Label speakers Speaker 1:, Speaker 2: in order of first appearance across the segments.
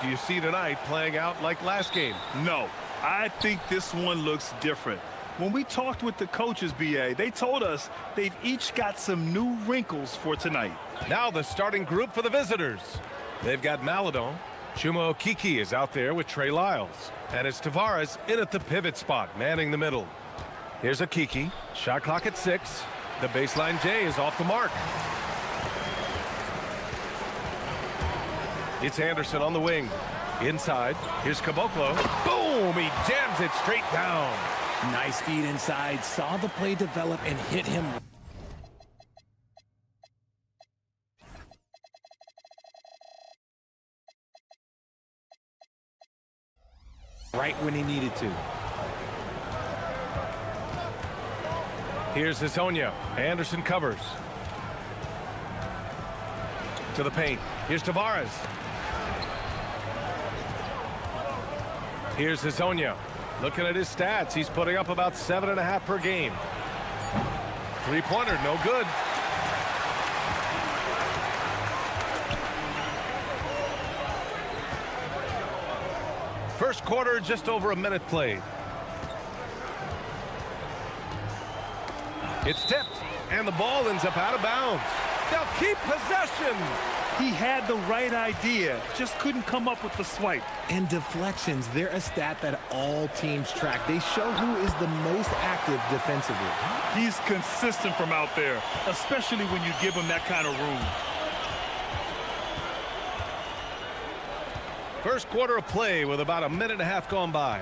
Speaker 1: Do you see tonight playing out like last game?
Speaker 2: No, I think this one looks different. When we talked with the coaches, BA, they told us they've each got some new wrinkles for tonight.
Speaker 1: Now the starting group for the visitors. They've got Maladon. Chuma Okiki is out there with Trey Lyles. And it's Tavares in at the pivot spot, manning the middle. Here's Okiki. Shot clock at 6. The baseline J is off the mark. It's Anderson on the wing. Inside. Here's Caboclo. Boom! He jams it straight down.
Speaker 3: Nice feed inside. Saw the play develop and hit him. Right when he needed to.
Speaker 1: Here's Hezonja. Anderson covers. To the paint. Here's Tavares. Here's Hezonja. Looking at his stats, he's putting up about 7.5 per game. Three-pointer, no good. First quarter, just over a minute played. It's tipped, and the ball ends up out of bounds. They'll keep possession.
Speaker 2: He had the right idea, just couldn't come up with the swipe.
Speaker 3: And deflections, they're a stat that all teams track. They show who is the most active defensively.
Speaker 2: He's consistent from out there, especially when you give him that kind of room.
Speaker 1: First quarter of play with about a minute and a half gone by.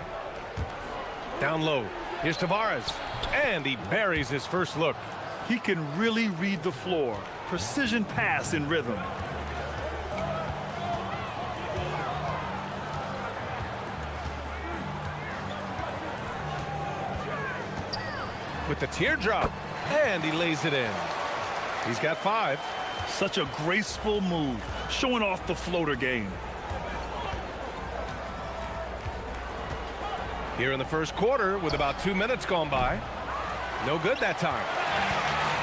Speaker 1: Down low. Here's Tavares. And he buries his first look.
Speaker 2: He can really read the floor. Precision pass in rhythm.
Speaker 1: With the teardrop. And he lays it in. He's got 5.
Speaker 2: Such a graceful move, showing off the floater game.
Speaker 1: Here in the first quarter with about 2 minutes gone by. No good that time.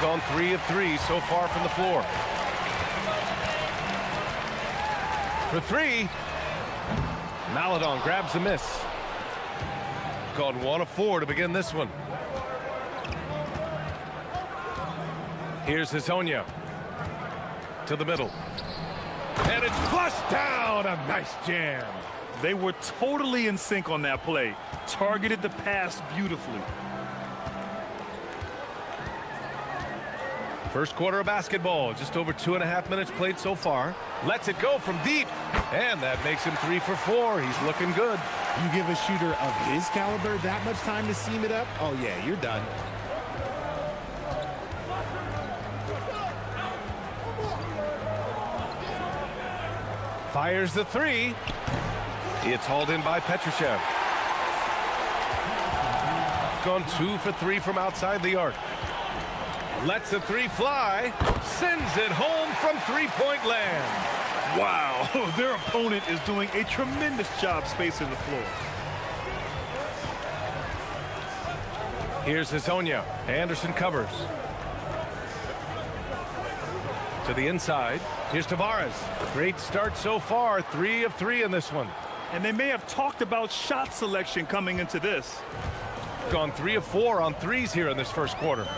Speaker 1: Gone 3 of 3 so far from the floor. For 3. Maladon grabs the miss. Gone 1 of 4 to begin this one. Here's Hezonja. To the middle. And it's flushed down. A nice jam.
Speaker 2: They were totally in sync on that play. Targeted the pass beautifully.
Speaker 1: First quarter of basketball, just over 2.5 minutes played so far. Lets it go from deep, and that makes him 3 for 4. He's looking good.
Speaker 3: You give a shooter of his caliber that much time to seam it up, oh yeah, you're done.
Speaker 1: Fires the 3. It's hauled in by Petrushev. Gone 2 for 3 from outside the arc. Lets the 3 fly. Sends it home from three-point land.
Speaker 2: Wow, their opponent is doing a tremendous job spacing the floor.
Speaker 1: Here's Hezonja. Anderson covers. To the inside. Here's Tavares. Great start so far. 3 of 3 in this one.
Speaker 2: And they may have talked about shot selection coming into this.
Speaker 1: Gone 3 of 4 on 3s here in this first quarter.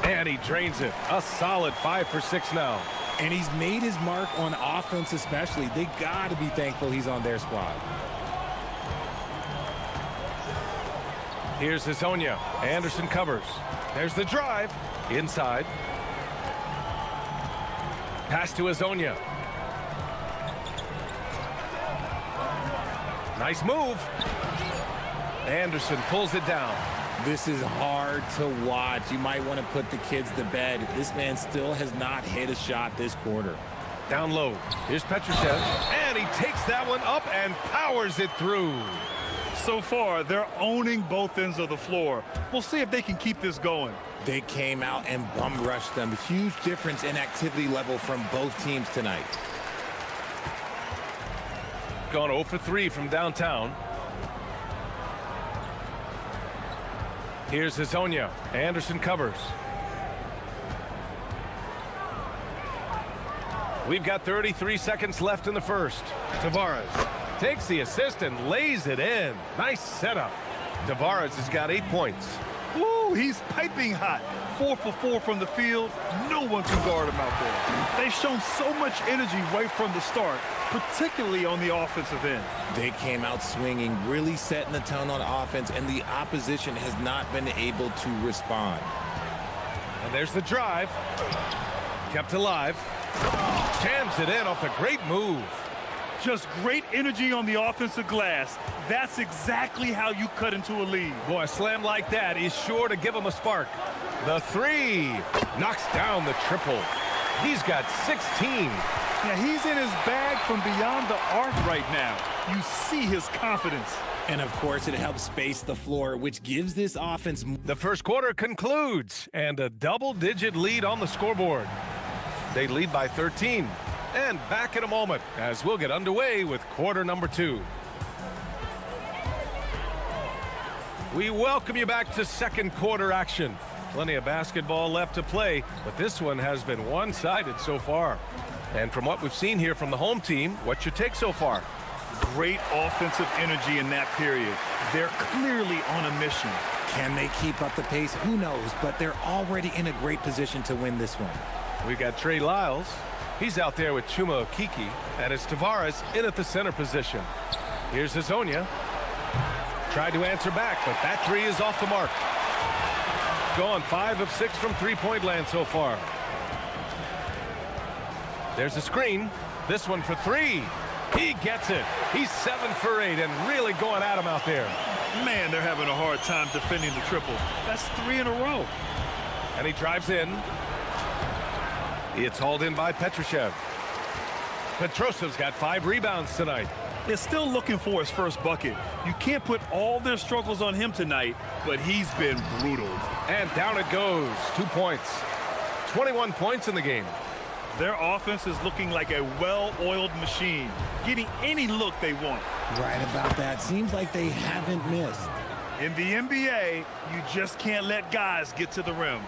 Speaker 1: And he drains it. A solid 5 for 6 now.
Speaker 3: And he's made his mark on offense especially. They got to be thankful he's on their squad.
Speaker 1: Here's Hezonja. Anderson covers. There's the drive. Inside. Pass to Hezonja. Nice move. Anderson pulls it down.
Speaker 3: This is hard to watch. You might want to put the kids to bed. This man still has not hit a shot this quarter.
Speaker 1: Down low. Here's Petrushev. And he takes that one up and powers it through.
Speaker 2: So far, they're owning both ends of the floor. We'll see if they can keep this going.
Speaker 3: They came out and bum rushed them. Huge difference in activity level from both teams tonight.
Speaker 1: Gone 0 for 3 from downtown. Here's Hezonja. Anderson covers. We've got 33 seconds left in the first. Tavares takes the assist and lays it in. Nice setup. Tavares has got 8 points.
Speaker 2: Woo, he's piping hot. 4 for 4 from the field. No one can guard him out there. They've shown so much energy right from the start, particularly on the offensive end.
Speaker 3: They came out swinging, really setting the tone on offense, and the opposition has not been able to respond.
Speaker 1: And there's the drive. Kept alive. Jams it in off a great move.
Speaker 2: Just great energy on the offensive glass. That's exactly how you cut into a lead.
Speaker 1: Boy, a slam like that is sure to give him a spark. The three knocks down the triple. He's got 16.
Speaker 2: Yeah, he's in his bag from beyond the arc right now. You see his confidence.
Speaker 3: And of course, it helps space the floor, which gives this offense.
Speaker 1: The first quarter concludes, and a double-digit lead on the scoreboard. They lead by 13. And back in a moment as we'll get underway with quarter number 2. We welcome you back to second quarter action. Plenty of basketball left to play, but this one has been one-sided so far. And from what we've seen here from the home team, what's your take so far?
Speaker 2: Great offensive energy in that period. They're clearly on a mission.
Speaker 3: Can they keep up the pace? Who knows, but they're already in a great position to win this one.
Speaker 1: We've got Trey Lyles. He's out there with Chuma Okeke, and it's Tavares in at the center position. Here's Hazonia. Tried to answer back, but that three is off the mark. Gone 5 of 6 from three-point land so far. There's a screen. This one for 3. He gets it. He's 7 for 8 and really going at him out there.
Speaker 2: Man, they're having a hard time defending the triple. That's 3 in a row.
Speaker 1: And he drives in. It's hauled in by Petrushev. Petrosev's got 5 rebounds tonight.
Speaker 2: They're still looking for his first bucket. You can't put all their struggles on him tonight, but he's been brutal.
Speaker 1: And down it goes. 2 points. 21 points in the game.
Speaker 2: Their offense is looking like a well-oiled machine, getting any look they want.
Speaker 3: Right about that. Seems like they haven't missed.
Speaker 2: In the NBA, you just can't let guys get to the rim.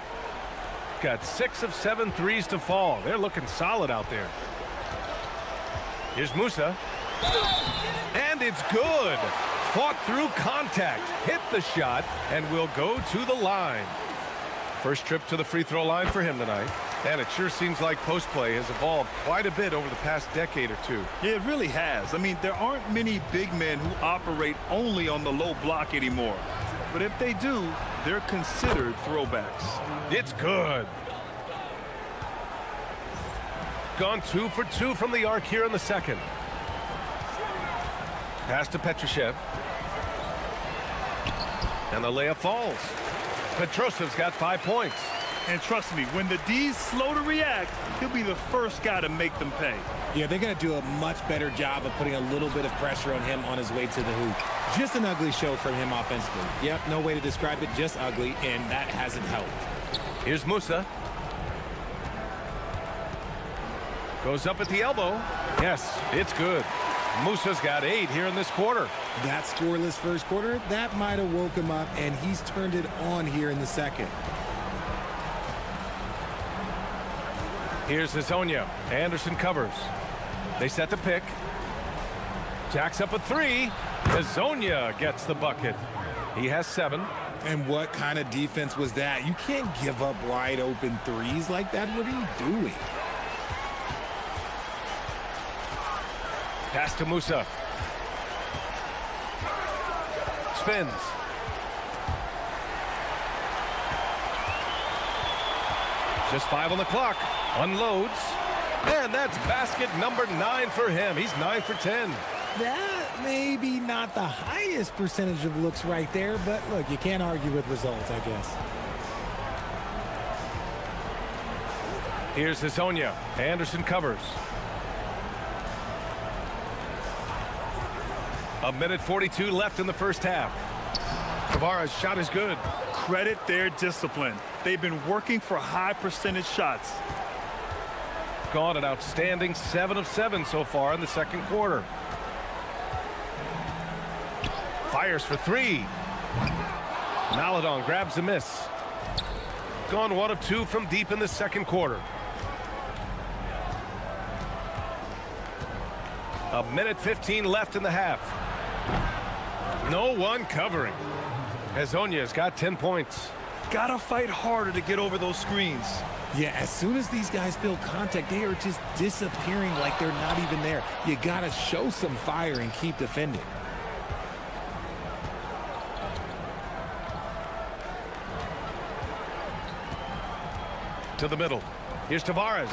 Speaker 1: Got 6 of 7 threes to fall. They're looking solid out there. Here's Musa. And it's good. Fought through contact, hit the shot, and will go to the line. First trip to the free throw line for him tonight. And it sure seems like post play has evolved quite a bit over the past decade or two.
Speaker 2: Yeah, it really has. I mean, there aren't many big men who operate only on the low block anymore. But if they do, they're considered throwbacks.
Speaker 1: It's good. Gone 2 for 2 from the arc here in the second. Pass to Petrushev. And the layup falls. Petrosev's got 5 points.
Speaker 2: And trust me, when the D's slow to react, he'll be the first guy to make them pay.
Speaker 3: Yeah, they're going to do a much better job of putting a little bit of pressure on him on his way to the hoop. Just an ugly show from him offensively. Yep, no way to describe it, just ugly, and that hasn't helped.
Speaker 1: Here's Musa. Goes up at the elbow. Yes, it's good. Musa's got 8 here in this quarter.
Speaker 3: That scoreless first quarter, that might have woke him up, and he's turned it on here in the second.
Speaker 1: Here's Hazonia. Anderson covers. They set the pick. Jacks up a 3. Hazonia gets the bucket. He has 7.
Speaker 3: And what kind of defense was that? You can't give up wide open threes like that. What are you doing?
Speaker 1: Pass to Musa. Spins. Just 5 on the clock. Unloads. And that's basket number 9 for him. He's 9 for 10.
Speaker 3: That may be not the highest percentage of looks right there, but look, you can't argue with results, I guess.
Speaker 1: Here's Hazonia. Anderson covers. A minute 42 left in the first half. Tavares' shot is good.
Speaker 2: Credit their discipline. They've been working for high percentage shots.
Speaker 1: Gone an outstanding 7 of 7 so far in the second quarter. Fires for 3. Maladon grabs a miss. Gone 1 of 2 from deep in the second quarter. A minute 15 left in the half. No one covering. Hezonja's got 10 points.
Speaker 2: Gotta fight harder to get over those screens.
Speaker 3: Yeah, as soon as these guys feel contact, they are just disappearing like they're not even there. You gotta show some fire and keep defending.
Speaker 1: To the middle. Here's Tavares.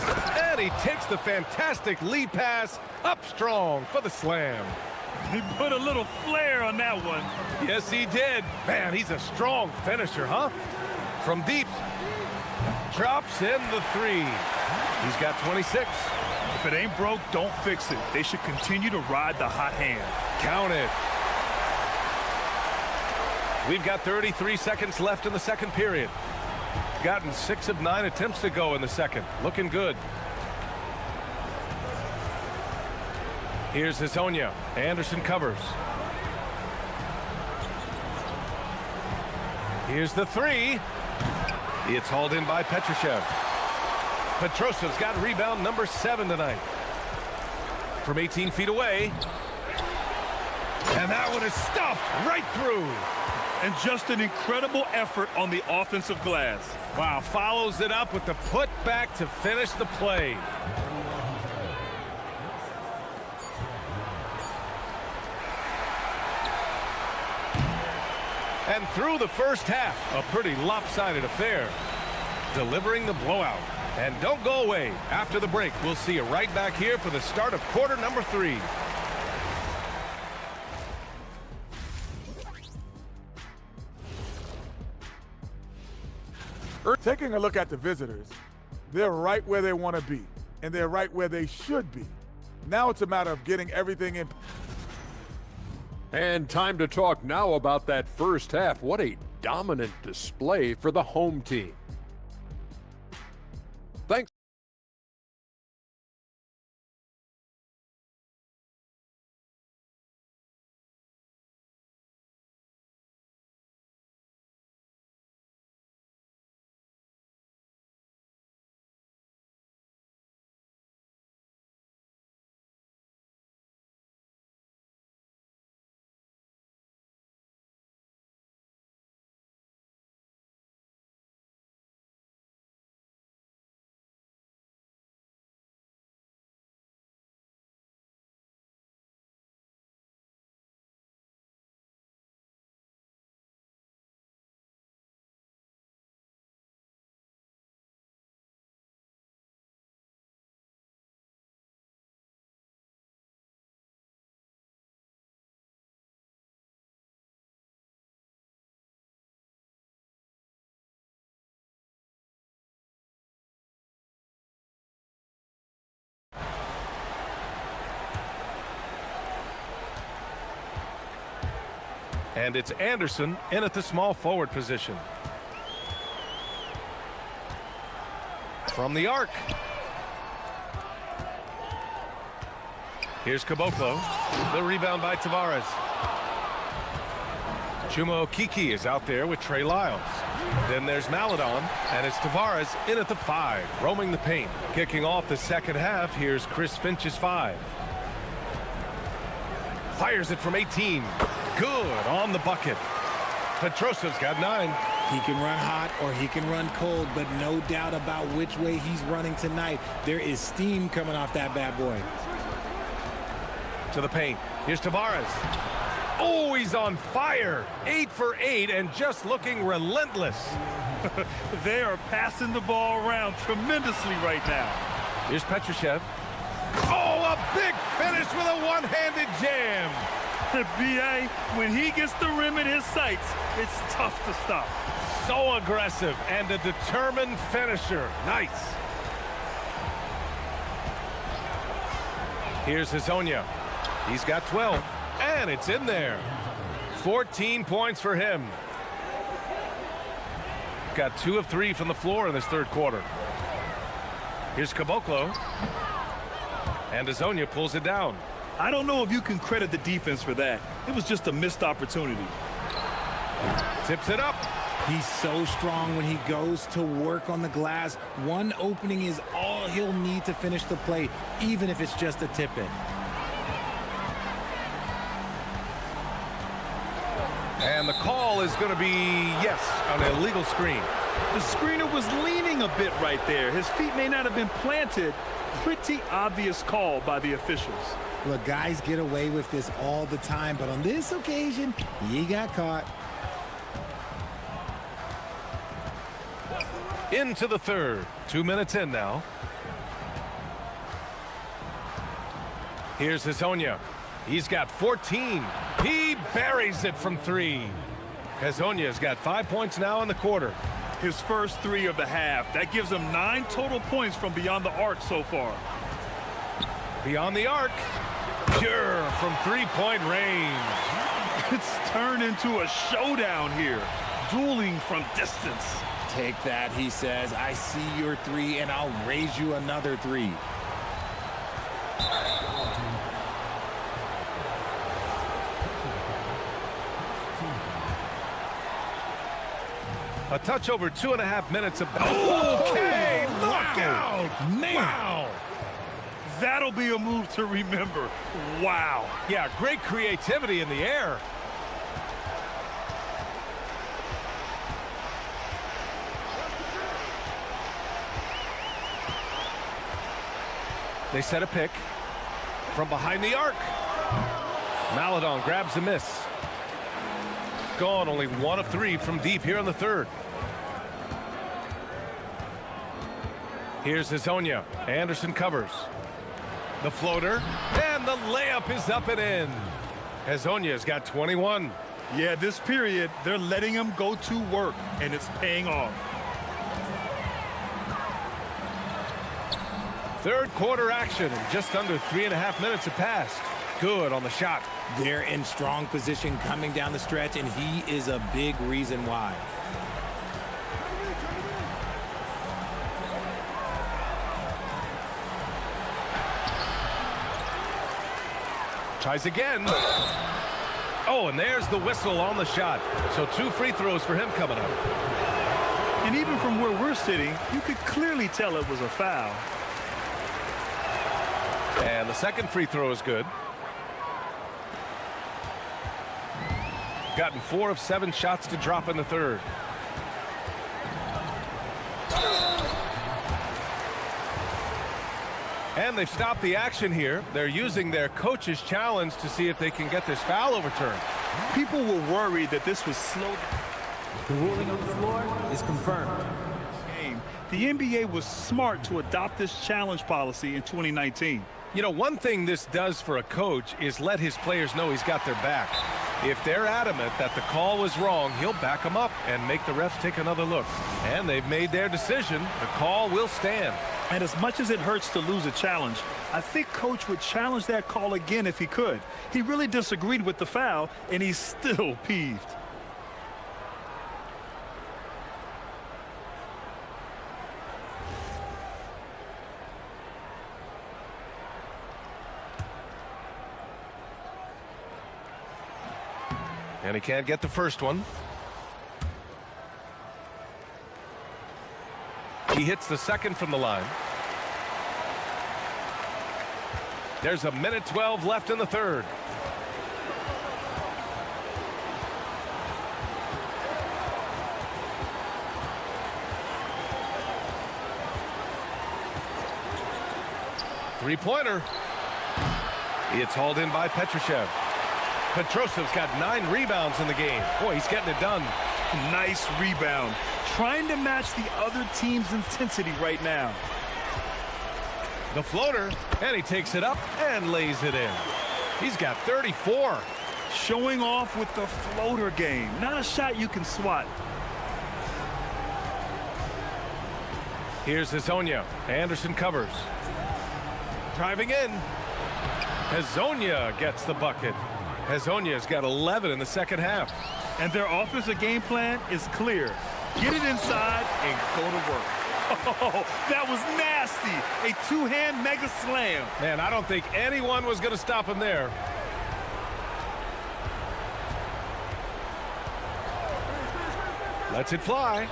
Speaker 1: And he takes the fantastic lead pass up strong for the slam.
Speaker 2: He put a little flair on that one.
Speaker 1: Yes, he did. Man, he's a strong finisher, huh? From deep. Drops in the three. He's got 26.
Speaker 2: If it ain't broke, don't fix it. They should continue to ride the hot hand.
Speaker 1: Count it. We've got 33 seconds left in the second period. Gotten 6 of 9 attempts to go in the second. Looking good. Here's Hezonja. Anderson covers. Here's the three. It's hauled in by Petrushev. Petrosev's got rebound number 7 tonight. From 18 feet away. And that one is stuffed right through.
Speaker 2: And just an incredible effort on the offensive glass.
Speaker 1: Wow, follows it up with the putback to finish the play. And through the first half, a pretty lopsided affair. Delivering the blowout. And don't go away. After the break, we'll see you right back here for the start of quarter number 3.
Speaker 4: Taking a look at the visitors, they're right where they want to be, and they're right where they should be. Now it's a matter of getting everything in.
Speaker 5: And time to talk now about that first half. What a dominant display for the home team. Thanks.
Speaker 1: And it's Anderson in at the small forward position. From the arc. Here's Caboclo. The rebound by Tavares. Chuma Okeke is out there with Trey Lyles. Then there's Maledon, and it's Tavares in at the 5, roaming the paint. Kicking off the second half, here's Chris Finch's 5. Fires it from 18. Good on the bucket. Petrosev's got 9.
Speaker 3: He can run hot or he can run cold, but no doubt about which way he's running tonight. There is steam coming off that bad boy.
Speaker 1: To the paint. Here's Tavares. Oh, he's on fire. 8 for 8 and just looking relentless.
Speaker 2: They are passing the ball around tremendously right now.
Speaker 1: Here's Petrushev. Oh, a big finish with a one-handed jam.
Speaker 2: B.A., when he gets the rim in his sights, it's tough to stop.
Speaker 1: So aggressive and a determined finisher. Nice. Here's Hezonja. He's got 12, and it's in there. 14 points for him. Got 2 of 3 from the floor in this third quarter. Here's Caboclo. And Hezonja pulls it down.
Speaker 2: I don't know if you can credit the defense for that. It was just a missed opportunity.
Speaker 1: Tips it up.
Speaker 3: He's so strong when he goes to work on the glass. One opening is all he'll need to finish the play, even if it's just a tip-in.
Speaker 1: And the call is going to be, yes, an illegal screen.
Speaker 2: The screener was leaning a bit right there. His feet may not have been planted. Pretty obvious call by the officials.
Speaker 3: Look, guys get away with this all the time, but on this occasion, he got caught.
Speaker 1: Into the third. 2 minutes in now. Here's Hezonja. He's got 14. He buries it from 3. Hezonja's got 5 points now in the quarter.
Speaker 2: His first 3 of the half. That gives him 9 total points from beyond the arc so far.
Speaker 1: Beyond the arc. Pure from 3-point range.
Speaker 2: It's turned into a showdown here. Dueling from distance.
Speaker 3: Take that, he says. I see your 3, and I'll raise you another 3.
Speaker 1: A touch over 2.5 minutes of... Okay, look out! Man! Wow!
Speaker 2: That'll be a move to remember. Wow.
Speaker 1: Yeah, great creativity in the air. They set a pick from behind the arc. Maledon grabs the miss. Gone, only 1 of 3 from deep here in the third. Here's Hezonja. Anderson covers. The floater, and the layup is up and in. Hezonja's got 21.
Speaker 2: Yeah, this period, they're letting him go to work, and it's paying off.
Speaker 1: Third quarter action, and just under 3.5 minutes have passed. Good on the shot.
Speaker 3: They're in strong position coming down the stretch, and he is a big reason why.
Speaker 1: Tries again. Oh, and there's the whistle on the shot. So 2 free throws for him coming up.
Speaker 2: And even from where we're sitting, you could clearly tell it was a foul.
Speaker 1: And the second free throw is good. Gotten 4 of 7 shots to drop in the third. And they've stopped the action here. They're using their coach's challenge to see if they can get this foul overturned.
Speaker 2: People were worried that this was slow.
Speaker 6: The ruling on the floor is confirmed.
Speaker 2: The NBA was smart to adopt this challenge policy in 2019.
Speaker 1: You know, one thing this does for a coach is let his players know he's got their back. If they're adamant that the call was wrong, he'll back them up and make the refs take another look. And they've made their decision. The call will stand.
Speaker 2: And as much as it hurts to lose a challenge, I think Coach would challenge that call again if he could. He really disagreed with the foul, and he's still peeved.
Speaker 1: And he can't get the first one. He hits the second from the line. There's 1:12 left in the third. Three-pointer. It's hauled in by Petrushev. Petrosev's got 9 rebounds in the game. Boy, he's getting it done.
Speaker 2: Nice rebound. Trying to match the other team's intensity right now.
Speaker 1: The floater, and he takes it up and lays it in. He's got 34.
Speaker 2: Showing off with the floater game. Not a shot you can swat.
Speaker 1: Here's Hezonja. Anderson covers. Driving in. Hezonja gets the bucket. Hezonja's got 11 in the second half.
Speaker 2: And their offensive game plan is clear. Get it inside and go to work. Oh, that was nasty. A two-hand mega slam.
Speaker 1: Man, I don't think anyone was going to stop him there. Lets it fly.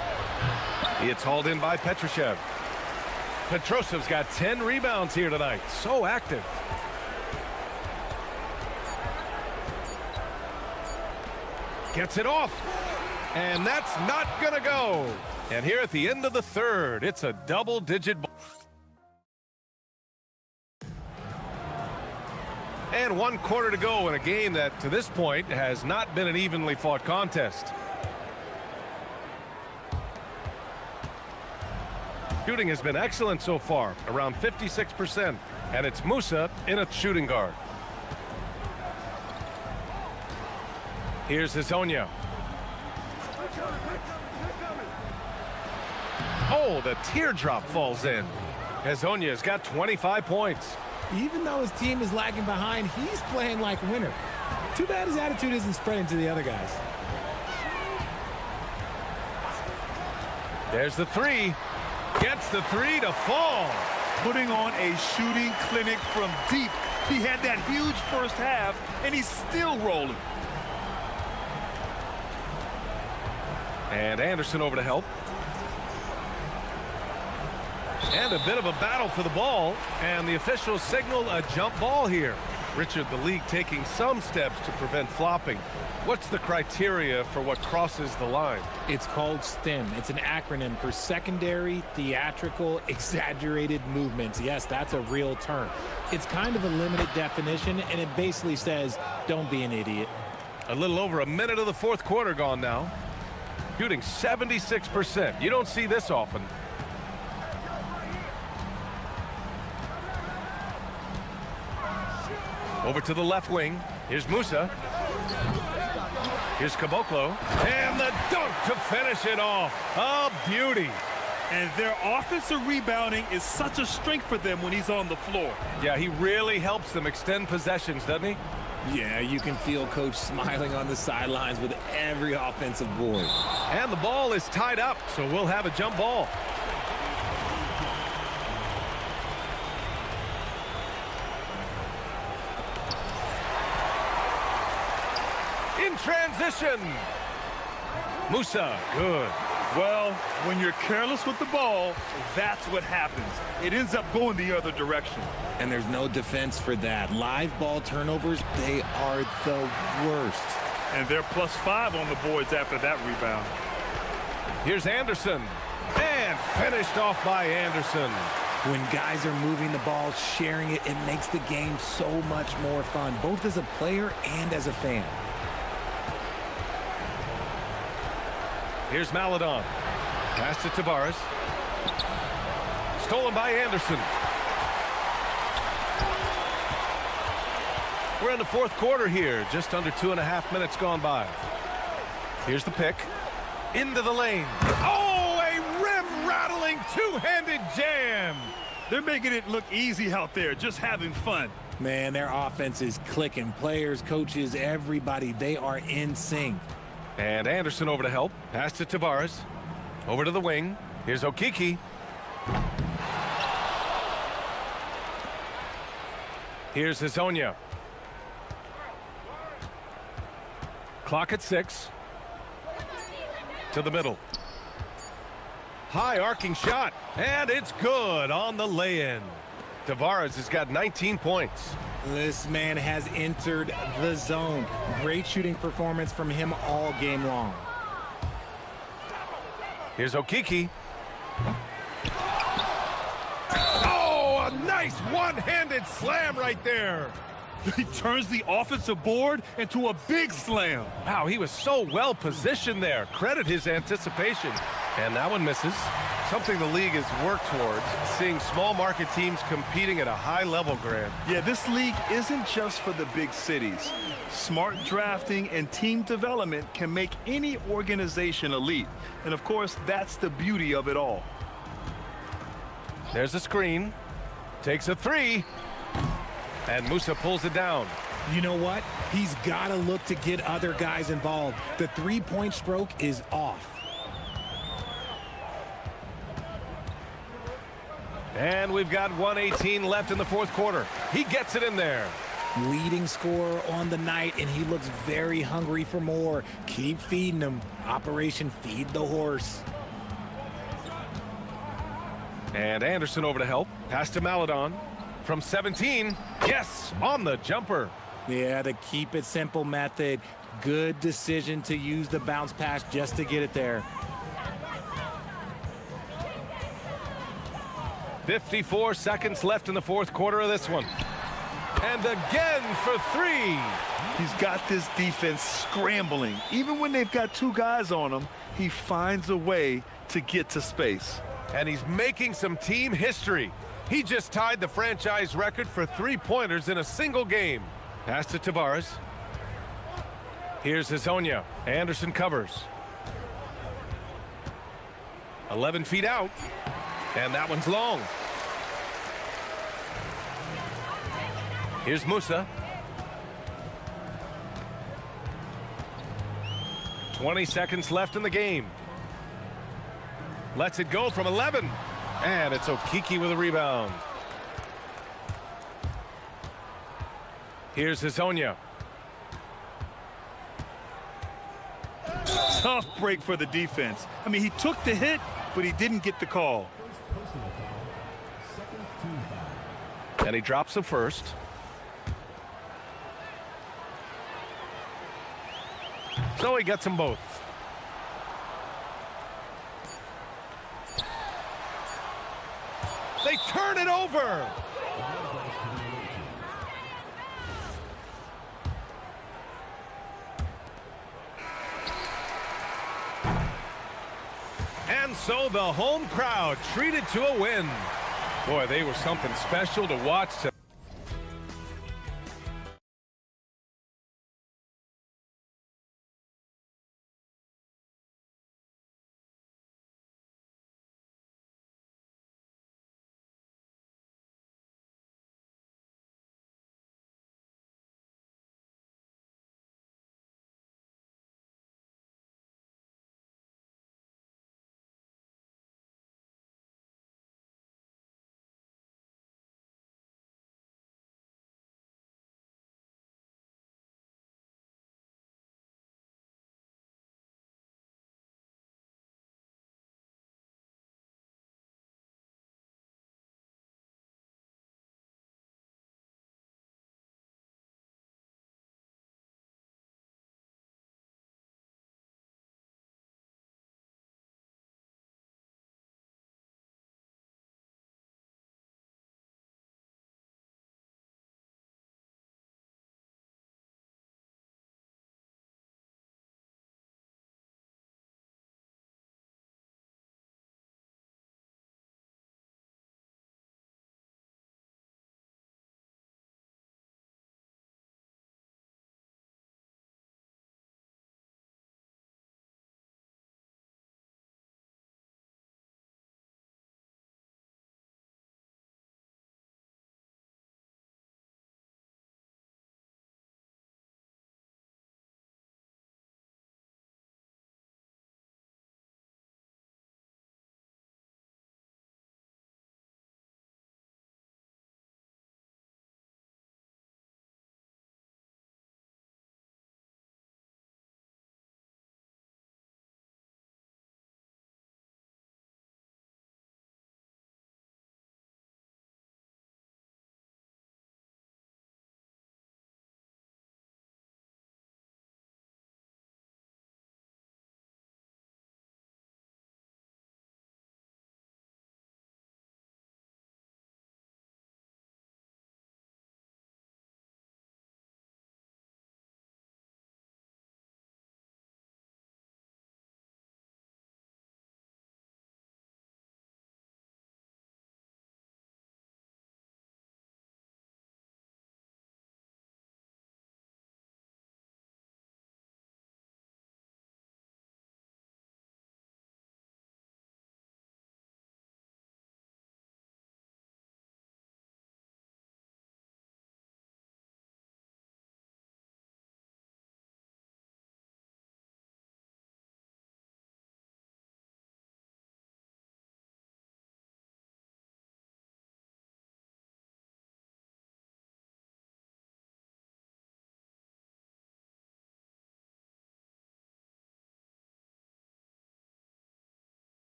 Speaker 1: It's hauled in by Petrushev. Petrosev's got 10 rebounds here tonight. So active. Gets it off. And that's not going to go. And here at the end of the third, it's a double-digit. And 1 quarter to go in a game that, to this point, has not been an evenly fought contest. Shooting has been excellent so far, around 56%. And it's Musa in a shooting guard. Here's Hazonia. Oh, the teardrop falls in. Hazonia's got 25 points.
Speaker 3: Even though his team is lagging behind, he's playing like winner. Too bad his attitude isn't spreading to the other guys.
Speaker 1: There's the three. Gets the three to fall.
Speaker 2: Putting on a shooting clinic from deep. He had that huge first half, and he's still rolling.
Speaker 1: And Anderson over to help. And a bit of a battle for the ball, and the officials signal a jump ball here. Richard, the league taking some steps to prevent flopping. What's the criteria for what crosses the line?
Speaker 3: It's called STEM. It's an acronym for secondary, theatrical, exaggerated movements. Yes, that's a real term. It's kind of a limited definition, and it basically says, don't be an idiot.
Speaker 1: A little over a minute of the fourth quarter gone now. Shooting 76%. You don't see this often. Over to the left wing. Here's Musa. Here's Caboclo. And the dunk to finish it off. A beauty.
Speaker 2: And their offensive rebounding is such a strength for them when he's on the floor.
Speaker 1: Yeah, he really helps them extend possessions, doesn't he?
Speaker 3: Yeah, you can feel Coach smiling on the sidelines with every offensive board.
Speaker 1: And the ball is tied up, so we'll have a jump ball. In transition. Musa, good.
Speaker 2: Well, when you're careless with the ball, that's what happens. It ends up going the other direction.
Speaker 3: And there's no defense for that. Live ball turnovers, they are the worst.
Speaker 2: And they're +5 on the boards after that rebound.
Speaker 1: Here's Anderson. And finished off by Anderson.
Speaker 3: When guys are moving the ball, sharing it, it makes the game so much more fun, both as a player and as a fan.
Speaker 1: Here's Maladon. Pass to Tavares. Stolen by Anderson. We're in the fourth quarter here. Just under 2.5 minutes gone by. Here's the pick. Into the lane. Oh, a rim-rattling two-handed jam.
Speaker 2: They're making it look easy out there, just having fun.
Speaker 3: Man, their offense is clicking. Players, coaches, everybody, they are in sync.
Speaker 1: And Anderson over to help. Pass to Tavares. Over to the wing. Here's Okiki. Here's Hazonia. Clock at 6. To the middle. High arcing shot. And it's good on the lay-in. Tavares has got 19 points.
Speaker 3: This man has entered the zone. Great shooting performance from him all game long.
Speaker 1: Here's Okiki. Oh, a nice one-handed slam right there.
Speaker 2: He turns the offensive board into a big slam.
Speaker 1: Wow, he was so well positioned there. Credit his anticipation. And that one misses. Something the league has worked towards, seeing small market teams competing at a high level, Grant.
Speaker 2: Yeah, this league isn't just for the big cities. Smart drafting and team development can make any organization elite. And of course, that's the beauty of it all.
Speaker 1: There's a screen. Takes a three. And Musa pulls it down.
Speaker 3: You know what? He's got to look to get other guys involved. The three-point stroke is off.
Speaker 1: And we've got 1:18 left in the fourth quarter. He gets it in there.
Speaker 3: Leading scorer on the night, and he looks very hungry for more. Keep feeding him. Operation Feed the Horse.
Speaker 1: And Anderson over to help. Pass to Maladon. From 17. Yes, on the jumper.
Speaker 3: Yeah, the keep it simple method. Good decision to use the bounce pass just to get it there.
Speaker 1: 54 seconds left in the fourth quarter of this one. And again for three.
Speaker 2: He's got this defense scrambling. Even when they've got two guys on him, he finds a way to get to space.
Speaker 1: And he's making some team history. He just tied the franchise record for three-pointers in a single game. Pass to Tavares. Here's Hezonja. Anderson covers. 11 feet out. And that one's long. Here's Musa. 20 seconds left in the game. Lets it go from 11. And it's Okiki with a rebound. Here's Hezonja.
Speaker 2: Tough break for the defense. I mean, he took the hit, but he didn't get the call.
Speaker 1: And he drops the first. So he gets them both. They turn it over. And so the home crowd treated to a win. Boy, they were something special to watch tonight.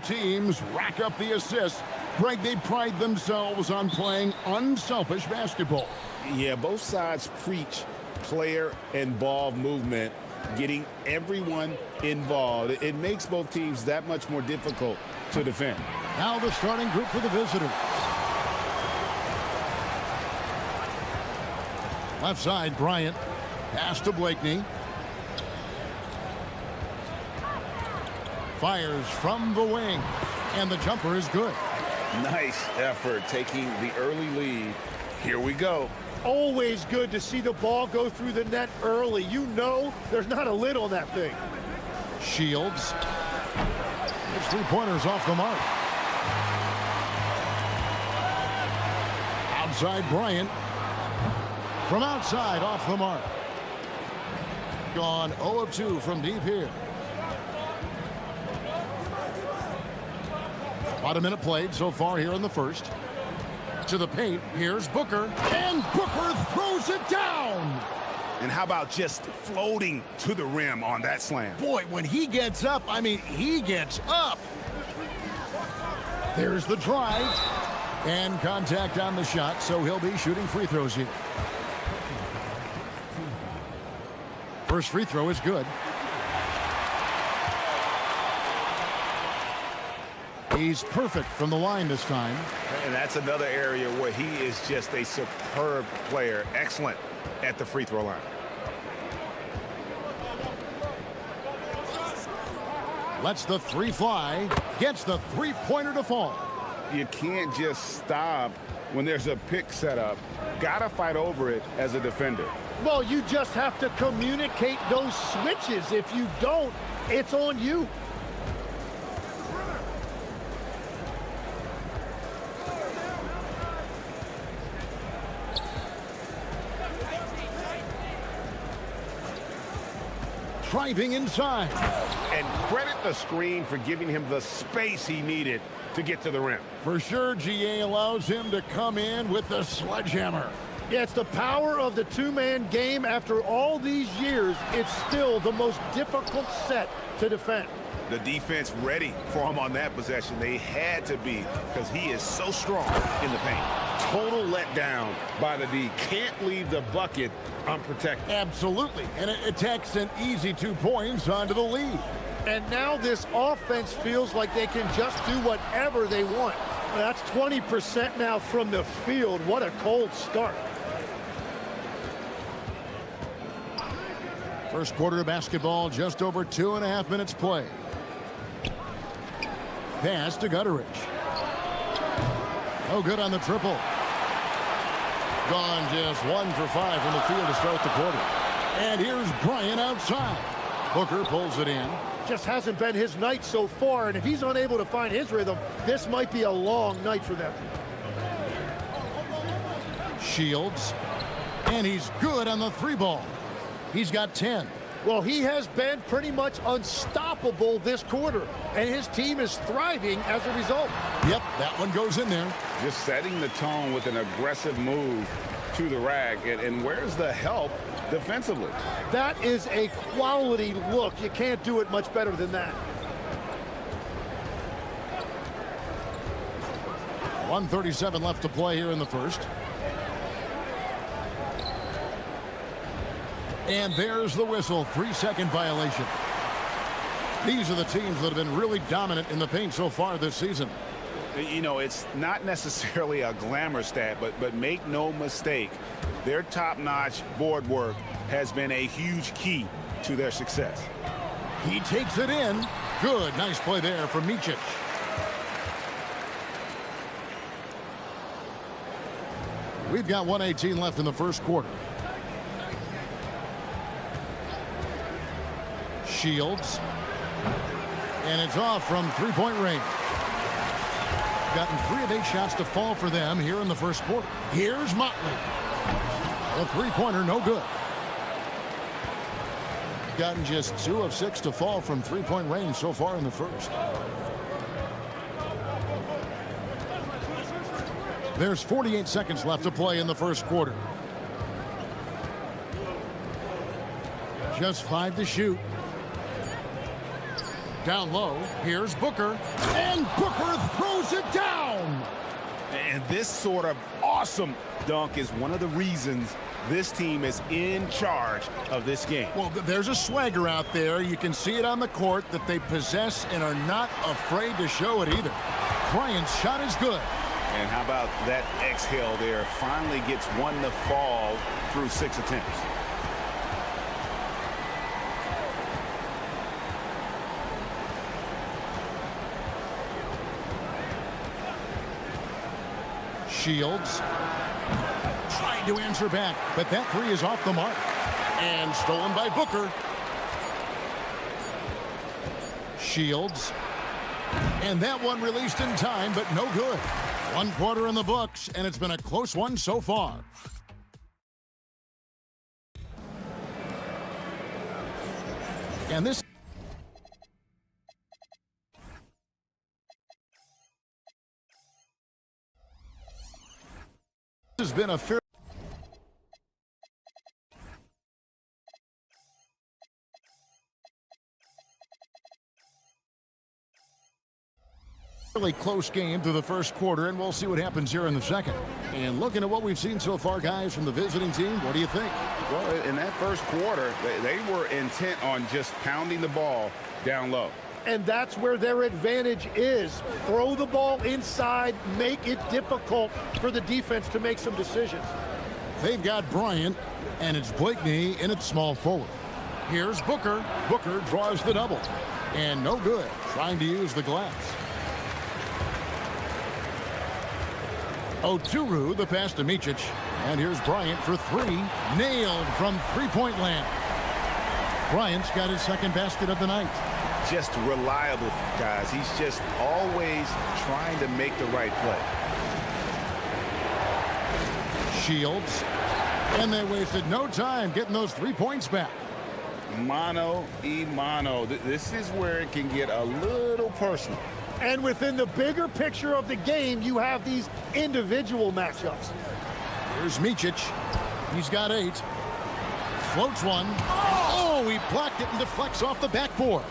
Speaker 7: teams rack up the assists. Greg, they pride themselves on playing unselfish basketball.
Speaker 8: Yeah, both sides preach player and ball movement, getting everyone involved. It makes both teams that much more difficult to defend.
Speaker 7: Now the starting group for the visitors. Left side, Bryant. Pass to Blakeney. Fires from the wing. And the jumper is good.
Speaker 8: Nice effort taking the early lead. Here we go.
Speaker 9: Always good to see the ball go through the net early. You know there's not a lid on that thing.
Speaker 7: Shields. It's three-pointers off the mark. Outside Bryant. From outside, off the mark. Gone 0 of 2 from deep here. About a minute played so far here in the first. To the paint, here's Booker. And Booker throws it down!
Speaker 8: And how about just floating to the rim on that slam?
Speaker 7: Boy, when he gets up, I mean, he gets up. There's the drive. And contact on the shot, so he'll be shooting free throws here. First free throw is good. He's perfect from the line this time.
Speaker 8: And that's another area where he is just a superb player. Excellent at the free throw line.
Speaker 7: Lets the three fly. Gets the three-pointer to fall.
Speaker 8: You can't just stop when there's a pick set up. Gotta fight over it as a defender.
Speaker 9: Well, you just have to communicate those switches. If you don't, it's on you.
Speaker 7: Driving inside.
Speaker 8: And credit the screen for giving him the space he needed to get to the rim.
Speaker 7: For sure, GA allows him to come in with the sledgehammer.
Speaker 9: Yeah, it's the power of the two-man game. After all these years, it's still the most difficult set to defend.
Speaker 8: The defense ready for him on that possession. They had to be, because he is so strong in the paint. Total letdown by the D. Can't leave the bucket unprotected.
Speaker 7: Absolutely. And it takes an easy 2 points onto the lead.
Speaker 9: And now this offense feels like they can just do whatever they want. That's 20% now from the field. What a cold start.
Speaker 7: First quarter of basketball, just over 2.5 minutes play. Pass to Gutteridge. No good on the triple. Gone just 1 for 5 from the field to start the quarter. And here's Bryant outside. Booker pulls it in.
Speaker 9: Just hasn't been his night so far, and if he's unable to find his rhythm, this might be a long night for them.
Speaker 7: Shields. And he's good on the three ball. He's got 10.
Speaker 9: Well, he has been pretty much unstoppable this quarter, and his team is thriving as a result.
Speaker 7: Yep, that one goes in there.
Speaker 8: Just setting the tone with an aggressive move to the rack. And where's the help defensively?
Speaker 9: That is a quality look. You can't do it much better than that.
Speaker 7: 1:37 left to play here in the first. And there's the whistle. 3-second violation. These are the teams that have been really dominant in the paint so far this season.
Speaker 8: You know, it's not necessarily a glamour stat, but make no mistake, their top-notch board work has been a huge key to their success.
Speaker 7: He takes it in. Good. Nice play there from Micic. We've got 1:18 left in the first quarter. Shields. And it's off from three-point range. Gotten 3 of 8 shots to fall for them here in the first quarter. Here's Motley. A three-pointer, no good. Gotten just 2 of 6 to fall from three-point range so far in the first. There's 48 seconds left to play in the first quarter. Just 5 to shoot. Down low, here's Booker, and Booker throws it down!
Speaker 8: And this sort of awesome dunk is one of the reasons this team is in charge of this game.
Speaker 7: Well, there's a swagger out there. You can see it on the court that they possess and are not afraid to show it either. Bryant's shot is good.
Speaker 8: And how about that exhale there? Finally gets one to fall through 6 attempts.
Speaker 7: Shields trying to answer back, but that three is off the mark. And stolen by Booker. Shields. And that one released in time, but no good. 1 quarter in the books, and it's been a close one so far. And this has been a fairly close game through the first quarter, and we'll see what happens here in the second. And looking at what we've seen so far, guys, from the visiting team, what do you think?
Speaker 8: Well, in that first quarter, they were intent on just pounding the ball down low.
Speaker 9: And that's where their advantage is. Throw the ball inside, make it difficult for the defense to make some decisions.
Speaker 7: They've got Bryant, and it's Blakeney in at small forward. Here's Booker. Booker draws the double. And no good, trying to use the glass. Oturu, the pass to Micic. And here's Bryant for three. Nailed from three-point land. Bryant's got his second basket of the night.
Speaker 8: Just reliable, guys. He's just always trying to make the right play.
Speaker 7: Shields. And they wasted no time getting those 3 points back.
Speaker 8: Mano y mano. This is where it can get a little personal.
Speaker 9: And within the bigger picture of the game, you have these individual matchups.
Speaker 7: Here's Micic. He's got 8. Floats one. Oh, he blocked it and deflects off the backboard.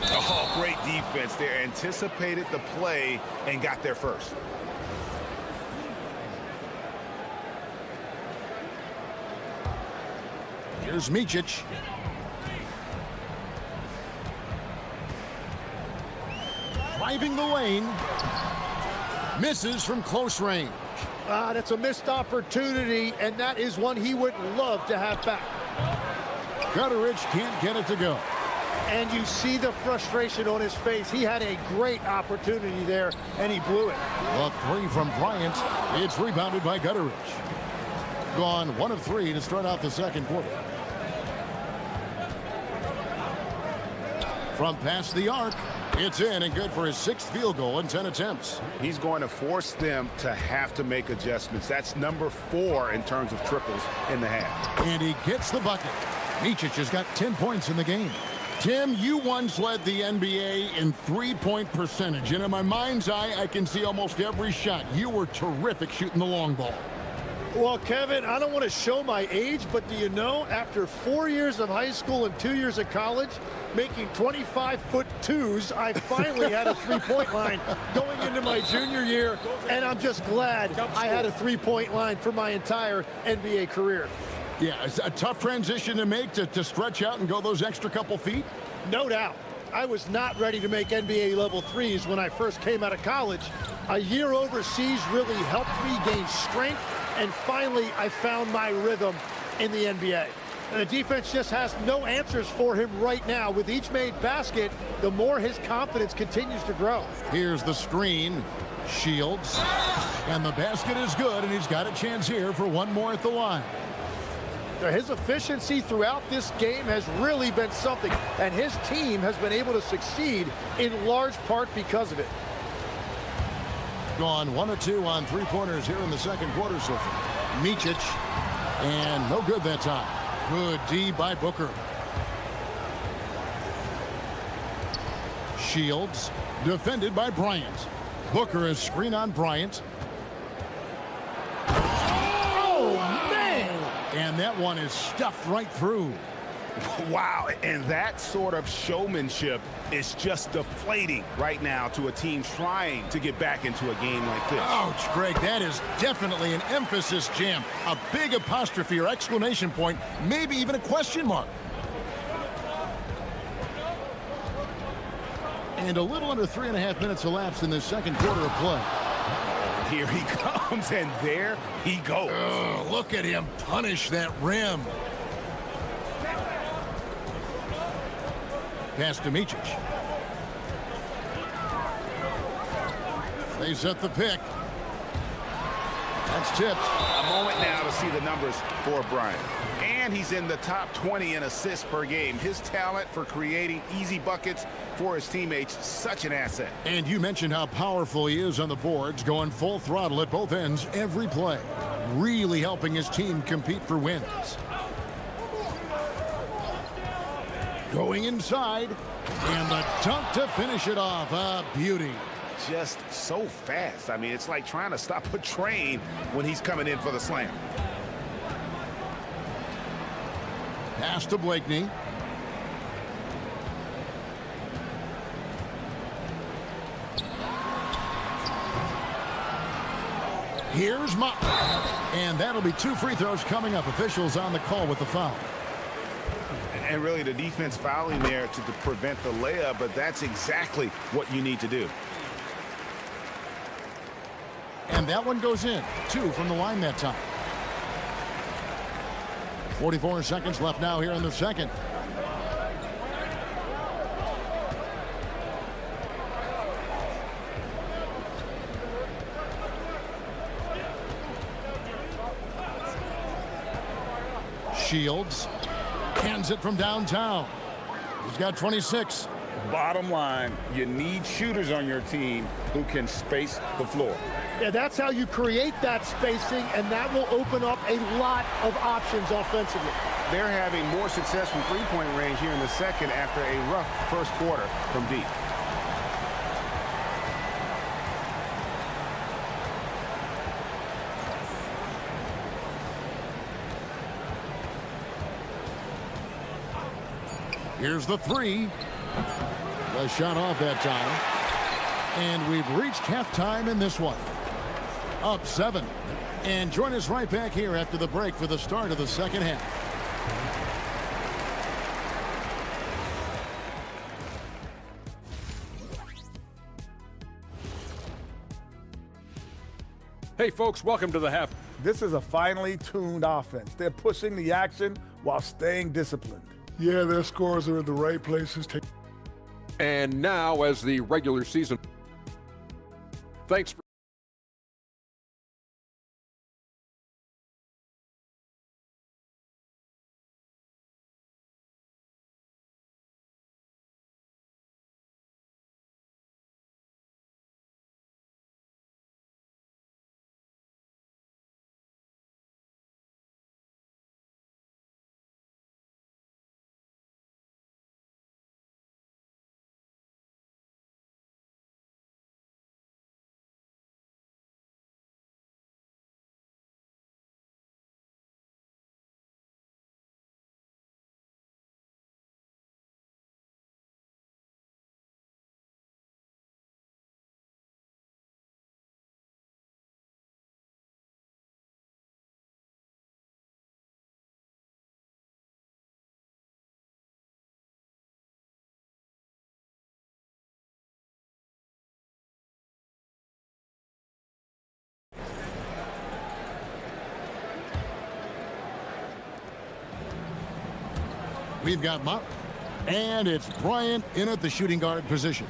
Speaker 8: Oh, great defense there. Anticipated the play and got there first.
Speaker 7: Here's Micic. Driving the lane. Misses from close range.
Speaker 9: That's a missed opportunity, and that is one he would love to have back.
Speaker 7: Gutteridge can't get it to go.
Speaker 9: And you see the frustration on his face. He had a great opportunity there, and he blew it.
Speaker 7: A three from Bryant. It's rebounded by Gutteridge. Gone 1 of 3 to start out the second quarter. From past the arc, it's in and good for his 6th field goal in 10 attempts.
Speaker 8: He's going to force them to have to make adjustments. That's number 4 in terms of triples in the half.
Speaker 7: And he gets the bucket. Micic has got 10 points in the game. Tim, you once led the NBA in three-point percentage, and in my mind's eye, I can see almost every shot. You were terrific shooting the long ball.
Speaker 9: Well, Kevin, I don't want to show my age, but do you know, after 4 years of high school and 2 years of college, making 25-foot twos, I finally had a three-point line going into my junior year, and I'm just glad I had a three-point line for my entire NBA career.
Speaker 7: Yeah, it's a tough transition to make to stretch out and go those extra couple feet.
Speaker 9: No doubt. I was not ready to make NBA level threes when I first came out of college. A year overseas really helped me gain strength, and finally I found my rhythm in the NBA. And the defense just has no answers for him right now. With each made basket, the more his confidence continues to grow.
Speaker 7: Here's the screen. Shields. And the basket is good, and he's got a chance here for one more at the line.
Speaker 9: His efficiency throughout this game has really been something, and his team has been able to succeed in large part because of it.
Speaker 7: Gone 1 or 2 on three-pointers here in the second quarter so far. Micic, and no good that time. Good D by Booker. Shields, defended by Bryant. Booker is screen on Bryant.
Speaker 9: Oh, man!
Speaker 7: And that one is stuffed right through.
Speaker 8: Wow, and that sort of showmanship is just deflating right now to a team trying to get back into a game like this.
Speaker 7: Ouch, Greg, that is definitely an emphasis jam. A big apostrophe or exclamation point, maybe even a question mark. And a little under 3.5 minutes elapsed in the second quarter of play.
Speaker 8: Here he comes, and there he goes.
Speaker 7: Oh, look at him punish that rim. Pass to Micic. They set the pick. That's tipped.
Speaker 8: A moment now to see the numbers for Bryant. And he's in the top 20 in assists per game. His talent for creating easy buckets for his teammates, such an asset.
Speaker 7: And you mentioned how powerful he is on the boards, going full throttle at both ends every play. Really helping his team compete for wins. Going inside, and the dunk to finish it off. A beauty.
Speaker 8: Just so fast. I mean, it's like trying to stop a train when he's coming in for the slam.
Speaker 7: Pass to Blakeney. Here's Motley. And that'll be 2 free throws coming up. Officials on the call with the foul.
Speaker 8: And really the defense fouling there to prevent the layup, but that's exactly what you need to do.
Speaker 7: And that one goes in. 2 from the line that time. 44 seconds left now here in the second. Shields hands it from downtown. He's got 26.
Speaker 8: Bottom line, you need shooters on your team who can space the floor.
Speaker 9: Yeah, that's how you create that spacing, and that will open up a lot of options offensively.
Speaker 8: They're having more success from three-point range here in the second after a rough first quarter from deep.
Speaker 7: Here's the three. The shot off that time. And we've reached halftime in this one. Up 7. And join us right back here after the break for the start of the second half.
Speaker 5: Hey, folks, welcome to the half.
Speaker 4: This is a finely tuned offense. They're pushing the action while staying disciplined.
Speaker 2: Yeah, their scores are in the right places.
Speaker 5: And now, as the regular season. Thanks for.
Speaker 7: We've got Motley, and it's Bryant in at the shooting guard position.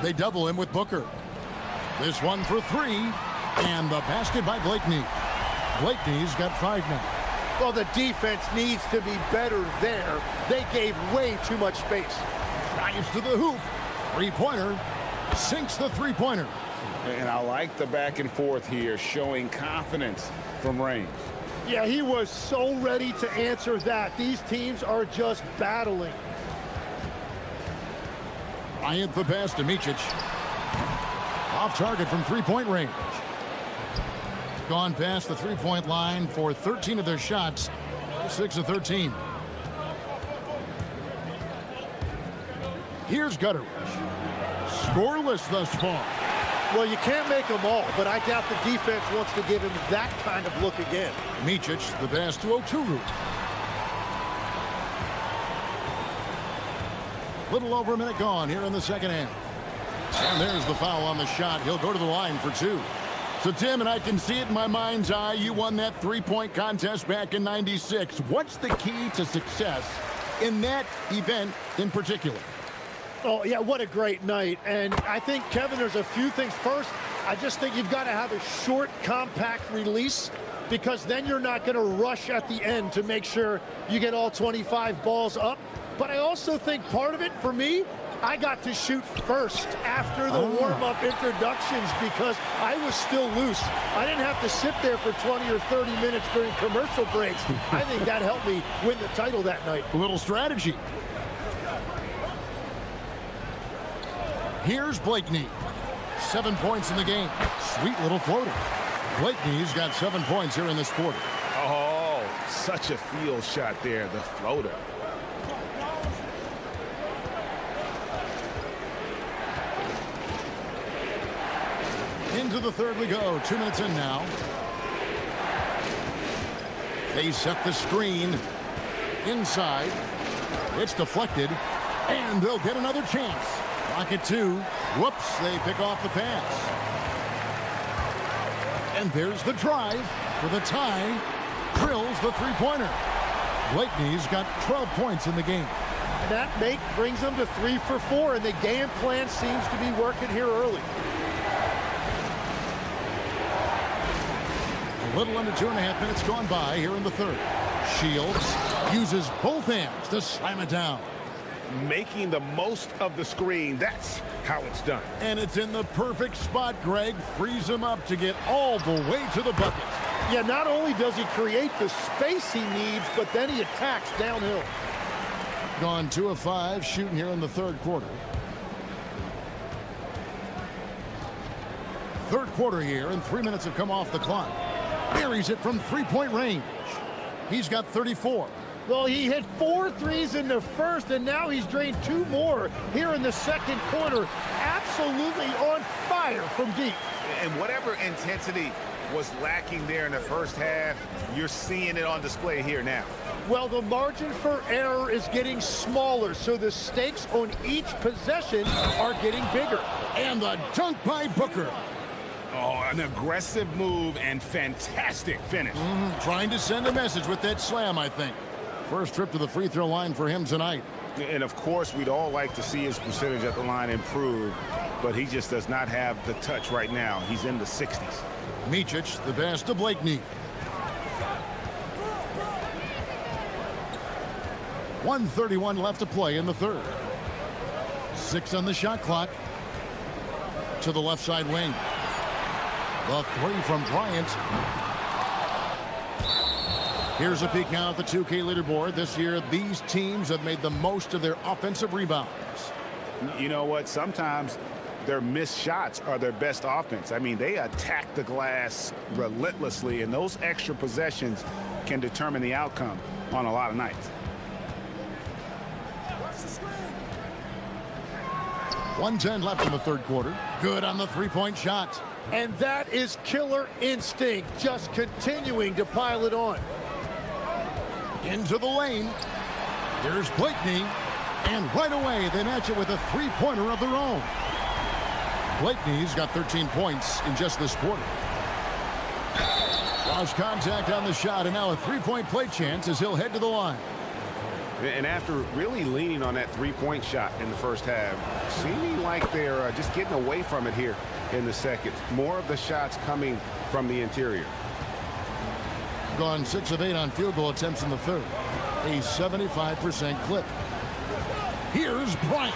Speaker 7: They double him with Booker. This one for 3, and the basket by Blakeney. Blakeney's got 5 now.
Speaker 9: Well, the defense needs to be better there. They gave way too much space.
Speaker 7: Drives to the hoop. Three-pointer. Sinks the three-pointer.
Speaker 8: And I like the back and forth here, showing confidence from range.
Speaker 9: Yeah, he was so ready to answer that. These teams are just battling.
Speaker 7: Bryant the pass to Micic. Off target from three-point range. Gone past the three-point line for 13 of their shots. 6 of 13. Here's Gutteridge. Scoreless thus far.
Speaker 9: Well, you can't make them all, but I doubt the defense wants to give him that kind of look again.
Speaker 7: Micic, the pass to Oturu. Little over a minute gone here in the second half. And there's the foul on the shot. He'll go to the line for two. So, Tim, and I can see it in my mind's eye, you won that three-point contest back in '96. What's the key to success in that event in particular?
Speaker 9: Oh, yeah, what a great night. And I think, Kevin, there's a few things. First, I just think you've got to have a short, compact release, because then you're not going to rush at the end to make sure you get all 25 balls up. But I also think part of it, for me, I got to shoot first after the warm-up introductions because I was still loose. I didn't have to sit there for 20 or 30 minutes during commercial breaks. I think that helped me win the title that night.
Speaker 7: A little strategy. Here's Blakeney. 7 points in the game. Sweet little floater. Blakeney's got 7 points here in this quarter.
Speaker 8: Oh, such a field shot there, the floater.
Speaker 7: Into the third we go. 2 minutes in now. They set the screen inside. It's deflected, and they'll get another chance. Rocket two. Whoops, they pick off the pass. And there's the drive for the tie. Drills the three-pointer. Blakeney's got 12 points in the game.
Speaker 9: That make brings them to 3 for 4, and the game plan seems to be working here early.
Speaker 7: A little under 2.5 minutes gone by here in the third. Shields uses both hands to slam it down.
Speaker 8: Making the most of the screen. That's how it's done.
Speaker 7: And it's in the perfect spot, Greg. Frees him up to get all the way to the bucket.
Speaker 9: Yeah, not only does he create the space he needs, but then he attacks downhill.
Speaker 7: Gone 2 of 5 shooting here in the third quarter. Third quarter here, and 3 minutes have come off the clock. Buries it from three-point range. He's got 34.
Speaker 9: Well, he hit 4 threes in the first, and now he's drained 2 more here in the second quarter. Absolutely on fire from deep.
Speaker 8: And whatever intensity was lacking there in the first half, you're seeing it on display here now.
Speaker 9: Well, the margin for error is getting smaller, so the stakes on each possession are getting bigger.
Speaker 7: And the dunk by Booker.
Speaker 8: Oh, an aggressive move and fantastic finish.
Speaker 7: Trying to send a message with that slam, I think. First trip to the free throw line for him tonight.
Speaker 8: And of course, we'd all like to see his percentage at the line improve, but he just does not have the touch right now. He's in the 60s.
Speaker 7: Micic, the pass to Blakeney. 1:31 left to play in the third. 6 on the shot clock. To the left side wing. The three from Bryant. Here's a peek now at the 2K leaderboard. This year, these teams have made the most of their offensive rebounds.
Speaker 8: You know what? Sometimes their missed shots are their best offense. I mean, they attack the glass relentlessly, and those extra possessions can determine the outcome on a lot of nights.
Speaker 7: 1:10 left in the third quarter. Good on the three-point shot.
Speaker 9: And that is killer instinct, just continuing to pile it on.
Speaker 7: Into the lane. Here's Blakeney. And right away, they match it with a three-pointer of their own. Blakeney's got 13 points in just this quarter. Lost contact on the shot, and now a three-point play chance as he'll head to the line.
Speaker 8: And after really leaning on that three-point shot in the first half, seeming like they're just getting away from it here in the second. More of the shots coming from the interior.
Speaker 7: Gone 6 of 8 on field goal attempts in the third. A 75% clip. Here's Bryant.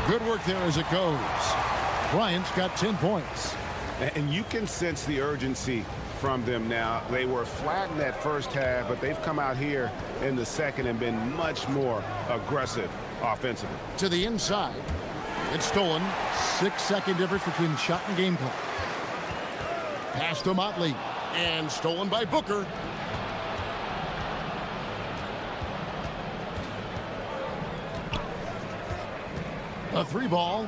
Speaker 7: Good work there as it goes. Bryant's got 10 points.
Speaker 8: And you can sense the urgency from them now. They were flat in that first half, but they've come out here in the second and been much more aggressive offensively.
Speaker 7: To the inside. It's stolen. 6-second difference between shot and game clock. Pass to Motley. And stolen by Booker. A three ball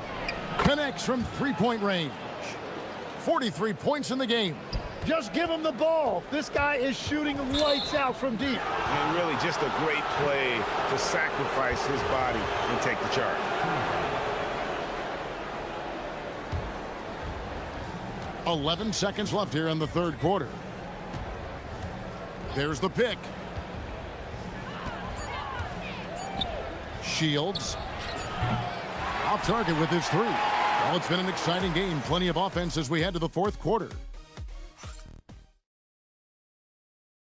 Speaker 7: connects from three-point range. 43 points in the game.
Speaker 9: Just give him the ball. This guy is shooting lights out from deep.
Speaker 8: And really just a great play to sacrifice his body and take the charge.
Speaker 7: .11 seconds left here in the third quarter. There's the pick. Shields off target with his three. Well, it's been an exciting game. Plenty of offense as we head to the fourth quarter.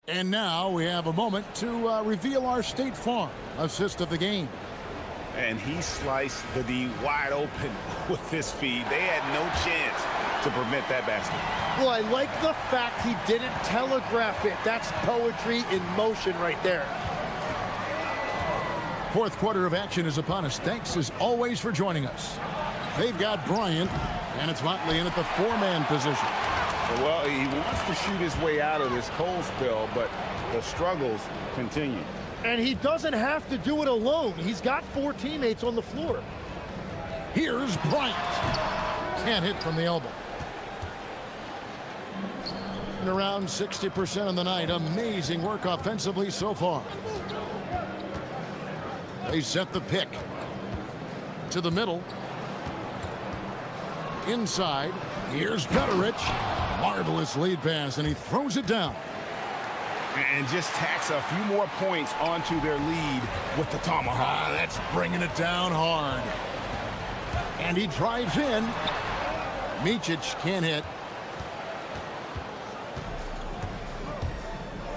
Speaker 7: And now we have a moment to reveal our State Farm assist of the game.
Speaker 8: And he sliced the D wide open with his feed. They had no chance to prevent that basket.
Speaker 9: Well, I like the fact he didn't telegraph it. That's poetry in motion right there.
Speaker 7: Fourth quarter of action is upon us. Thanks as always for joining us. They've got Bryant, and it's Motley in at the four-man position.
Speaker 8: Well, he wants to shoot his way out of this cold spell, but the struggles continue.
Speaker 9: And he doesn't have to do it alone. He's got four teammates on the floor.
Speaker 7: Here's Bryant. Can't hit from the elbow. And around 60% on the night. Amazing work offensively so far. They set the pick. To the middle. Inside. Here's Gutterich. Marvelous lead pass, and he throws it down.
Speaker 8: And just tacks a few more points onto their lead with the tomahawk.
Speaker 7: That's bringing it down hard. And he drives in. Micic can't hit.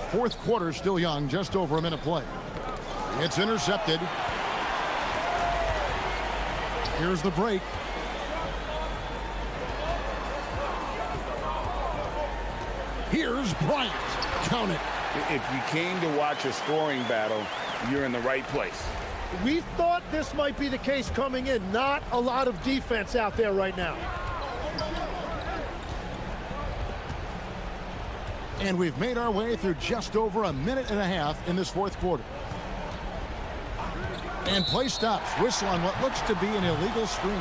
Speaker 7: Fourth quarter still young, just over a minute play. It's intercepted. Here's the break. Here's Bryant. Count it.
Speaker 8: If you came to watch a scoring battle, you're in the right place.
Speaker 9: We thought this might be the case coming in. Not a lot of defense out there right now.
Speaker 7: And we've made our way through just over a minute and a half in this fourth quarter. And play stops. Whistle on what looks to be an illegal screen.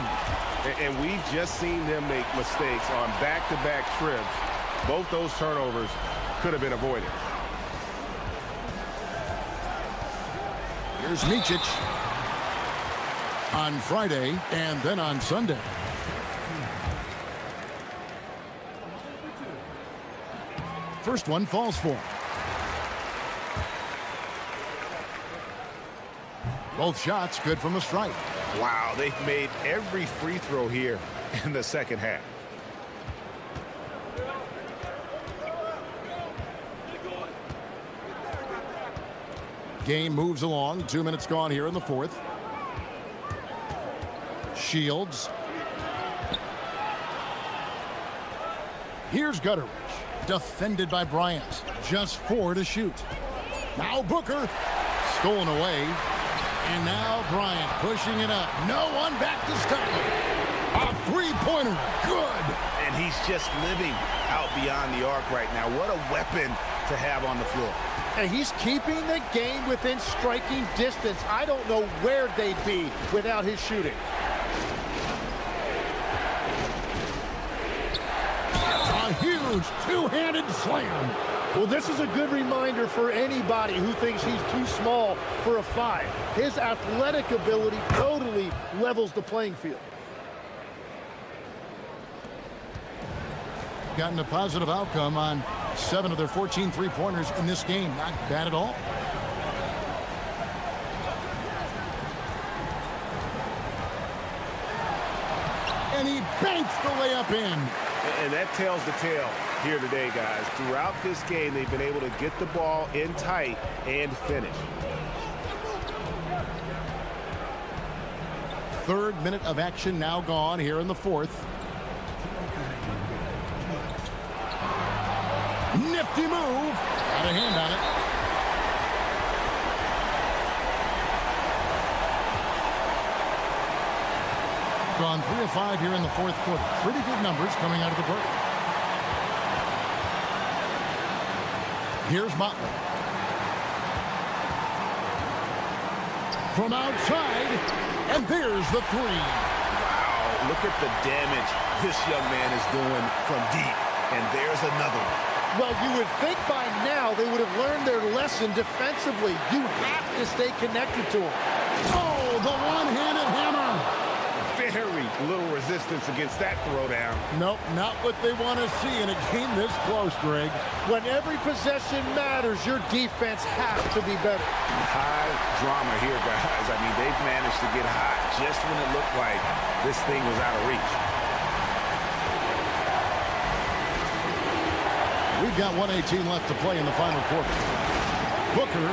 Speaker 8: And we've just seen them make mistakes on back-to-back trips. Both those turnovers could have been avoided.
Speaker 7: Here's Micic on Friday and then on Sunday. First one falls for him. Both shots good from the strike.
Speaker 8: Wow, they've made every free throw here in the second half.
Speaker 7: Game moves along. 2 minutes gone here in the fourth. Shields. Here's Gutterich. Defended by Bryant. Just 4 to shoot. Now Booker. Stolen away. And now Bryant pushing it up. No one back to stop him. A three-pointer. Good.
Speaker 8: And he's just living out beyond the arc right now. What a weapon to have on the floor.
Speaker 9: And he's keeping the game within striking distance. I don't know where they'd be without his shooting.
Speaker 7: A huge two-handed slam.
Speaker 9: Well, this is a good reminder for anybody who thinks he's too small for a 5. His athletic ability totally levels the playing field.
Speaker 7: Gotten a positive outcome on 7 of their 14 three-pointers in this game. Not bad at all. And he banks the layup in.
Speaker 8: And that tells the tale here today, guys. Throughout this game, they've been able to get the ball in tight and finish.
Speaker 7: Third minute of action now gone here in the fourth. Nifty move. Got a hand on it. Gone 3 of 5 here in the fourth quarter. Pretty good numbers coming out of the break. Here's Motley. From outside, and there's the three.
Speaker 8: Wow, look at the damage this young man is doing from deep. And there's another one.
Speaker 9: Well, you would think by now they would have learned their lesson defensively. You have to stay connected to them.
Speaker 7: Oh, the one-handed hammer.
Speaker 8: Very little resistance against that throwdown.
Speaker 7: Nope, not what they want to see in a game this close, Greg.
Speaker 9: When every possession matters, your defense has to be better.
Speaker 8: High drama here, guys. I mean, they've managed to get hot just when it looked like this thing was out of reach.
Speaker 7: We've got 1:18 left to play in the final quarter. Booker.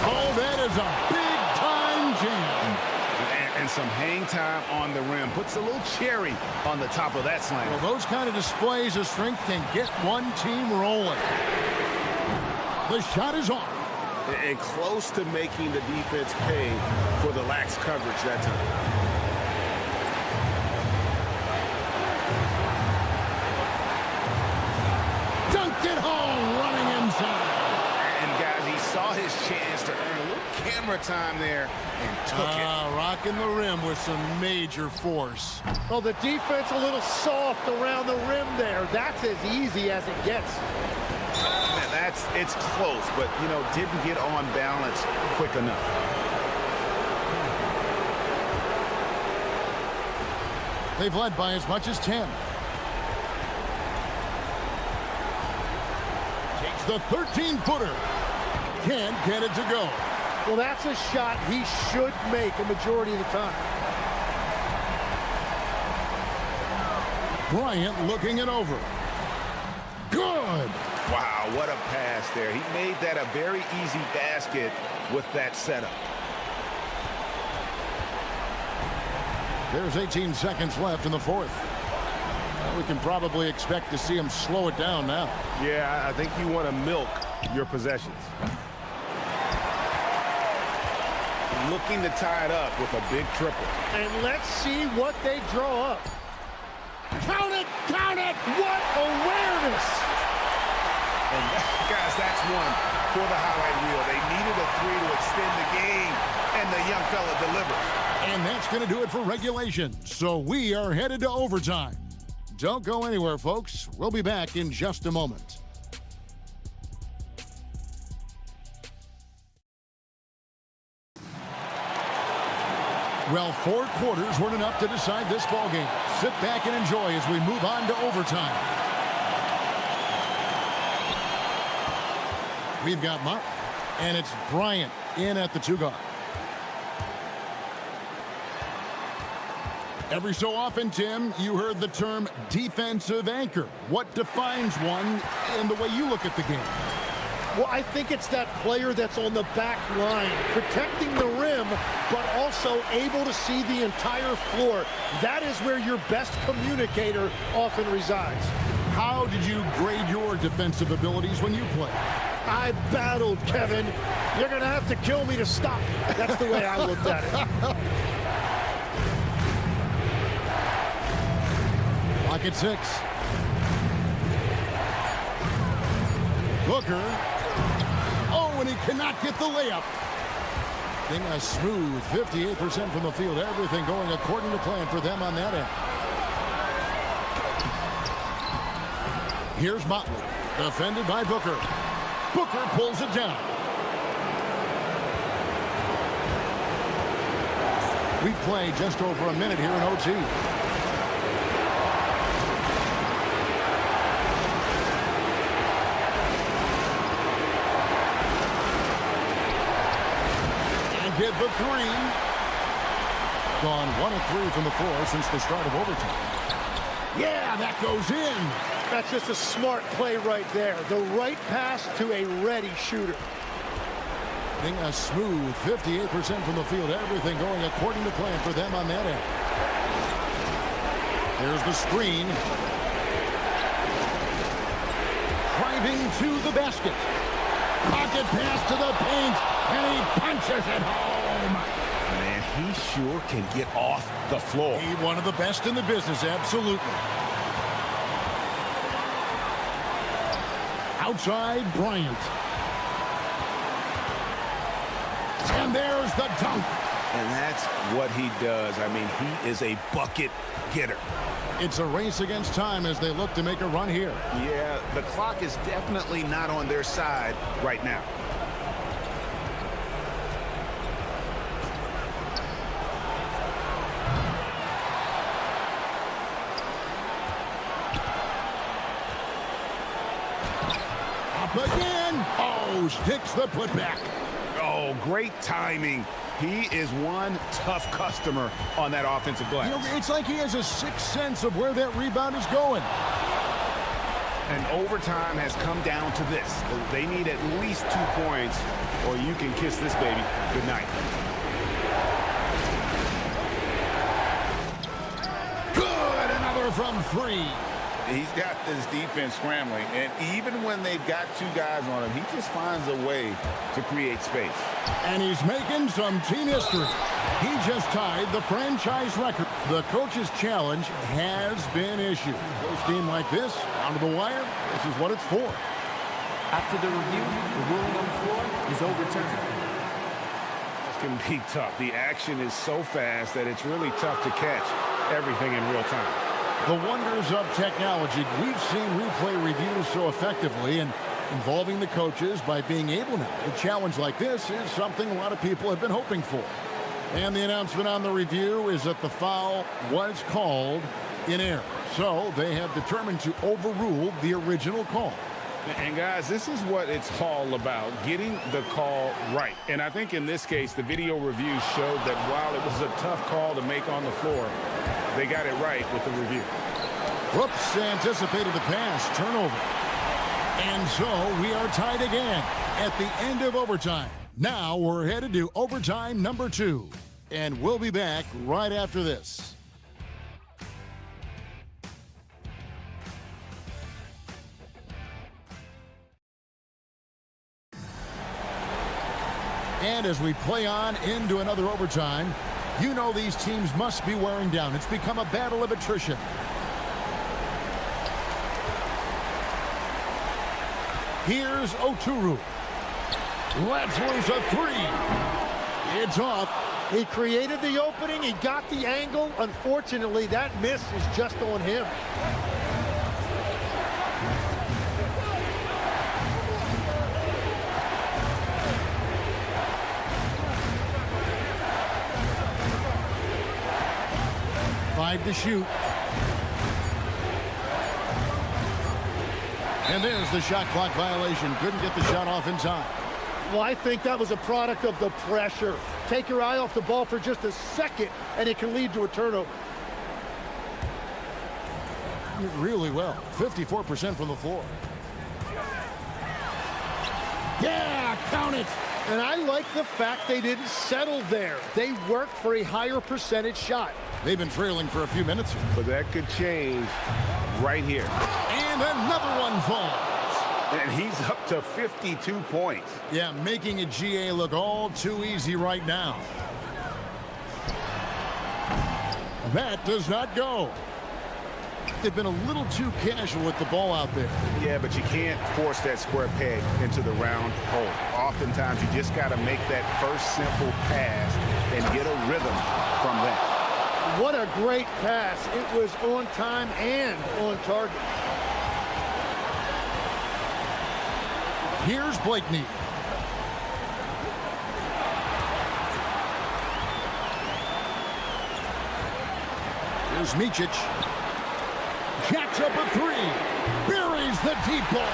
Speaker 7: Oh, that is a big-time jam.
Speaker 8: And some hang time on the rim. Puts a little cherry on the top of that slam.
Speaker 7: Well, those kind of displays of strength can get one team rolling. The shot is off.
Speaker 8: And close to making the defense pay for the lax coverage that time.
Speaker 7: It home, running inside.
Speaker 8: And guys, he saw his chance to earn a little camera time there and took it.
Speaker 7: Rocking the rim with some major force.
Speaker 9: Well, the defense a little soft around the rim there. That's as easy as it gets.
Speaker 8: Man, it's close, but, you know, didn't get on balance quick enough.
Speaker 7: They've led by as much as 10. The 13-footer can't get it to go.
Speaker 9: Well, that's a shot he should make a majority of the time.
Speaker 7: Bryant looking it over. Good.
Speaker 8: Wow, what a pass there. He made that a very easy basket with that setup.
Speaker 7: There's 18 seconds left in the fourth. We can probably expect to see him slow it down now.
Speaker 8: Yeah, I think you want to milk your possessions. Looking to tie it up with a big triple.
Speaker 9: And let's see what they draw up.
Speaker 7: Count it! Count it!
Speaker 9: What awareness!
Speaker 8: And guys, that's one for the highlight reel. They needed a three to extend the game, and the young fella delivered.
Speaker 7: And that's going to do it for regulation. So we are headed to overtime. Don't go anywhere, folks. We'll be back in just a moment. Well, 4 quarters weren't enough to decide this ball game. Sit back and enjoy as we move on to overtime. We've got Mark, and it's Bryant in at the 2-guard. Every so often, Tim, you heard the term defensive anchor. What defines one in the way you look at the game?
Speaker 9: Well, I think it's that player that's on the back line, protecting the rim, but also able to see the entire floor. That is where your best communicator often resides.
Speaker 7: How did you grade your defensive abilities when you played?
Speaker 9: I battled, Kevin. You're going to have to kill me to stop. That's the way I looked at it.
Speaker 7: Lock at 6. Booker. Oh, and he cannot get the layup. Thing a smooth 58% from the field. Everything going according to plan for them on that end. Here's Motley. Defended by Booker. Booker pulls it down. We play just over a minute here in OT. Get the 3. Gone 1 of 3 from the floor since the start of overtime. Yeah, that goes in.
Speaker 9: That's just a smart play right there. The right pass to a ready shooter.
Speaker 7: Being a smooth 58% from the field. Everything going according to plan for them on that end. There's the screen. Driving to the basket. Pocket pass to the paint. And he punches it home.
Speaker 8: Man, he sure can get off the floor.
Speaker 7: He's one of the best in the business, absolutely. Outside, Bryant. And there's the dunk.
Speaker 8: And that's what he does. I mean, he is a bucket getter.
Speaker 7: It's a race against time as they look to make a run here.
Speaker 8: Yeah, the clock is definitely not on their side right now.
Speaker 7: Up again. Oh, sticks the putback.
Speaker 8: Oh, great timing. He is one tough customer on that offensive glass.
Speaker 7: You know, it's like he has a sixth sense of where that rebound is going.
Speaker 8: And overtime has come down to this. They need at least 2 points, or you can kiss this baby goodnight.
Speaker 7: Good, another from 3.
Speaker 10: He's got this defense scrambling, and even when they've got 2 guys on him, he just finds a way to create space.
Speaker 7: And he's making some team history. He just tied the franchise record. The coach's challenge has been issued. Close game like this, down to the wire, this is what it's for.
Speaker 6: After the review, the ruling on the floor is overturned.
Speaker 8: This can be tough. The action is so fast that it's really tough to catch everything in real time.
Speaker 7: The wonders of technology. We've seen replay reviews so effectively and involving the coaches by being able now. A challenge like this is something a lot of people have been hoping for. And the announcement on the review is that the foul was called in error. So they have determined to overrule the original call.
Speaker 8: And guys, this is what it's all about, getting the call right. And I think in this case, the video review showed that while it was a tough call to make on the floor, they got it right with the review.
Speaker 7: Whoops, anticipated the pass, turnover. And so we are tied again at the end of overtime. Now we're headed to overtime number 2. And we'll be back right after this. And as we play on into another overtime, you know these teams must be wearing down. It's become a battle of attrition. Here's Oturu. Let's lose a 3. It's off.
Speaker 9: He created the opening. He got the angle. Unfortunately, that miss is just on him.
Speaker 7: To shoot. And there's the shot clock violation. Couldn't get the shot off in time.
Speaker 9: Well, I think that was a product of the pressure. Take your eye off the ball for just a second, and it can lead to a turnover.
Speaker 7: Really well. 54% from the floor. Yeah, count it.
Speaker 9: And I like the fact they didn't settle there. They worked for a higher percentage shot.
Speaker 7: They've been trailing for a few minutes here.
Speaker 8: But that could change right here.
Speaker 7: And another one falls.
Speaker 8: And he's up to 52 points.
Speaker 7: Yeah, making a GA look all too easy right now. That does not go. They've been a little too casual with the ball out there.
Speaker 8: Yeah, but you can't force that square peg into the round hole. Oftentimes, you just got to make that first simple pass and get a rhythm from that.
Speaker 9: What a great pass. It was on time and on target.
Speaker 7: Here's Blakeney. Here's Micic. Jacks up a 3. Buries the deep ball.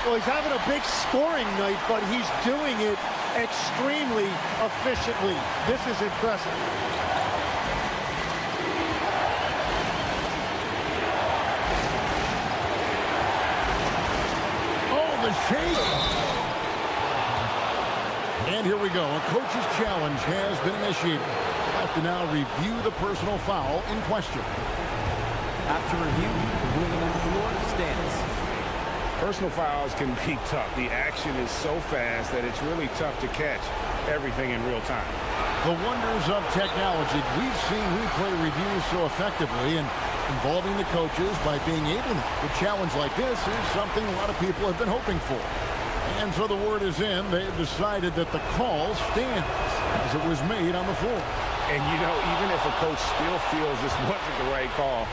Speaker 9: Well, he's having a big scoring night, but he's doing it extremely efficiently. This is impressive.
Speaker 7: Oh, the shake. And here we go. A coach's challenge has been initiated. We'll have to now review the personal foul in question.
Speaker 6: After review, the ruling on the floor stands.
Speaker 8: Personal fouls can be tough. The action is so fast that it's really tough to catch everything in real time.
Speaker 7: The wonders of technology. We've seen replay reviews so effectively and involving the coaches by being able to. A challenge like this is something a lot of people have been hoping for. And so the word is in. They've decided that the call stands as it was made on the floor.
Speaker 10: And, you know, even if a coach still feels this wasn't the right call,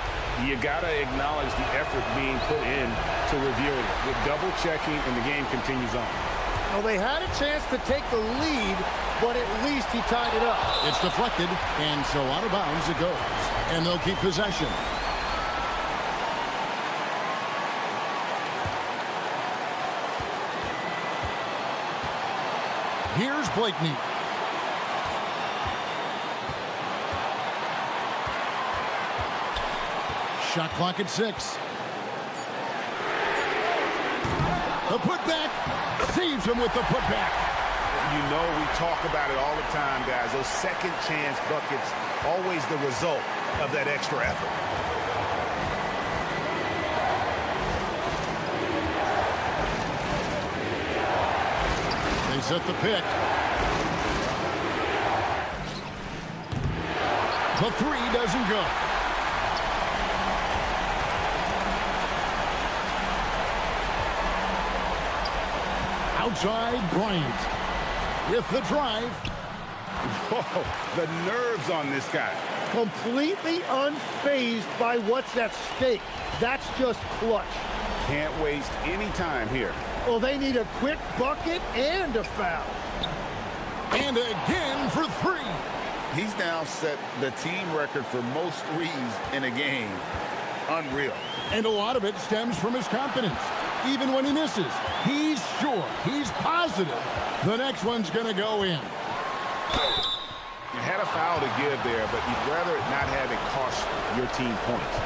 Speaker 10: you got to acknowledge the effort being put in to reviewing it. With double checking, and the game continues on.
Speaker 9: Well, they had a chance to take the lead, but at least he tied it up.
Speaker 7: It's deflected, and so out of bounds it goes. And they'll keep possession. Here's Blakeney. Shot clock at 6. The putback saves him with the putback.
Speaker 10: You know, we talk about it all the time, guys. Those second chance buckets, always the result of that extra effort.
Speaker 7: They set the pick. The three doesn't go. Outside, Bryant with the drive.
Speaker 10: Whoa, the nerves on this guy.
Speaker 9: Completely unfazed by what's at stake. That's just clutch.
Speaker 10: Can't waste any time here.
Speaker 9: Well, they need a quick bucket and a foul.
Speaker 7: And again for 3.
Speaker 10: He's now set the team record for most threes in a game. Unreal.
Speaker 7: And a lot of it stems from his confidence. Even when he misses, he's sure, he's positive the next one's going to go in.
Speaker 10: You had a foul to give there, but you'd rather not have it cost your team points.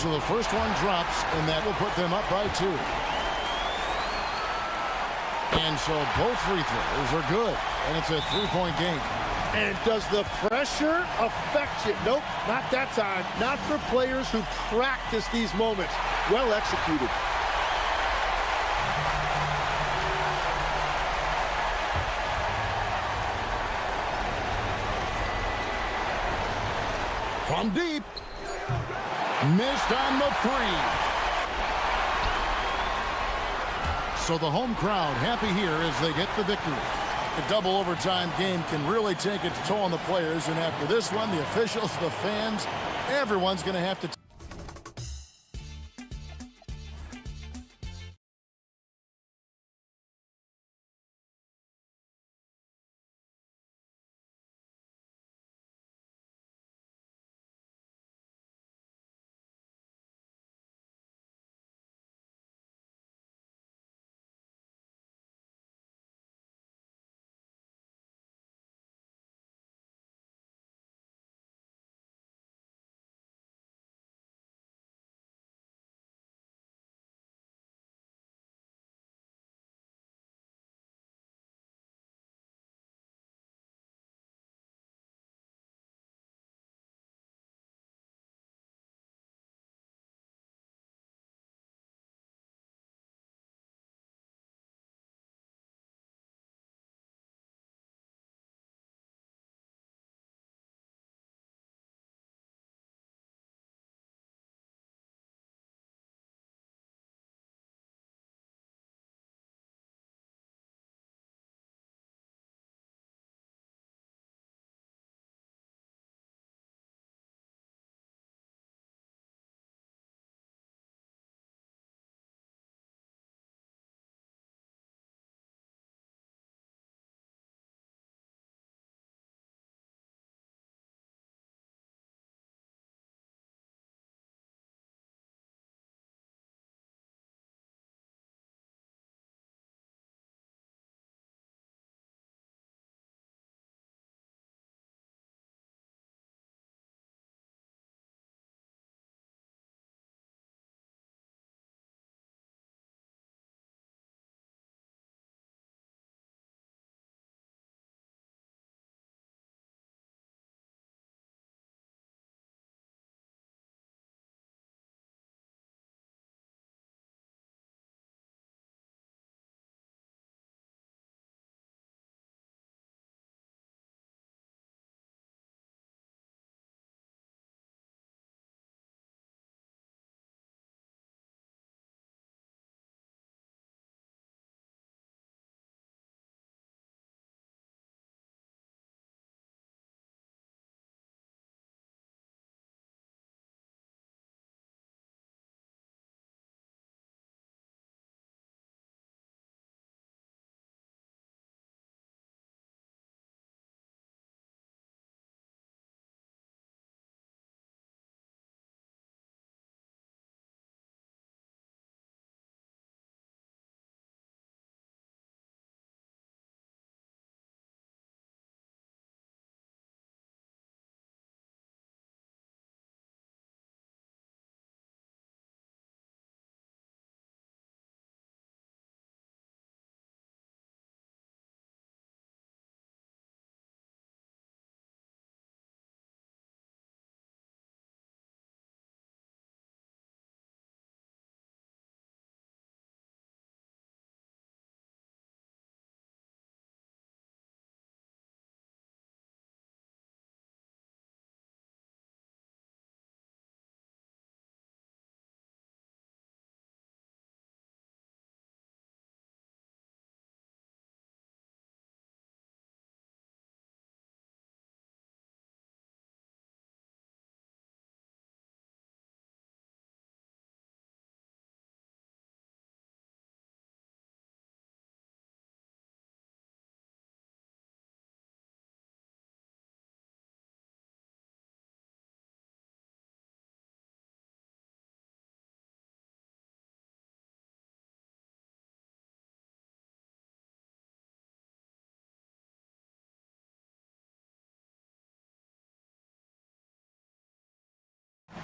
Speaker 7: So the first one drops, and that will put them up by 2. And so both free throws are good, and it's a 3-point game.
Speaker 9: And does the pressure affect you? Nope, not that time. Not for players who practice these moments. Well executed.
Speaker 7: From deep. Missed on the 3. So the home crowd happy here as they get the victory. The double overtime game can really take its toll on the players, and after this one, the officials, the fans, everyone's going to have to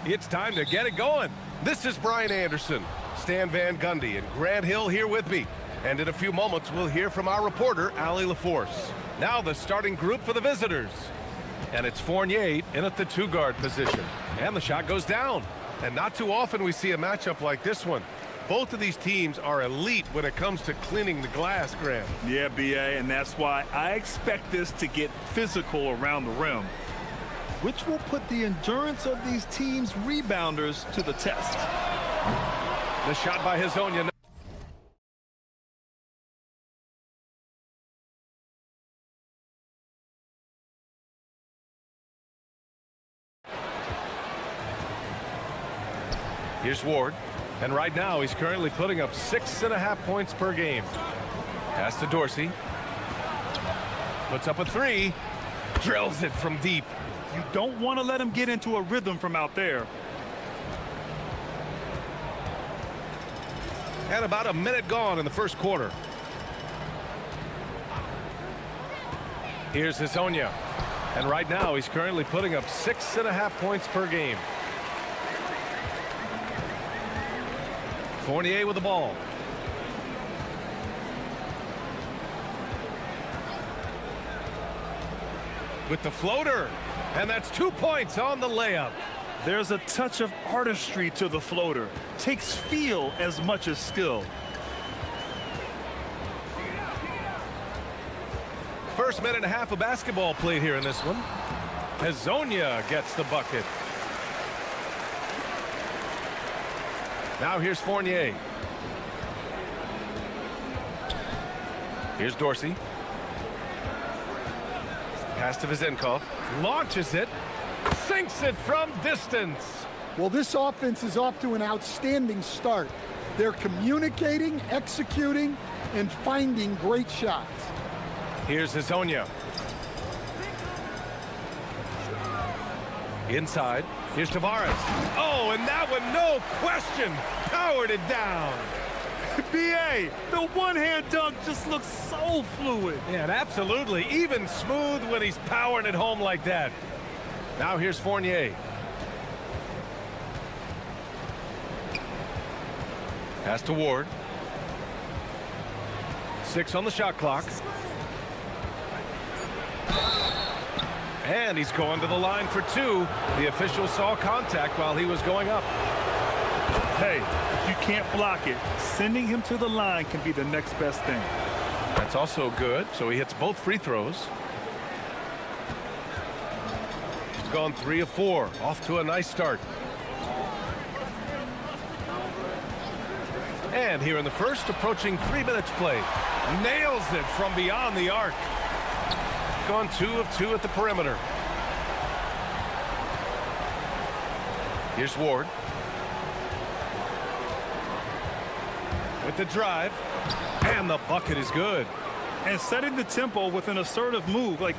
Speaker 1: It's time to get it going. This is Brian Anderson, Stan Van Gundy, and Grant Hill here with me. And in a few moments, we'll hear from our reporter, Allie LaForce. Now the starting group for the visitors. And it's Fournier in at the two-guard position. And the shot goes down. And not too often we see a matchup like this one. Both of these teams are elite when it comes to cleaning the glass, Graham.
Speaker 2: Yeah, B.A., and that's why I expect this to get physical around the rim, which will put the endurance of these teams' rebounders to the test.
Speaker 1: The shot by Hezonja. Here's Ward. And right now, he's currently putting up 6.5 points per game. Pass to Dorsey. Puts up a three. Drills it from deep.
Speaker 2: You don't want to let him get into a rhythm from out there.
Speaker 1: And about a minute gone in the first quarter. Here's Hezonja. And right now, he's currently putting up 6.5 points per game. Fournier with the ball. With the floater. And that's 2 points on the layup.
Speaker 2: There's a touch of artistry to the floater. Takes feel as much as skill.
Speaker 1: First minute and a half of basketball played here in this one. Hezonja gets the bucket. Now here's Fournier. Here's Dorsey. Pass to Vezenkov. Launches it. Sinks it from distance.
Speaker 9: Well, this offense is off to an outstanding start. They're communicating, executing, and finding great shots.
Speaker 1: Here's Hezonja. Inside. Here's Tavares. Oh, and that one, no question, powered it down.
Speaker 2: B.A., the one-hand dunk just looks so fluid.
Speaker 1: Yeah, and absolutely, even smooth when he's powering it home like that. Now here's Fournier. Pass to Ward. 6 on the shot clock. And he's going to the line for 2. The official saw contact while he was going up.
Speaker 2: Hey, if you can't block it, sending him to the line can be the next best thing.
Speaker 1: That's also good, so he hits both free throws. He's gone 3 of 4, off to a nice start. And here in the first, approaching 3 minutes play. Nails it from beyond the arc. Gone 2 of 2 at the perimeter. Here's Ward. With the drive. And the bucket is good.
Speaker 2: And setting the tempo with an assertive move. Like,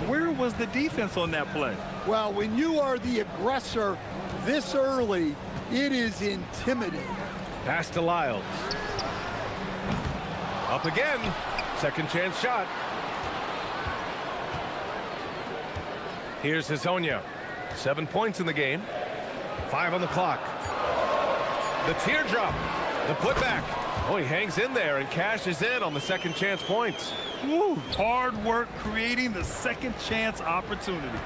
Speaker 2: where was the defense on that play?
Speaker 9: Well, when you are the aggressor this early, it is intimidating.
Speaker 1: Pass to Lyles. Up again. Second chance shot. Here's Hezonja. 7 points in the game. 5 on the clock. The teardrop. The putback. Oh, he hangs in there and cashes in on the second chance points.
Speaker 2: Woo, hard work creating the second chance opportunity.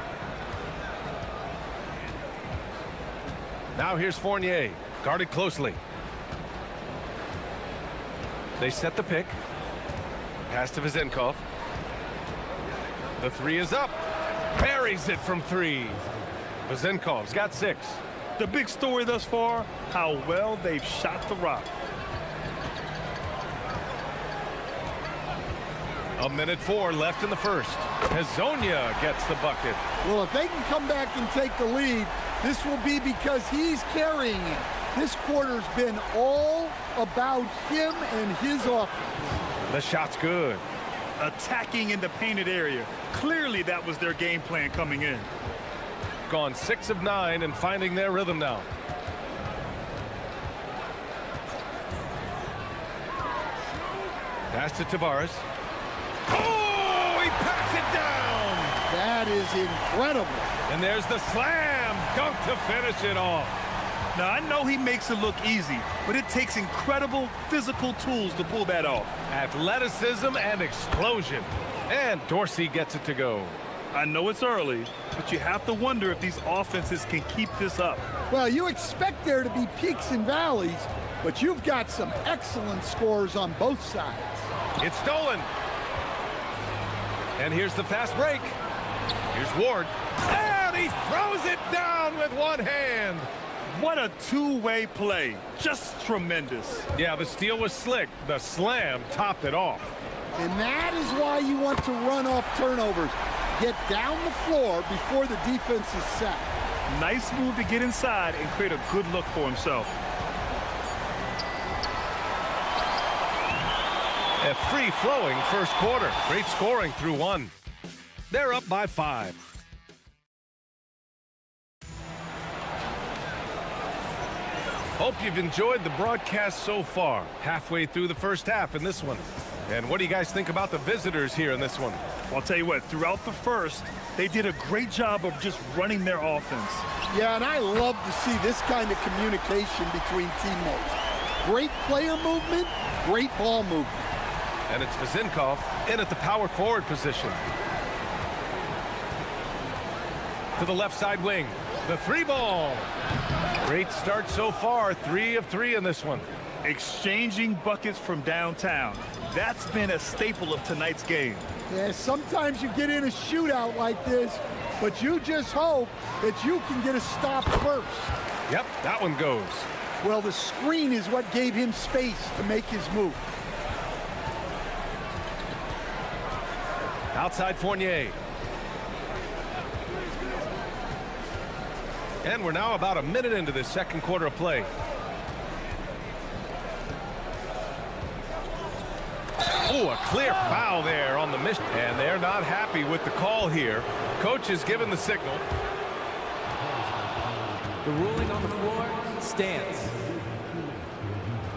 Speaker 1: Now here's Fournier. Guarded closely. They set the pick. Pass to Vezenkov. The 3 is up. Buries it from 3. Vezenkov's got 6.
Speaker 2: The big story thus far, how well they've shot the rock.
Speaker 1: A minute 4 left in the first. Hezonja gets the bucket.
Speaker 9: Well, if they can come back and take the lead, this will be because he's carrying it. This quarter's been all about him and his offense.
Speaker 1: The shot's good.
Speaker 2: Attacking in the painted area. Clearly that was their game plan coming in.
Speaker 1: Gone 6 of 9 and finding their rhythm now. Pass to Tavares. Oh, he packs it down.
Speaker 9: That is incredible.
Speaker 1: And there's the slam. dunk to finish it off.
Speaker 2: Now, I know he makes it look easy, but it takes incredible physical tools to pull that off.
Speaker 1: Athleticism and explosion. And Dorsey gets it to go.
Speaker 2: I know it's early, but you have to wonder if these offenses can keep this up.
Speaker 9: Well, you expect there to be peaks and valleys, but you've got some excellent scores on both sides.
Speaker 1: It's stolen. And here's the fast break. Here's Ward. And he throws it down with one hand.
Speaker 2: What a two-way play. Just tremendous.
Speaker 1: Yeah, the steal was slick. The slam topped it off.
Speaker 9: And that is why you want to run off turnovers. Get down the floor before the defense is set.
Speaker 2: Nice move to get inside and create a good look for himself.
Speaker 1: A free-flowing first quarter. Great scoring through one. They're up by 5. Hope you've enjoyed the broadcast so far. Halfway through the first half in this one. And what do you guys think about the visitors here in this one?
Speaker 2: Well, I'll tell you what, throughout the first, they did a great job of just running their offense.
Speaker 9: Yeah, and I love to see this kind of communication between teammates. Great player movement, great ball movement.
Speaker 1: And it's Vazinkov in at the power forward position. To the left side wing. The 3-ball. Great start so far. 3 of 3 in this one.
Speaker 2: Exchanging buckets from downtown. That's been a staple of tonight's game.
Speaker 9: Yeah, sometimes you get in a shootout like this, but you just hope that you can get a stop first.
Speaker 1: Yep, that one goes.
Speaker 9: Well, the screen is what gave him space to make his move.
Speaker 1: Outside Fournier. And we're now about a minute into this second quarter of play. Oh, a clear foul there on the miss. And they're not happy with the call here. Coach has given the signal.
Speaker 6: The ruling on the floor stands.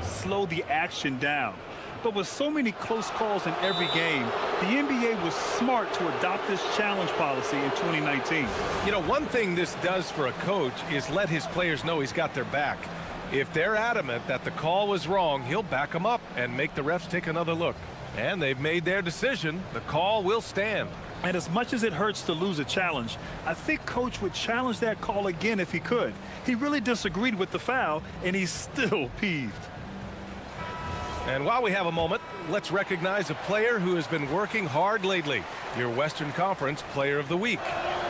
Speaker 2: Slow the action down. But with so many close calls in every game, the NBA was smart to adopt this challenge policy in 2019.
Speaker 1: You know, one thing this does for a coach is let his players know he's got their back. If they're adamant that the call was wrong, he'll back them up and make the refs take another look. And they've made their decision. The call will stand.
Speaker 2: And as much as it hurts to lose a challenge, I think Coach would challenge that call again if he could. He really disagreed with the foul, and he's still peeved.
Speaker 1: And while we have a moment, let's recognize a player who has been working hard lately. Your Western Conference Player of the Week.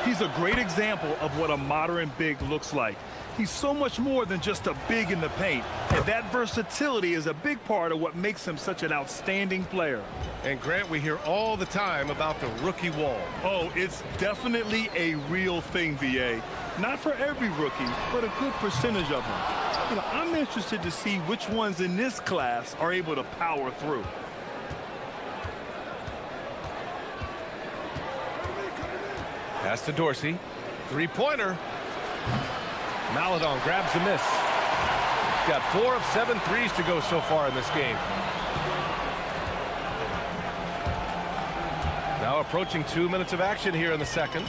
Speaker 2: He's a great example of what a modern big looks like. He's so much more than just a big in the paint. And that versatility is a big part of what makes him such an outstanding player.
Speaker 1: And Grant, we hear all the time about the rookie wall.
Speaker 2: Oh, it's definitely a real thing, VA. Not for every rookie, but a good percentage of them. You know, I'm interested to see which ones in this class are able to power through.
Speaker 1: Pass to Dorsey. Three-pointer. Maladon grabs the miss. Got 4 of 7 threes to go so far in this game. Now approaching 2 minutes of action here in the second.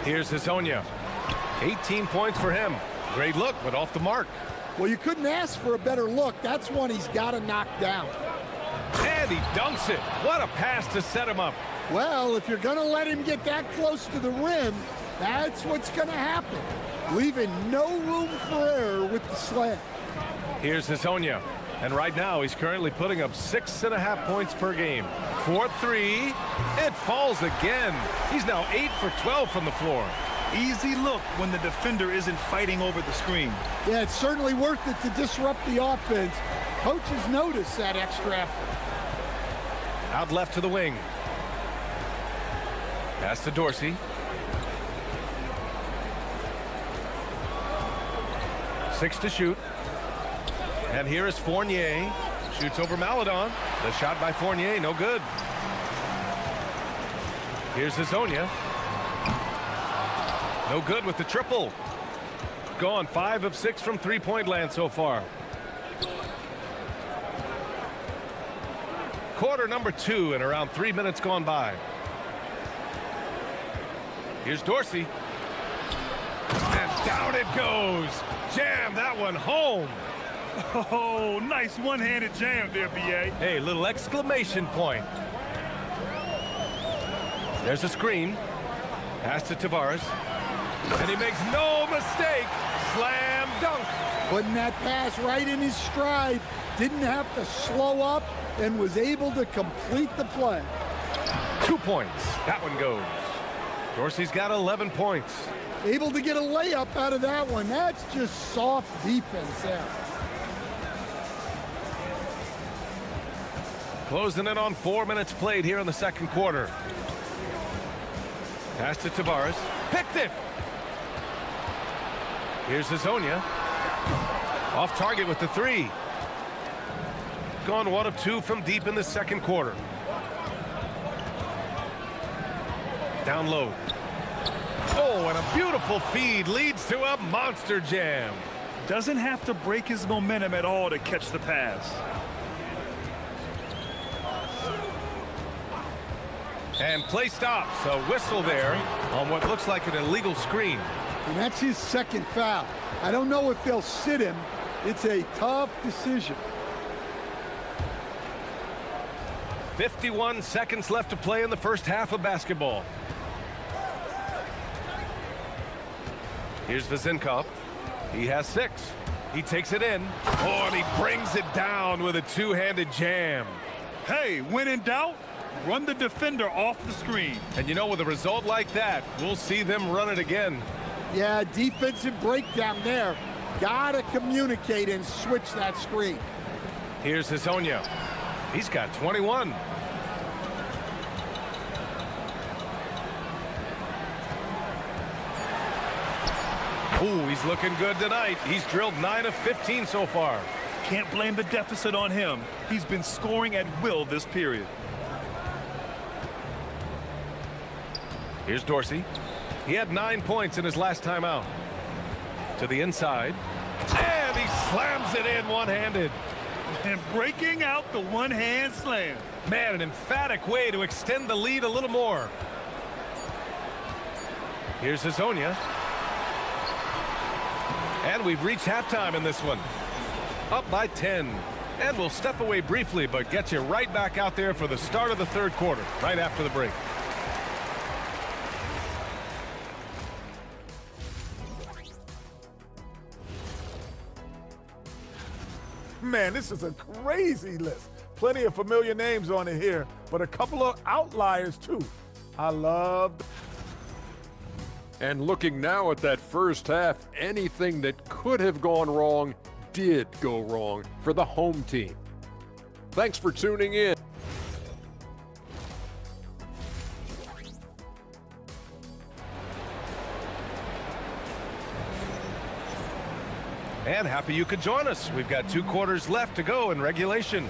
Speaker 1: Here's Hazonia. 18 points for him. Great look, but off the mark.
Speaker 9: Well, you couldn't ask for a better look. That's one he's got to knock down.
Speaker 1: And he dunks it. What a pass to set him up.
Speaker 9: Well, if you're going to let him get that close to the rim, that's what's going to happen. Leaving no room for error with the slam.
Speaker 1: Here's Hazonia. And right now, he's currently putting up 6.5 points per game. 4-3. It falls again. He's now 8 for 12 from the floor.
Speaker 2: Easy look when the defender isn't fighting over the screen.
Speaker 9: Yeah, it's certainly worth it to disrupt the offense. Coaches notice that extra effort.
Speaker 1: Out left to the wing. Pass to Dorsey. 6 to shoot. And here is Fournier. Shoots over Maladon. The shot by Fournier, no good. Here's Hazonia. No good with the triple. Gone 5 of 6 from three-point land so far. Quarter number 2 and around 3 minutes gone by. Here's Dorsey. And down it goes. Jam that one home.
Speaker 2: Oh, nice one-handed jam there, B.A.
Speaker 1: Hey, little exclamation point. There's a screen. Pass to Tavares. And he makes no mistake. Slam dunk.
Speaker 9: Putting that pass right in his stride. Didn't have to slow up and was able to complete the play.
Speaker 1: 2 points. That one goes. Dorsey's got 11 points.
Speaker 9: Able to get a layup out of that one. That's just soft defense there.
Speaker 1: Closing in on 4 minutes played here in the second quarter. Pass to Tavares. Picked it. Here's Hazonia. Off target with the three. Gone 1 of 2 from deep in the second quarter. Down low. Oh, and a beautiful feed leads to a monster jam.
Speaker 2: Doesn't have to break his momentum at all to catch the pass.
Speaker 1: And play stops. A whistle there on what looks like an illegal screen.
Speaker 9: And that's his second foul. I don't know if they'll sit him. It's a tough decision.
Speaker 1: 51 seconds left to play in the first half of basketball. Here's Vezinkov. He has 6. He takes it in. Oh, and he brings it down with a two-handed jam.
Speaker 2: Hey, when in doubt, run the defender off the screen.
Speaker 1: And you know, with a result like that, we'll see them run it again.
Speaker 9: Yeah, defensive breakdown there. Gotta communicate and switch that screen.
Speaker 1: Here's Hazonia. He's got 21. Ooh, he's looking good tonight. He's drilled 9 of 15 so far.
Speaker 2: Can't blame the deficit on him. He's been scoring at will this period.
Speaker 1: Here's Dorsey. He had 9 points in his last time out. To the inside. And he slams it in one-handed.
Speaker 2: And breaking out the one-hand slam.
Speaker 1: Man, an emphatic way to extend the lead a little more. Here's Hazonia. And we've reached halftime in this one. Up by 10. And we'll step away briefly, but get you right back out there for the start of the third quarter, right after the break.
Speaker 4: Man, this is a crazy list. Plenty of familiar names on it here, but a couple of outliers too. I love.
Speaker 5: And looking now at that first half, anything that could have gone wrong did go wrong for the home team. Thanks for tuning in.
Speaker 1: And happy you could join us. We've got 2 quarters left to go in regulation.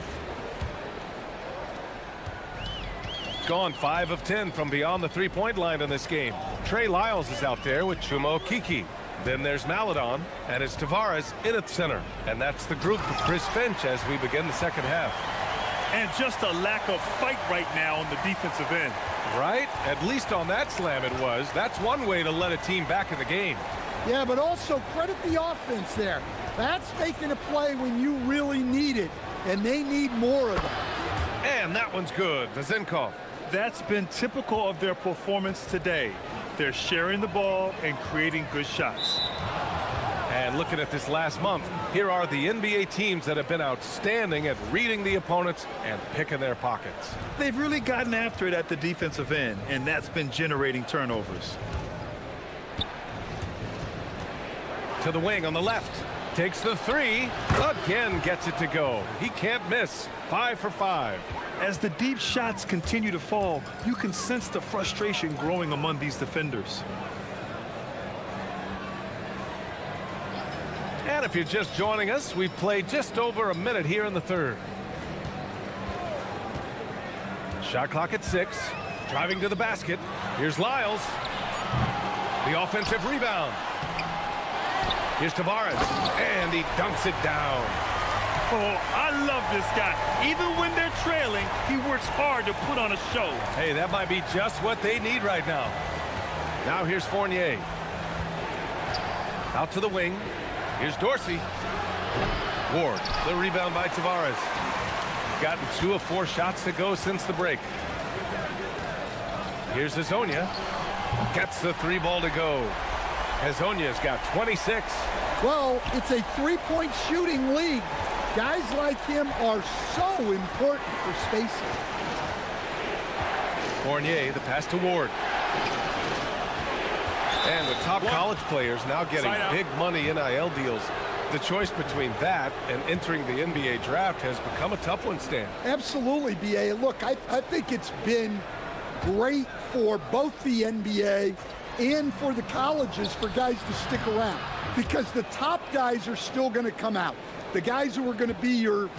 Speaker 1: Gone 5 of 10 from beyond the three-point line in this game. Trey Lyles is out there with Chuma Okeke. Then there's Maledon, and it's Tavares in at center. And that's the group for Chris Finch as we begin the second half.
Speaker 2: And just a lack of fight right now on the defensive end.
Speaker 1: Right? At least on that slam it was. That's one way to let a team back in the game.
Speaker 9: Yeah, but also credit the offense there. That's making a play when you really need it, and they need more of that.
Speaker 1: And that one's good. Vezinkov.
Speaker 2: That's been typical of their performance today. They're sharing the ball and creating good shots.
Speaker 1: And looking at this last month, here are the NBA teams that have been outstanding at reading the opponents and picking their pockets.
Speaker 2: They've really gotten after it at the defensive end, and that's been generating turnovers.
Speaker 1: To the wing on the left. Takes the three. Again gets it to go. He can't miss. 5 for 5.
Speaker 2: As the deep shots continue to fall, you can sense the frustration growing among these defenders.
Speaker 1: And if you're just joining us, we've played just over a minute here in the third. Shot clock at 6. Driving to the basket. Here's Lyles. The offensive rebound. Here's Tavares, and he dunks it down.
Speaker 2: Oh, I love this guy. Even when they're trailing, he works hard to put on a show.
Speaker 1: Hey, that might be just what they need right now. Now here's Fournier. Out to the wing. Here's Dorsey. Ward, the rebound by Tavares. Gotten 2 of 4 shots to go since the break. Here's Hazonia. Gets the 3 ball to go. Hazonia's got 26.
Speaker 9: Well, it's a three-point shooting league. Guys like him are so important for spacing.
Speaker 1: Fournier, the pass to Ward. And with top college players now getting big money NIL deals, the choice between that and entering the NBA draft has become a tough one, Stan.
Speaker 9: Absolutely, B.A. Look, I think it's been great for both the NBA and for the colleges for guys to stick around, because the top guys are still going to come out. The guys who are going to be your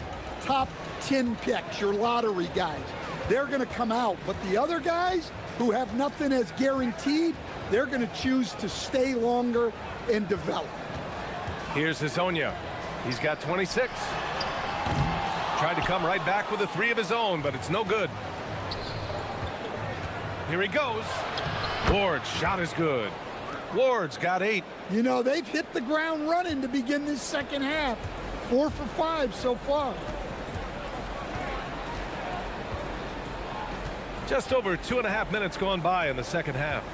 Speaker 9: top 10 picks, your lottery guys, they're going to come out. But the other guys who have nothing as guaranteed, they're going to choose to stay longer and develop.
Speaker 1: Here's Hazonia. He's got 26. Tried to come right back with a 3 of his own, but it's no good. Here he goes. Ward's shot is good. Ward's got 8.
Speaker 9: You know, they've hit the ground running to begin this second half. 4 for 5 so far.
Speaker 1: Just over 2.5 minutes gone by in the second half.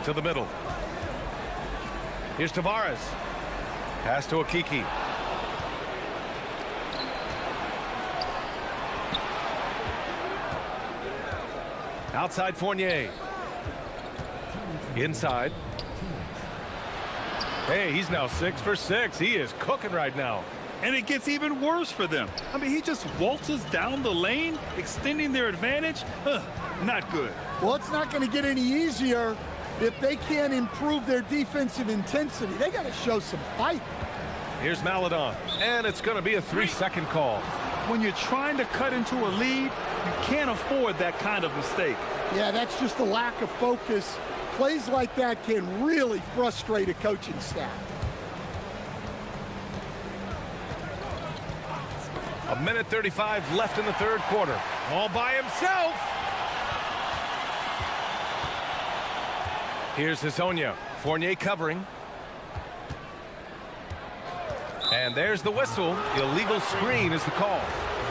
Speaker 1: To the middle. Here's Tavares. Pass to Okiki. Outside Fournier. Inside. Hey, he's now 6 for 6. He is cooking right now.
Speaker 2: And it gets even worse for them. I mean, he just waltzes down the lane, extending their advantage. Not good.
Speaker 9: Well, it's not going to get any easier if they can't improve their defensive intensity. They got to show some fight.
Speaker 1: Here's Maledon, and it's going to be a 3-second call.
Speaker 2: When you're trying to cut into a lead, you can't afford that kind of mistake.
Speaker 9: Yeah, that's just a lack of focus. Plays like that can really frustrate a coaching staff.
Speaker 1: A minute 35 left in the third quarter. All by himself. Here's Hazonia. Fournier covering. And there's the whistle. Illegal screen is the call.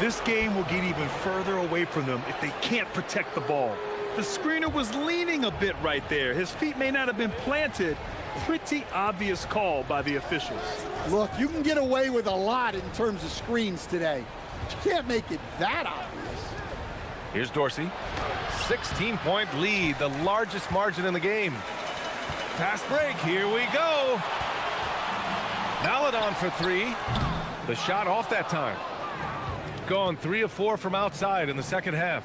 Speaker 2: This game will get even further away from them if they can't protect the ball. The screener was leaning a bit right there. His feet may not have been planted. Pretty obvious call by the officials.
Speaker 9: Look, you can get away with a lot in terms of screens today. But you can't make it that obvious.
Speaker 1: Here's Dorsey. 16-point lead, the largest margin in the game. Fast break, here we go. Maledon for 3. The shot off that time. Gone 3 of 4 from outside in the second half.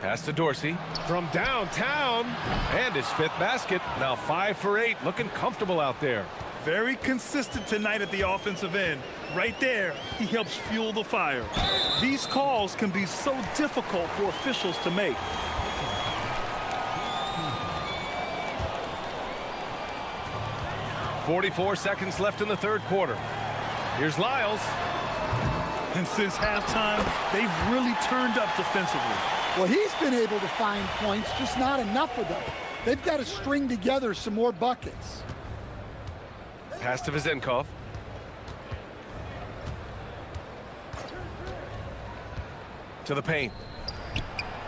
Speaker 1: Pass to Dorsey from downtown. And his 5th basket. Now 5 for 8. Looking comfortable out there.
Speaker 2: Very consistent tonight at the offensive end. Right there, he helps fuel the fire. These calls can be so difficult for officials to make.
Speaker 1: .44 seconds left in the third quarter. Here's Lyles.
Speaker 2: And since halftime, they've really turned up defensively.
Speaker 9: Well, he's been able to find points, just not enough of them. They've got to string together some more buckets.
Speaker 1: Pass to Vezenkov. To the paint.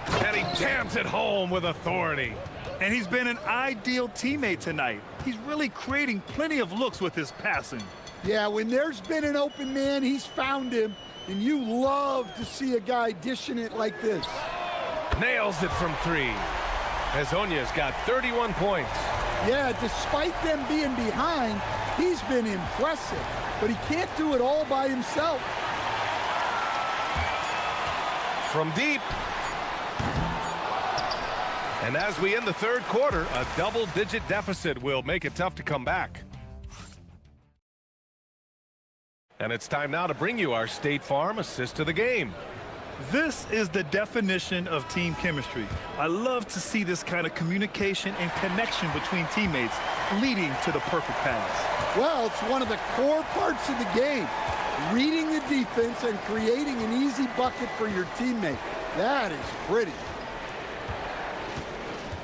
Speaker 1: And he jams it home with authority.
Speaker 2: And he's been an ideal teammate tonight. He's really creating plenty of looks with his passing.
Speaker 9: Yeah, when there's been an open man, he's found him. And you love to see a guy dishing it like this.
Speaker 1: Nails it from 3. Hazonia's got 31 points.
Speaker 9: Yeah, despite them being behind, he's been impressive. But he can't do it all by himself.
Speaker 1: From deep. And as we end the third quarter, a double-digit deficit will make it tough to come back. And it's time now to bring you our State Farm assist of the game.
Speaker 2: This is the definition of team chemistry. I love to see this kind of communication and connection between teammates leading to the perfect pass.
Speaker 9: Well, it's one of the core parts of the game. Reading the defense and creating an easy bucket for your teammate. That is pretty.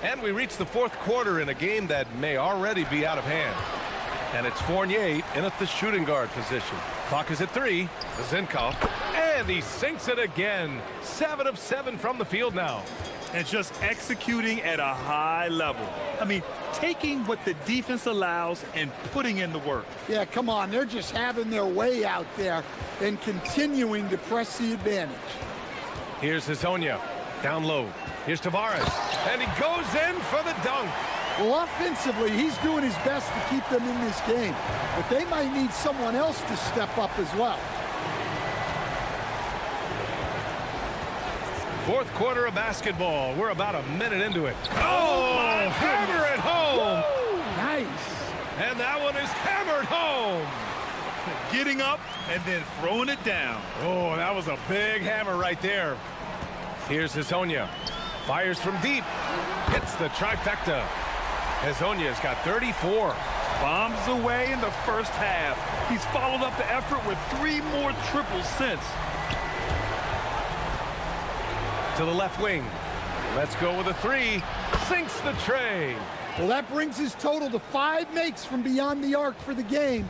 Speaker 1: And we reach the fourth quarter in a game that may already be out of hand. And it's Fournier in at the shooting guard position. Clock is at 3. Zinkov, and he sinks it again. 7 of 7 from the field now.
Speaker 2: And just executing at a high level. I mean, taking what the defense allows and putting in the work.
Speaker 9: Yeah, come on. They're just having their way out there and continuing to press the advantage.
Speaker 1: Here's Hazonia. Down low. Here's Tavares. And he goes in for the dunk.
Speaker 9: Well, offensively, he's doing his best to keep them in this game. But they might need someone else to step up as well.
Speaker 1: Fourth quarter of basketball. We're about a minute into it. Oh, hammer it home.
Speaker 9: Woo! Nice.
Speaker 1: And that one is hammered home.
Speaker 2: Getting up and then throwing it down.
Speaker 1: Oh, that was a big hammer right there. Here's Hazonia. Fires from deep. Hits the trifecta. Hazonia's got 34.
Speaker 2: Bombs away in the first half. He's followed up the effort with 3 more triples since.
Speaker 1: To the left wing. Let's go with a 3. Sinks the tray.
Speaker 9: Well, that brings his total to 5 makes from beyond the arc for the game.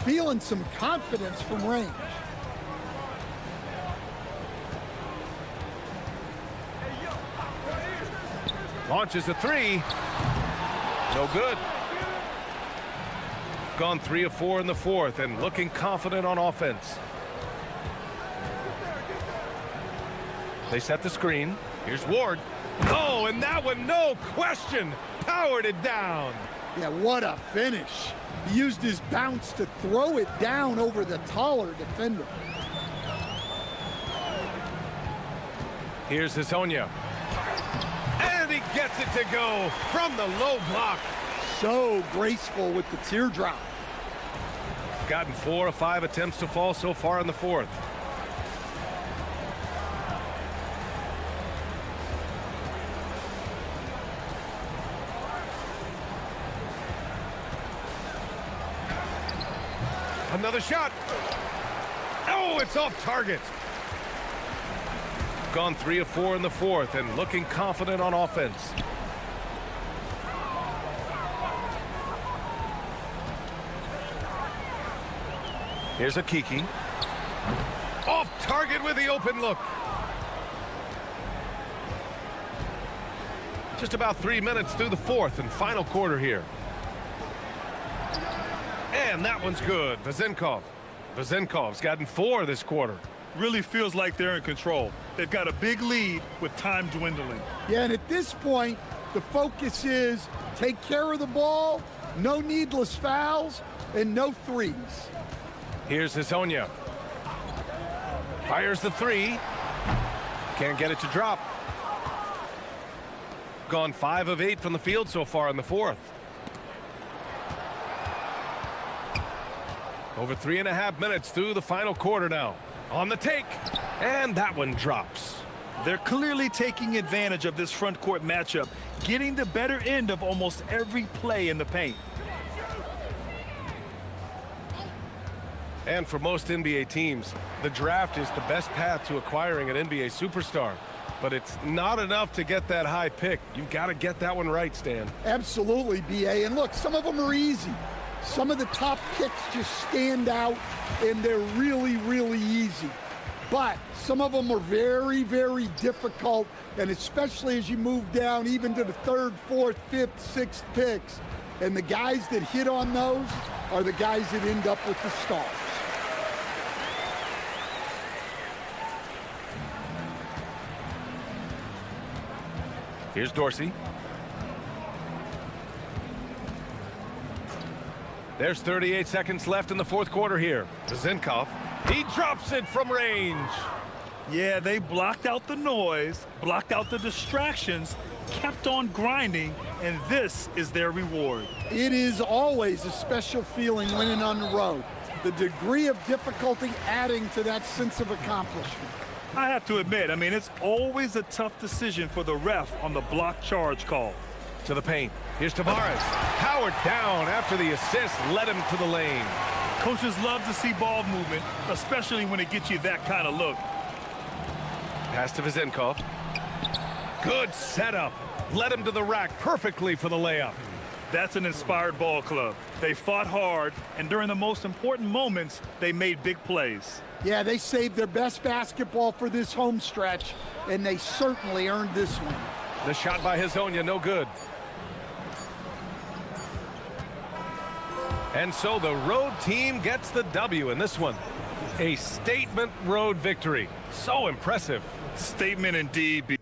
Speaker 9: Feeling some confidence from range.
Speaker 1: Launches a 3. No good. Gone 3 of 4 in the fourth and looking confident on offense. They set the screen. Here's Ward. Oh, and that one, no question, powered it down.
Speaker 9: Yeah, what a finish. He used his bounce to throw it down over the taller defender.
Speaker 1: Here's Hazonia. And he gets it to go from the low block.
Speaker 9: So graceful with the teardrop.
Speaker 1: Gotten 4 of 5 attempts to fall so far in the fourth. Another shot. Oh, it's off target. Gone 3 of 4 in the fourth and looking confident on offense. Here's a Kiki. Off target with the open look. Just about 3 minutes through the fourth and final quarter here. And that one's good. Vazenkov's gotten 4 this quarter.
Speaker 2: Really feels like they're in control. They've got a big lead with time dwindling.
Speaker 9: Yeah, and at this point, the focus is take care of the ball, no needless fouls, and no threes.
Speaker 1: Here's Hazonia. Fires the 3. Can't get it to drop. Gone 5 of 8 from the field so far in the fourth. Over 3.5 minutes through the final quarter now. On the take, and that one drops.
Speaker 2: They're clearly taking advantage of this front court matchup, getting the better end of almost every play in the paint.
Speaker 1: And for most NBA teams, the draft is the best path to acquiring an NBA superstar. But it's not enough to get that high pick. You've got to get that one right, Stan.
Speaker 9: Absolutely, B.A. And look, some of them are easy. Some of the top picks just stand out, and they're really, really easy. But some of them are very, very difficult, and especially as you move down even to the 3rd, 4th, 5th, 6th picks. And the guys that hit on those are the guys that end up with the stars.
Speaker 1: Here's Dorsey. There's 38 seconds left in the fourth quarter here. Zinkov, he drops it from range.
Speaker 2: Yeah, they blocked out the noise, blocked out the distractions, kept on grinding, and this is their reward.
Speaker 9: It is always a special feeling winning on the road. The degree of difficulty adding to that sense of accomplishment.
Speaker 2: I have to admit, I mean, it's always a tough decision for the ref on the block charge call.
Speaker 1: To the paint. Here's Tavares. Powered down after the assist led him to the lane.
Speaker 2: Coaches love to see ball movement, especially when it gets you that kind of look.
Speaker 1: Pass to Vizenkov. Good setup. Led him to the rack perfectly for the layup.
Speaker 2: That's an inspired ball club. They fought hard, and during the most important moments, they made big plays.
Speaker 9: Yeah, they saved their best basketball for this home stretch, and they certainly earned this one.
Speaker 1: The shot by Hezonja, no good. And so the road team gets the W in this one. A statement road victory. So impressive.
Speaker 2: Statement indeed.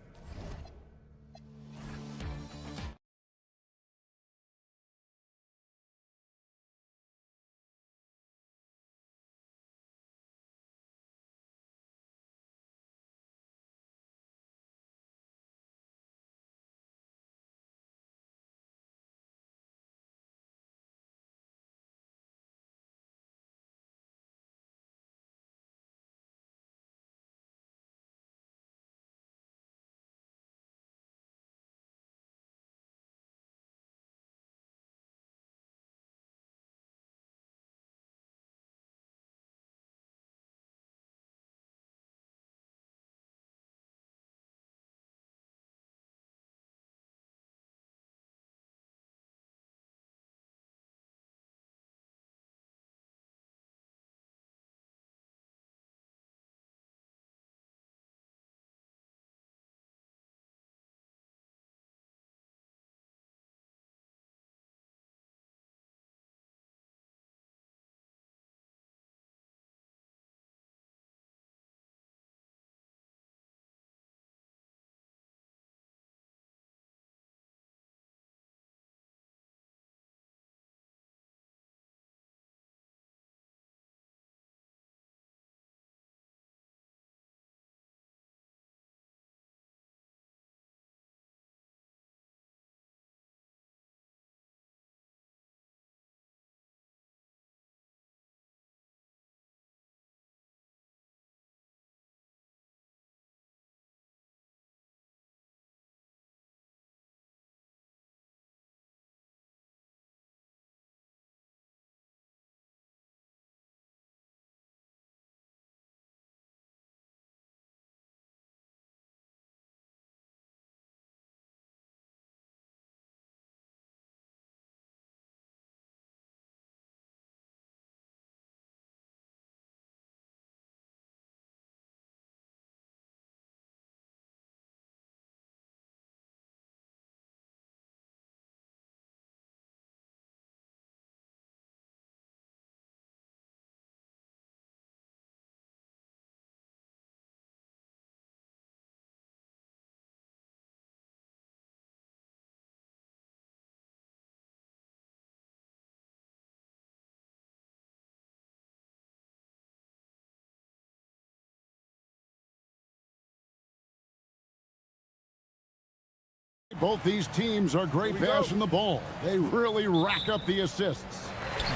Speaker 7: Both these teams are great passing the ball. They really rack up the assists.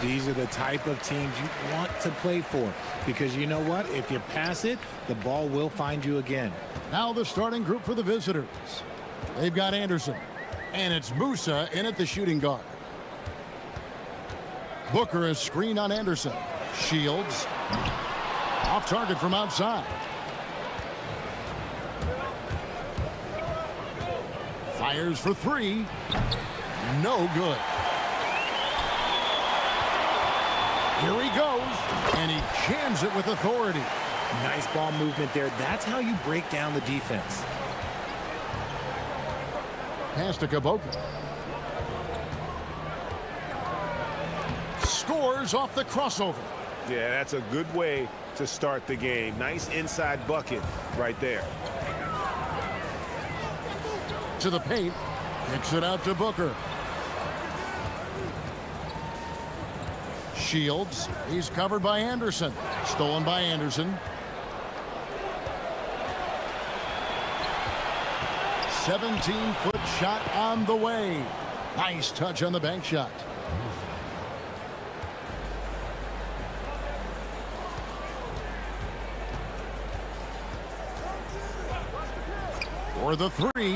Speaker 3: These are the type of teams you want to play for, because you know what? If you pass it, the ball will find you again.
Speaker 7: Now the starting group for the visitors. They've got Anderson, and it's Musa in at the shooting guard. Booker is screen on Anderson. Shields off target from outside. Fires for three. No good. Here he goes, and he jams it with authority.
Speaker 3: Nice ball movement there. That's how you break down the defense.
Speaker 7: Pass to Caboclo. Scores off the crossover.
Speaker 8: Yeah, that's a good way to start the game. Nice inside bucket right there.
Speaker 7: To the paint. Kicks it out to Booker. Shields. He's covered by Anderson. Stolen by Anderson. 17-foot shot on the way. Nice touch on the bank shot. For the three.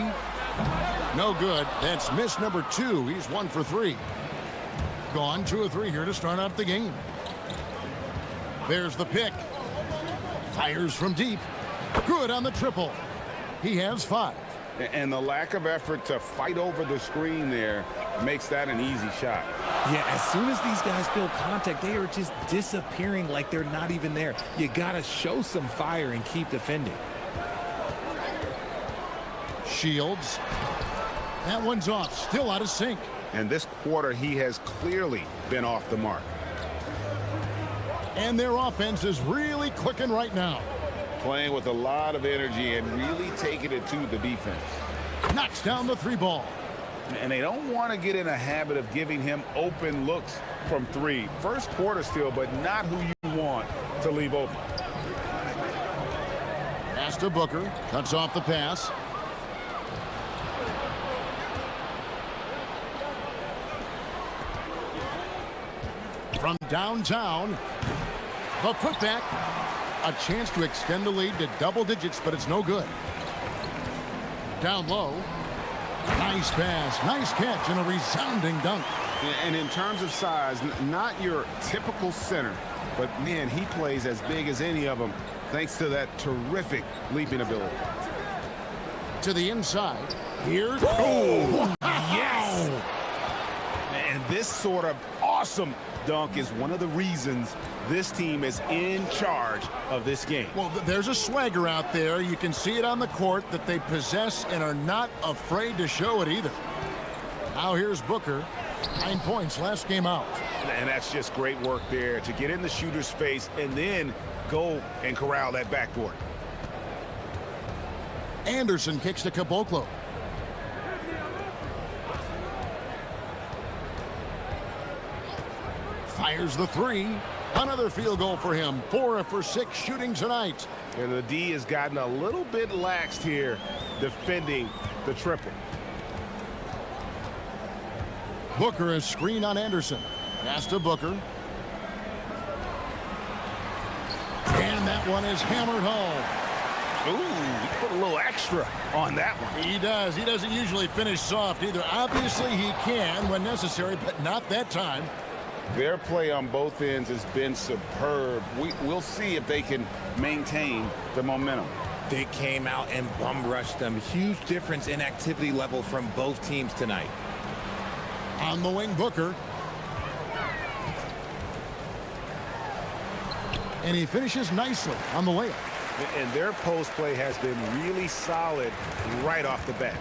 Speaker 7: No good. That's miss number 2. He's 1 for 3. Gone 2 of 3 here to start out the game. There's the pick. Fires from deep. Good on the triple. He has 5.
Speaker 10: And the lack of effort to fight over the screen there makes that an easy shot.
Speaker 3: Yeah, as soon as these guys feel contact, they are just disappearing like they're not even there. You got to show some fire and keep defending.
Speaker 7: Shields. That one's off. Still out of sync.
Speaker 10: And this quarter, he has clearly been off the mark.
Speaker 7: And their offense is really clicking right now.
Speaker 10: Playing with a lot of energy and really taking it to the defense.
Speaker 7: Knocks down the 3 ball.
Speaker 10: And they don't want to get in a habit of giving him open looks from 3. First quarter still, but not who you want to leave open.
Speaker 7: Pass to Booker. Cuts off the pass. From downtown, the putback. A chance to extend the lead to double digits, but it's no good. Down low. Nice pass, nice catch, and a resounding dunk.
Speaker 10: And in terms of size, not your typical center, but man, he plays as big as any of them thanks to that terrific leaping ability.
Speaker 7: To the inside. Here's...
Speaker 10: Oh, yes! And this sort of awesome dunk is one of the reasons this team is in charge of this game.
Speaker 7: Well, there's a swagger out there. You can see it on the court that they possess and are not afraid to show it either. Now here's Booker. 9 points last game out.
Speaker 10: And that's just great work there to get in the shooter's face and then go and corral that backboard.
Speaker 7: Anderson kicks to Caboclo. Fires the 3. Another field goal for him. 4 for 6 shooting tonight.
Speaker 10: And the D has gotten a little bit laxed here defending the triple.
Speaker 7: Booker is screen on Anderson. Pass to Booker. And that one is hammered home.
Speaker 10: Ooh, he put a little extra on that one.
Speaker 7: He does. He doesn't usually finish soft either. Obviously, he can when necessary, but not that time.
Speaker 10: Their play on both ends has been superb. We'll see if they can maintain the momentum.
Speaker 3: They came out and bum rushed them. Huge difference in activity level from both teams tonight.
Speaker 7: On the wing, Booker. And he finishes nicely on the layup.
Speaker 10: And their post play has been really solid right off the bat.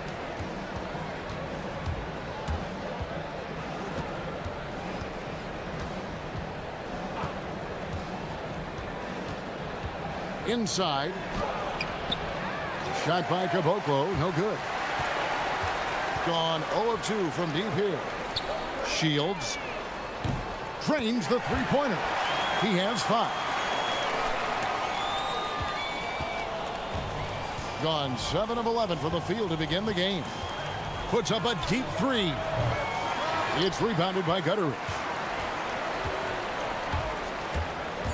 Speaker 7: Inside. Shot by Caboclo. No good. Gone 0 of 2 from deep here. Shields. Drains the 3-pointer. He has 5. Gone 7 of 11 from the field to begin the game. Puts up a deep 3. It's rebounded by Gutteridge.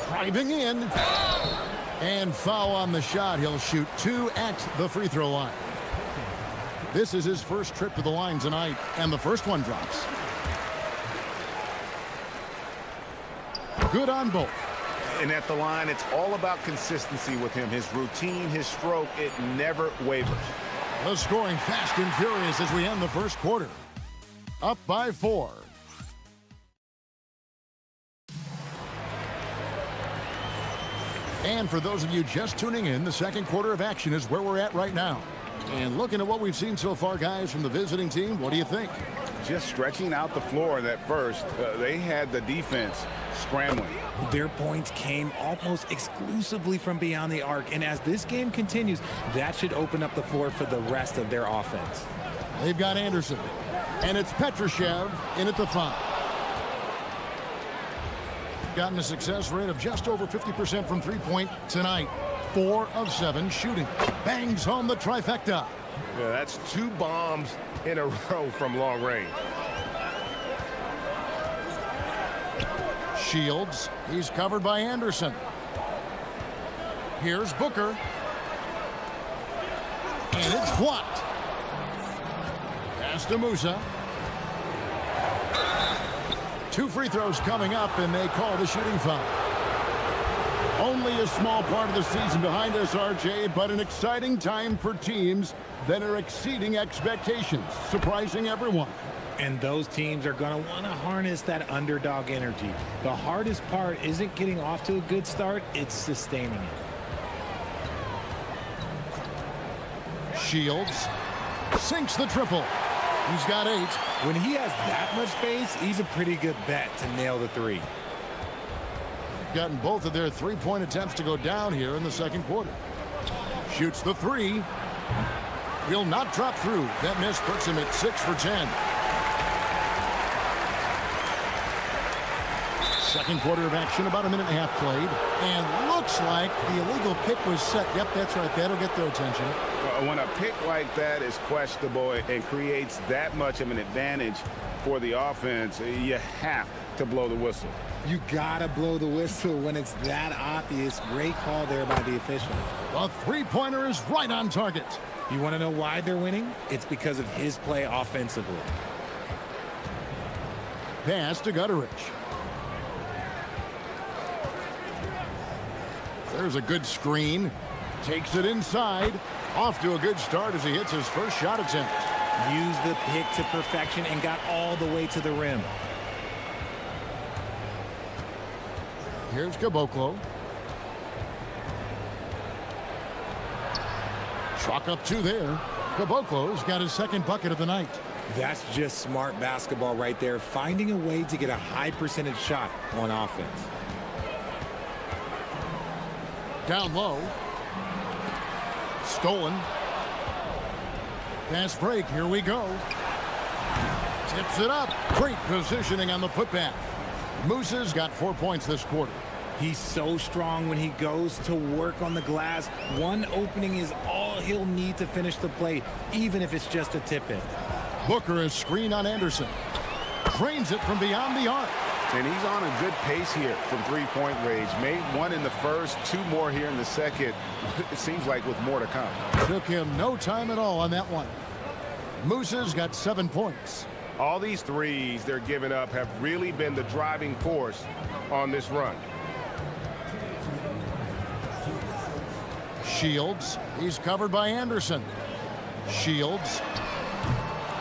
Speaker 7: Driving in. And foul on the shot. He'll shoot 2 at the free throw line. This is his first trip to the line tonight, and the first one drops. Good on both.
Speaker 10: And at the line, it's all about consistency with him. His routine, his stroke, it never wavers.
Speaker 7: The scoring fast and furious as we end the first quarter. Up by 4. And for those of you just tuning in, the second quarter of action is where we're at right now. And looking at what we've seen so far, guys, from the visiting team, what do you think?
Speaker 10: Just stretching out the floor in that first. They had the defense scrambling.
Speaker 3: Their points came almost exclusively from beyond the arc. And as this game continues, that should open up the floor for the rest of their offense.
Speaker 7: They've got Anderson. And it's Petrushev in at the 5. Gotten a success rate of just over 50% from 3-point tonight. 4 of 7 shooting. Bangs home the trifecta.
Speaker 10: Yeah, that's 2 bombs in a row from long range.
Speaker 7: Shields. He's covered by Anderson. Here's Booker. And it's blocked. Pass to Musa. 2 free throws coming up, and they call the shooting foul. Only a small part of the season behind us, RJ, but an exciting time for teams that are exceeding expectations, surprising everyone.
Speaker 3: And those teams are going to want to harness that underdog energy. The hardest part isn't getting off to a good start, it's sustaining it.
Speaker 7: Shields sinks the triple. He's got 8.
Speaker 3: When he has that much space, he's a pretty good bet to nail the 3.
Speaker 7: Gotten both of their 3-point attempts to go down here in the second quarter. Shoots the 3. Will not drop through. That miss puts him at 6 for 10. Second quarter of action, about a minute and a half played. And looks like the illegal pick was set. Yep, that's right. That'll get their attention.
Speaker 8: When a pick like that is questionable and creates that much of an advantage for the offense, you have to blow the whistle.
Speaker 3: You gotta blow the whistle when it's that obvious. Great call there by the official.
Speaker 7: The 3-pointer is right on target.
Speaker 3: You want to know why they're winning? It's because of his play offensively.
Speaker 7: Pass to Gutteridge. There's a good screen. Takes it inside. Off to a good start as he hits his first shot attempt.
Speaker 3: Used the pick to perfection and got all the way to the rim.
Speaker 7: Here's Caboclo. Chalk up 2 there. Caboclo's got his second bucket of the night.
Speaker 3: That's just smart basketball right there, finding a way to get a high percentage shot on offense.
Speaker 7: Down low. Stolen. Fast break. Here we go. Tips it up. Great positioning on the putback. Musa's got 4 points this quarter.
Speaker 3: He's so strong when he goes to work on the glass. One opening is all he'll need to finish the play, even if it's just a tip-in.
Speaker 7: Booker is screen on Anderson. Drains it from beyond the arc.
Speaker 8: And he's on a good pace here from 3-point range. Made 1 in the first, 2 more here in the second. It seems like with more to come.
Speaker 7: Took him no time at all on that one. Musa's got 7 points.
Speaker 10: All these threes they're giving up have really been the driving force on this run.
Speaker 7: Shields. He's covered by Anderson. Shields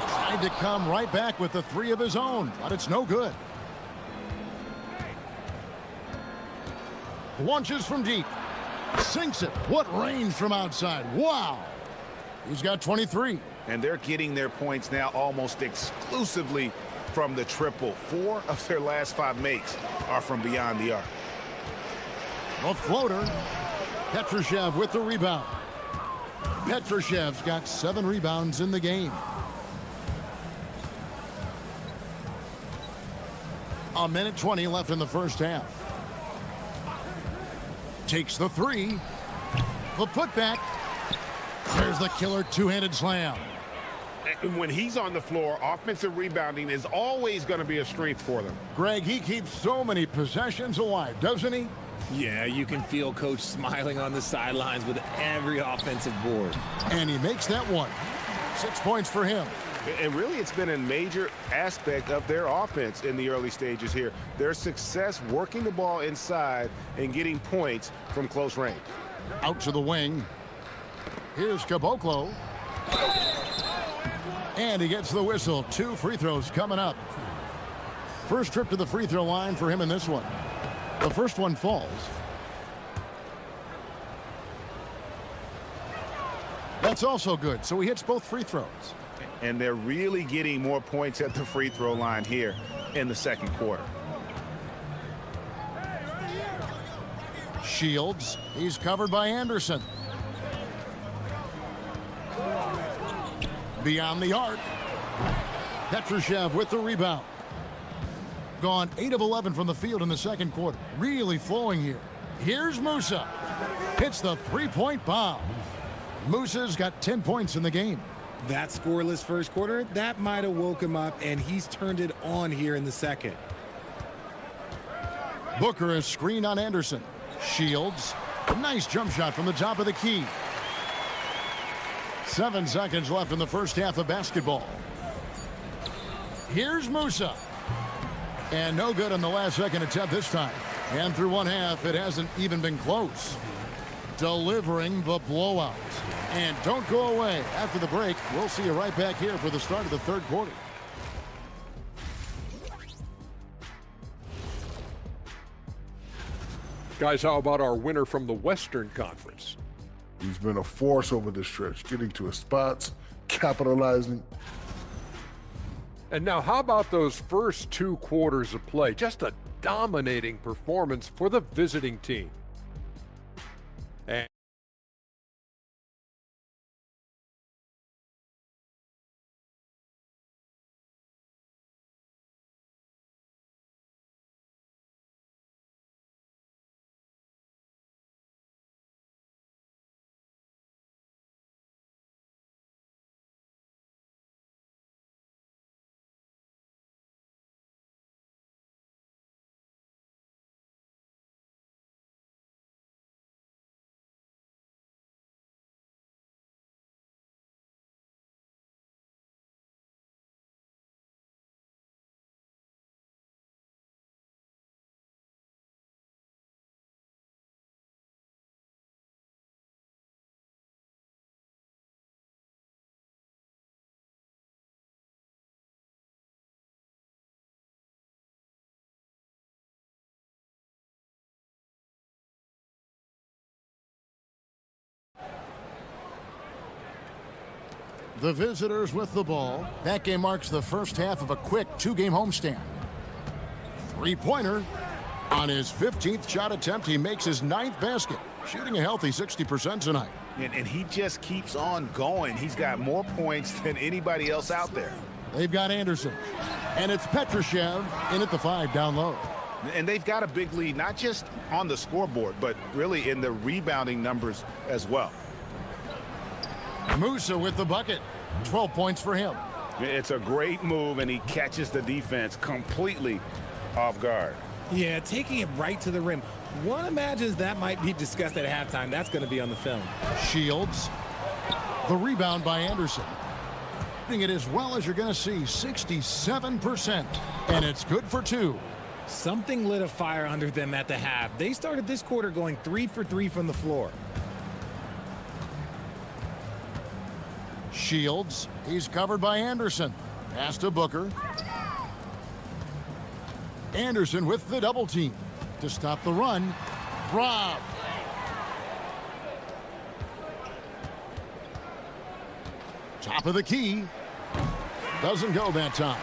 Speaker 7: tried to come right back with the 3 of his own, but it's no good. Launches from deep. Sinks it. What range from outside. Wow. He's got 23.
Speaker 8: And they're getting their points now almost exclusively from the triple. 4 of their last 5 makes are from beyond the arc.
Speaker 7: A floater. Petrushev with the rebound. Petrushev's got 7 rebounds in the game. A minute 20 left in the first half. Takes the 3. The putback. There's the killer 2-handed slam.
Speaker 10: And when he's on the floor, offensive rebounding is always going to be a strength for them.
Speaker 7: Greg, he keeps so many possessions alive, doesn't he?
Speaker 3: Yeah, you can feel Coach smiling on the sidelines with every offensive board.
Speaker 7: And he makes that one. 6 points for him.
Speaker 10: And really, it's been a major aspect of their offense in the early stages here. Their success working the ball inside and getting points from close range.
Speaker 7: Out to the wing. Here's Caboclo. And he gets the whistle. 2 free throws coming up. First trip to the free throw line for him in this one. The first one falls. That's also good, so he hits both free throws.
Speaker 8: And they're really getting more points at the free throw line here in the second quarter.
Speaker 7: Shields. He's covered by Anderson. Beyond the arc. Petrushev with the rebound. Gone 8 of 11 from the field in the second quarter. Really flowing here. Here's Musa. Hits the 3-point bomb. Musa's got 10 points in the game.
Speaker 3: That scoreless first quarter, that might have woke him up, and he's turned it on here in the second.
Speaker 7: Booker is screen on Anderson. Shields. Nice jump shot from the top of the key. 7 seconds left in the first half of basketball. Here's Musa. And no good on the last second attempt this time. And through one half, it hasn't even been close. Delivering the blowout. And don't go away. After the break, we'll see you right back here for the start of the third quarter.
Speaker 5: Guys, how about our winner from the Western Conference?
Speaker 11: He's been a force over the stretch, getting to his spots, capitalizing.
Speaker 5: And now, how about those first 2 quarters of play? Just a dominating performance for the visiting team. And
Speaker 7: The visitors with the ball. That game marks the first half of a quick 2-game homestand. 3-pointer. On his 15th shot attempt, he makes his 9th basket, shooting a healthy 60% tonight.
Speaker 8: And he just keeps on going. He's got more points than anybody else out there.
Speaker 7: They've got Anderson. And it's Petrushev in at the 5 down low.
Speaker 8: And they've got a big lead, not just on the scoreboard, but really in the rebounding numbers as well.
Speaker 7: Musa with the bucket. 12 points for him.
Speaker 8: It's a great move, and he catches the defense completely off guard.
Speaker 3: Yeah, taking it right to the rim. One imagines that might be discussed at halftime. That's going to be on the film.
Speaker 7: Shields. The rebound by Anderson. Hitting it as well as you're going to see, 67%. And it's good for 2.
Speaker 3: Something lit a fire under them at the half. They started this quarter going 3 for 3 from the floor.
Speaker 7: Shields. He's covered by Anderson. Pass to Booker. Anderson with the double team. To stop the run. Rob. Top of the key. Doesn't go that time.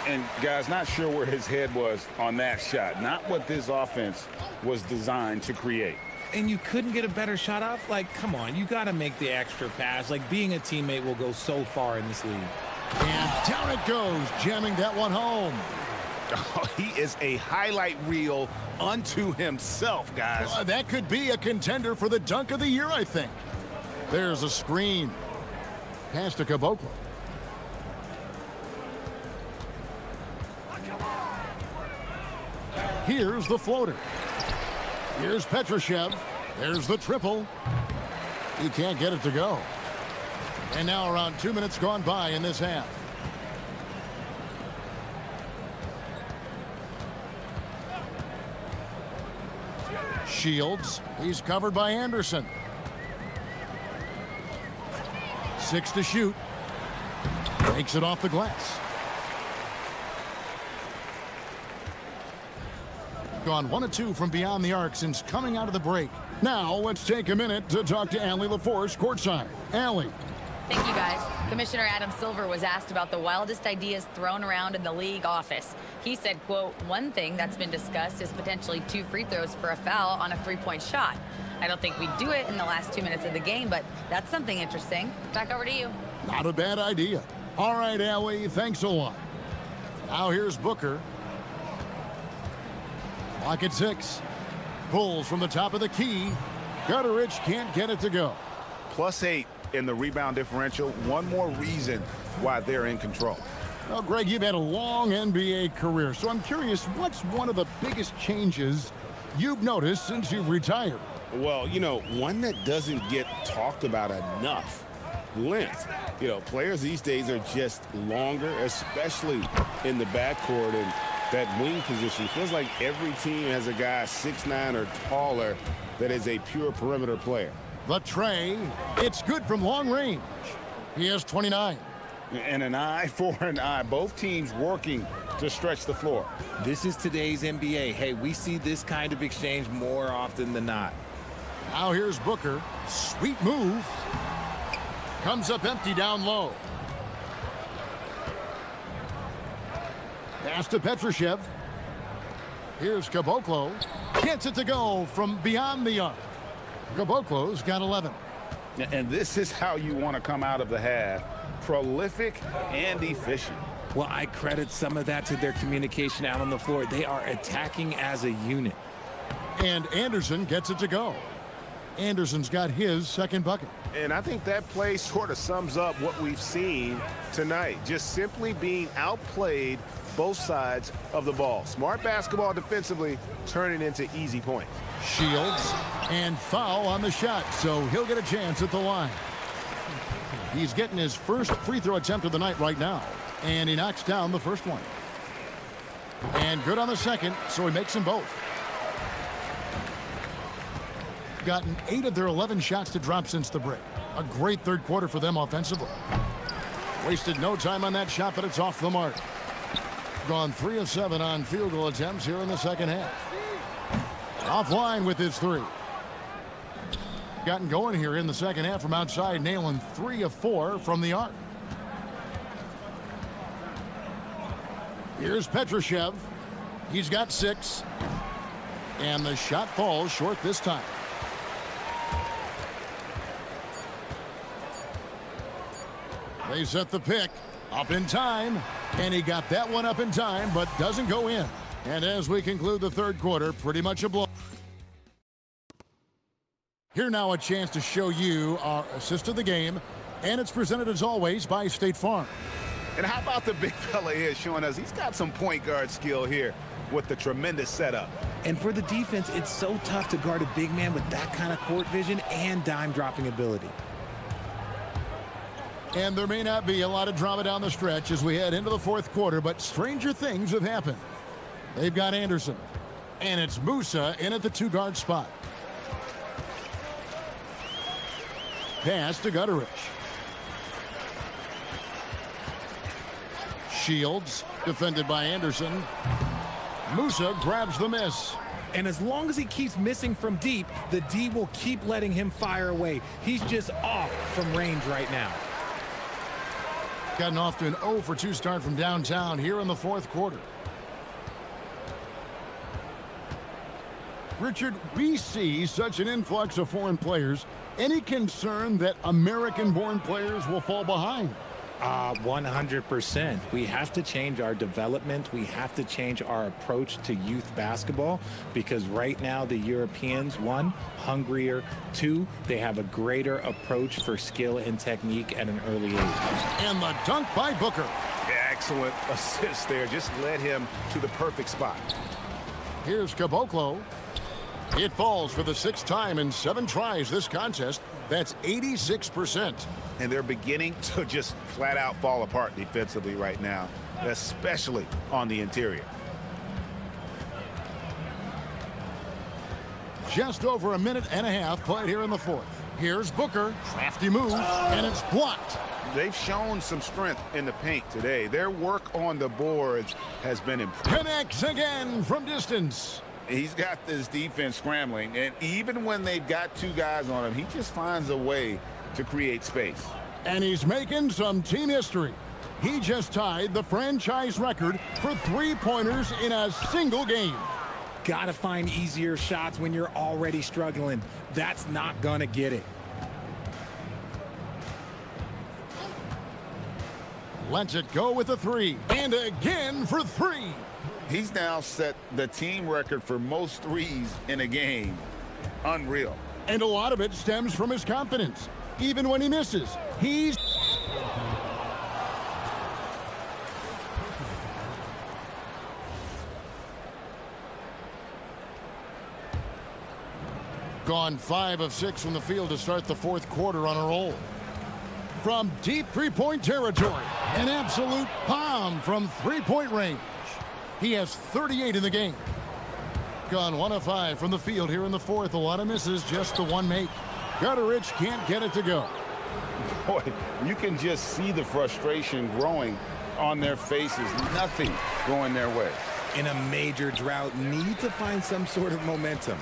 Speaker 8: And guys, not sure where his head was on that shot. Not what this offense was designed to create.
Speaker 3: And you couldn't get a better shot off? Like, come on, you got to make the extra pass. Like, being a teammate will go so far in this league.
Speaker 7: And down it goes, jamming that one home.
Speaker 8: Oh, he is a highlight reel unto himself, guys.
Speaker 7: That could be a contender for the dunk of the year, I think. There's a screen. Pass to Caboclo. Here's the floater. Here's Petrushev. There's the triple. He can't get it to go. And now around 2 minutes gone by in this half. Shields. He's covered by Anderson. 6 to shoot. Takes it off the glass. Gone 1 of 2 from beyond the arc since coming out of the break. Now let's take a minute to talk to Allie LaForce courtside. Allie.
Speaker 12: Thank you, guys. Commissioner Adam Silver was asked about the wildest ideas thrown around in the league office. He said, quote, one thing that's been discussed is potentially 2 free throws for a foul on a 3-point shot. I don't think we'd do it in the last 2 minutes of the game, but that's something interesting. Back over to you.
Speaker 7: Not a bad idea. All right, Allie, thanks a lot. Now here's Booker. Clock at 6. Pulls from the top of the key. Gutterich can't get it to go.
Speaker 8: +8 in the rebound differential. One more reason why they're in control.
Speaker 7: Well, Greg, you've had a long NBA career, so I'm curious, what's one of the biggest changes you've noticed since you've retired?
Speaker 10: Well, you know, one that doesn't get talked about enough length. You know, players these days are just longer, especially in the backcourt, and that wing position. Feels like every team has a guy 6'9" or taller that is a pure perimeter player.
Speaker 7: The tray, it's good from long range. He has 29.
Speaker 10: And an eye for an eye. Both teams working to stretch the floor.
Speaker 3: This is today's NBA. Hey, we see this kind of exchange more often than not.
Speaker 7: Now here's Booker. Sweet move. Comes up empty down low. Pass to Petrushev. Here's Caboclo. Gets it to go from beyond the arc. Caboclo's got 11.
Speaker 10: And this is how you want to come out of the half. Prolific and efficient.
Speaker 3: Well, I credit some of that to their communication out on the floor. They are attacking as a unit.
Speaker 7: And Anderson gets it to go. Anderson's got his second bucket.
Speaker 10: And I think that play sort of sums up what we've seen tonight. Just simply being outplayed both sides of the ball. Smart basketball defensively turning into easy points.
Speaker 7: Shields and foul on the shot, so he'll get a chance at the line. He's getting his first free throw attempt of the night right now, and he knocks down the first one. And good on the second, so he makes them both. Gotten 8 of their 11 shots to drop since the break. A great third quarter for them offensively. Wasted no time on that shot, but it's off the mark. Gone 3 of 7 on field goal attempts here in the second half. Offline with his 3. Gotten going here in the second half from outside, nailing 3 of 4 from the arc. Here's Petrushev. He's got 6. And the shot falls short this time. They set the pick. Up in time. And he got that one up in time, but doesn't go in. And as we conclude the third quarter, pretty much a blow. Here now a chance to show you our assist of the game. And it's presented as always by State Farm.
Speaker 10: And how about the big fella here showing us he's got some point guard skill here with the tremendous setup.
Speaker 3: And for the defense, it's so tough to guard a big man with that kind of court vision and dime dropping ability.
Speaker 7: And there may not be a lot of drama down the stretch as we head into the fourth quarter, but stranger things have happened. They've got Anderson. And it's Musa in at the 2-guard spot. Pass to Gutterich. Shields, defended by Anderson. Musa grabs the miss.
Speaker 3: And as long as he keeps missing from deep, the D will keep letting him fire away. He's just off from range right now.
Speaker 7: Gotten off to an 0 for 2 start from downtown here in the fourth quarter. Richard, we see such an influx of foreign players. Any concern that American-born players will fall behind?
Speaker 3: 100%. We have to change our development. We have to change our approach to youth basketball because right now the Europeans, 1, hungrier, 2, they have a greater approach for skill and technique at an early age.
Speaker 7: And the dunk by Booker.
Speaker 10: Excellent assist there. Just led him to the perfect spot.
Speaker 7: Here's Caboclo. It falls for the 6th time in 7 tries this contest. That's 86%.
Speaker 10: And they're beginning to just flat out fall apart defensively right now, especially on the interior.
Speaker 7: Just over a minute and a half played here in the fourth. Here's Booker. Crafty move, and it's blocked.
Speaker 10: They've shown some strength in the paint today. Their work on the boards has been impressive.
Speaker 7: Connects again from distance.
Speaker 10: He's got this defense scrambling, and even when they've got 2 guys on him, he just finds a way to create space.
Speaker 7: And he's making some team history. He just tied the franchise record for 3-pointers in a single game.
Speaker 3: Gotta find easier shots when you're already struggling. That's not gonna get it.
Speaker 7: Lets it go with a 3. And again for 3.
Speaker 10: He's now set the team record for most threes in a game. Unreal.
Speaker 7: And a lot of it stems from his confidence. Even when he misses, he's... Gone 5 of 6 from the field to start the fourth quarter on a roll. from deep three-point territory. An absolute bomb from three-point range. He has 38 in the game. Gone 1 of 5 from the field here in the fourth. A lot of misses, just the one make. Carterich can't get it to go.
Speaker 10: Boy, you can just see the frustration growing on their faces. Nothing going their way.
Speaker 13: In a major drought, need to find some sort of momentum.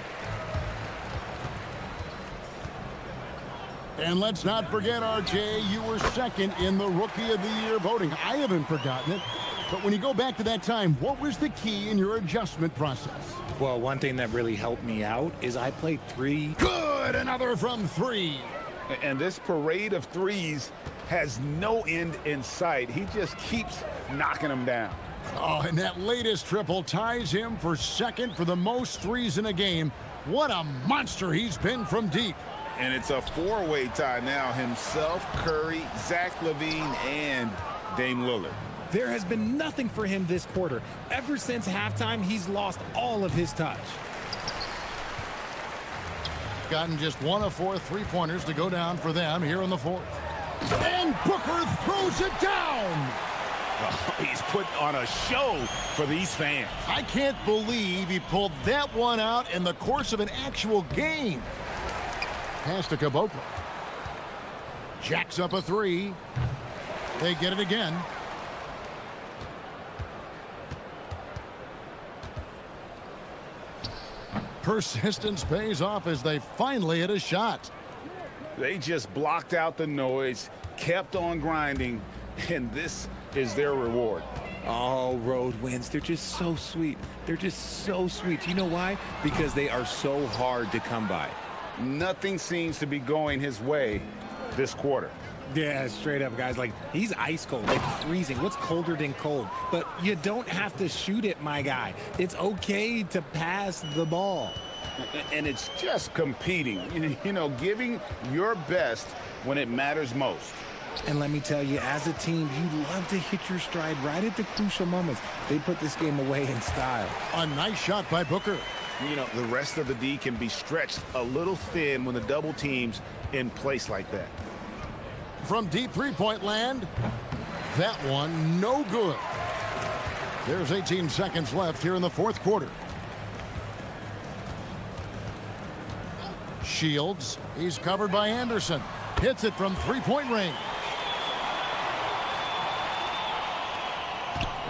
Speaker 7: And let's not forget, RJ, you were second in the Rookie of the Year voting. I haven't forgotten it. But when you go back to that time, what was the key in your adjustment process?
Speaker 3: Well, one thing that really helped me out is I played 3.
Speaker 7: Good! Another from 3.
Speaker 10: And this parade of threes has no end in sight. He just keeps knocking them down.
Speaker 7: Oh, and that latest triple ties him for second for the most threes in a game. What a monster he's been from deep.
Speaker 10: And it's a four-way tie now. Himself, Curry, Zach LaVine, and Dame Lillard.
Speaker 3: There has been nothing for him this quarter. Ever since halftime, he's lost all of his touch.
Speaker 7: Gotten just 1 of 4 three-pointers to go down for them here in the fourth. And Booker throws it down.
Speaker 10: Oh, he's put on a show for these fans.
Speaker 7: I can't believe he pulled that one out in the course of an actual game. Pass to Caboclo. Jacks up a 3. They get it again. Persistence pays off as they finally hit a shot.
Speaker 10: They just blocked out the noise, kept on grinding, and this is their reward.
Speaker 13: Oh, road wins. They're just so sweet. They're just so sweet. You know why? Because they are so hard to come by.
Speaker 10: Nothing seems to be going his way this quarter.
Speaker 3: Yeah, straight up, guys. Like, he's ice cold, like freezing. What's colder than cold? But you don't have to shoot it, my guy. It's okay to pass the ball.
Speaker 10: And it's just competing, you know, giving your best when it matters most.
Speaker 3: And let me tell you, as a team, you love to hit your stride right at the crucial moments. They put this game away in style.
Speaker 7: A nice shot by Booker.
Speaker 10: You know, the rest of the D can be stretched a little thin when the double team's in place like that.
Speaker 7: From deep three-point land, that one no good. There's 18 seconds left here in the fourth quarter. Shields, he's covered by Anderson. Hits it from three-point range.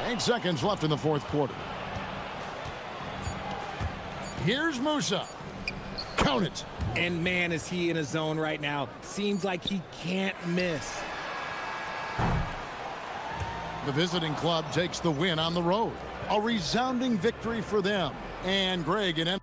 Speaker 7: 8 seconds left in the fourth quarter. Here's Musa. Count it.
Speaker 3: And man, is he in a zone right now. Seems like he can't miss.
Speaker 7: The visiting club takes the win on the road. A resounding victory for them. And Greg and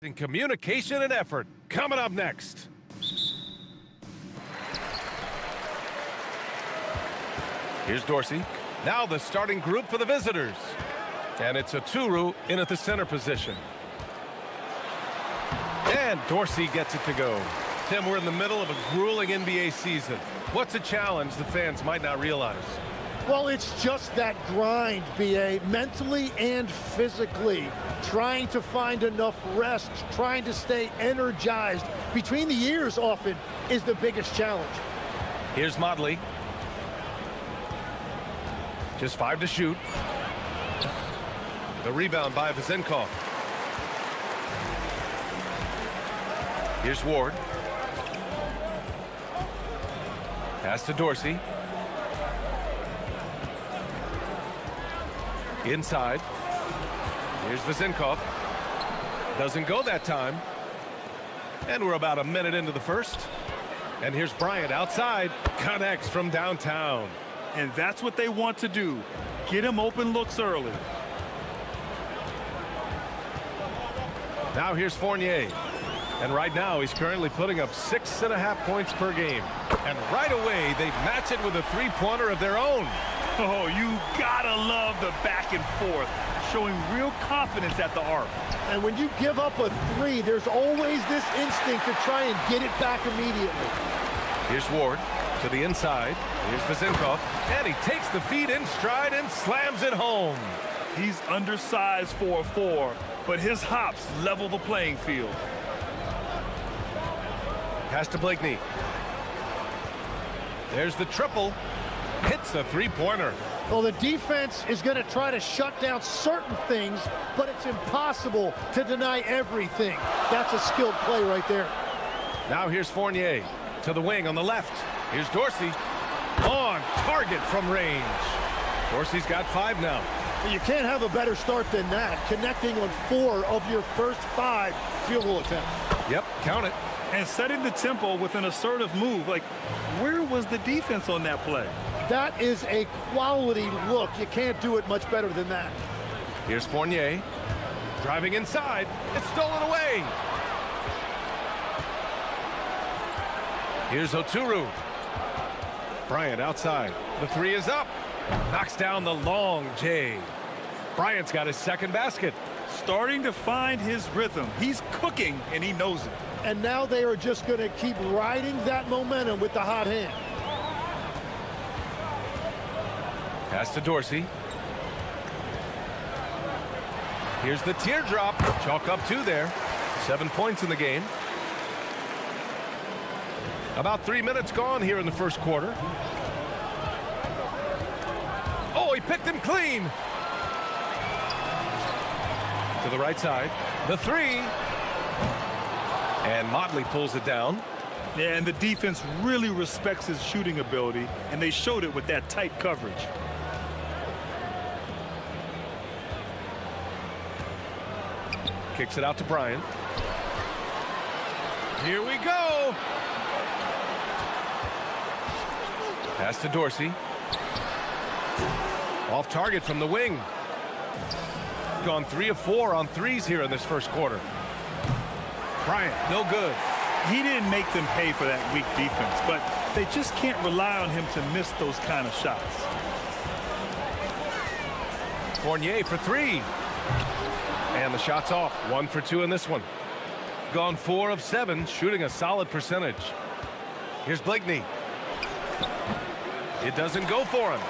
Speaker 1: In communication and effort. Coming up next. Here's Dorsey. Now the starting group for the visitors. And it's a Turu in at the center position. And Dorsey gets it to go. Tim, we're in the middle of a grueling NBA season. What's a challenge the fans might not realize?
Speaker 9: Well, it's just that grind, B.A., mentally and physically. Trying to find enough rest, trying to stay energized between the years often is the biggest challenge.
Speaker 1: Here's Motley. Just 5 to shoot. The rebound by Vazenkov. Here's Ward. Pass to Dorsey. Inside. Here's Vazenkov. Doesn't go that time. And we're about a minute into the first. And here's Bryant outside. Connects from downtown.
Speaker 2: And that's what they want to do. Get him open looks early.
Speaker 1: Now here's Fournier. And right now he's currently putting up 6.5 points per game. And right away they match it with a three-pointer of their own.
Speaker 2: Oh, you gotta love the back and forth, showing real confidence at the arc.
Speaker 9: And when you give up a three, there's always this instinct to try and get it back immediately.
Speaker 1: Here's Ward to the inside. Here's Vazenkov. And he takes the feed in stride and slams it home.
Speaker 2: He's undersized for a 4, but his hops level the playing field.
Speaker 1: Pass to Blakeney. There's the triple. Hits a three-pointer.
Speaker 9: Well, the defense is going to try to shut down certain things, but it's impossible to deny everything. That's a skilled play right there.
Speaker 1: Now here's Fournier to the wing on the left. Here's Dorsey. On target from range. Dorsey's got 5 now.
Speaker 9: You can't have a better start than that, connecting on 4 of your first 5 field goal attempts.
Speaker 1: Yep, count it.
Speaker 2: And setting the tempo with an assertive move. Like, where was the defense on that play?
Speaker 9: That is a quality look. You can't do it much better than that.
Speaker 1: Here's Fournier. Driving inside. It's stolen away. Here's Oturu. Bryant outside. The 3 is up. Knocks down the long J. Bryant's got his second basket.
Speaker 2: Starting to find his rhythm. He's cooking, and he knows it.
Speaker 9: And now they are just going to keep riding that momentum with the hot hand.
Speaker 1: Pass to Dorsey. Here's the teardrop. Chalk up 2 there. 7 points in the game. About 3 minutes gone here in the first quarter. Oh, he picked him clean. To the right side. The 3. And Motley pulls it down.
Speaker 2: Yeah, and the defense really respects his shooting ability, and they showed it with that tight coverage.
Speaker 1: Kicks it out to Bryant. Here we go. Pass to Dorsey. Off target from the wing. Gone 3 of 4 on threes here in this first quarter. Bryant, no good.
Speaker 2: He didn't make them pay for that weak defense, but they just can't rely on him to miss those kind of shots.
Speaker 1: Fournier for 3. And the shot's off. 1 for 2 in this one. Gone 4 of 7, shooting a solid percentage. Here's Blakeney. It doesn't go for him.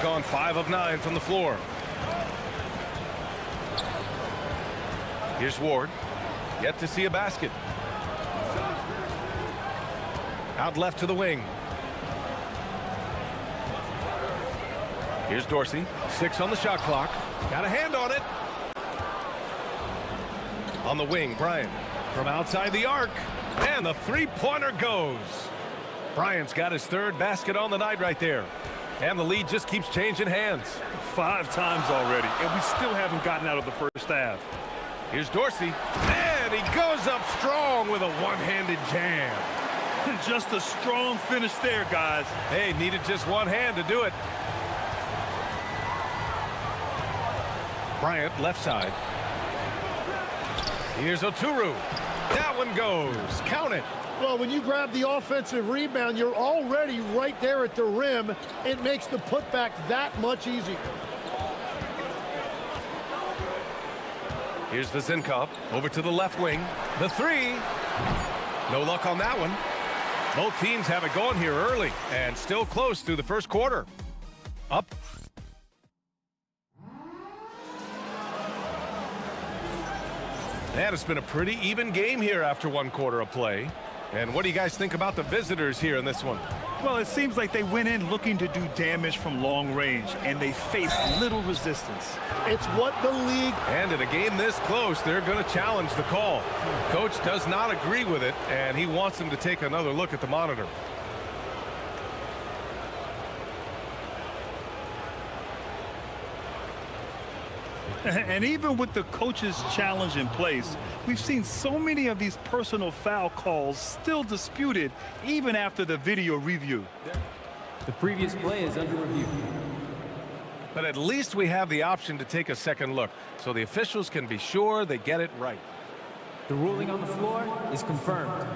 Speaker 1: Gone 5 of 9 from the floor. Here's Ward. Yet to see a basket. Out left to the wing. Here's Dorsey. 6 on the shot clock. Got a hand on it. On the wing, Bryant. From outside the arc. And the three-pointer goes. Bryant's got his 3rd basket on the night right there. And the lead just keeps changing hands.
Speaker 2: 5 times already, and we still haven't gotten out of the first half.
Speaker 1: Here's Dorsey. And he goes up strong with a one-handed jam.
Speaker 2: Just a strong finish there, guys.
Speaker 1: Hey, needed just one hand to do it. Bryant, left side. Here's Oturu. That one goes. Count it.
Speaker 9: Well, when you grab the offensive rebound, you're already right there at the rim. It makes the putback that much easier.
Speaker 1: Here's Vezinkov over to the left wing. The three. No luck on that one. Both teams have it going here early and still close through the first quarter. Up. And it's been a pretty even game here after one quarter of play. And what do you guys think about the visitors here in this one?
Speaker 2: Well, it seems like they went in looking to do damage from long range, and they faced little resistance.
Speaker 9: It's what the league...
Speaker 1: And in a game this close, they're going to challenge the call. Coach does not agree with it, and he wants them to take another look at the monitor.
Speaker 2: And even with the coach's challenge in place, we've seen so many of these personal foul calls still disputed even after the video review.
Speaker 6: The previous play is under review.
Speaker 1: But at least we have the option to take a second look, so the officials can be sure they get it right.
Speaker 6: The ruling on the floor is confirmed.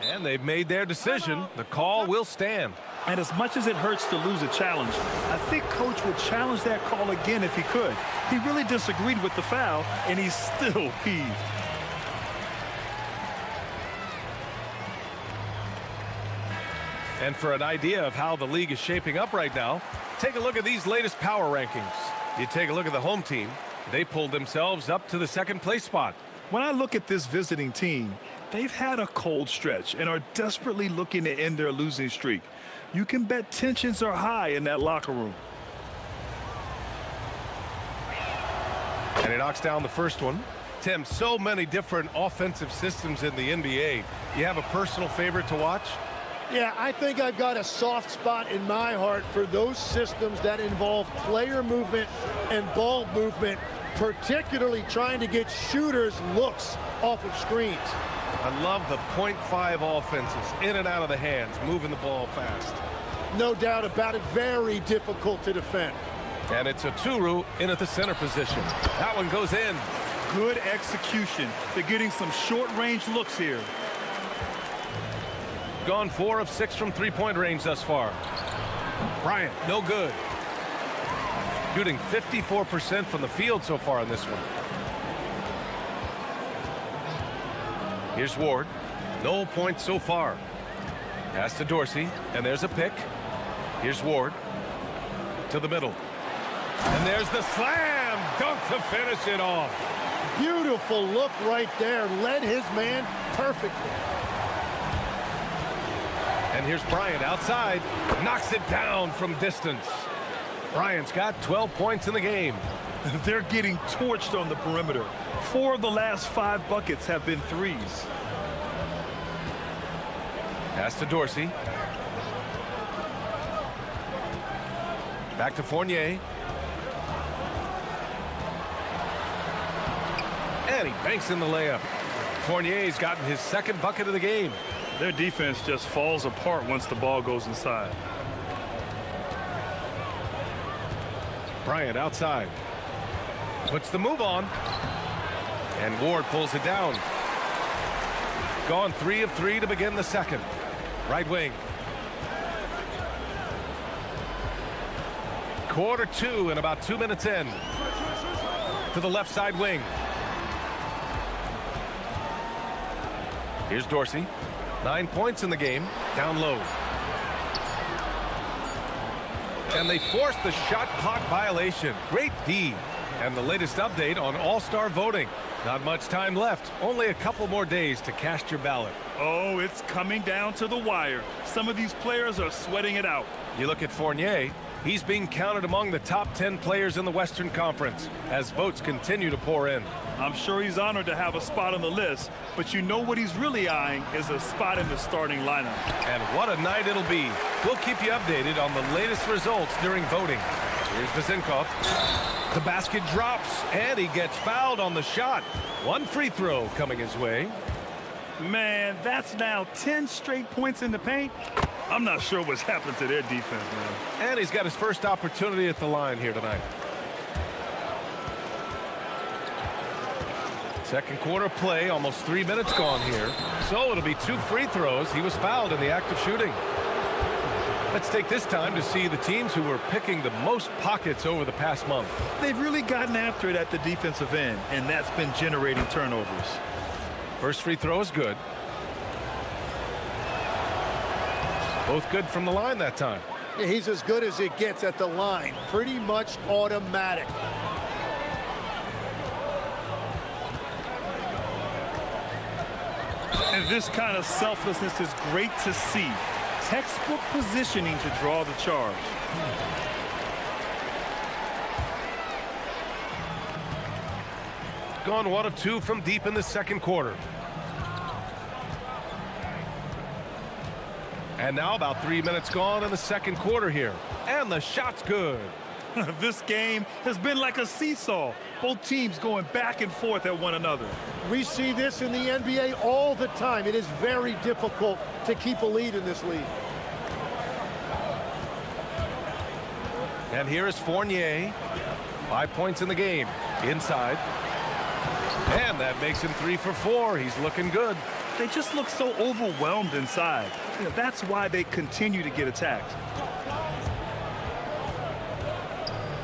Speaker 1: And they've made their decision. The call will stand.
Speaker 2: And as much as it hurts to lose a challenge, I think Coach would challenge that call again if he could. He really disagreed with the foul, and he's still peeved.
Speaker 1: And for an idea of how the league is shaping up right now, take a look at these latest power rankings. You take a look at the home team. They pulled themselves up to the second place spot.
Speaker 2: When I look at this visiting team, they've had a cold stretch and are desperately looking to end their losing streak. You can bet tensions are high in that locker room.
Speaker 1: And he knocks down the first one. Tim, so many different offensive systems in the NBA. You have a personal favorite to watch?
Speaker 9: Yeah, I think I've got a soft spot in my heart for those systems that involve player movement and ball movement, particularly trying to get shooters looks off of screens.
Speaker 1: I love the .5 offenses, in and out of the hands, moving the ball fast.
Speaker 9: No doubt about it, very difficult to defend.
Speaker 1: And it's Oturu in at the center position. That one goes in.
Speaker 2: Good execution. They're getting some short-range looks here.
Speaker 1: Gone 4 of 6 from three-point range thus far. Bryant, no good. Shooting 54% from the field so far in this one. Here's Ward. No points so far. Pass to Dorsey, and there's a pick. Here's Ward. To the middle. And there's the slam dunk to finish it off.
Speaker 9: Beautiful look right there. Led his man perfectly.
Speaker 1: And here's Bryant outside. Knocks it down from distance. Bryant's got 12 points in the game.
Speaker 2: They're getting torched on the perimeter. 4 of the last 5 buckets have been threes.
Speaker 1: Pass to Dorsey. Back to Fournier. And he banks in the layup. Fournier's gotten his second bucket of the game.
Speaker 2: Their defense just falls apart once the ball goes inside.
Speaker 1: Bryant outside. Puts the move on. And Ward pulls it down. Gone 3 of 3 to begin the second. Right wing. Quarter 2 and about 2 minutes in. To the left side wing. Here's Dorsey. 9 points in the game. Down low. And they forced the shot clock violation. Great D. And the latest update on All-Star voting. Not much time left. Only a couple more days to cast your ballot.
Speaker 2: Oh, it's coming down to the wire. Some of these players are sweating it out.
Speaker 1: You look at Fournier. He's being counted among the top 10 players in the Western Conference as votes continue to pour in.
Speaker 2: I'm sure he's honored to have a spot on the list, but you know what he's really eyeing is a spot in the starting lineup.
Speaker 1: And what a night it'll be. We'll keep you updated on the latest results during voting. Here's Vezinkov. The basket drops, and he gets fouled on the shot. 1 free throw coming his way.
Speaker 2: Man, that's now 10 straight points in the paint. I'm not sure what's happened to their defense, man.
Speaker 1: And he's got his first opportunity at the line here tonight. Second quarter play, almost 3 minutes gone here. So it'll be 2 free throws. He was fouled in the act of shooting. Let's take this time to see the teams who were picking the most pockets over the past month.
Speaker 2: They've really gotten after it at the defensive end, and that's been generating turnovers.
Speaker 1: First free throw is good. Both good from the line that time.
Speaker 9: He's as good as it gets at the line. Pretty much automatic.
Speaker 2: And this kind of selflessness is great to see. Textbook positioning to draw the charge.
Speaker 1: Gone 1 of 2 from deep in the second quarter. And now about 3 minutes gone in the second quarter here. And the shot's good.
Speaker 2: This game has been like a seesaw. Both teams going back and forth at one another.
Speaker 9: We see this in the NBA all the time. It is very difficult to keep a lead in this league.
Speaker 1: And here is Fournier. 5 points in the game. Inside. And that makes him 3 for 4. He's looking good.
Speaker 2: They just look so overwhelmed inside. That's why they continue to get attacked.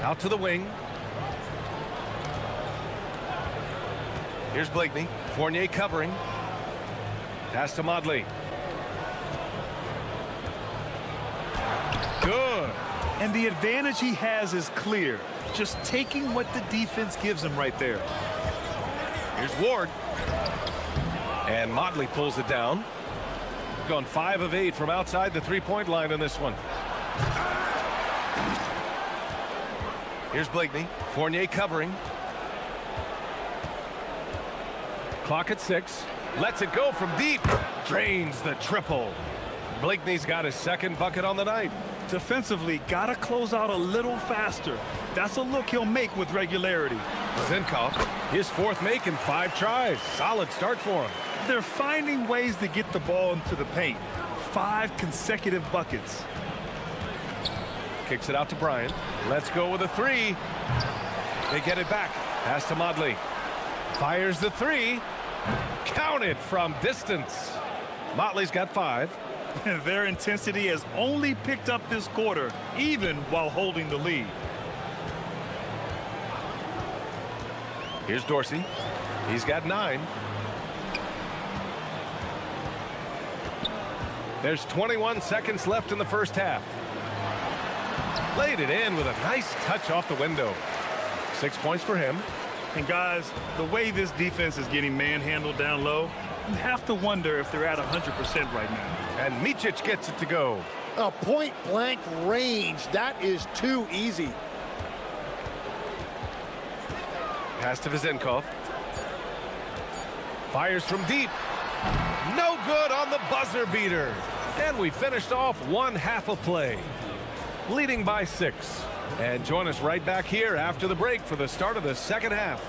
Speaker 1: Out to the wing. Here's Blakeney. Fournier covering. Pass to Modley. Good.
Speaker 2: And the advantage he has is clear. Just taking what the defense gives him right there.
Speaker 1: Here's Ward. And Motley pulls it down. Gone 5 of 8 from outside the three-point line in this one. Here's Blakeney. Fournier covering. Clock at 6. Lets it go from deep. Drains the triple. Blakeney's got his second bucket on the night.
Speaker 2: Defensively, gotta close out a little faster. That's a look he'll make with regularity.
Speaker 1: Zinkoff, his 4th make in 5 tries. Solid start for him.
Speaker 2: They're finding ways to get the ball into the paint. 5 consecutive buckets.
Speaker 1: Kicks it out to Bryant. Let's go with a 3. They get it back. Pass to Modley. Fires the 3. Counted from distance. Motley's got 5.
Speaker 2: Their intensity has only picked up this quarter, even while holding the lead.
Speaker 1: Here's Dorsey. He's got 9. There's 21 seconds left in the first half. Laid it in with a nice touch off the window. 6 points for him.
Speaker 2: And guys, the way this defense is getting manhandled down low, you have to wonder if they're at 100% right now.
Speaker 1: And Micic gets it to go.
Speaker 9: A point-blank range. That is too easy.
Speaker 1: Pass to Vizenkov. Fires from deep. No good on the buzzer beater. And we finished off 1 half of play. Leading by 6. And join us right back here after the break for the start of the second half.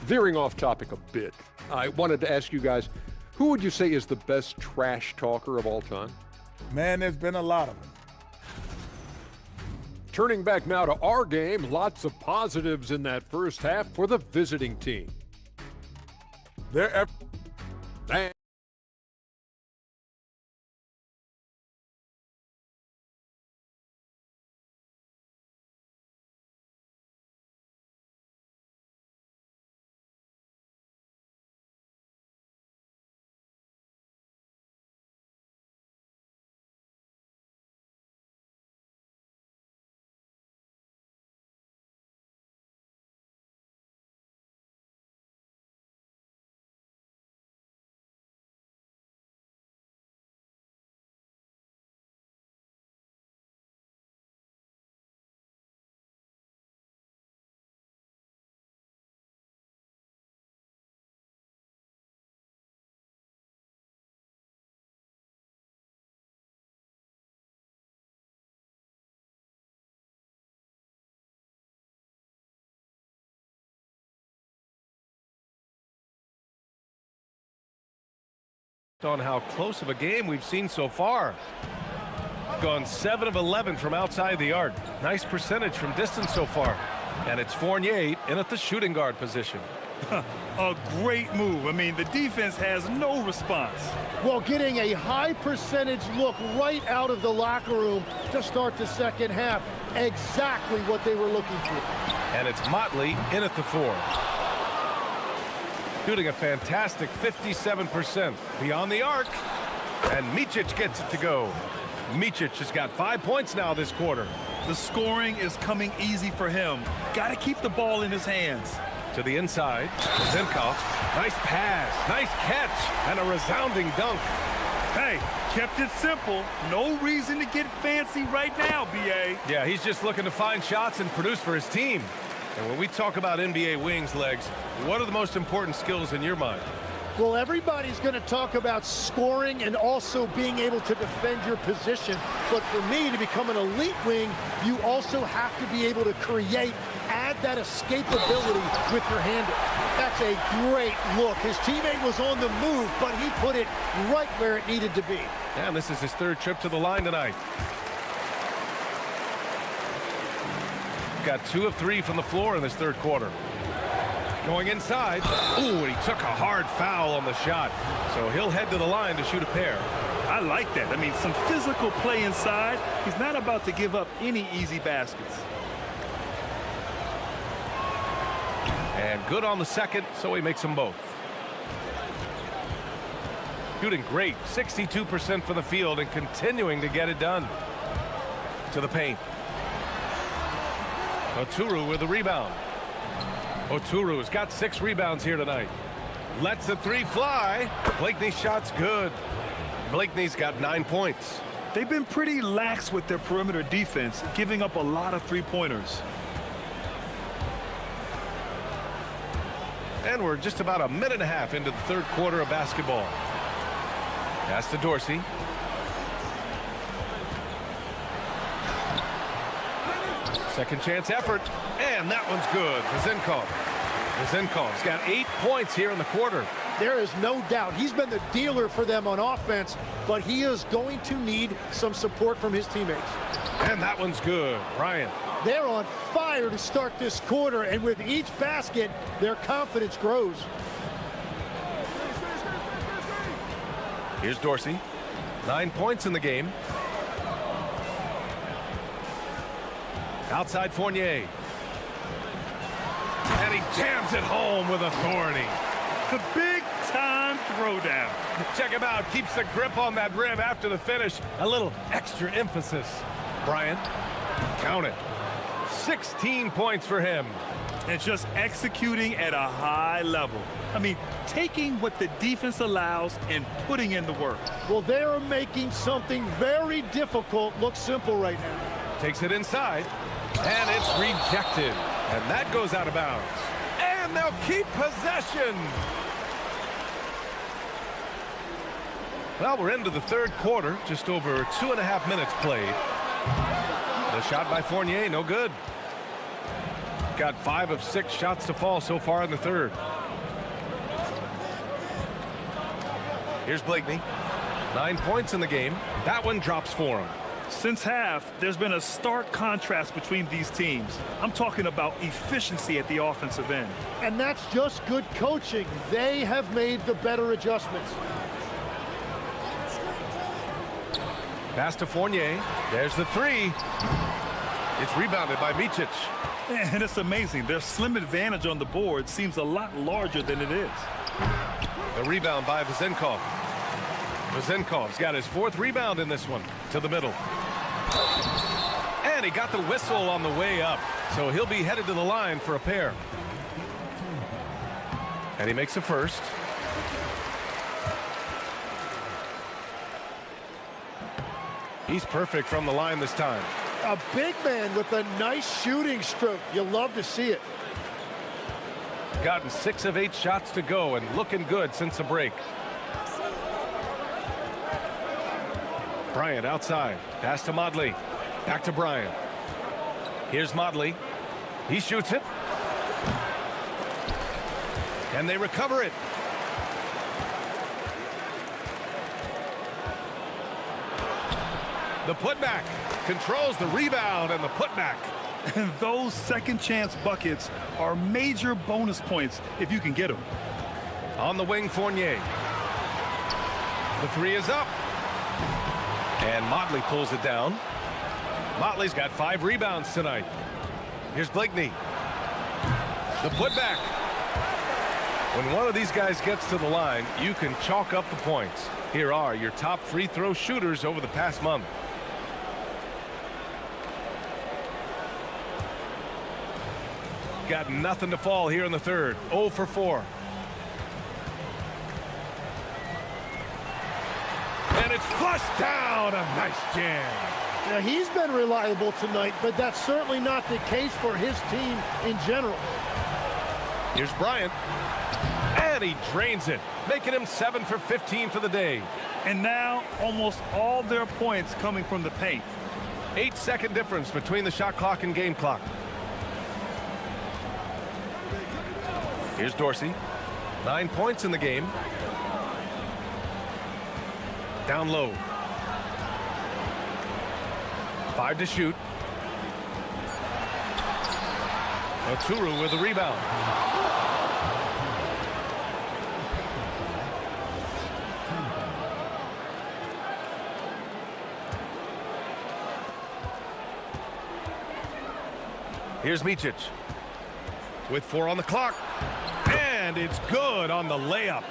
Speaker 5: Veering off topic a bit, I wanted to ask you guys, who would you say is the best trash talker of all time?
Speaker 4: Man, there's been a lot of them.
Speaker 5: Turning back now to our game, lots of positives in that first half for the visiting team.
Speaker 1: On how close of a game we've seen so far. gone 7 of 11 from outside the arc. Nice percentage from distance so far. And it's Fournier in at the shooting guard position.
Speaker 2: A great move. I mean, the defense has no response.
Speaker 9: Well, getting a high percentage look right out of the locker room to start the second half. Exactly what they were looking for.
Speaker 1: And it's Motley in at the 4. Shooting a fantastic 57% beyond the arc. And Micic gets it to go. Micic has got 5 points now this quarter.
Speaker 2: The scoring is coming easy for him. Got to keep the ball in his hands.
Speaker 1: To the inside, Zinkov. Nice pass, nice catch, and a resounding dunk.
Speaker 2: Hey, kept it simple. No reason to get fancy right now, B.A.
Speaker 1: Yeah, he's just looking to find shots and produce for his team. And when we talk about NBA wings, Legs, what are the most important skills in your mind?
Speaker 9: Well, everybody's going to talk about scoring and also being able to defend your position. But for me, to become an elite wing, you also have to be able to create, add that escapability with your handle. That's a great look. His teammate was on the move, but he put it right where it needed to be.
Speaker 1: And this is his 3rd trip to the line tonight. Got 2 of 3 from the floor in this 3rd quarter. Going inside. Ooh, and he took a hard foul on the shot. So he'll head to the line to shoot a pair.
Speaker 2: I like that. I mean, some physical play inside. He's not about to give up any easy baskets.
Speaker 1: And good on the second, so he makes them both. Shooting great, 62% from the field and continuing to get it done. To the paint. Oturu with the rebound. Oturu's got 6 rebounds here tonight. Lets the 3 fly. Blakeney's shot's good. Blakeney's got 9 points.
Speaker 2: They've been pretty lax with their perimeter defense, giving up a lot of 3-pointers.
Speaker 1: And we're just about a minute and a half into the 3rd quarter of basketball. Pass to Dorsey. Second chance effort, and that one's good. Zinkov's got 8 points here in the quarter.
Speaker 9: There is no doubt he's been the dealer for them on offense, but he is going to need some support from his teammates.
Speaker 1: And that one's good. Bryant.
Speaker 9: They're on fire to start this quarter, and with each basket, their confidence grows.
Speaker 1: Here's Dorsey. 9 points in the game. Outside Fournier. And he jams it home with authority.
Speaker 2: The big-time throwdown.
Speaker 1: Check him out. Keeps the grip on that rim after the finish. A little extra emphasis. Bryant. Count it. 16 points for him.
Speaker 2: And just executing at a high level. I mean, taking what the defense allows and putting in the work.
Speaker 9: Well, they are making something very difficult look simple right now.
Speaker 1: Takes it inside. And it's rejected. And that goes out of bounds. And they'll keep possession. Well, we're into the 3rd quarter. Just over 2.5 minutes played. The shot by Fournier, no good. Got 5 of 6 shots to fall so far in the 3rd. Here's Blakeney. 9 points in the game. That one drops for him.
Speaker 2: Since half, there's been a stark contrast between these teams. I'm talking about efficiency at the offensive end.
Speaker 9: And that's just good coaching. They have made the better adjustments.
Speaker 1: Pass to Fournier. There's the 3. It's rebounded by Micic.
Speaker 2: And it's amazing. Their slim advantage on the board seems a lot larger than it is.
Speaker 1: The rebound by Zinkov. Zinkov's got his 4th rebound in this one. To the middle. And he got the whistle on the way up. So he'll be headed to the line for a pair. And he makes a first. He's perfect from the line this time.
Speaker 9: A big man with a nice shooting stroke. You love to see it.
Speaker 1: Gotten 6 of 8 shots to go and looking good since the break. Bryant outside. Pass to Motley. Back to Bryant. Here's Motley. He shoots it. And they recover it. The putback controls the rebound and the putback.
Speaker 2: And those second chance buckets are major bonus points if you can get them.
Speaker 1: On the wing, Fournier. The three is up. And Motley pulls it down. Motley's got 5 rebounds tonight. Here's Blakeney. The putback. When one of these guys gets to the line, you can chalk up the points. Here are your top free throw shooters over the past month. Got nothing to fall here in the third. 0 for 4. And it's flushed down. A nice jam.
Speaker 9: Now, he's been reliable tonight, but that's certainly not the case for his team in general.
Speaker 1: Here's Bryant. And he drains it, making him 7 for 15 for the day.
Speaker 2: And now almost all their points coming from the paint.
Speaker 1: 8-second difference between the shot clock and game clock. Here's Dorsey. 9 points in the game. Down low. 5 to shoot. Oturu with the rebound. Here's Micic with 4 on the clock. And it's good on the layup.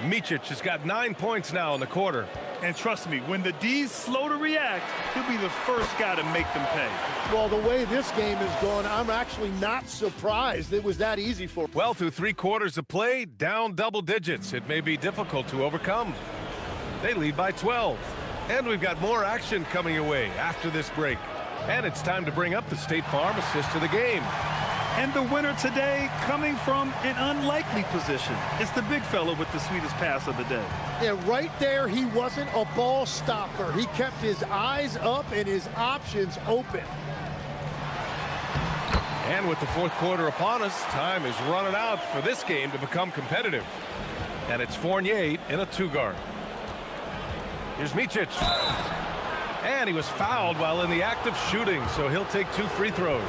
Speaker 1: Micic has got 9 points now in the quarter.
Speaker 2: And trust me, when the D's slow to react, he'll be the first guy to make them pay.
Speaker 9: Well, the way this game is going, I'm actually not surprised it was that easy for him.
Speaker 1: Well, through 3 quarters of play, down double digits. It may be difficult to overcome. They lead by 12. And we've got more action coming your way after this break. And it's time to bring up the State Farm assist of the game.
Speaker 2: And the winner today coming from an unlikely position. It's the big fella with the sweetest pass of the day.
Speaker 9: Yeah, right there, he wasn't a ball stopper. He kept his eyes up and his options open.
Speaker 1: And with the 4th quarter upon us, time is running out for this game to become competitive. And it's Fournier in a 2-guard. Here's Micic. And he was fouled while in the act of shooting, so he'll take 2 free throws.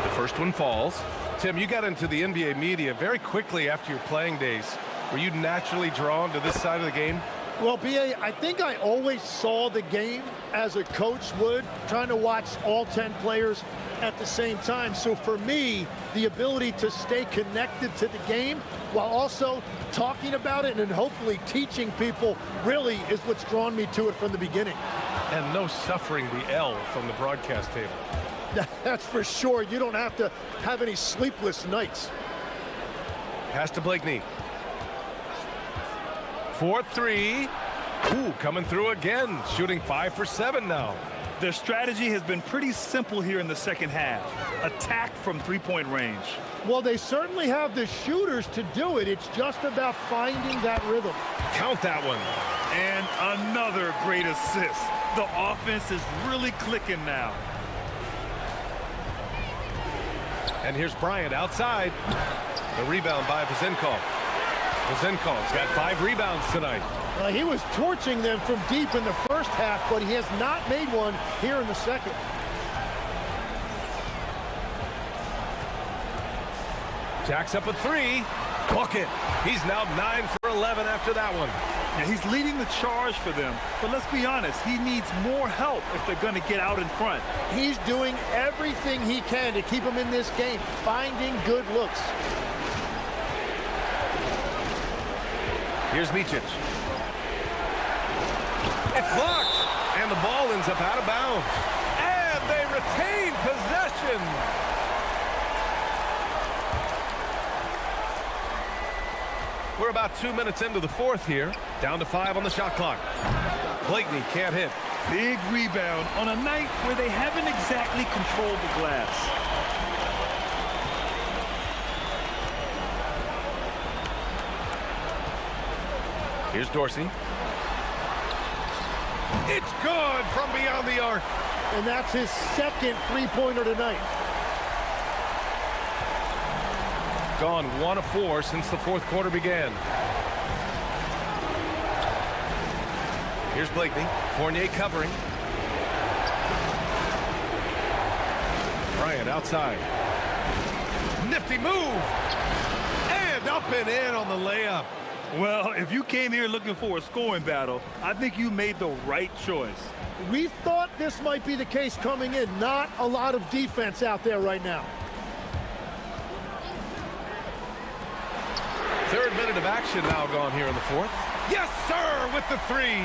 Speaker 1: The first one falls. Tim, you got into the NBA media very quickly after your playing days. Were you naturally drawn to this side of the game?
Speaker 9: Well, B.A., I think I always saw the game as a coach would, trying to watch all 10 players at the same time. So for me, the ability to stay connected to the game while also talking about it and hopefully teaching people really is what's drawn me to it from the beginning.
Speaker 1: And no suffering the L from the broadcast table.
Speaker 9: That's for sure. You don't have to have any sleepless nights.
Speaker 1: Pass to Blakeney. 4-3. Ooh, coming through again. Shooting 5 for 7 now.
Speaker 2: Their strategy has been pretty simple here in the second half. Attack from 3-point range.
Speaker 9: Well, they certainly have the shooters to do it. It's just about finding that rhythm.
Speaker 1: Count that one.
Speaker 2: And another great assist. The offense is really clicking now.
Speaker 1: And here's Bryant outside. The rebound by Vezenkov. Vezenkov's got 5 rebounds tonight.
Speaker 9: He was torching them from deep in the first half, but he has not made one here in the second.
Speaker 1: Jacks up a 3. Bucket. He's now 9 for 11 after that one.
Speaker 2: Now he's leading the charge for them, but let's be honest, he needs more help if they're going to get out in front.
Speaker 9: He's doing everything he can to keep them in this game, finding good looks.
Speaker 1: Here's Micic. It's blocked, and the ball ends up out of bounds. And they retain possession. We're about 2 minutes into the 4th here. Down to 5 on the shot clock. Blakeney can't hit.
Speaker 2: Big rebound on a night where they haven't exactly controlled the glass.
Speaker 1: Here's Dorsey. It's good from beyond the arc.
Speaker 9: And that's his second three-pointer tonight.
Speaker 1: Gone 1 of 4 since the 4th quarter began. Here's Blakeney. Fournier covering. Bryant outside. Nifty move. And up and in on the layup.
Speaker 2: Well, if you came here looking for a scoring battle, I think you made the right choice.
Speaker 9: We thought this might be the case coming in. Not a lot of defense out there right now.
Speaker 1: Third minute of action now gone here in the fourth. Yes, sir, with the three.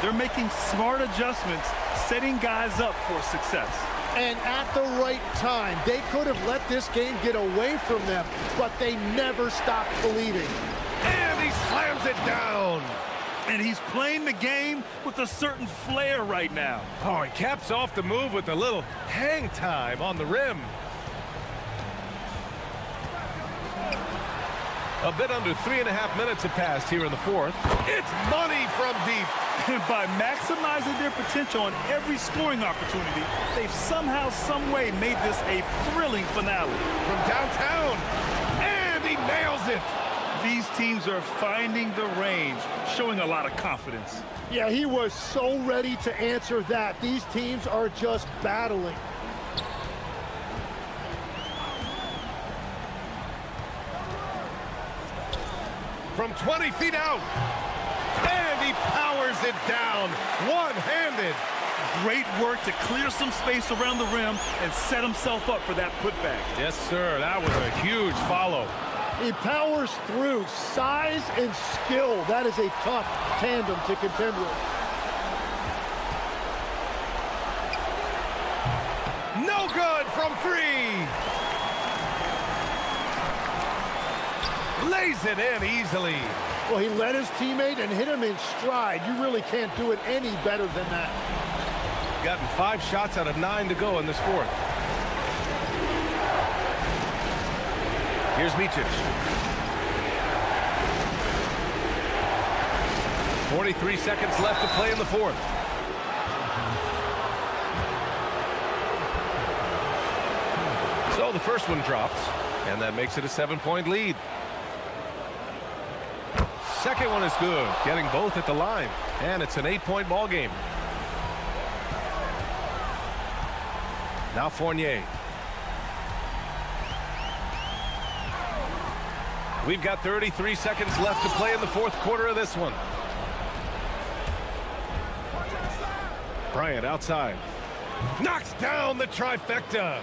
Speaker 2: They're making smart adjustments, setting guys up for success.
Speaker 9: And at the right time, they could have let this game get away from them, but they never stopped believing.
Speaker 1: And he slams it down.
Speaker 2: And he's playing the game with a certain flair right now.
Speaker 1: Oh, he caps off the move with a little hang time on the rim. A bit under 3.5 minutes have passed here in the fourth. It's money from deep.
Speaker 2: And by maximizing their potential on every scoring opportunity, they've somehow, some way made this a thrilling finale.
Speaker 1: From downtown. And he nails it.
Speaker 2: These teams are finding the range, showing a lot of confidence.
Speaker 9: Yeah, he was so ready to answer that. These teams are just battling.
Speaker 1: From 20 feet out. And he powers it down, one-handed.
Speaker 2: Great work to clear some space around the rim and set himself up for that putback.
Speaker 1: Yes, sir. That was a huge follow.
Speaker 9: He powers through. Size and skill. That is a tough tandem to contend with.
Speaker 1: No good from three. Lays it in easily.
Speaker 9: Well, he led his teammate and hit him in stride. You really can't do it any better than that.
Speaker 1: Gotten 5 shots out of 9 to go in this fourth. Here's Micic. 43 seconds left to play in the fourth. So the first one drops, and that makes it a 7-point lead. Second one is good, getting both at the line, and it's an 8-point ball game. Now Fournier. We've got 33 seconds left to play in the fourth quarter of this one. Bryant outside. Knocks down the trifecta.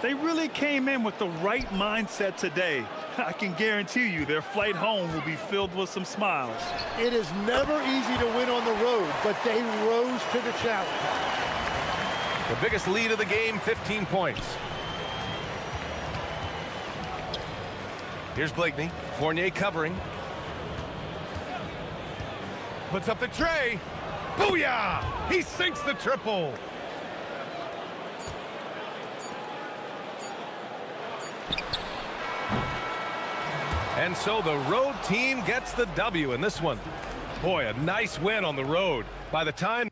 Speaker 2: They really came in with the right mindset today. I can guarantee you their flight home will be filled with some smiles.
Speaker 9: It is never easy to win on the road, but they rose to the challenge.
Speaker 1: The biggest lead of the game, 15 points. Here's Blakeney. Fournier covering. Puts up the tray. Booyah! He sinks the triple. And so the road team gets the W in this one. Boy, a nice win on the road. By the time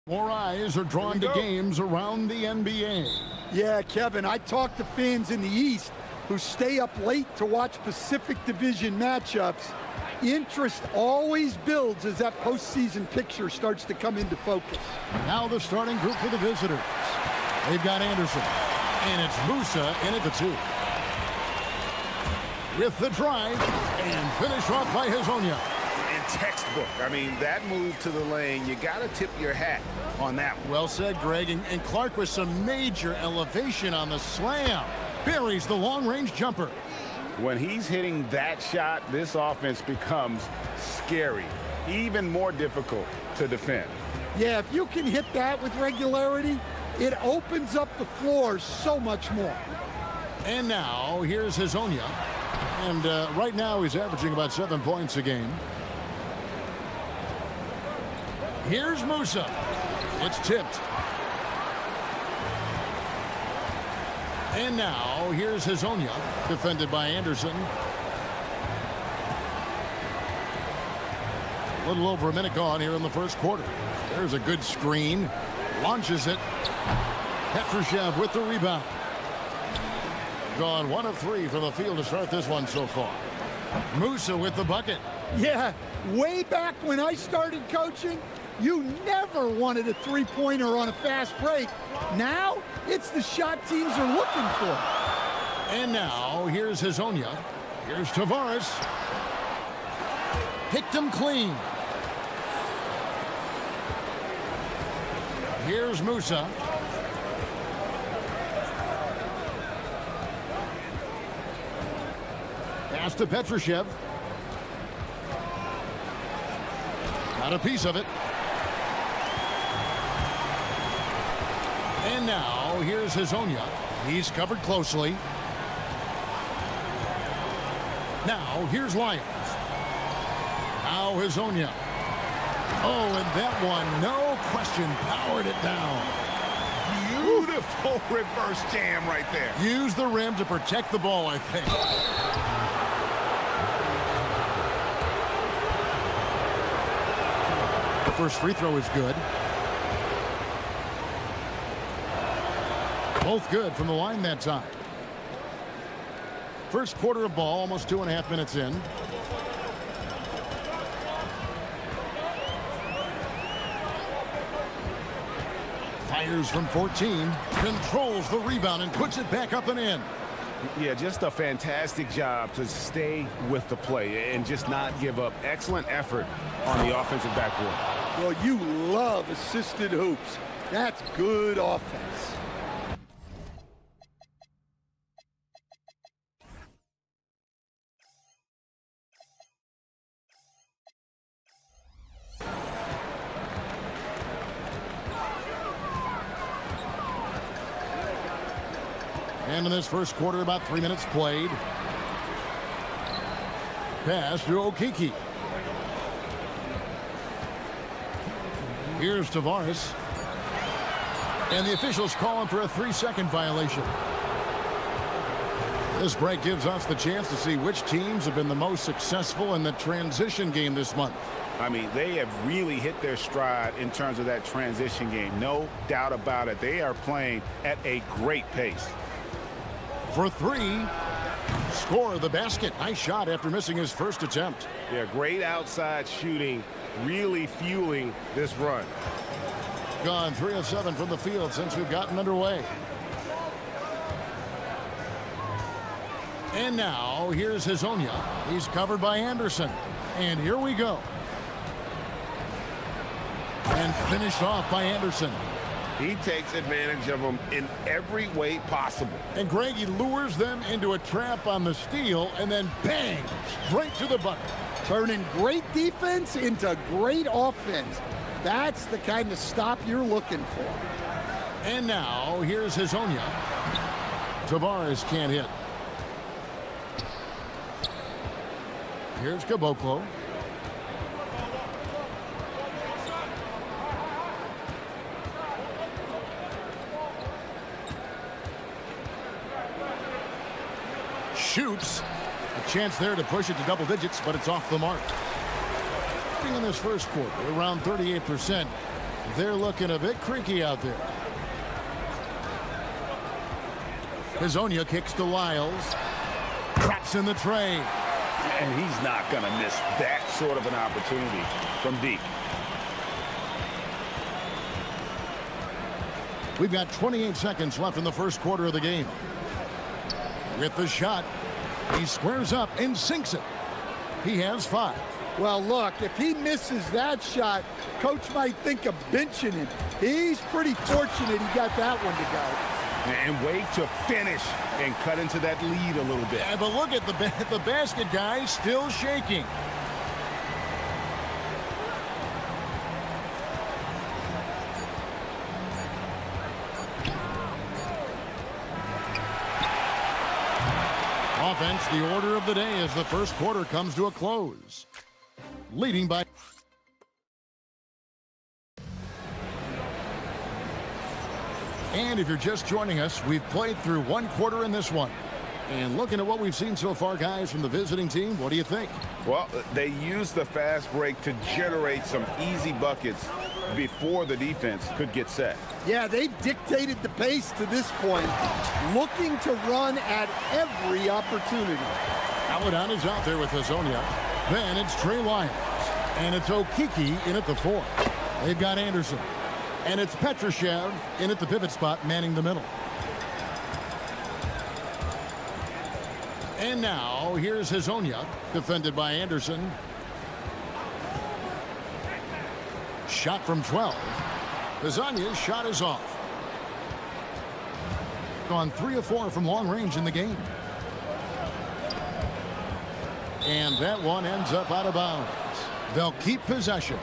Speaker 7: More eyes are drawn to games around the NBA.
Speaker 9: Yeah, Kevin, I talked to fans in the East who stay up late to watch Pacific Division matchups. Interest always builds as that postseason picture starts to come into focus.
Speaker 7: Now the starting group for the visitors. They've got Anderson, and it's Musa in at the 2. With the drive, and finish off by Hezonja.
Speaker 8: And textbook. I mean, that move to the lane, you got to tip your hat on that one.
Speaker 7: Well said, Greg. And Clark with some major elevation on the slam. Buries the long-range jumper.
Speaker 8: When he's hitting that shot, this offense becomes scary, even more difficult to defend.
Speaker 9: Yeah, if you can hit that with regularity, it opens up the floor so much more.
Speaker 7: And now, here's Hezonja. And right now, he's averaging about 7 points a game. Here's Musa. It's tipped. And now, here's Hezonja, defended by Anderson. A little over a minute gone here in the first quarter. There's a good screen. Launches it. Petrushev with the rebound. Gone 1 of 3 from the field to start this one so far. Musa with the bucket.
Speaker 9: Yeah, way back when I started coaching, you never wanted a three-pointer on a fast break. Now, it's the shot teams are looking for.
Speaker 7: And now, here's Hezonja. Here's Tavares. Picked him clean. Here's Musa. Pass to Petrushev. Got a piece of it. And now, here's Hezonja. He's covered closely. Now, here's Lyons. Now, Hezonja. Oh, and that one, no question, powered it down.
Speaker 8: Beautiful reverse jam right there.
Speaker 7: Use the rim to protect the ball, I think. The first free throw is good. Both good from the line that time. First quarter of ball, almost 2.5 minutes in. Fires from 14, controls the rebound and puts it back up and in.
Speaker 8: Yeah, just a fantastic job to stay with the play and just not give up. Excellent effort on the offensive backboard.
Speaker 9: Well, you love assisted hoops. That's good offense.
Speaker 7: And in this first quarter, about 3 minutes played. Pass to Okiki. Here's Tavares. And the officials calling for a 3-second violation. This break gives us the chance to see which teams have been the most successful in the transition game this month.
Speaker 8: I mean, they have really hit their stride in terms of that transition game. No doubt about it. They are playing at a great pace.
Speaker 7: For 3, score the basket. Nice shot after missing his first attempt.
Speaker 8: Yeah, great outside shooting, really fueling this run.
Speaker 7: Gone 3 of 7 from the field since we've gotten underway. And now, here's Hezonja. He's covered by Anderson. And here we go. And finished off by Anderson.
Speaker 8: He takes advantage of them in every way possible.
Speaker 7: And Greg, he lures them into a trap on the steal and then bang, straight to the bucket.
Speaker 9: Turning great defense into great offense. That's the kind of stop you're looking for.
Speaker 7: And now, here's Hezonja. Tavares can't hit. Here's Caboclo. Shoots. A chance there to push it to double digits, but it's off the mark. In this first quarter, around 38%. They're looking a bit creaky out there. Hazonia kicks to Lyles. Traps in the tray.
Speaker 8: And he's not going to miss that sort of an opportunity from deep.
Speaker 7: We've got 28 seconds left in the first quarter of the game. With the shot, he squares up and sinks it. He has 5.
Speaker 9: Well, look, if he misses that shot, coach might think of benching him. He's pretty fortunate he got that one to go.
Speaker 8: And wait to finish and cut into that lead a little bit.
Speaker 7: Yeah, but look at the basket guy still shaking. Offense, the order of the day as the first quarter comes to a close. Leading by... And if you're just joining us, we've played through one quarter in this one. And looking at what we've seen so far, guys, from the visiting team, what do you think?
Speaker 10: Well, they used the fast break to generate some easy buckets before the defense could get set.
Speaker 9: Yeah, they've dictated the pace to this point, looking to run at every opportunity.
Speaker 7: Maladon is out there with Hazonia. Then it's Trey Lyles. And it's Okiki in at the 4. They've got Anderson. And it's Petrushev in at the pivot spot, manning the middle. And now, here's Hazonia, defended by Anderson. Shot from 12. Hazonia's shot is off. Gone 3 of 4 from long range in the game. And that one ends up out of bounds. They'll keep possession.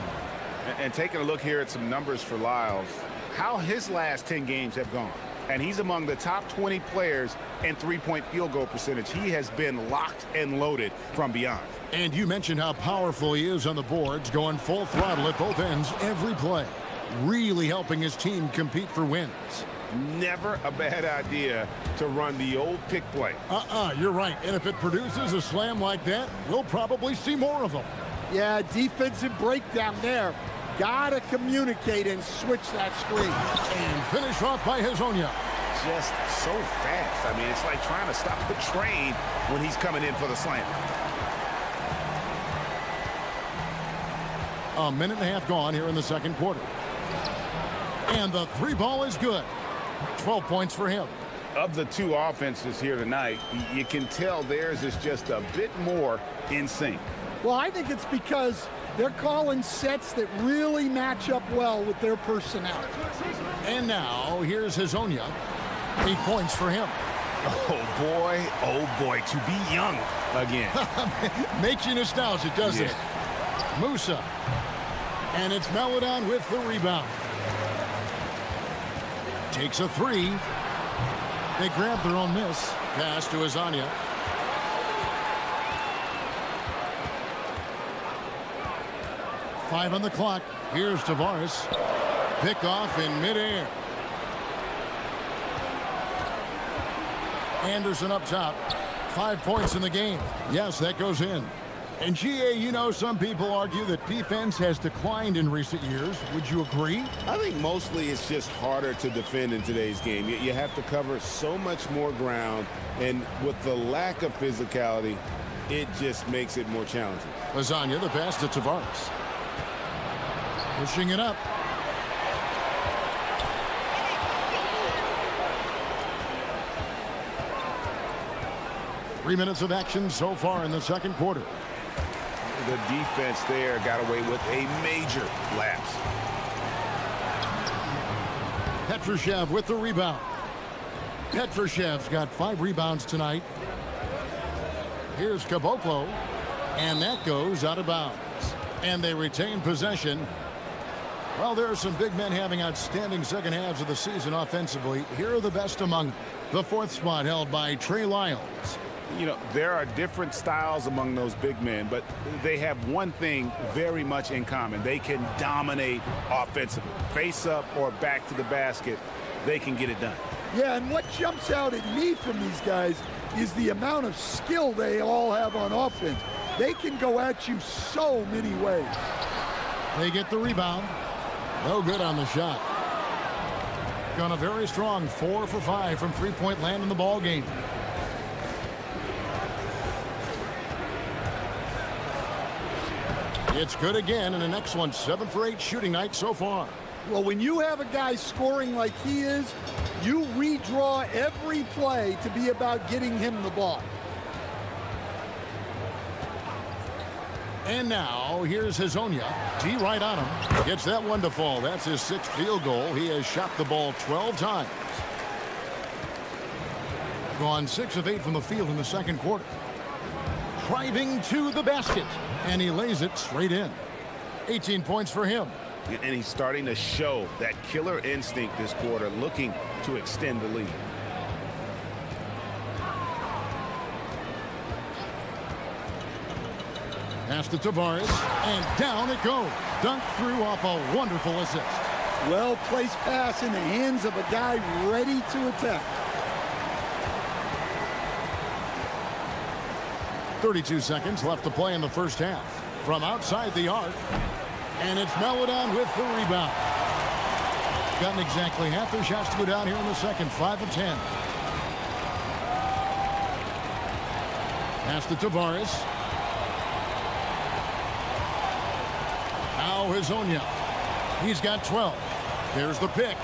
Speaker 8: And taking a look here at some numbers for Lyles, how his last 10 games have gone. And he's among the top 20 players in three-point field goal percentage. He has been locked and loaded from beyond.
Speaker 7: And you mentioned how powerful he is on the boards, going full throttle at both ends every play. Really helping his team compete for wins.
Speaker 8: Never a bad idea to run the old pick play.
Speaker 7: You're right. And if it produces a slam like that, we'll probably see more of them.
Speaker 9: Yeah, defensive breakdown there. Gotta communicate and switch that screen.
Speaker 7: And finish off by Hazonia.
Speaker 8: Just so fast. I mean, it's like trying to stop the train when he's coming in for the slam.
Speaker 7: A minute and a half gone here in the second quarter. And the 3 ball is good. 12 points for him.
Speaker 8: Of the 2 offenses here tonight, you can tell theirs is just a bit more in sync.
Speaker 9: Well, I think it's because they're calling sets that really match up well with their personnel.
Speaker 7: And now, here's Hazonia. 8 points for him.
Speaker 8: Oh boy, to be young again.
Speaker 7: Makes you nostalgic, doesn't it? Musa. And it's Maladon with the rebound. Takes a 3. They grab their own miss. Pass to Hazonia. Five on the clock. Here's Tavares. Pick off in midair. Anderson up top. 5 points in the game. Yes, that goes in. And GA, you know, some people argue that defense has declined in recent years. Would you agree?
Speaker 10: I think mostly it's just harder to defend in today's game. You have to cover so much more ground, and with the lack of physicality, it just makes it more challenging.
Speaker 7: Hazonia, the pass to Tavares. Pushing it up. Three minutes of action so far in the second quarter.
Speaker 8: The defense there got away with a major lapse.
Speaker 7: Petrushev with the rebound. Petrushev's got 5 rebounds tonight. Here's Caboclo. And that goes out of bounds. And they retain possession. Well, there are some big men having outstanding second halves of the season offensively. Here are the best among them. The 4th spot held by Trey Lyles.
Speaker 8: You know, there are different styles among those big men, but they have one thing very much in common. They can dominate offensively. Face up or back to the basket, they can get it done.
Speaker 9: Yeah, and what jumps out at me from these guys is the amount of skill they all have on offense. They can go at you so many ways.
Speaker 7: They get the rebound. No good on the shot. Gone a very strong 4 for 5 from three-point land in the ball game. It's good again, and an excellent 7 for 8 shooting night so far.
Speaker 9: Well, when you have a guy scoring like he is, you redraw every play to be about getting him the ball.
Speaker 7: And now, here's Hazonia. D right on him. Gets that one to fall. That's his 6th field goal. He has shot the ball 12 times. Gone 6 of 8 from the field in the second quarter. Driving to the basket. And he lays it straight in. 18 points for him.
Speaker 10: And he's starting to show that killer instinct this quarter, looking to extend the lead.
Speaker 7: Pass to Tavares, and down it goes. Dunked through off a wonderful assist.
Speaker 9: Well-placed pass in the hands of a guy ready to attack.
Speaker 7: 32 seconds left to play in the first half. From outside the arc, and it's Melodon with the rebound. Gotten exactly half their shots to go down here in the second. 5 of 10. Pass to Tavares. Now Hazonia. He's got 12. There's the pick.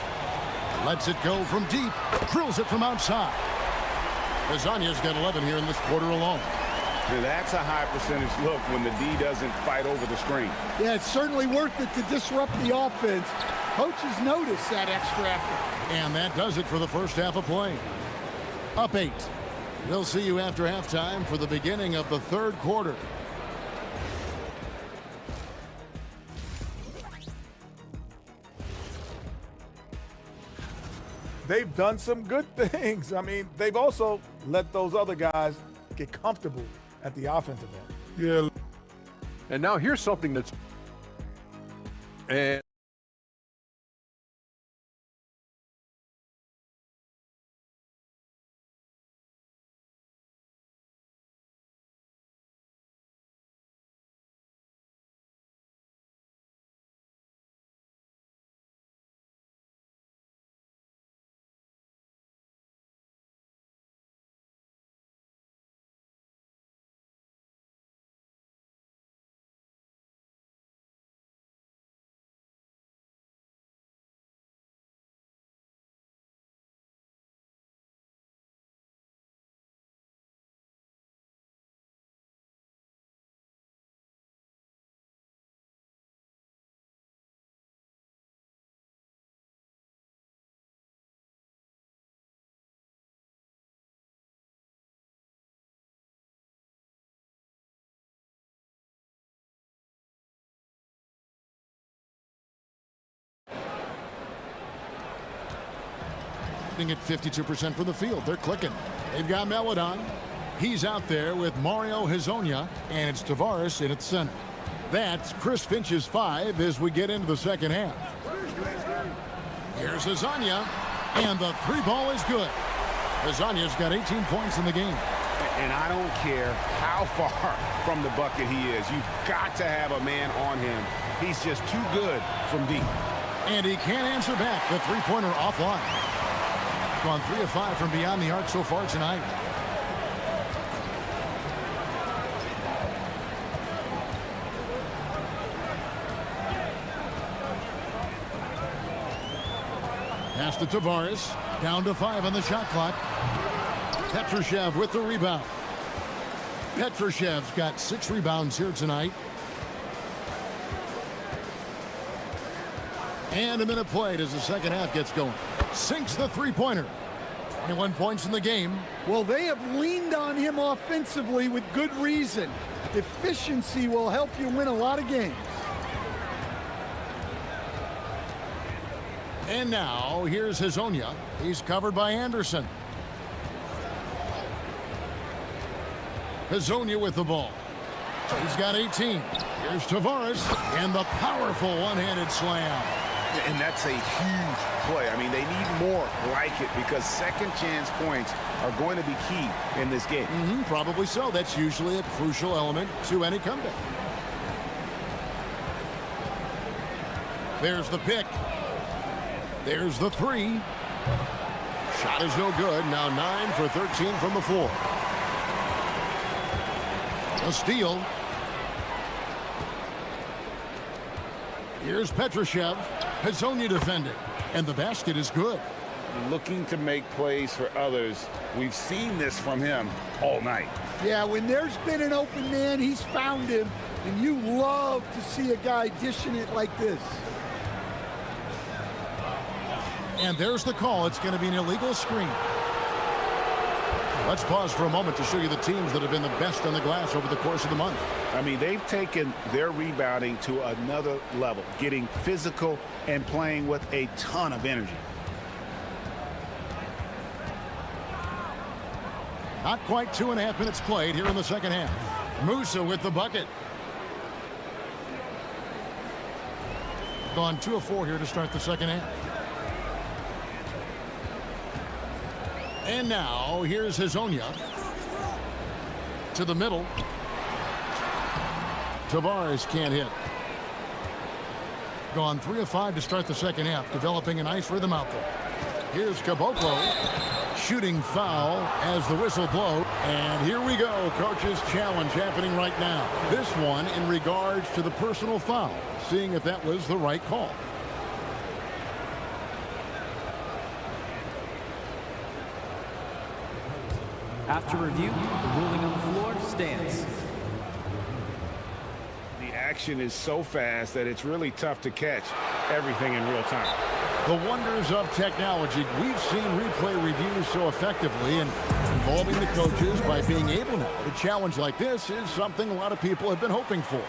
Speaker 7: Lets it go from deep. Drills it from outside. Hazonia's got 11 here in this quarter alone.
Speaker 10: Now that's a high percentage look when the D doesn't fight over the screen.
Speaker 9: Yeah, it's certainly worth it to disrupt the offense. Coaches notice that extra effort.
Speaker 7: And that does it for the first half of play. Up 8. We'll see you after halftime for the beginning of the third quarter.
Speaker 4: They've done some good things. I mean, they've also let those other guys get comfortable at the offensive end.
Speaker 11: Yeah.
Speaker 5: And now here's something that's... And
Speaker 7: at 52% from the field. They're clicking. They've got Melodon. He's out there with Mario Hazonia, and it's Tavares in its center. That's Chris Finch's 5 as we get into the second half. Here's Hazonia, and the 3 ball is good. Hazonia's got 18 points in the game.
Speaker 10: And I don't care how far from the bucket he is. You've got to have a man on him. He's just too good from deep.
Speaker 7: And he can't answer back. The three-pointer offline. Gone 3 of 5 from beyond the arc so far tonight. Pass to Tavares. Down to 5 on the shot clock. Petrushev with the rebound. Petrushev's got 6 rebounds here tonight. And a minute played as the second half gets going. Sinks the three-pointer. 21 points in the game.
Speaker 9: Well, they have leaned on him offensively with good reason. Efficiency will help you win a lot of games.
Speaker 7: And now, here's Hazonia. He's covered by Anderson. Hazonia with the ball. He's got 18. Here's Tavares. And the powerful one-handed slam.
Speaker 10: And that's a huge play. I mean, they need more like it because second chance points are going to be key in this game.
Speaker 7: Probably so. That's usually a crucial element to any comeback. There's the pick. There's the three. Shot is no good. Now 9 for 13 from the floor. A steal. Here's Petrushev. Hazonia defended. And the basket is good.
Speaker 10: Looking to make plays for others. We've seen this from him all night.
Speaker 9: Yeah, when there's been an open man, he's found him. And you love to see a guy dishing it like this.
Speaker 7: And there's the call. It's going to be an illegal screen. Let's pause for a moment to show you the teams that have been the best on the glass over the course of the month.
Speaker 8: I mean, they've taken their rebounding to another level, getting physical and playing with a ton of energy.
Speaker 7: Not quite 2.5 minutes played here in the second half. Musa with the bucket. Gone 2 of 4 here to start the second half. And now, here's Hazonia. To the middle. Tavares can't hit. Gone 3 of 5 to start the second half, developing a nice rhythm out there. Here's Caboclo. Shooting foul as the whistle blows. And here we go. Coach's challenge happening right now. This one in regards to the personal foul, seeing if that was the right call.
Speaker 6: After review, the ruling on the floor stands.
Speaker 8: The action is so fast that it's really tough to catch everything in real time.
Speaker 7: The wonders of technology. We've seen replay reviews so effectively, and involving the coaches by being able now to challenge like this is something a lot of people have been hoping for.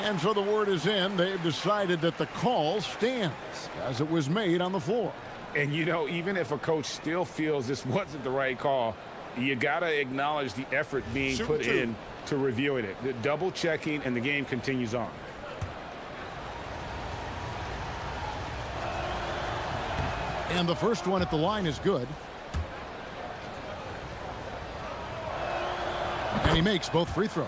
Speaker 7: And so the word is in. They've decided that the call stands as it was made on the floor.
Speaker 8: And, you know, even if a coach still feels this wasn't the right call, you got to acknowledge the effort being put in to reviewing it. The double checking, and the game continues on.
Speaker 7: And the first one at the line is good. And he makes both free throws.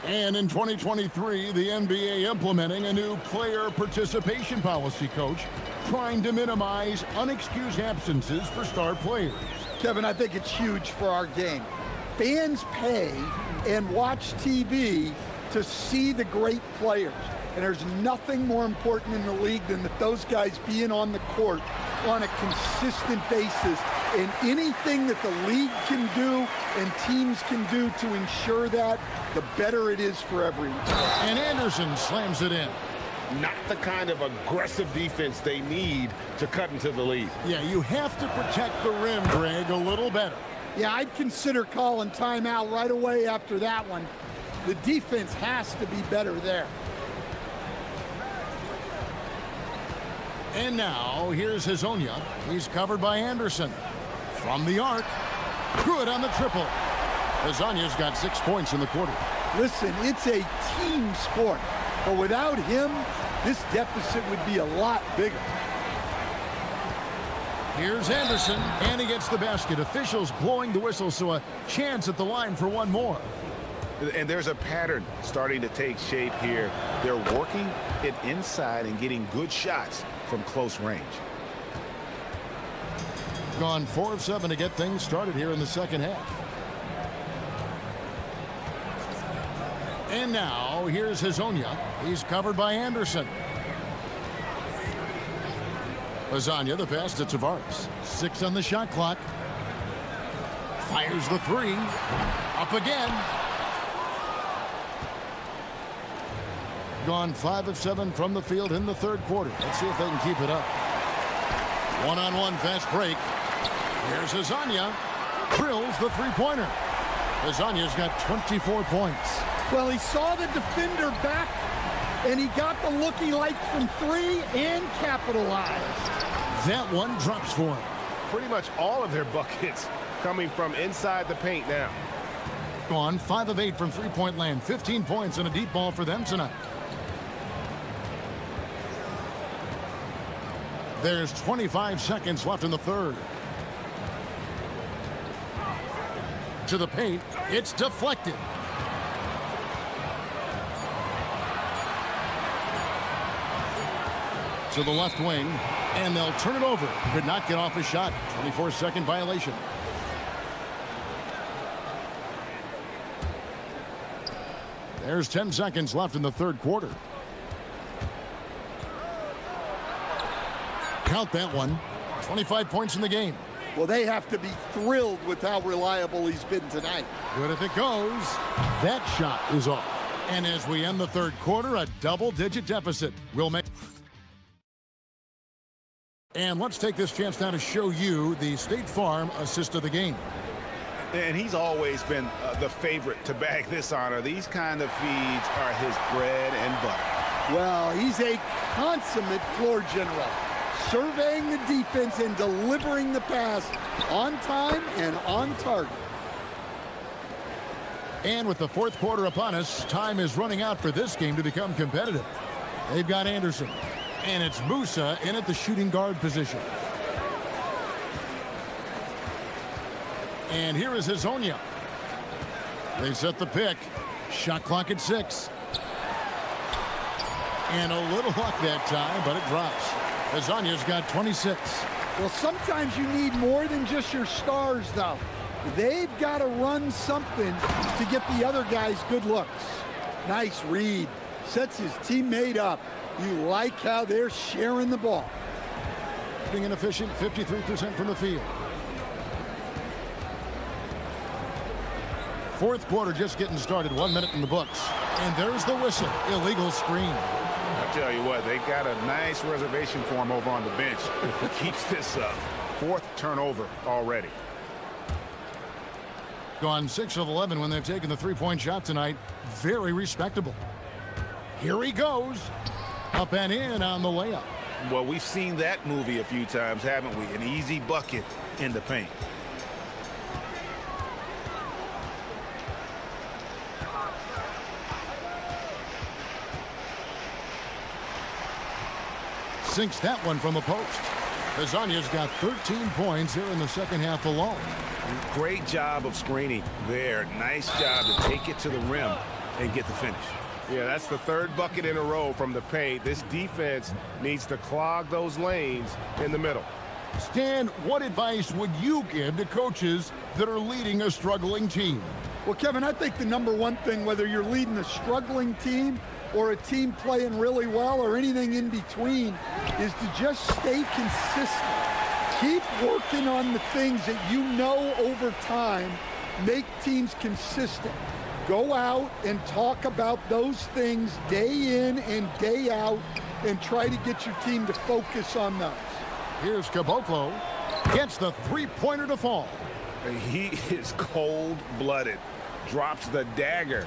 Speaker 7: And in 2023, the NBA implementing a new player participation policy, Coach, trying to minimize unexcused absences for star players.
Speaker 9: Kevin, I think it's huge for our game. Fans pay and watch TV to see the great players. And there's nothing more important in the league than that those guys being on the court on a consistent basis. And anything that the league can do and teams can do to ensure that, the better it is for everyone.
Speaker 7: And Anderson slams it in.
Speaker 10: Not the kind of aggressive defense they need to cut into the lead.
Speaker 7: Yeah, you have to protect the rim, Greg, a little better.
Speaker 9: Yeah, I'd consider calling timeout right away after that one. The defense has to be better there.
Speaker 7: And now, here's Hazonia. He's covered by Anderson. From the arc. Good on the triple. Hazonia's got 6 points in the quarter.
Speaker 9: Listen, it's a team sport. But without him, this deficit would be a lot bigger.
Speaker 7: Here's Anderson, and he gets the basket. Officials blowing the whistle, so a chance at the line for one more.
Speaker 8: And there's a pattern starting to take shape here. They're working it inside and getting good shots from close range.
Speaker 7: Gone 4 of 7 to get things started here in the second half. And now, here's Hazonia. He's covered by Anderson. Hazonia, the pass to Tavares. 6 on the shot clock. Fires the 3. Up again. Gone 5 of 7 from the field in the third quarter. Let's see if they can keep it up. One-on-one fast break. Here's Hazonia. Drills the three-pointer. Hazonia's got 24 points.
Speaker 9: Well, he saw the defender back, and he got the look he liked from 3 and capitalized.
Speaker 7: That one drops for him.
Speaker 8: Pretty much all of their buckets coming from inside the paint now.
Speaker 7: Gone 5 of 8 from three-point land. 15 points and a deep ball for them tonight. There's 25 seconds left in the third. To the paint. It's deflected. to the left wing, and they'll turn it over. Could not get off a shot. 24-second violation. There's 10 seconds left in the third quarter. Count that one. 25 points in the game.
Speaker 9: Well, they have to be thrilled with how reliable he's been tonight.
Speaker 7: Good if it goes. That shot is off. And as we end the third quarter, a double-digit deficit will make... And let's take this chance now to show you the State Farm assist of the game.
Speaker 8: And he's always been the favorite to bag this honor. These kind of feeds are his bread and butter.
Speaker 9: Well, he's a consummate floor general, surveying the defense and delivering the pass on time and on target.
Speaker 7: And with the fourth quarter upon us, time is running out for this game to become competitive. They've got Anderson, and it's Musa in at the shooting guard position. And here is Hazonia. They set the pick. Shot clock at 6. And a little luck that time, but it drops. Hazonia's got 26.
Speaker 9: Well, sometimes you need more than just your stars, though. They've got to run something to get the other guys good looks. Nice read. Sets his teammate up. You like how they're sharing the ball.
Speaker 7: Being inefficient, 53% from the field. Fourth quarter just getting started. 1 minute in the books. And there's the whistle. Illegal screen.
Speaker 8: I tell you what, they got a nice reservation for him over on the bench if he keeps this up. Fourth turnover already.
Speaker 7: Gone 6 of 11 when they've taken the three-point shot tonight. Very respectable. Here he goes. Up and in on the layup.
Speaker 8: Well, we've seen that movie a few times, haven't we? An easy bucket in the paint.
Speaker 7: Sinks that one from the post. Hazonia's got 13 points here in the second half alone.
Speaker 8: Great job of screening there. Nice job to take it to the rim and get the finish. Yeah, that's the third bucket in a row from the paint. This defense needs to clog those lanes in the middle.
Speaker 7: Stan, what advice would you give to coaches that are leading a struggling team?
Speaker 9: Well, Kevin, I think the number one thing, whether you're leading a struggling team or a team playing really well or anything in between, is to just stay consistent. Keep working on the things that you know over time make teams consistent. Go out and talk about those things day in and day out and try to get your team to focus on those.
Speaker 7: Here's Caboclo. Gets the three-pointer to fall.
Speaker 8: He is cold-blooded. Drops the dagger.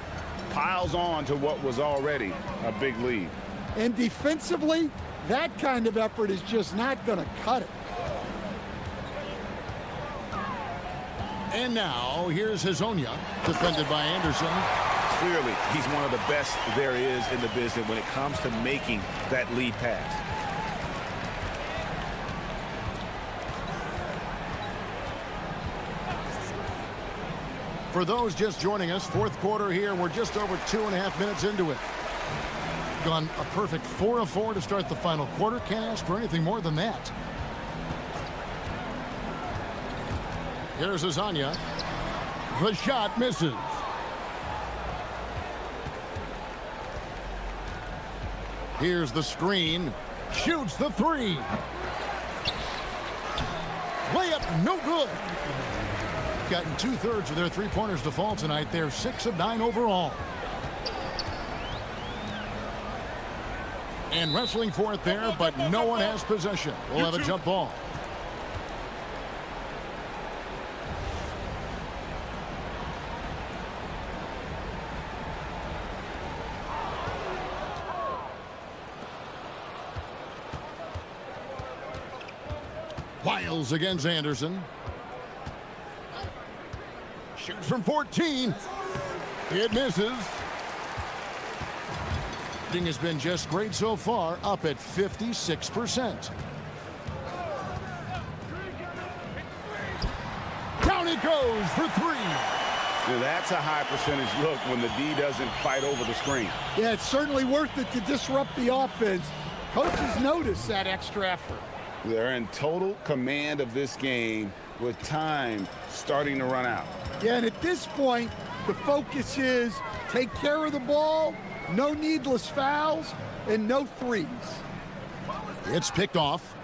Speaker 8: Piles on to what was already a big lead.
Speaker 9: And defensively, that kind of effort is just not going to cut it.
Speaker 7: And now, here's Hazonia, defended by Anderson.
Speaker 8: Clearly, he's one of the best there is in the business when it comes to making that lead pass.
Speaker 7: For those just joining us, fourth quarter here, we're just over 2.5 minutes into it. Gone a perfect 4 of 4 to start the final quarter. Can't ask for anything more than that. Here's Hazonia. The shot misses. Here's the screen. Shoots the three. Layup, no good. Gotten 2/3 of their three-pointers to fall tonight. They're 6 of 9 overall. And wrestling for it there, but no one has possession. We'll have a jump ball. Wiles against Anderson. Shoots from 14. It misses. Shooting has been just great so far, up at 56%. Down it goes for 3.
Speaker 8: Now that's a high percentage look when the D doesn't fight over the screen.
Speaker 9: Yeah, it's certainly worth it to disrupt the offense.
Speaker 7: Coaches notice that extra effort.
Speaker 10: They're in total command of this game with time starting to run out.
Speaker 9: Yeah, and at this point, the focus is take care of the ball, no needless fouls, and no threes.
Speaker 7: It's picked off.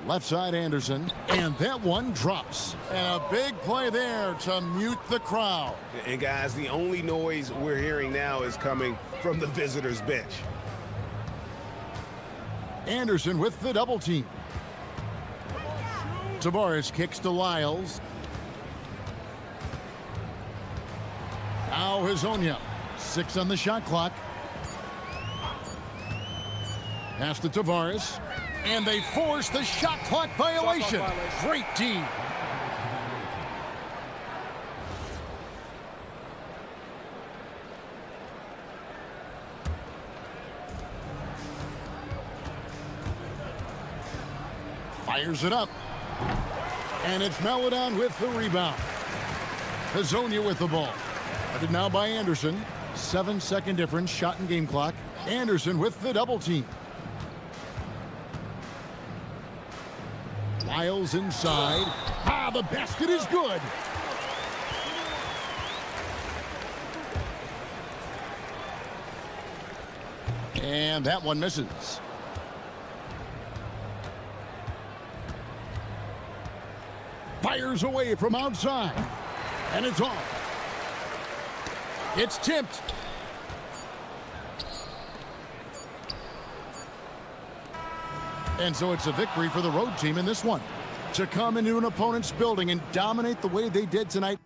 Speaker 7: Left side Anderson, and that one drops. And a big play there to mute the crowd.
Speaker 10: And guys, the only noise we're hearing now is coming from the visitors' bench.
Speaker 7: Anderson with the double team. Tavares kicks to Lyles. Now Hazonia. 6 on the shot clock. Pass to Tavares. And they force the shot clock violation. Great team. Fires it up. And it's Melodon with the rebound. Hazonia with the ball. Guarded now by Anderson. 7-second difference, shot and game clock. Anderson with the double team. Lyles inside. Ah, the basket is good. And that one misses. Fires away from outside. And it's off. It's tipped. And so it's a victory for the road team in this one. To come into an opponent's building and dominate the way they did tonight.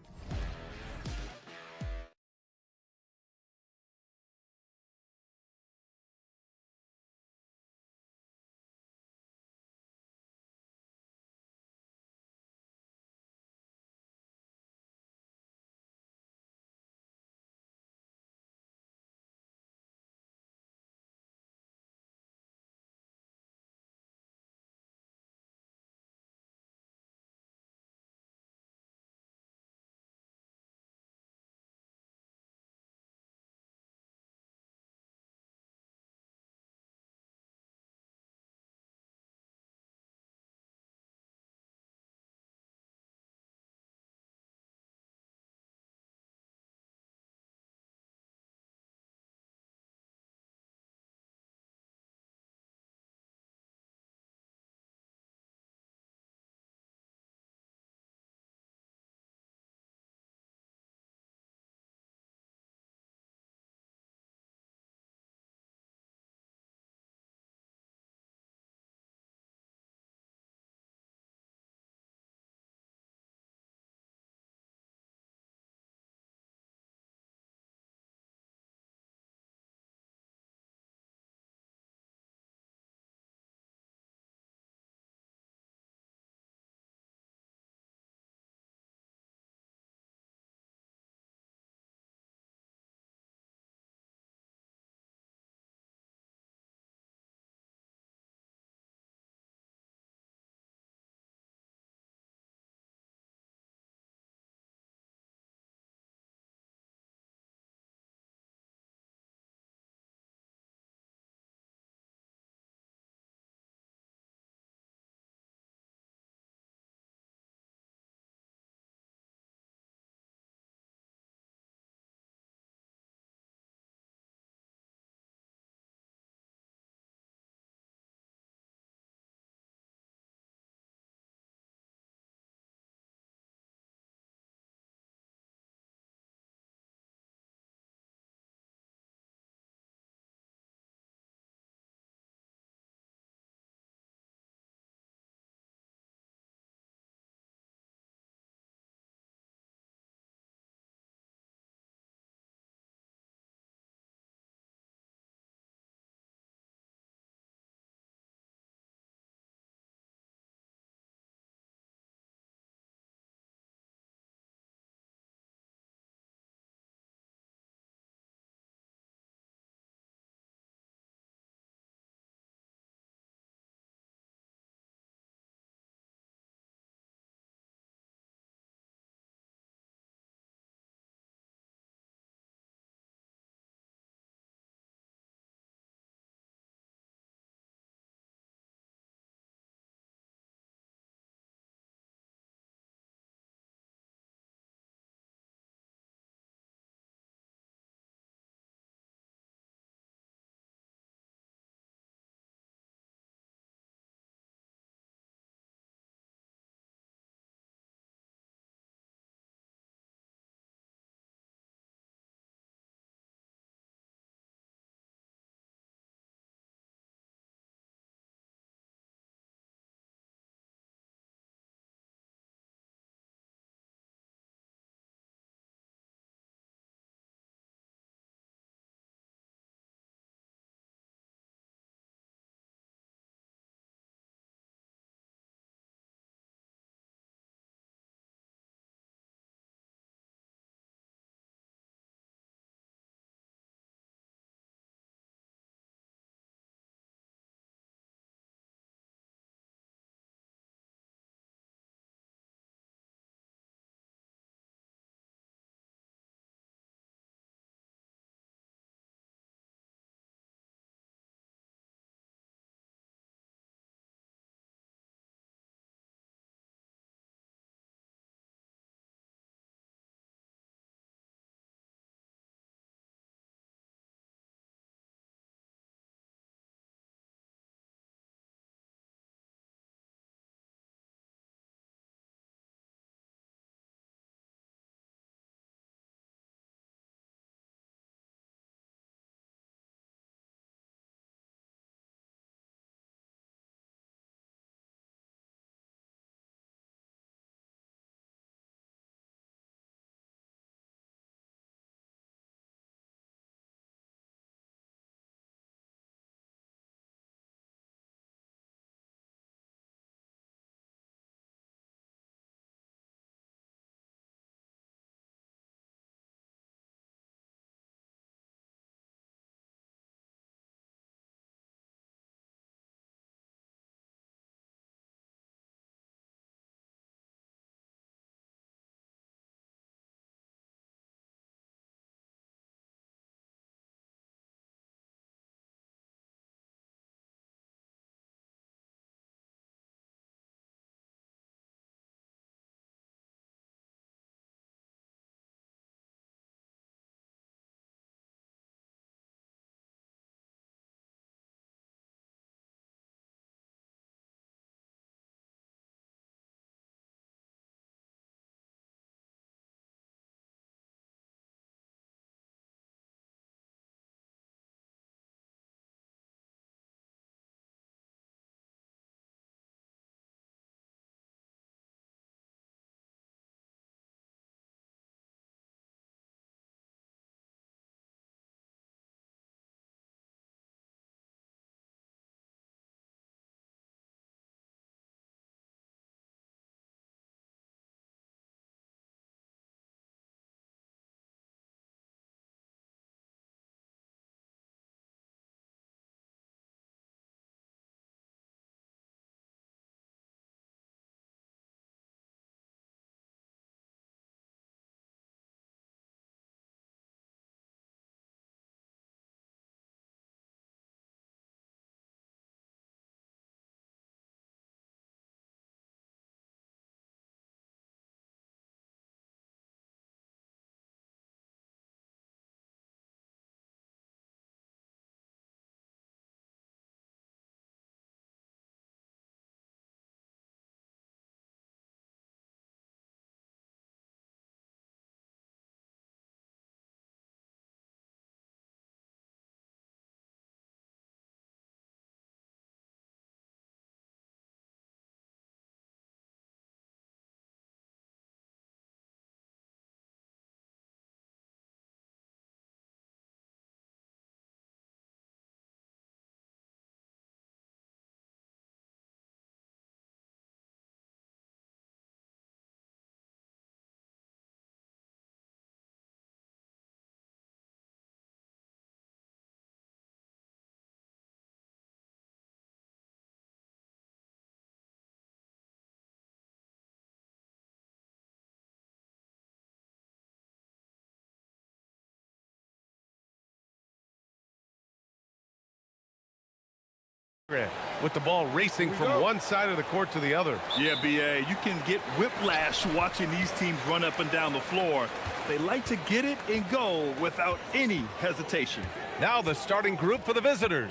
Speaker 1: with the ball racing from one side of the court to the other.
Speaker 2: Yeah, B.A., you can get whiplash watching these teams run up and down the floor. They like to get it and go without any hesitation.
Speaker 1: Now the starting group for the visitors.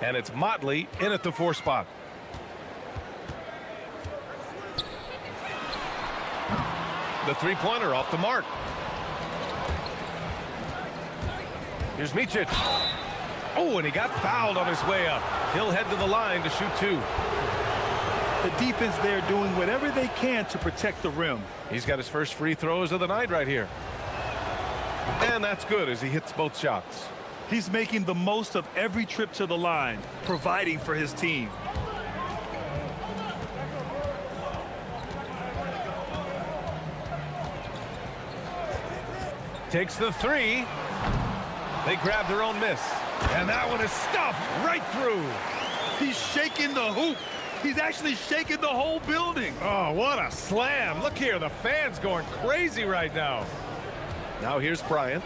Speaker 1: And it's Motley in at the 4 spot. The three-pointer off the mark. Here's Micic. Oh, and he got fouled on his way up. He'll head to the line to shoot 2.
Speaker 2: The defense there doing whatever they can to protect the rim.
Speaker 1: He's got his first free throws of the night right here. And that's good as he hits both shots.
Speaker 2: He's making the most of every trip to the line, providing for his team.
Speaker 1: Takes the 3. They grab their own miss. And that one is stuffed right through.
Speaker 2: He's shaking the hoop. He's actually shaking the whole building.
Speaker 1: Oh, what a slam. Look here, the fans going crazy right now. Now here's Bryant.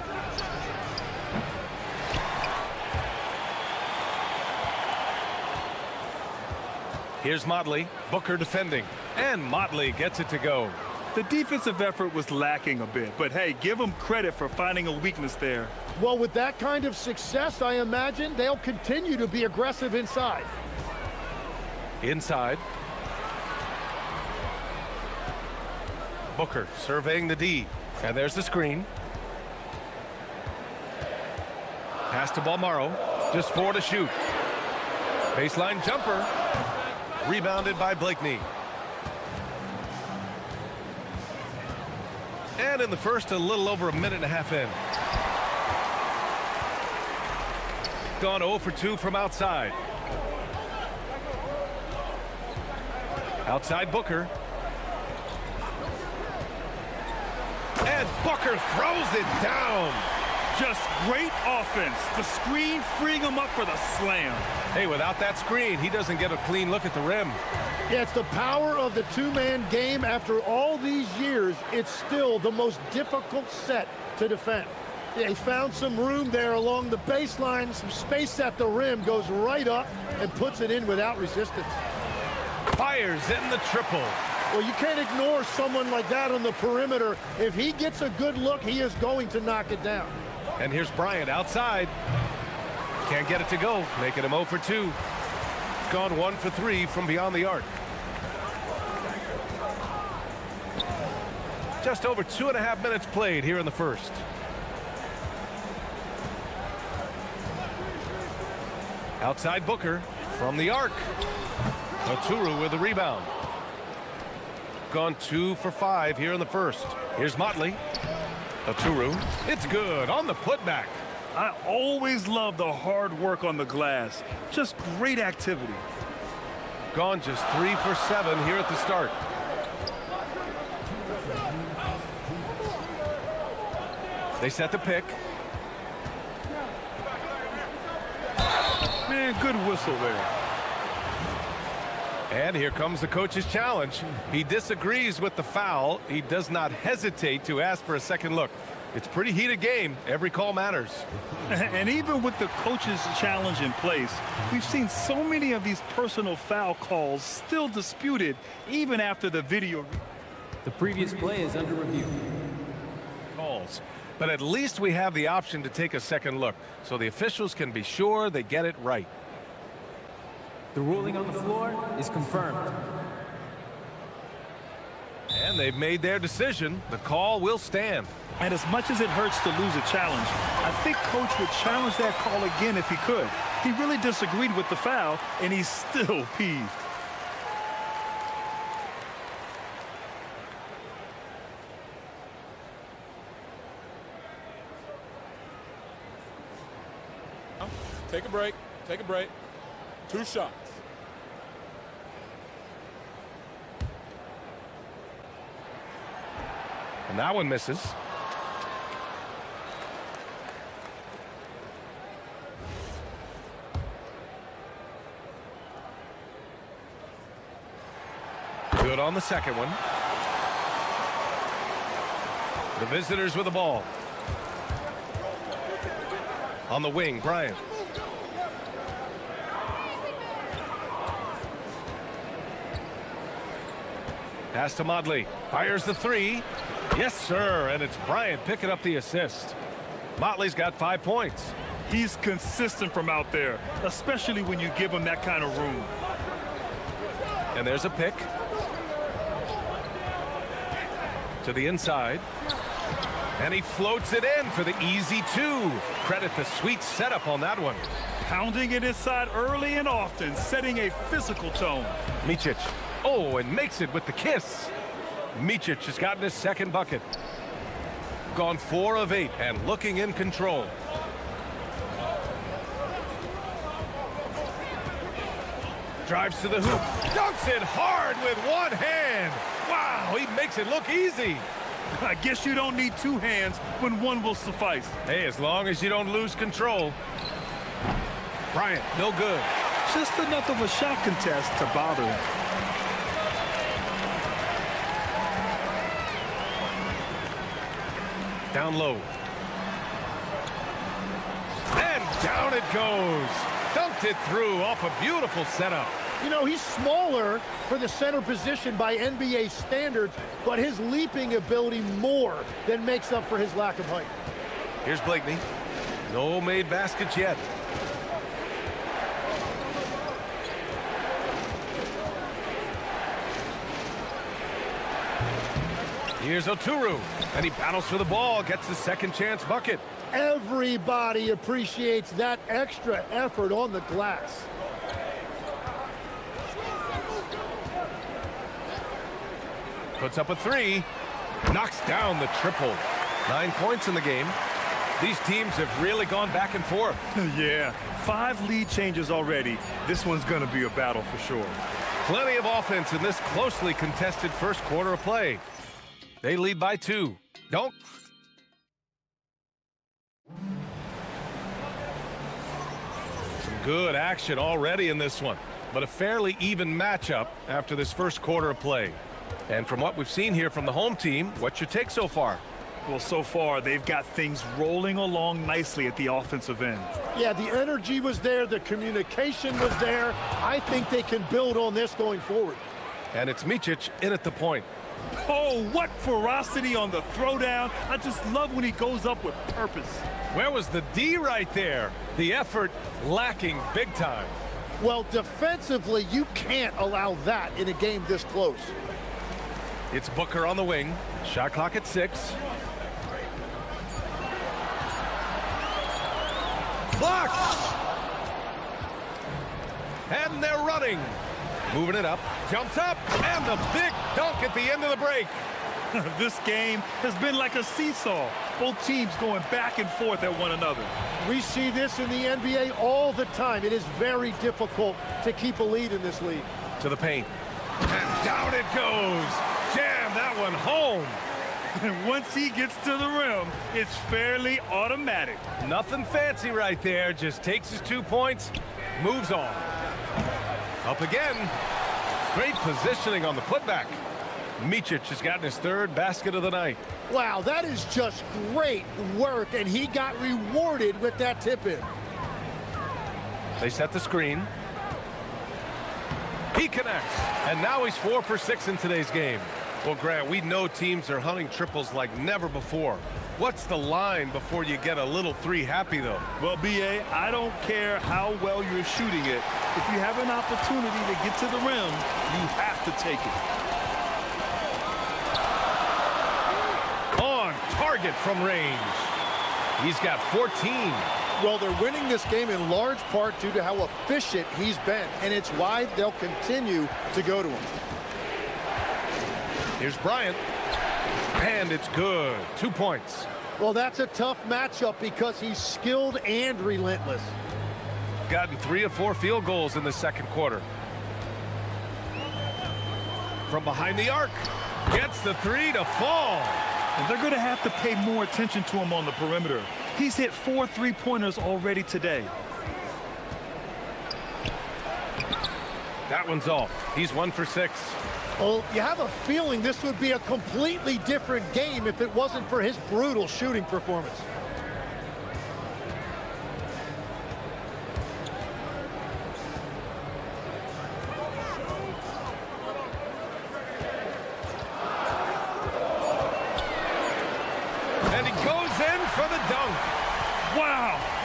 Speaker 1: Here's Motley. Booker defending. And Motley gets it to go.
Speaker 2: The defensive effort was lacking a bit, but hey, give them credit for finding a weakness there.
Speaker 9: Well, with that kind of success, I imagine they'll continue to be aggressive inside.
Speaker 1: Inside. Booker surveying the D. And there's the screen. Pass to Balmaro. Just 4 to shoot. Baseline jumper. Rebounded by Blakeney. And in the first, a little over a minute and a half in. Gone 0 for 2 from outside. Outside Booker. And Booker throws it down.
Speaker 2: Just great offense. The screen freeing him up for the slam.
Speaker 1: Hey, without that screen, he doesn't get a clean look at the rim.
Speaker 9: Yeah, it's the power of the two-man game. After all these years, it's still the most difficult set to defend. They found some room there along the baseline. Some space at the rim, goes right up and puts it in without resistance.
Speaker 1: Fires in the triple.
Speaker 9: Well, you can't ignore someone like that on the perimeter. If he gets a good look, he is going to knock it down.
Speaker 1: And here's Bryant outside. Can't get it to go, making him 0 for 2. Gone 1 for 3 from beyond the arc. Just over 2.5 minutes played here in the first. Outside Booker from the arc. Oturu with the rebound. Gone 2 for 5 here in the first. Here's Motley. Oturu. It's good on the putback.
Speaker 2: I always love the hard work on the glass. Just great activity.
Speaker 1: Gone just 3 for 7 here at the start. They set the pick.
Speaker 2: Man, good whistle there.
Speaker 1: And here comes the coach's challenge. He disagrees with the foul. He does not hesitate to ask for a second look. It's a pretty heated game. Every call matters.
Speaker 2: And even with the coach's challenge in place, we've seen so many of these personal foul calls still disputed even after the video.
Speaker 6: The previous play is under review.
Speaker 1: Calls. But at least we have the option to take a second look, so the officials can be sure they get it right.
Speaker 6: The ruling on the floor is confirmed.
Speaker 1: And they've made their decision. The call will stand.
Speaker 2: And as much as it hurts to lose a challenge, I think Coach would challenge that call again if he could. He really disagreed with the foul, and he's still peeved.
Speaker 5: Take a break. Take a break. 2 shots.
Speaker 1: And that one misses. Good on the second one. The visitors with the ball. On the wing, Bryant. Pass to Motley. Fires the three. Yes, sir. And it's Bryant picking up the assist. Motley's got 5 points.
Speaker 2: He's consistent from out there, especially when you give him that kind of room.
Speaker 1: And there's a pick. To the inside. And he floats it in for the easy two. Credit the sweet setup on that one.
Speaker 2: Pounding it inside early and often, setting a physical tone.
Speaker 1: Micic. Oh, and makes it with the kiss. Micic has gotten his second bucket. Gone 4 of 8 and looking in control. Drives to the hoop. Dunks it hard with one hand. Wow, he makes it look easy.
Speaker 2: I guess you don't need 2 hands when one will suffice.
Speaker 1: Hey, as long as you don't lose control. Bryant, no good.
Speaker 2: Just enough of a shot contest to bother him.
Speaker 1: Down low. And down it goes. Dunked it through off a beautiful setup.
Speaker 9: You know, he's smaller for the center position by NBA standards, but his leaping ability more than makes up for his lack of height.
Speaker 1: Here's Blakeney. No made baskets yet. Here's Oturu, and he battles for the ball, gets the second chance bucket.
Speaker 9: Everybody appreciates that extra effort on the glass.
Speaker 1: Puts up a 3, knocks down the triple. 9 points in the game. These teams have really gone back and forth.
Speaker 2: Yeah, 5 lead changes already. This one's going to be a battle for sure.
Speaker 1: Plenty of offense in this closely contested first quarter of play. They lead by 2. Don't. Some good action already in this one, but a fairly even matchup after this first quarter of play. And from what we've seen here from the home team, what's your take so far?
Speaker 2: Well, so far, they've got things rolling along nicely at the offensive end.
Speaker 9: Yeah, the energy was there. The communication was there. I think they can build on this going forward.
Speaker 1: And it's Micic in at the point.
Speaker 2: Oh, what ferocity on the throwdown. I just love when he goes up with purpose.
Speaker 1: Where was the D right there? The effort lacking big time.
Speaker 9: Well, defensively, you can't allow that in a game this close.
Speaker 1: It's Booker on the wing. Shot clock at 6. Blocked! And they're running. Moving it up. Jumps up. And the big dunk at the end of the break.
Speaker 2: This game has been like a seesaw. Both teams going back and forth at one another.
Speaker 9: We see this in the NBA all the time. It is very difficult to keep a lead in this league.
Speaker 1: To the paint. And down it goes. Jam that one home.
Speaker 2: And once he gets to the rim, it's fairly automatic.
Speaker 1: Nothing fancy right there. Just takes his 2 points, moves on. Up again. Great positioning on the putback. Micic has gotten his 3rd basket of the night.
Speaker 9: Wow, that is just great work, and he got rewarded with that tip-in.
Speaker 1: They set the screen. He connects, and now he's 4 for 6 in today's game. Well, Grant, we know teams are hunting triples like never before. What's the line before you get a little 3 happy, though?
Speaker 2: Well, B.A., I don't care how well you're shooting it. If you have an opportunity to get to the rim, you have to take it.
Speaker 1: On target from range. He's got 14.
Speaker 9: Well, they're winning this game in large part due to how efficient he's been, and it's why they'll continue to go to him.
Speaker 1: Here's Bryant. And it's good. 2 points.
Speaker 9: Well, that's a tough matchup because he's skilled and relentless.
Speaker 1: Gotten 3 of 4 field goals in the second quarter. From behind the arc. Gets the 3 to fall.
Speaker 2: And they're going to have to pay more attention to him on the perimeter. He's hit 4 3-pointers already today.
Speaker 1: That one's off. He's 1 for 6.
Speaker 9: Well, you have a feeling this would be a completely different game if it wasn't for his brutal shooting performance.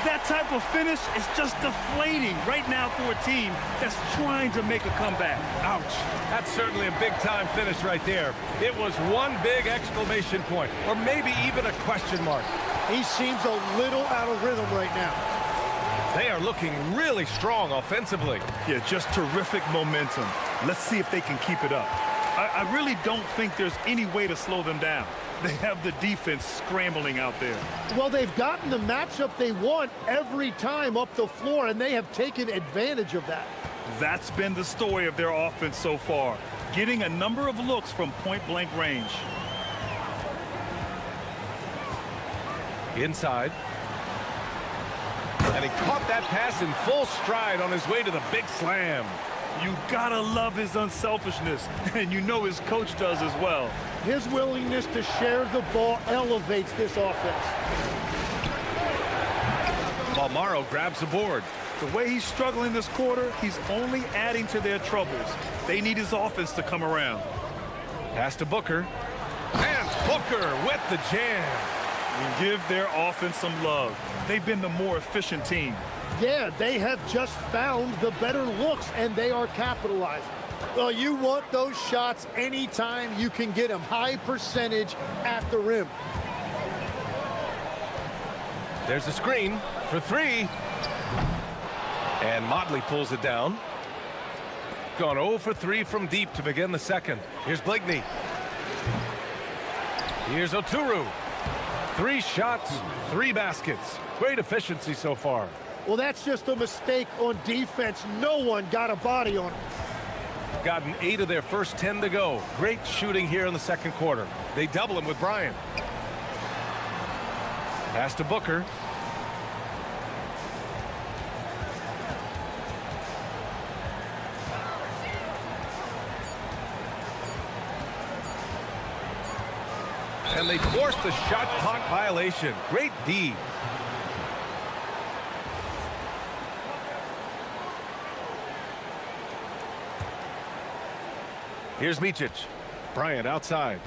Speaker 2: That type of finish is just deflating right now for a team that's trying to make a comeback.
Speaker 1: Ouch. That's certainly a big-time finish right there. It was one big exclamation point, or maybe even a question mark.
Speaker 9: He seems a little out of rhythm right now.
Speaker 1: They are looking really strong offensively.
Speaker 2: Yeah, just terrific momentum. Let's see if they can keep it up. I really don't think there's any way to slow them down. They have the defense scrambling out there.
Speaker 9: Well, they've gotten the matchup they want every time up the floor, and they have taken advantage of that.
Speaker 2: That's been the story of their offense so far, getting a number of looks from point-blank range.
Speaker 1: Inside. And he caught that pass in full stride on his way to the big slam.
Speaker 2: You gotta love his unselfishness, and you know his coach does as well.
Speaker 9: His willingness to share the ball elevates this offense.
Speaker 1: Balmaro grabs the board.
Speaker 2: The way he's struggling this quarter, he's only adding to their troubles. They need his offense to come around.
Speaker 1: Pass to Booker. And Booker with the jam.
Speaker 2: And give their offense some love. They've been the more efficient team.
Speaker 9: Yeah, they have just found the better looks, and they are capitalizing. Well, you want those shots anytime you can get them. High percentage at the rim.
Speaker 1: There's a screen for three. And Motley pulls it down. Gone 0 for 3 from deep to begin the second. Here's Bligney. Here's Oturu. 3 shots, 3 baskets. Great efficiency so far.
Speaker 9: Well, that's just a mistake on defense. No one got a body on him.
Speaker 1: Gotten 8 of their first 10 to go. Great shooting here in the second quarter. They double him with Bryant. Pass to Booker. And they forced the shot clock violation. Great D. Here's Micic. Bryant outside.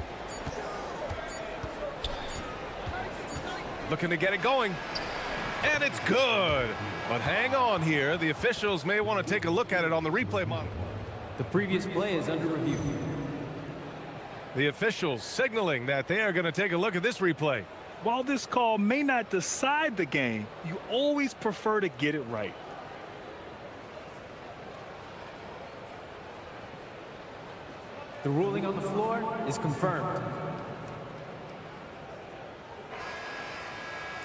Speaker 1: Looking to get it going. And it's good. But hang on here. The officials may want to take a look at it on the replay monitor.
Speaker 6: The previous play is under review.
Speaker 1: The officials signaling that they are going to take a look at this replay.
Speaker 2: While this call may not decide the game, you always prefer to get it right.
Speaker 6: The ruling on the floor is confirmed.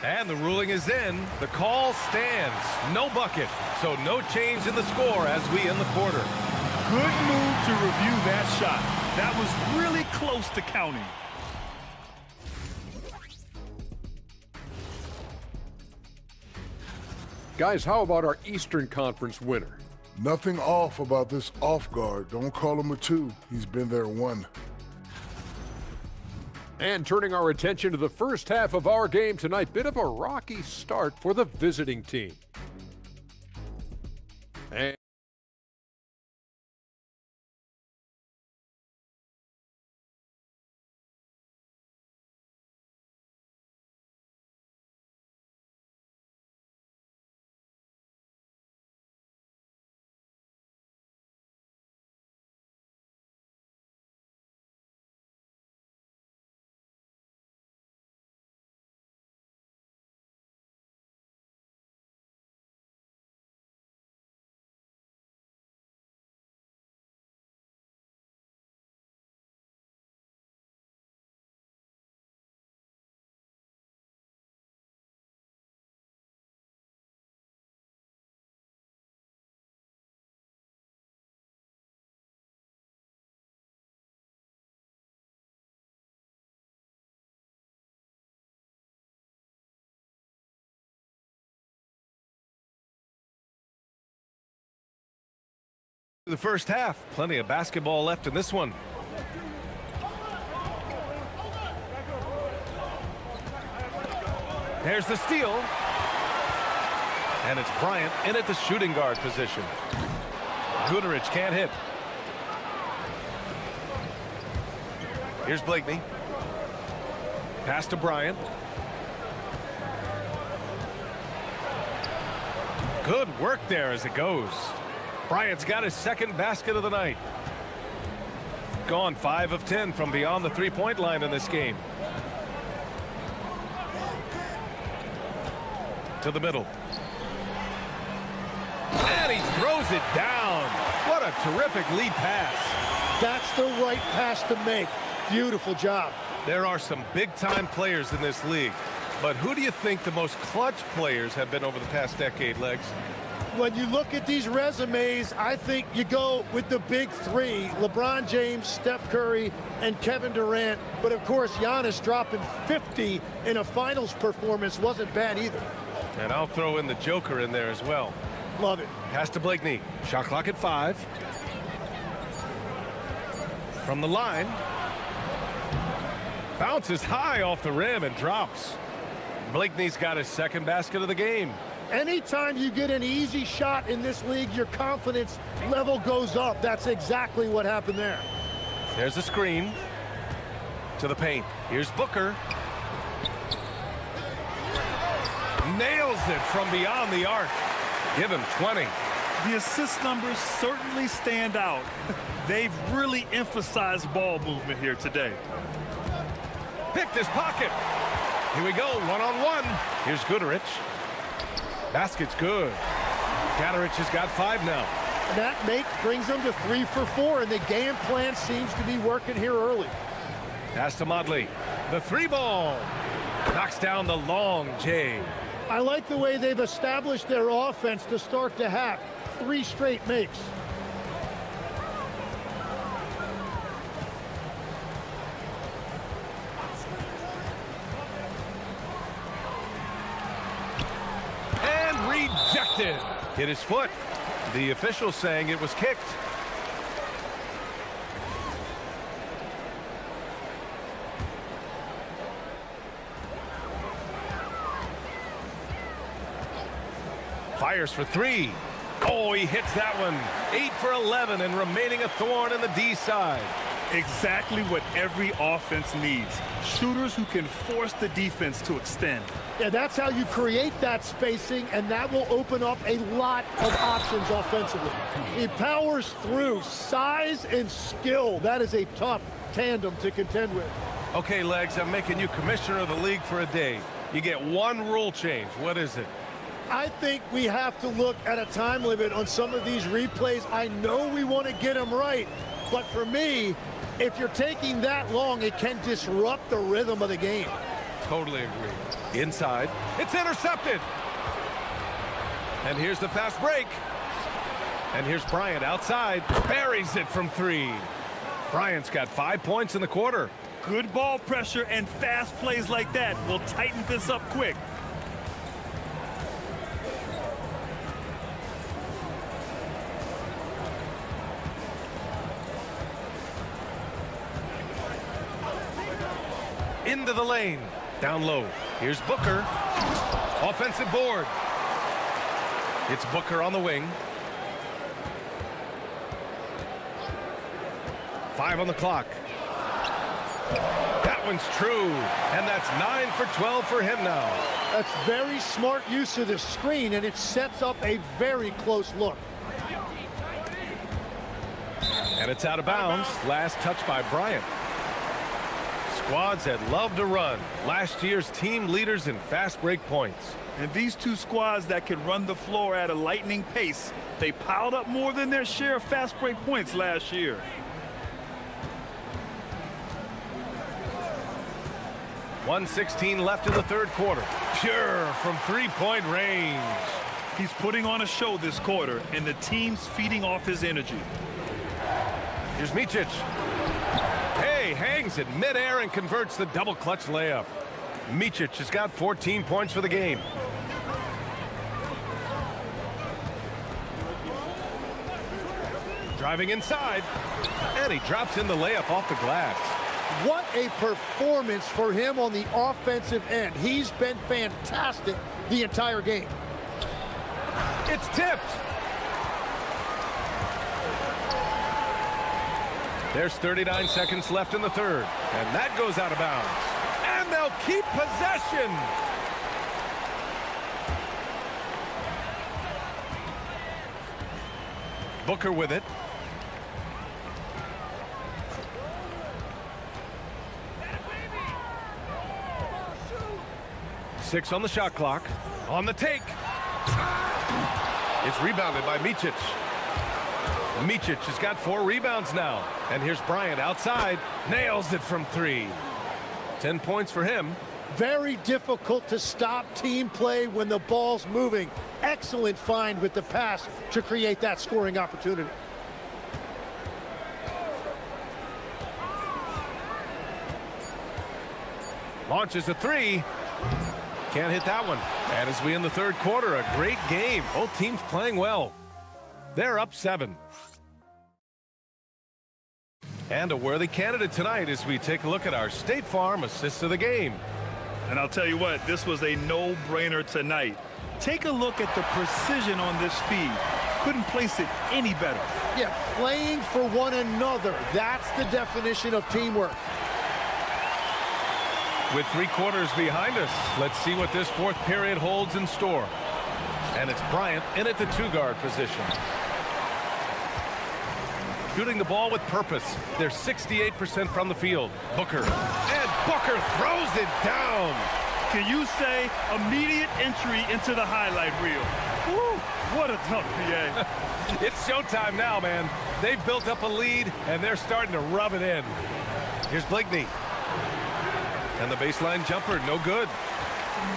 Speaker 1: And the ruling is in. The call stands. No bucket. So no change in the score as we end the quarter.
Speaker 2: Good move to review that shot. That was really close to counting.
Speaker 5: Guys, how about our Eastern Conference winner?
Speaker 11: Nothing off about this off guard. Don't call him a 2. He's been there 1.
Speaker 5: And turning our attention to the first half of our game tonight, bit of a rocky start for the visiting team. And
Speaker 1: The first half. Plenty of basketball left in this one. There's the steal. And it's Bryant in at the shooting guard position. Guterich can't hit. Here's Blakeney. Pass to Bryant. Good work there as it goes. Bryant's got his second basket of the night. Gone 5 of 10 from beyond the three-point line in this game. To the middle. And he throws it down. What a terrific lead pass.
Speaker 9: That's the right pass to make. Beautiful job.
Speaker 1: There are some big-time players in this league. But who do you think the most clutch players have been over the past decade, Legs?
Speaker 9: When you look at these resumes, I think you go with the big three: LeBron James, Steph Curry, and Kevin Durant. But of course, Giannis dropping 50 in a finals performance wasn't bad either.
Speaker 1: And I'll throw in the Joker in there as well.
Speaker 9: Love it.
Speaker 1: Pass to Blakeney. Shot clock at 5. From the line. Bounces high off the rim and drops. Blakeney's got his second basket of the game.
Speaker 9: Anytime you get an easy shot in this league, your confidence level goes up. That's exactly what happened there.
Speaker 1: There's a screen. To the paint. Here's Booker. Nails it from beyond the arc. Give him 20.
Speaker 2: The assist numbers certainly stand out. They've really emphasized ball movement here today.
Speaker 1: Picked his pocket. Here we go, one-on-one. Here's Goodrich. Basket's good. Goodrich has got 5 now.
Speaker 9: That make brings them to 3 for 4, and the game plan seems to be working here early.
Speaker 1: Pass to Modley. The 3-ball. Knocks down the long J.
Speaker 9: I like the way they've established their offense to start the half. 3 straight makes.
Speaker 1: Rejected. Hit his foot. The official saying it was kicked. Fires for 3. Oh, he hits that one. 8 for 11 and remaining a thorn in the D side.
Speaker 2: Exactly what every offense needs. Shooters who can force the defense to extend.
Speaker 9: Yeah, that's how you create that spacing, and that will open up a lot of options offensively. He powers through. Size and skill. That is a tough tandem to contend with.
Speaker 1: Okay, Legs, I'm making you commissioner of the league for a day. You get one rule change. What is it?
Speaker 9: I think we have to look at a time limit on some of these replays. I know we want to get them right, but for me, if you're taking that long, it can disrupt the rhythm of the game.
Speaker 1: Totally agree. Inside. It's intercepted. And here's the fast break. And here's Bryant outside. Buries it from 3. Bryant's got 5 points in the quarter.
Speaker 2: Good ball pressure and fast plays like that will tighten this up quick.
Speaker 1: Into the lane. Down low. Here's Booker. Offensive board. It's Booker on the wing. 5 on the clock. That one's true. And that's 9 for 12 for him now.
Speaker 9: That's very smart use of the screen, and it sets up a very close look.
Speaker 1: And it's out of bounds. Last touch by Bryant. Squads that love to run. Last year's team leaders in fast break points.
Speaker 2: And these two squads that can run the floor at a lightning pace, they piled up more than their share of fast break points last year.
Speaker 1: .116 left in the third quarter. Pure from three-point range.
Speaker 2: He's putting on a show this quarter, and the team's feeding off his energy.
Speaker 1: Here's Micic. Hey, hangs in midair and converts the double clutch layup. Micic has got 14 points for the game. Driving inside, and he drops in the layup off the glass.
Speaker 9: What a performance for him on the offensive end. He's been fantastic the entire game.
Speaker 1: It's tipped. There's 39 seconds left in the third, and that goes out of bounds. And they'll keep possession. Booker with it. Six on the shot clock. On the take. It's rebounded by Micic. Micic has got 4 rebounds now. And here's Bryant outside. Nails it from 3. 10 points for him.
Speaker 9: Very difficult to stop team play when the ball's moving. Excellent find with the pass to create that scoring opportunity.
Speaker 1: Launches a 3. Can't hit that one. And as we end the third quarter, a great game. Both teams playing well. They're up 7. And a worthy candidate tonight as we take a look at our State Farm assist of the game.
Speaker 2: And I'll tell you what, this was a no-brainer tonight. Take a look at the precision on this feed. Couldn't place it any better.
Speaker 9: Yeah, playing for one another. That's the definition of teamwork.
Speaker 1: With 3 quarters behind us, let's see what this fourth period holds in store. And it's Bryant in at the 2-guard position. Shooting the ball with purpose. They're 68% from the field. Booker. And Booker throws it down.
Speaker 2: Can you say immediate entry into the highlight reel? Woo, what a dunk, PA.
Speaker 1: It's showtime now, man. They've built up a lead, and they're starting to rub it in. Here's Blakeney. And the baseline jumper, no good.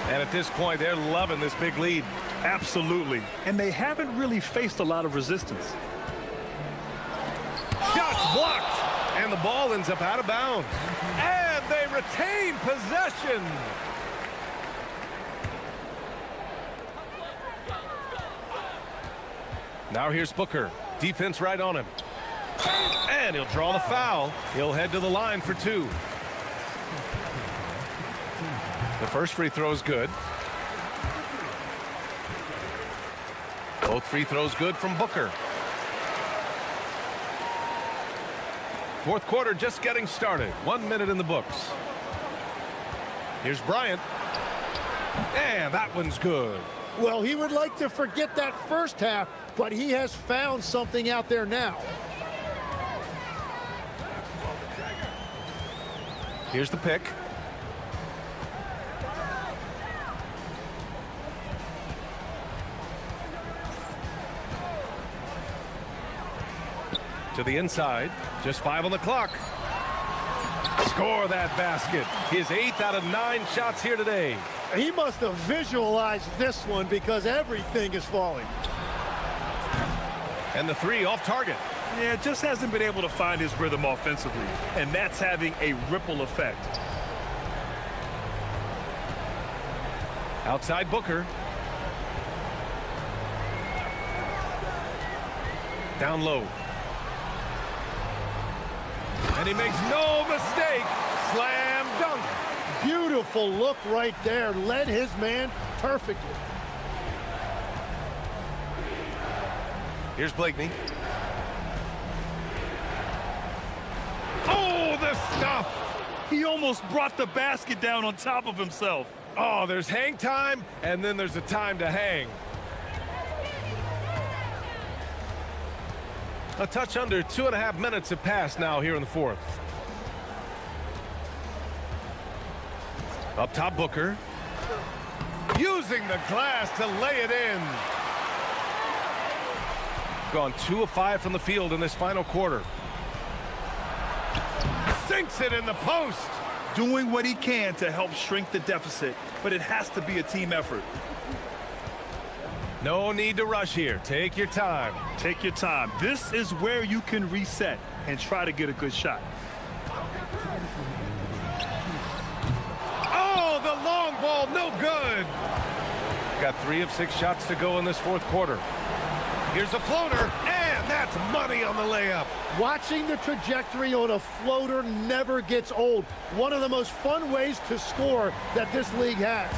Speaker 1: And at this point, they're loving this big lead.
Speaker 2: Absolutely. And they haven't really faced a lot of resistance.
Speaker 1: Shots blocked. And the ball ends up out of bounds. And they retain possession. Now here's Booker. Defense right on him. And he'll draw the foul. He'll head to the line for 2. The first free throw is good. Both free throws good from Booker. Fourth quarter just getting started. 1 minute in the books. Here's Bryant. And that one's good.
Speaker 9: Well, he would like to forget that first half, but he has found something out there now.
Speaker 1: Here's the pick. To the inside. Just 5 on the clock. Score that basket. His 8th out of 9 shots here today.
Speaker 9: He must have visualized this one because everything is falling.
Speaker 1: And the 3 off target.
Speaker 2: Yeah, just hasn't been able to find his rhythm offensively. And that's having a ripple effect.
Speaker 1: Outside Booker. Down low. And he makes no mistake. Slam dunk.
Speaker 9: Beautiful look right there. Led his man perfectly.
Speaker 1: Here's Blakeney. Oh, the stuff.
Speaker 2: He almost brought the basket down on top of himself.
Speaker 1: Oh, there's hang time, and then there's a time to hang. A touch under 2.5 minutes have passed now here in the fourth. Up top, Booker. Using the glass to lay it in. Gone 2 of 5 from the field in this final quarter. Sinks it in the post.
Speaker 2: Doing what he can to help shrink the deficit, but it has to be a team effort.
Speaker 1: No need to rush here. Take your time.
Speaker 2: Take your time. This is where you can reset and try to get a good shot.
Speaker 1: Oh, the long ball, no good. Got 3 of 6 shots to go in this fourth quarter. Here's a floater, and that's money on the layup.
Speaker 9: Watching the trajectory on a floater never gets old. One of the most fun ways to score that this league has.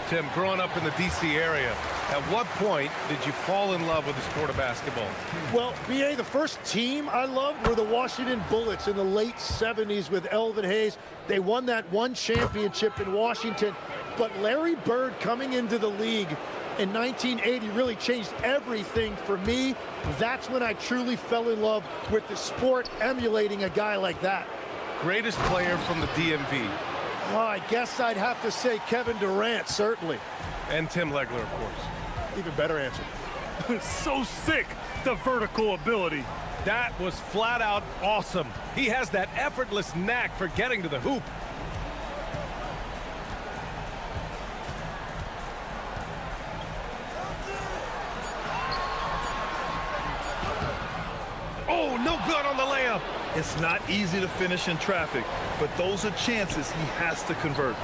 Speaker 1: Tim, growing up in the D.C. area, at what point did you fall in love with the sport of basketball?
Speaker 9: Well, B.A., the first team I loved were the Washington Bullets in the late 70s with Elvin Hayes. They won that one championship in Washington. But Larry Bird coming into the league in 1980 really changed everything for me. That's when I truly fell in love with the sport, emulating a guy like that.
Speaker 1: Greatest player from the DMV.
Speaker 9: Well, I guess I'd have to say Kevin Durant, certainly.
Speaker 1: And Tim Legler, of course.
Speaker 9: Even better answer.
Speaker 2: So sick, the vertical ability.
Speaker 1: That was flat out awesome. He has that effortless knack for getting to the hoop. Oh, no good on the layup.
Speaker 2: It's not easy to finish in traffic, but those are chances he has to convert.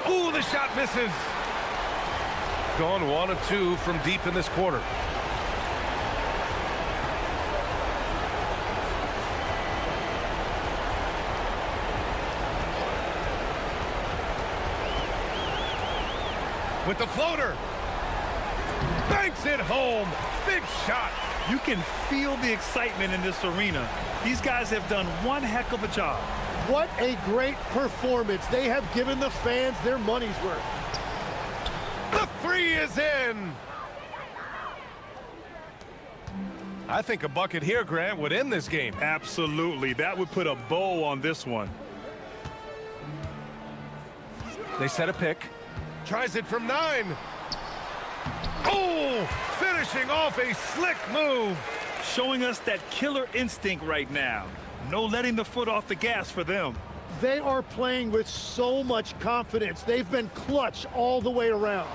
Speaker 1: Oh, the shot misses. Gone 1 of 2 from deep in this quarter. With the floater. Banks it home. Big shot.
Speaker 2: You can feel the excitement in this arena. These guys have done one heck of a job.
Speaker 9: What a great performance. They have given the fans their money's worth.
Speaker 1: The three is in. I think a bucket here, Grant, would end this game.
Speaker 2: Absolutely. That would put a bow on this one.
Speaker 1: They set a pick. Tries it from 9. Oh, finishing off a slick move.
Speaker 2: Showing us that killer instinct right now. No letting the foot off the gas for them.
Speaker 9: They are playing with so much confidence. They've been clutch all the way around.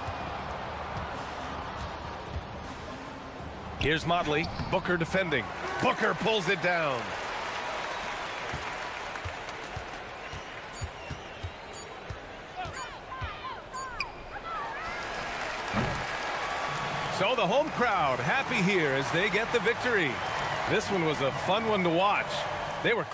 Speaker 1: Here's Motley. Booker defending. Booker pulls it down. So the home crowd happy here as they get the victory. This one was a fun one to watch. They were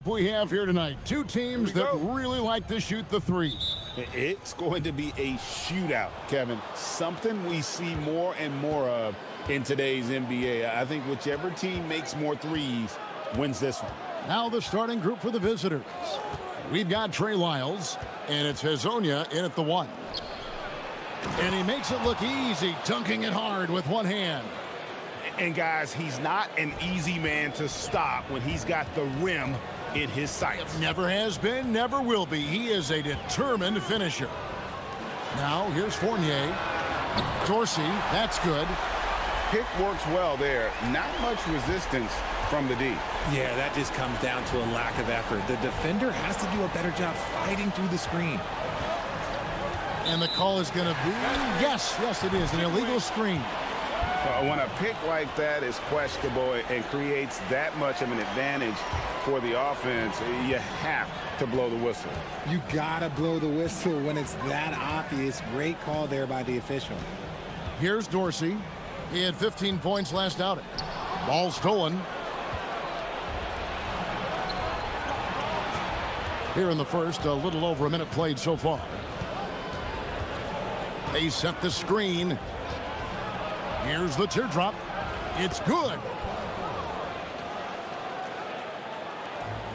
Speaker 7: we have here tonight. Two teams that really like to shoot the three.
Speaker 10: It's going to be a shootout, Kevin. Something we see more and more of in today's NBA. I think whichever team makes more threes wins this one.
Speaker 7: Now the starting group for the visitors. We've got Trey Lyles, and it's Hazonia in at the one. And he makes it look easy, dunking it hard with one hand.
Speaker 10: And guys, he's not an easy man to stop when he's got the rim in his sights.
Speaker 7: Never has been, never will be. He is a determined finisher. Now here's Fournier. Dorsey, that's good.
Speaker 10: Pick works well there. Not much resistance from the D.
Speaker 13: Yeah, that just comes down to a lack of effort. The defender has to do a better job fighting through the screen.
Speaker 7: And the call is going to be, yes, it is, an illegal screen.
Speaker 10: When a pick like that is questionable and creates that much of an advantage for the offense, you have to blow the whistle.
Speaker 3: You gotta blow the whistle when it's that obvious. Great call there by the official.
Speaker 7: Here's Dorsey. He had 15 points last outing. Ball stolen. Here in the first, a little over a minute played so far. They set the screen. Here's the teardrop. It's good.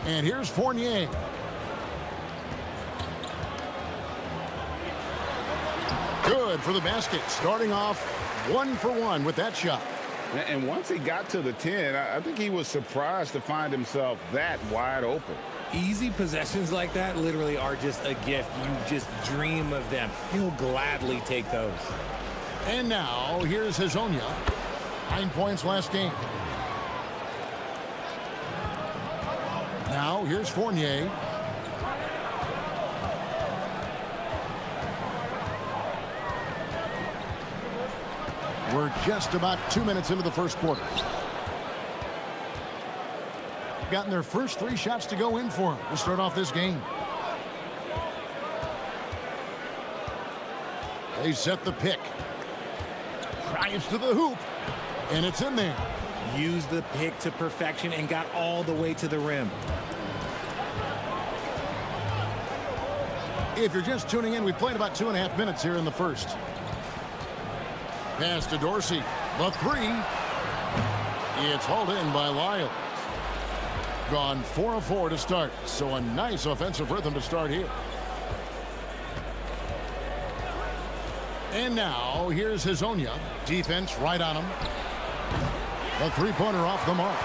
Speaker 7: And here's Fournier. Good for the basket. Starting off 1 for 1 with that shot.
Speaker 10: And once he got to the 10, I think he was surprised to find himself that wide open.
Speaker 3: Easy possessions like that literally are just a gift. You just dream of them. He'll gladly take those.
Speaker 7: And now, here's Hazonia. 9 points last game. Now, here's Fournier. We're just about 2 minutes into the first quarter. Gotten their first 3 shots to go in for them to start off this game. They set the pick. Drives to the hoop, and it's in there.
Speaker 3: Used the pick to perfection and got all the way to the rim.
Speaker 7: If you're just tuning in, we played about 2.5 minutes here in the first. Pass to Dorsey. The 3. It's hauled in by Lyles. Gone 4 of 4 to start, so a nice offensive rhythm to start here. And now, here's Hazonia. Defense right on him. The three-pointer off the mark.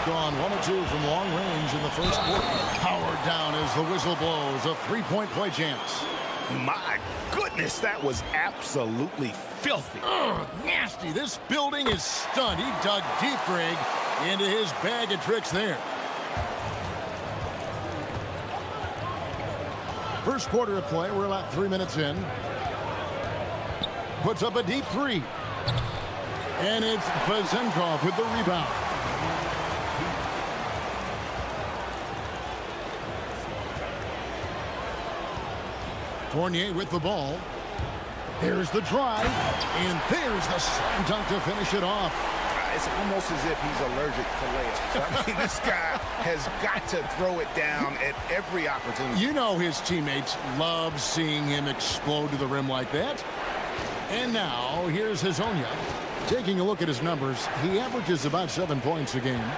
Speaker 7: Gone 1 of 2 from long range in the first quarter. Powered down as the whistle blows. A 3-point play chance.
Speaker 10: My goodness, that was absolutely filthy.
Speaker 7: Ugh, nasty. This building is stunned. He dug deep, Greg, into his bag of tricks there. First quarter of play. We're about 3 minutes in. Puts up a deep 3. And it's Vazenkov with the rebound. Fournier with the ball. There's the drive. And there's the slam dunk to finish it off.
Speaker 10: It's almost as if he's allergic to layups. I mean, this guy has got to throw it down at every opportunity.
Speaker 7: You know his teammates love seeing him explode to the rim like that. And now, here's Hazonia. Taking a look at his numbers, he averages about 7 points a game.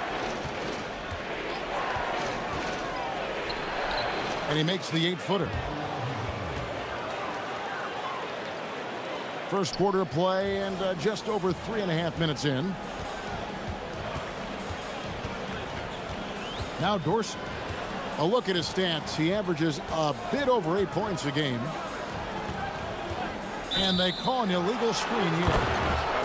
Speaker 7: And he makes the 8-footer. First quarter of play and just over 3.5 minutes in. Now Dorsey. A look at his stats. He averages a bit over 8 points a game. And they call an illegal screen here.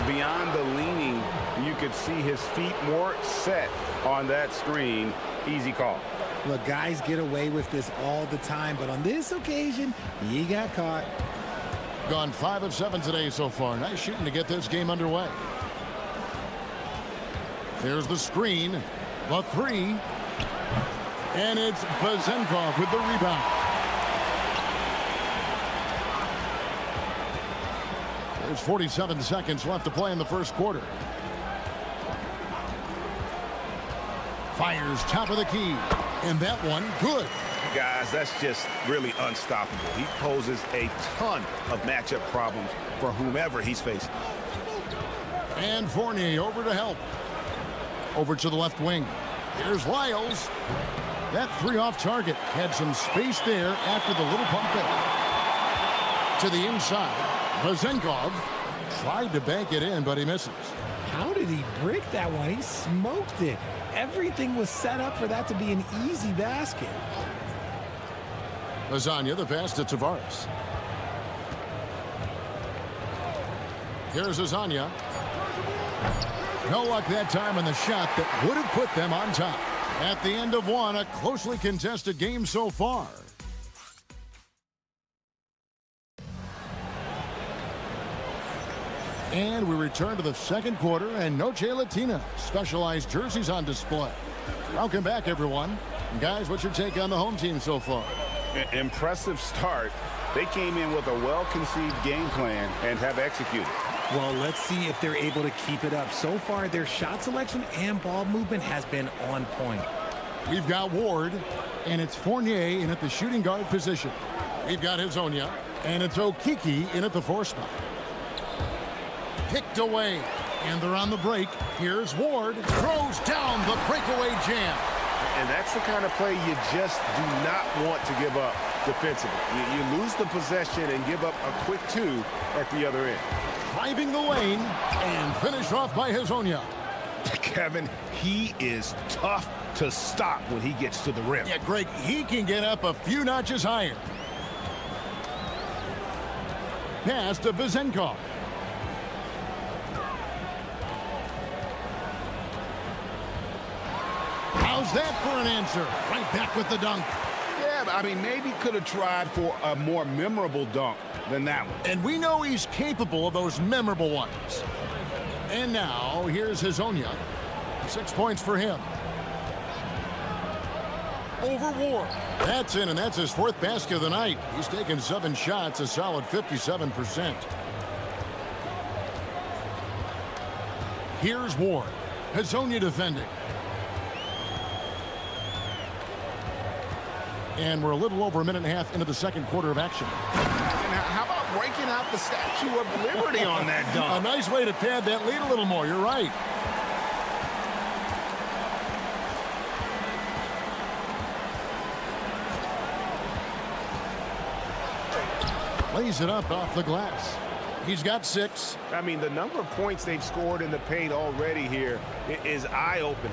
Speaker 10: Beyond the leaning, you could see his feet more set on that screen. Easy call.
Speaker 3: Look, guys get away with this all the time, but on this occasion, he got caught.
Speaker 7: Gone 5 of 7 today so far. Nice shooting to get this game underway. There's the screen. The 3. And it's Vazenkov with the rebound. There's 47 seconds left to play in the first quarter. Fires top of the key. And that one, good.
Speaker 8: Guys, that's just really unstoppable. He poses a ton of matchup problems for whomever he's facing.
Speaker 7: And Fournier over to help. Over to the left wing. Here's Lyles. That three off target had some space there after the little pump fake. To the inside. Vazenkov tried to bank it in, but he misses.
Speaker 3: How did he break that one? He smoked it. Everything was set up for that to be an easy basket.
Speaker 7: Lasagna, the pass to Tavares. Here's Lasagna. No luck that time on the shot that would have put them on top. At the end of one, a closely contested game so far. And we return to the second quarter, and Noche Latina specialized jerseys on display. Welcome back, everyone. Guys, what's your take on the home team so far?
Speaker 8: Impressive start. They came in with a well-conceived game plan and have executed.
Speaker 3: Well, let's see if they're able to keep it up. So far, their shot selection and ball movement has been on point.
Speaker 7: We've got Ward, and it's Fournier in at the shooting guard position. We've got Hezonja, and it's Okiki in at the 4 spot. Picked away, and they're on the break. Here's Ward, throws down the breakaway jam.
Speaker 8: And that's the kind of play you just do not want to give up defensively. You lose the possession and give up a quick 2 at the other end.
Speaker 7: Driving the lane, and finished off by Hezonja.
Speaker 8: Kevin, he is tough to stop when he gets to the rim.
Speaker 7: Yeah, Greg, he can get up a few notches higher. Pass to Vazenkov. How's that for an answer? Right back with the dunk.
Speaker 8: Yeah, but I mean, maybe could have tried for a more memorable dunk than that one.
Speaker 7: And we know he's capable of those memorable ones. And now, here's Hezonja. 6 points for him. Over Ward. That's in, and that's his 4th basket of the night. He's taken 7 shots, a solid 57%. Here's Ward. Hezonja defending. And we're a little over a minute and a half into the second quarter of action.
Speaker 8: And how about breaking out the Statue of Liberty on that dunk?
Speaker 7: A nice way to pad that lead a little more. You're right. Lays it up off the glass. He's got 6.
Speaker 8: I mean, the number of points they've scored in the paint already here is eye-opening.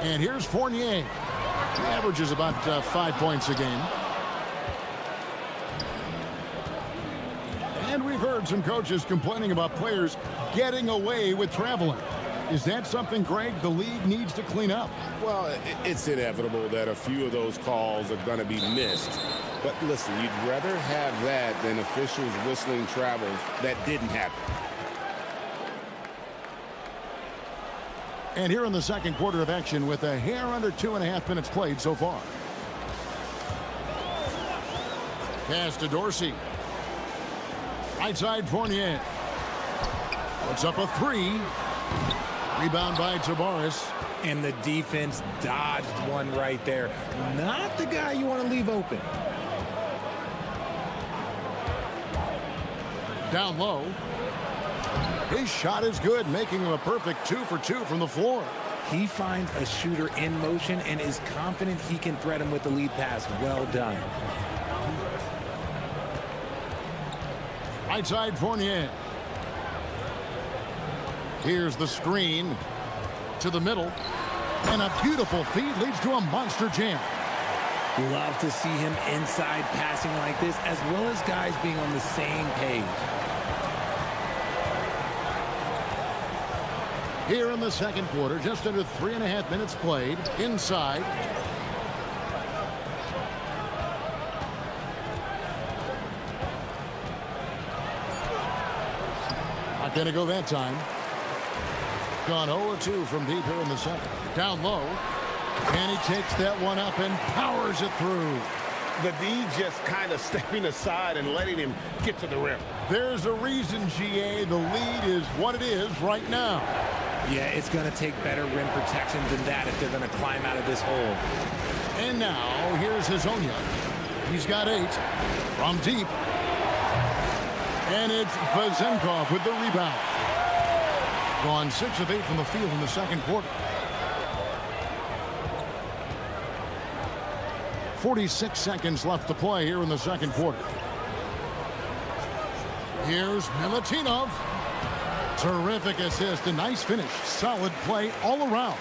Speaker 7: And here's Fournier. He averages about 5 points a game. And we've heard some coaches complaining about players getting away with traveling. Is that something, Greg, the league needs to clean up?
Speaker 10: Well, it's inevitable that a few of those calls are going to be missed. But listen, you'd rather have that than officials whistling travels that didn't happen.
Speaker 7: And here in the second quarter of action with a hair under 2.5 minutes played so far. Pass to Dorsey. Right side Fournier. Puts up a 3. Rebound by Tavares.
Speaker 3: And the defense dodged one right there. Not the guy you want to leave open.
Speaker 7: Down low. His shot is good, making him a perfect 2 for 2 from the floor.
Speaker 3: He finds a shooter in motion and is confident he can thread him with the lead pass. Well done.
Speaker 7: Right side Fournier. Here's the screen to the middle. And a beautiful feed leads to a monster jam.
Speaker 3: Love to see him inside passing like this, as well as guys being on the same page.
Speaker 7: Here in the second quarter, just under 3.5 minutes played. Inside. Not going to go that time. Gone 0-2 from deep here in the second. Down low. And he takes that one up and powers it through.
Speaker 8: The D just kind of stepping aside and letting him get to the rim.
Speaker 7: There's a reason, GA, the lead is what it is right now.
Speaker 3: Yeah, it's going to take better rim protection than that if they're going to climb out of this hole.
Speaker 7: And now, here's Hazonia. He's got 8 from deep. And it's Vazenkov with the rebound. Gone 6 of 8 from the field in the second quarter. 46 seconds left to play here in the second quarter. Here's Milutinov. Terrific assist, a nice finish. Solid play all around.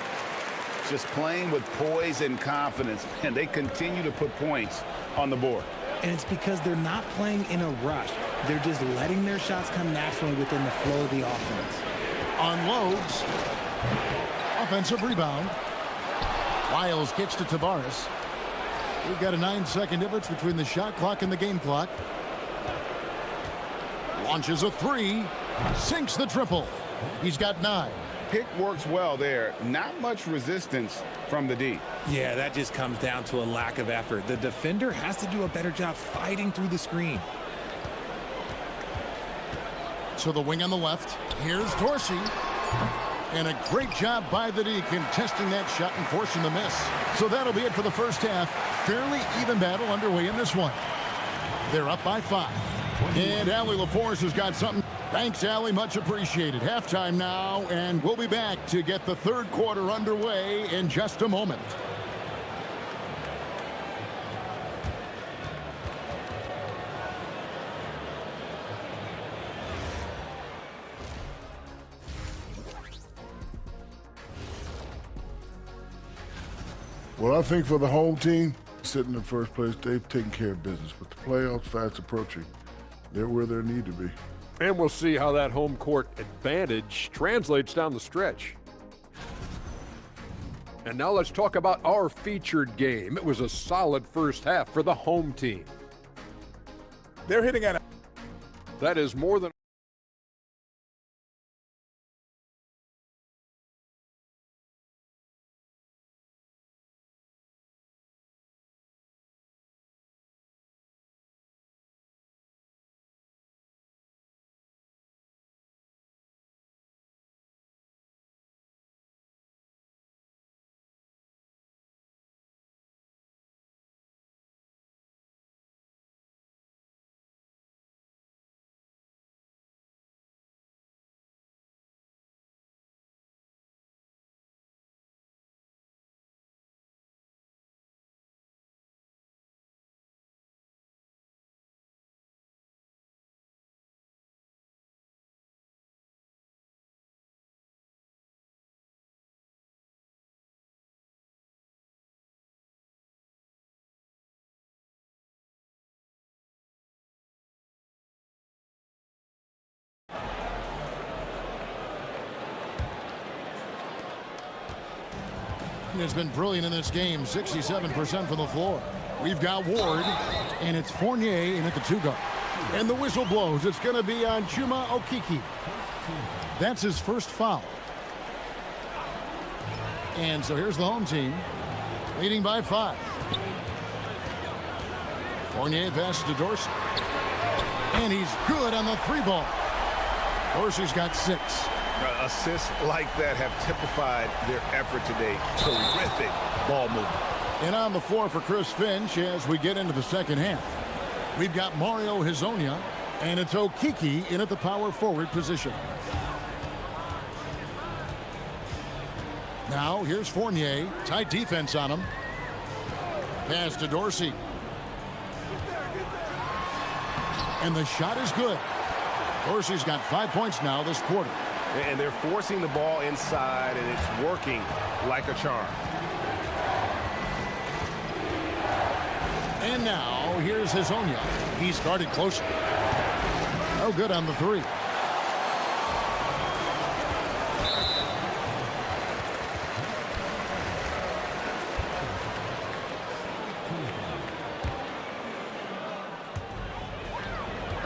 Speaker 8: Just playing with poise and confidence, and they continue to put points on the board.
Speaker 3: And it's because they're not playing in a rush. They're just letting their shots come naturally within the flow of the offense.
Speaker 7: Unloads. Offensive rebound. Wiles gets to Tavares. We've got a 9-second difference between the shot clock and the game clock. Launches a 3. Sinks the triple. He's got 9.
Speaker 8: Pick works well there. Not much resistance from the D.
Speaker 3: Yeah, that just comes down to a lack of effort. The defender has to do a better job fighting through the screen.
Speaker 7: So the wing on the left. Here's Dorsey. And a great job by the D contesting that shot and forcing the miss. So that'll be it for the first half. Fairly even battle underway in this one. They're up by 5. And Allie LaForce has got something. Thanks, Allie. Much appreciated. Halftime now, and we'll be back to get the third quarter underway in just a moment.
Speaker 11: Well, I think for the home team, sitting in first place, they've taken care of business. But the playoffs fast approaching. They're where they need to be.
Speaker 5: And we'll see how that home court advantage translates down the stretch. And now let's talk about our featured game. It was a solid first half for the home team.
Speaker 4: They're hitting at it.
Speaker 5: That is more than
Speaker 7: has been brilliant in this game, 67% from the floor. We've got Ward, and it's Fournier in at the 2-guard. And the whistle blows. It's going to be on Chuma Okeke. That's his first foul. And so here's the home team, leading by 5. Fournier passes to Dorsey. And he's good on the 3-ball. Dorsey's got 6.
Speaker 8: Assists like that have typified their effort today. Terrific ball movement.
Speaker 7: And on the floor for Chris Finch as we get into the second half. We've got Mario Hazonia, and it's Okeke in at the power forward position. Now here's Fournier. Tight defense on him. Pass to Dorsey. And the shot is good. Dorsey's got 5 points now this quarter.
Speaker 8: And they're forcing the ball inside, and it's working like a charm.
Speaker 7: And now, here's Hazonia. He's guarded closer. No good on the 3.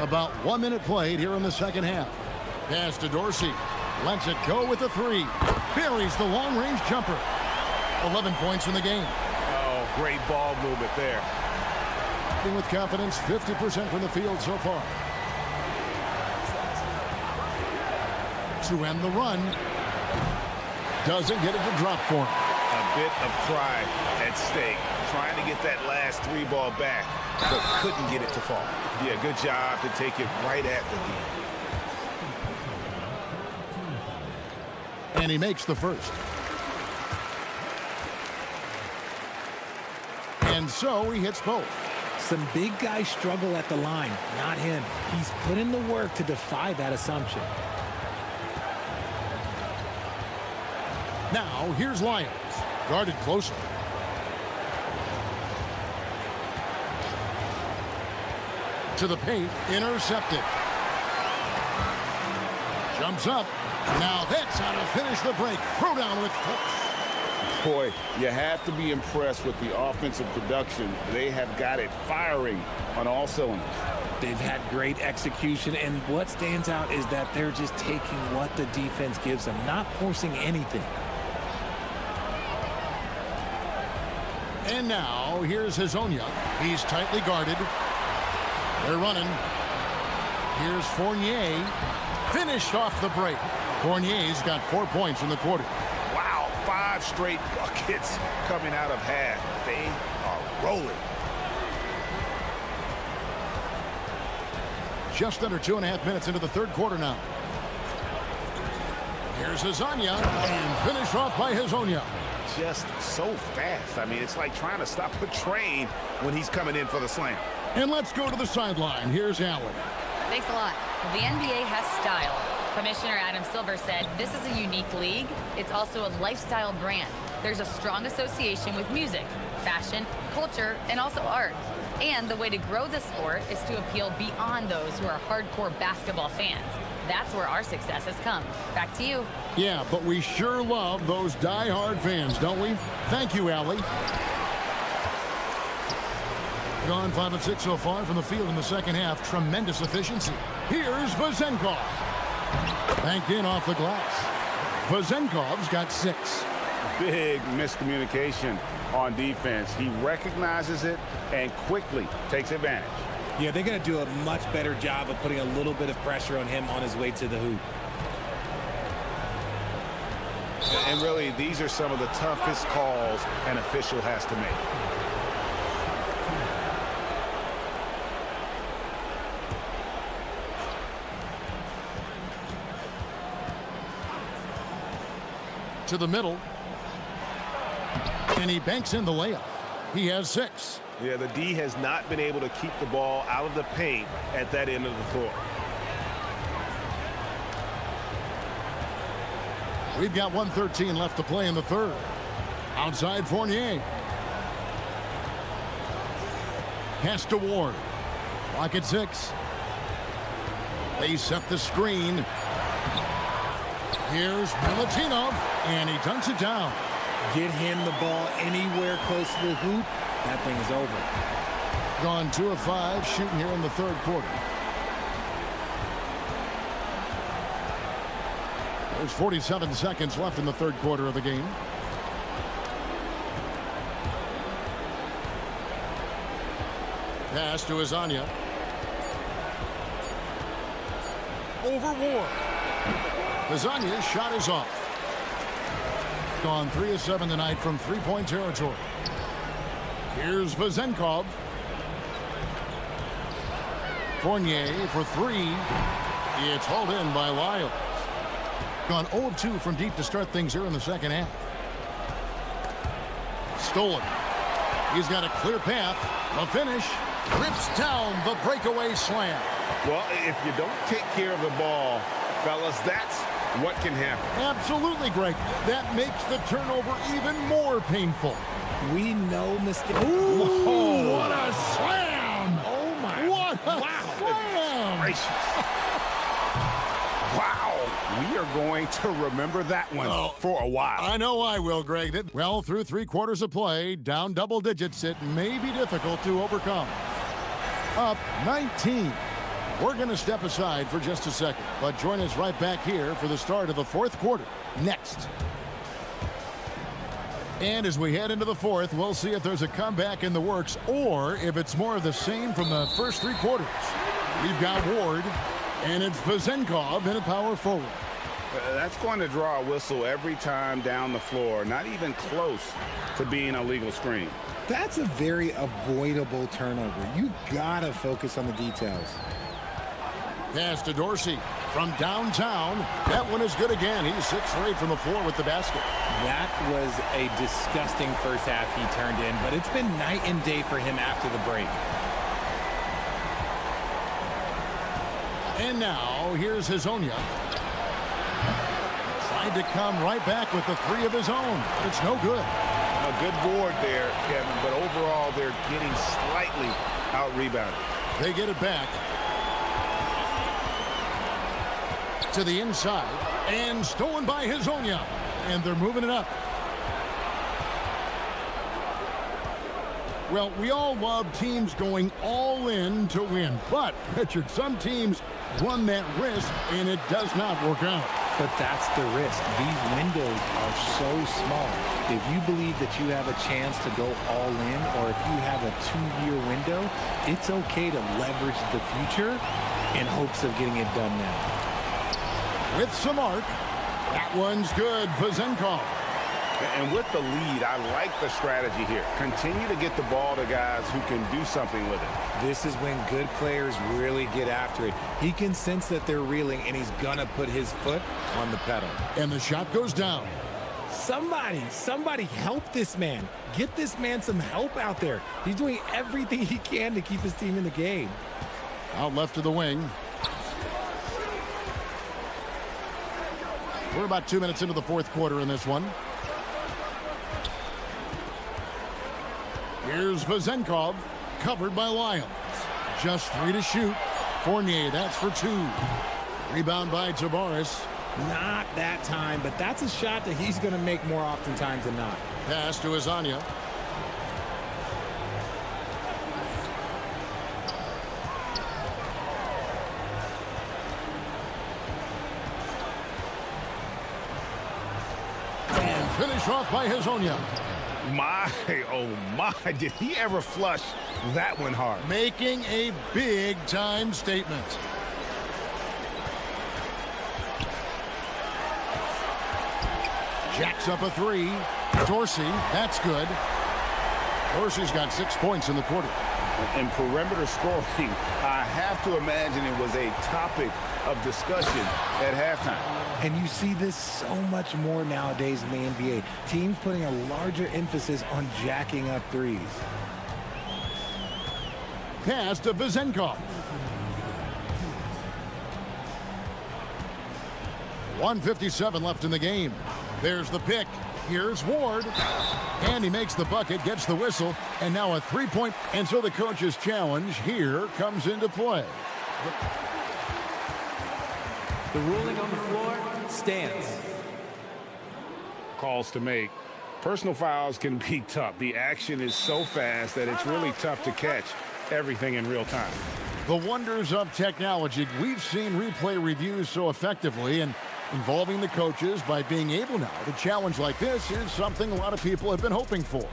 Speaker 7: About 1 minute played here in the second half. Pass to Dorsey. Lets it go with the 3. Buries the long-range jumper. 11 points in the game.
Speaker 8: Oh, great ball movement there.
Speaker 7: With confidence, 50% from the field so far. To end the run. doesn't get it to drop for him.
Speaker 8: A bit of pride at stake, trying to get that last three ball back, but couldn't get it to fall. Yeah, good job to take it right at the D.
Speaker 7: And he makes the first. And so he hits both.
Speaker 3: Some big guys struggle at the line, not him. He's put in the work to defy that assumption.
Speaker 7: Now, here's Lyons, guarded closely. To the paint, intercepted. Jumps up. Now that's how to finish the break. Throw down with force.
Speaker 10: Boy, you have to be impressed with the offensive production. They have got it firing on all cylinders.
Speaker 3: They've had great execution, and what stands out is that they're just taking what the defense gives them, not forcing anything.
Speaker 7: And now, here's Hezonja. He's tightly guarded. They're running. Here's Fournier. Finished off the break. Fournier's got 4 points in the quarter.
Speaker 8: Wow, 5 straight buckets coming out of half. They are rolling.
Speaker 7: Just under 2.5 minutes into the third quarter now. Here's Hezonja, and finished off by Hezonja.
Speaker 8: Just so fast. I mean, it's like trying to stop a train when he's coming in for the slam.
Speaker 7: And let's go to the sideline. Here's Allen.
Speaker 12: Thanks a lot. The NBA has style. Commissioner Adam Silver said, this is a unique league. It's also a lifestyle brand. There's a strong association with music, fashion, culture, and also art. And the way to grow the sport is to appeal beyond those who are hardcore basketball fans. That's where our success has come. Back to you.
Speaker 7: Yeah, but we sure love those die-hard fans, don't we? Thank you, Allie. Gone 5 of 6 so far from the field in the second half. Tremendous efficiency. Here's Vezenkov. Banked in off the glass. Vezenkov's got 6.
Speaker 10: Big miscommunication on defense. He recognizes it and quickly takes advantage.
Speaker 13: Yeah, they're going to do a much better job of putting a little bit of pressure on him on his way to the hoop.
Speaker 8: And really, these are some of the toughest calls an official has to make.
Speaker 7: To the middle. And he banks in the layup. He has 6.
Speaker 8: Yeah, the D has not been able to keep the ball out of the paint at that end of the floor.
Speaker 7: We've got 1:13 left to play in the third. Outside Fournier. Pass to Ward. Clock at 6. They set the screen. Here's Milutinov, and he dunks it down.
Speaker 3: Get him the ball anywhere close to the hoop. That thing is over.
Speaker 7: Gone 2 of 5 shooting here in the third quarter. There's 47 seconds left in the third quarter of the game. Pass to Hezonja. Over Ward. Hezonja's shot is off. Gone 3 of 7 tonight from three-point territory. Here's Vezenkov. Fournier for 3. It's hauled in by Lyles. Gone 0 of 2 from deep to start things here in the second half. Stolen. He's got a clear path. The finish. Rips down the breakaway slam.
Speaker 10: Well, if you don't take care of the ball, fellas, that's what can happen.
Speaker 7: Absolutely, Greg. That makes the turnover even more painful.
Speaker 3: We know mistakes.
Speaker 7: Ooh, what a slam!
Speaker 3: Oh, my.
Speaker 7: What a slam!
Speaker 8: Gracious. Wow. We are going to remember that one for a while.
Speaker 7: I know I will, Greg. Well, through 3 quarters of play, down double digits, it may be difficult to overcome. Up 19. We're going to step aside for just a second, but join us right back here for the start of the fourth quarter next. And as we head into the fourth, we'll see if there's a comeback in the works or if it's more of the same from the first 3 quarters. We've got Ward, and it's Vezenkov in a power forward.
Speaker 8: That's going to draw a whistle every time down the floor, not even close to being a legal screen.
Speaker 3: That's a very avoidable turnover. You gotta focus on the details.
Speaker 7: Pass to Dorsey from downtown. That one is good again. He's 6 for 8 from the floor with the basket.
Speaker 3: That was a disgusting first half he turned in, but it's been night and day for him after the break.
Speaker 7: And now, here's Hazonia. Tried to come right back with the 3 of his own, but it's no good.
Speaker 8: A good board there, Kevin, but overall they're getting slightly out-rebounded.
Speaker 7: They get it back. To the inside, and stolen by Hazonia. And they're moving it up. Well, we all love teams going all in to win. But, Richard, some teams run that risk, and it does not work out.
Speaker 3: But that's the risk. These windows are so small. If you believe that you have a chance to go all in, or if you have a 2-year window, it's okay to leverage the future in hopes of getting it done now.
Speaker 7: With some arc, that one's good for Zenkov.
Speaker 8: And with the lead, I like the strategy here. Continue to get the ball to guys who can do something with it.
Speaker 3: This is when good players really get after it. He can sense that they're reeling, and he's gonna put his foot on the pedal.
Speaker 7: And the shot goes down.
Speaker 3: Somebody help this man. Get this man some help out there. He's doing everything he can to keep his team in the game.
Speaker 7: Out left to the wing. We're about 2 minutes into the fourth quarter in this one. Here's Vazenkov, covered by Lyons. Just 3 to shoot. Fournier, that's for 2. Rebound by Tavares.
Speaker 3: Not that time, but that's a shot that he's going to make more oftentimes than not.
Speaker 7: Pass to Hazonia. And finish off by Hazonia.
Speaker 8: My, oh my, did he ever flush that one hard?
Speaker 7: Making a big-time statement. Jacks up a 3. Dorsey, that's good. Dorsey's got 6 points in the quarter.
Speaker 8: In perimeter scoring, I have to imagine it was a topic of discussion at halftime.
Speaker 3: And you see this so much more nowadays in the NBA. Teams putting a larger emphasis on jacking up threes.
Speaker 7: Pass to Vazenkov. 1:57 left in the game. There's the pick. Here's Ward. And he makes the bucket, gets the whistle, and now a 3-point. And so the coach's challenge here comes into play.
Speaker 6: The ruling on the floor stands.
Speaker 8: Calls to make. Personal fouls can be tough. The action is so fast that it's really tough to catch everything in real time.
Speaker 7: The wonders of technology. We've seen replay reviews so effectively, and involving the coaches by being able now to challenge like this is something a lot of people have been hoping for.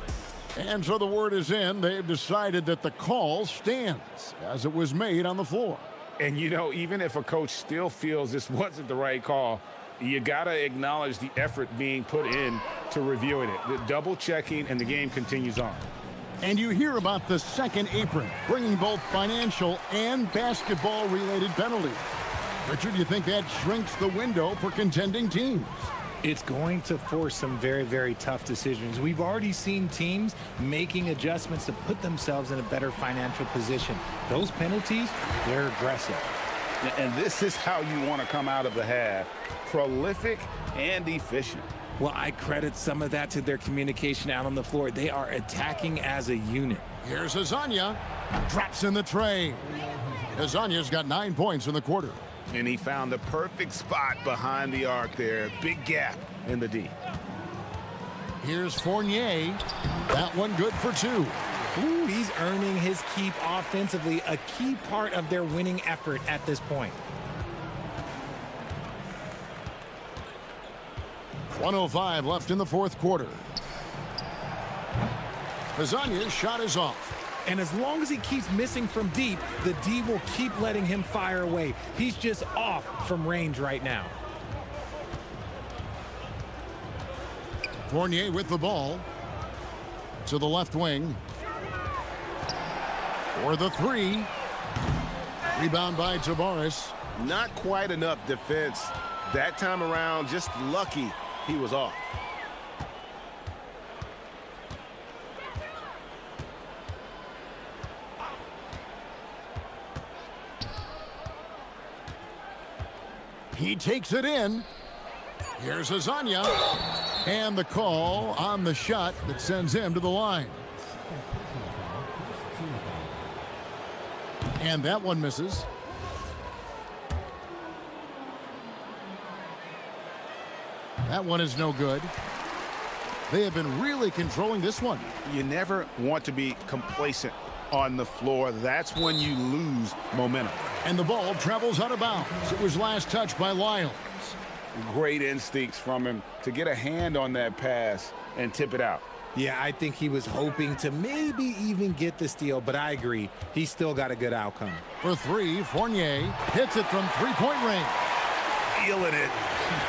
Speaker 7: And so the word is in. They've decided that the call stands as it was made on the floor.
Speaker 8: And, you know, even if a coach still feels this wasn't the right call, you got to acknowledge the effort being put in to reviewing it. The double checking, and the game continues on.
Speaker 7: And you hear about the second apron, bringing both financial and basketball-related penalties. Richard, do you think that shrinks the window for contending teams?
Speaker 3: It's going to force some very, very tough decisions. We've already seen teams making adjustments to put themselves in a better financial position. Those penalties, they're aggressive.
Speaker 8: And this is how you want to come out of the half. Prolific and efficient.
Speaker 3: Well, I credit some of that to their communication out on the floor. They are attacking as a unit.
Speaker 7: Here's Hazonia. Drops in the tray. Hazonia's got 9 points in the quarter.
Speaker 8: And he found the perfect spot behind the arc there. Big gap in the D.
Speaker 7: Here's Fournier. That one good for 2.
Speaker 3: Ooh, he's earning his keep offensively, a key part of their winning effort at this point.
Speaker 7: 1:05 left in the fourth quarter. Hazonia's shot is off.
Speaker 3: And as long as he keeps missing from deep, the D will keep letting him fire away. He's just off from range right now.
Speaker 7: Fournier with the ball to the left wing. For the three. Rebound by Tavares.
Speaker 10: Not quite enough defense that time around. Just lucky he was off.
Speaker 7: He takes it in. Here's Azania. And the call on the shot that sends him to the line. And that one misses. That one is no good. They have been really controlling this one.
Speaker 8: You never want to be complacent on the floor. That's when you lose momentum.
Speaker 7: And the ball travels out of bounds. It was last touched by Lyles.
Speaker 8: Great instincts from him to get a hand on that pass and tip it out.
Speaker 13: Yeah, I think he was hoping to maybe even get the steal, but I agree. He still got a good outcome.
Speaker 7: For three, Fournier hits it from three-point range.
Speaker 8: Feeling it.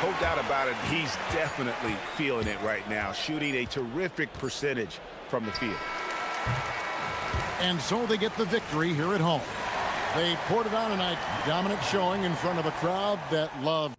Speaker 8: No doubt about it. He's definitely feeling it right now. Shooting a terrific percentage from the field.
Speaker 7: And so they get the victory here at home. They poured it on tonight. Dominant showing in front of a crowd that loved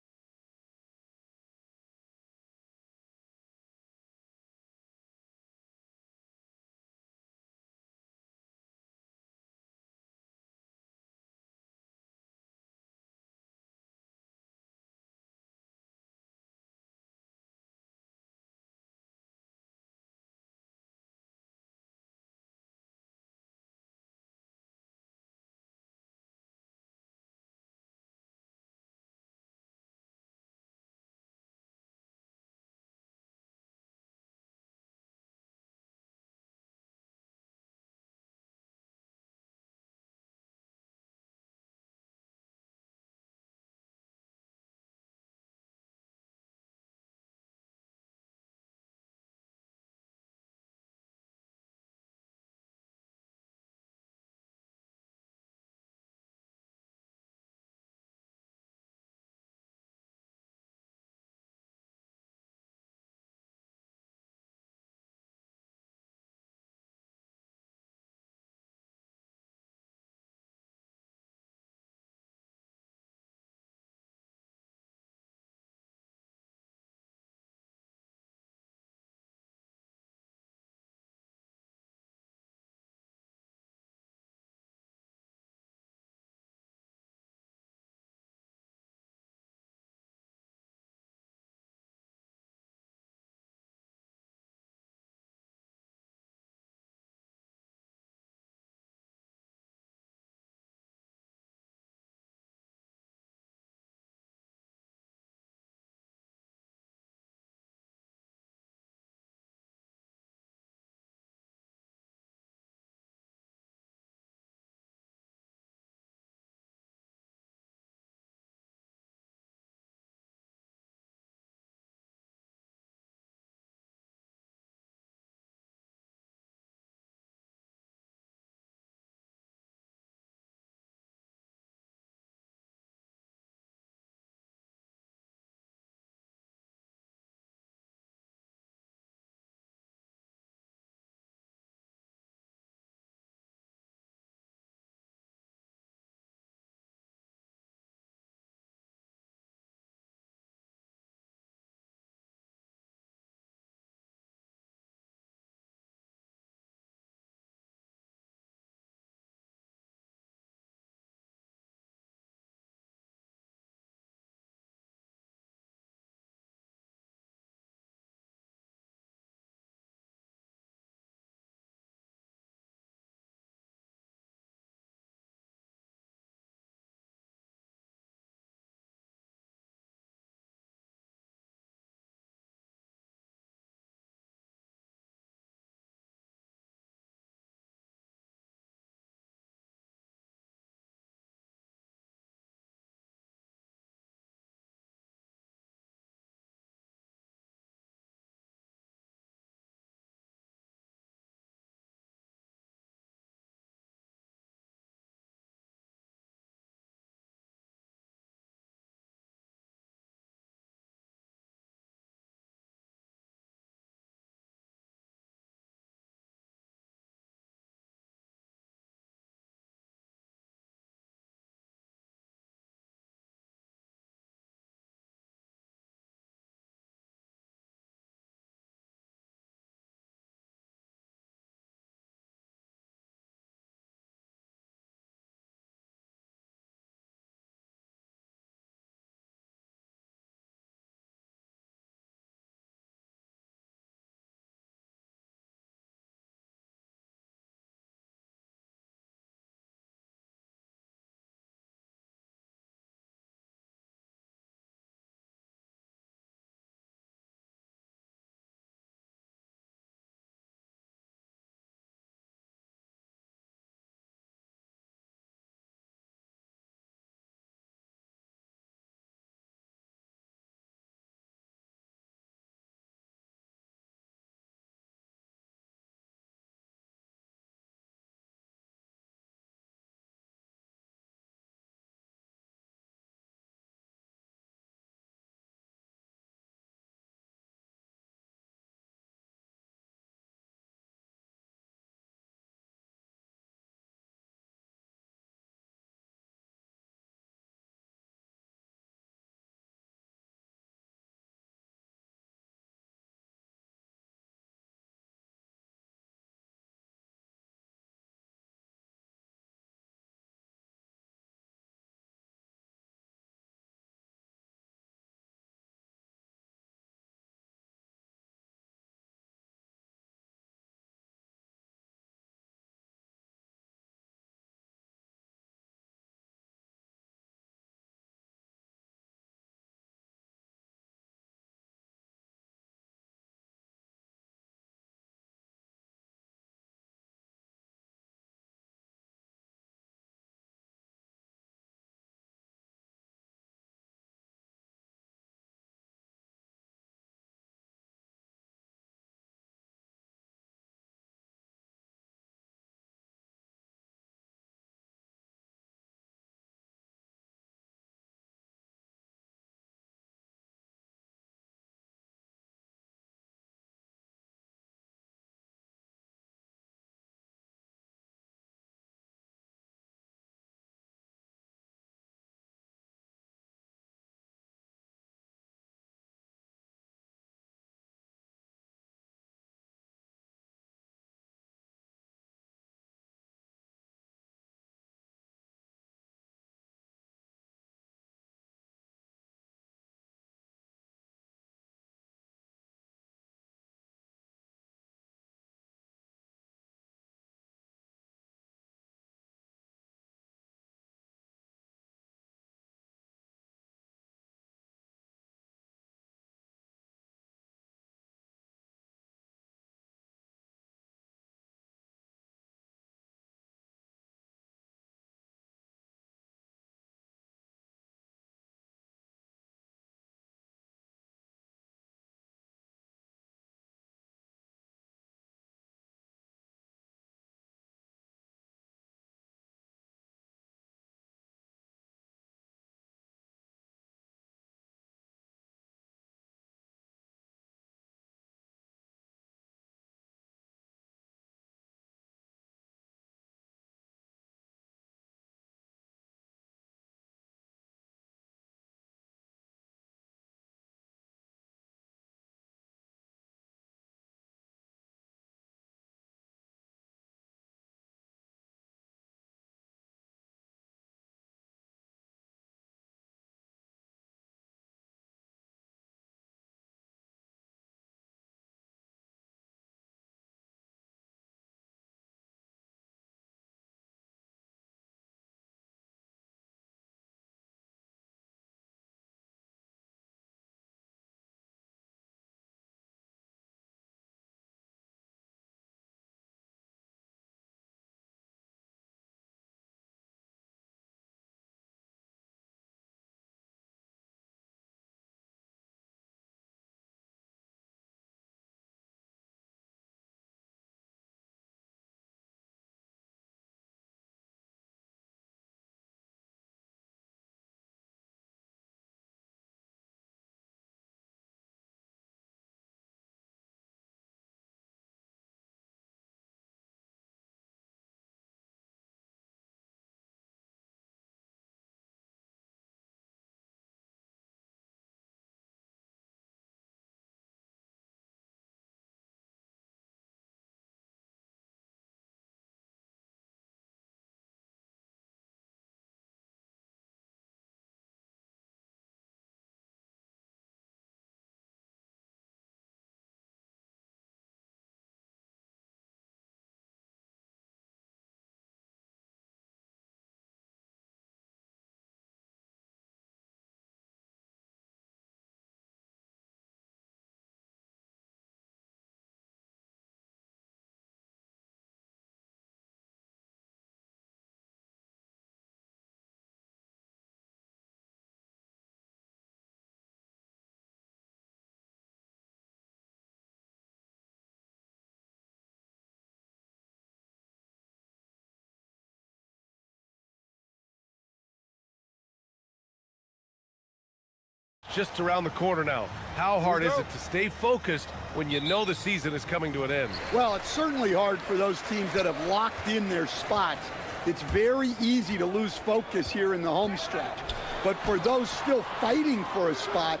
Speaker 1: just around the corner now. How hard is it to stay focused when you know the season is coming to an end?
Speaker 9: Well, it's certainly hard for those teams that have locked in their spots. It's very easy to lose focus here in the home stretch. But for those still fighting for a spot,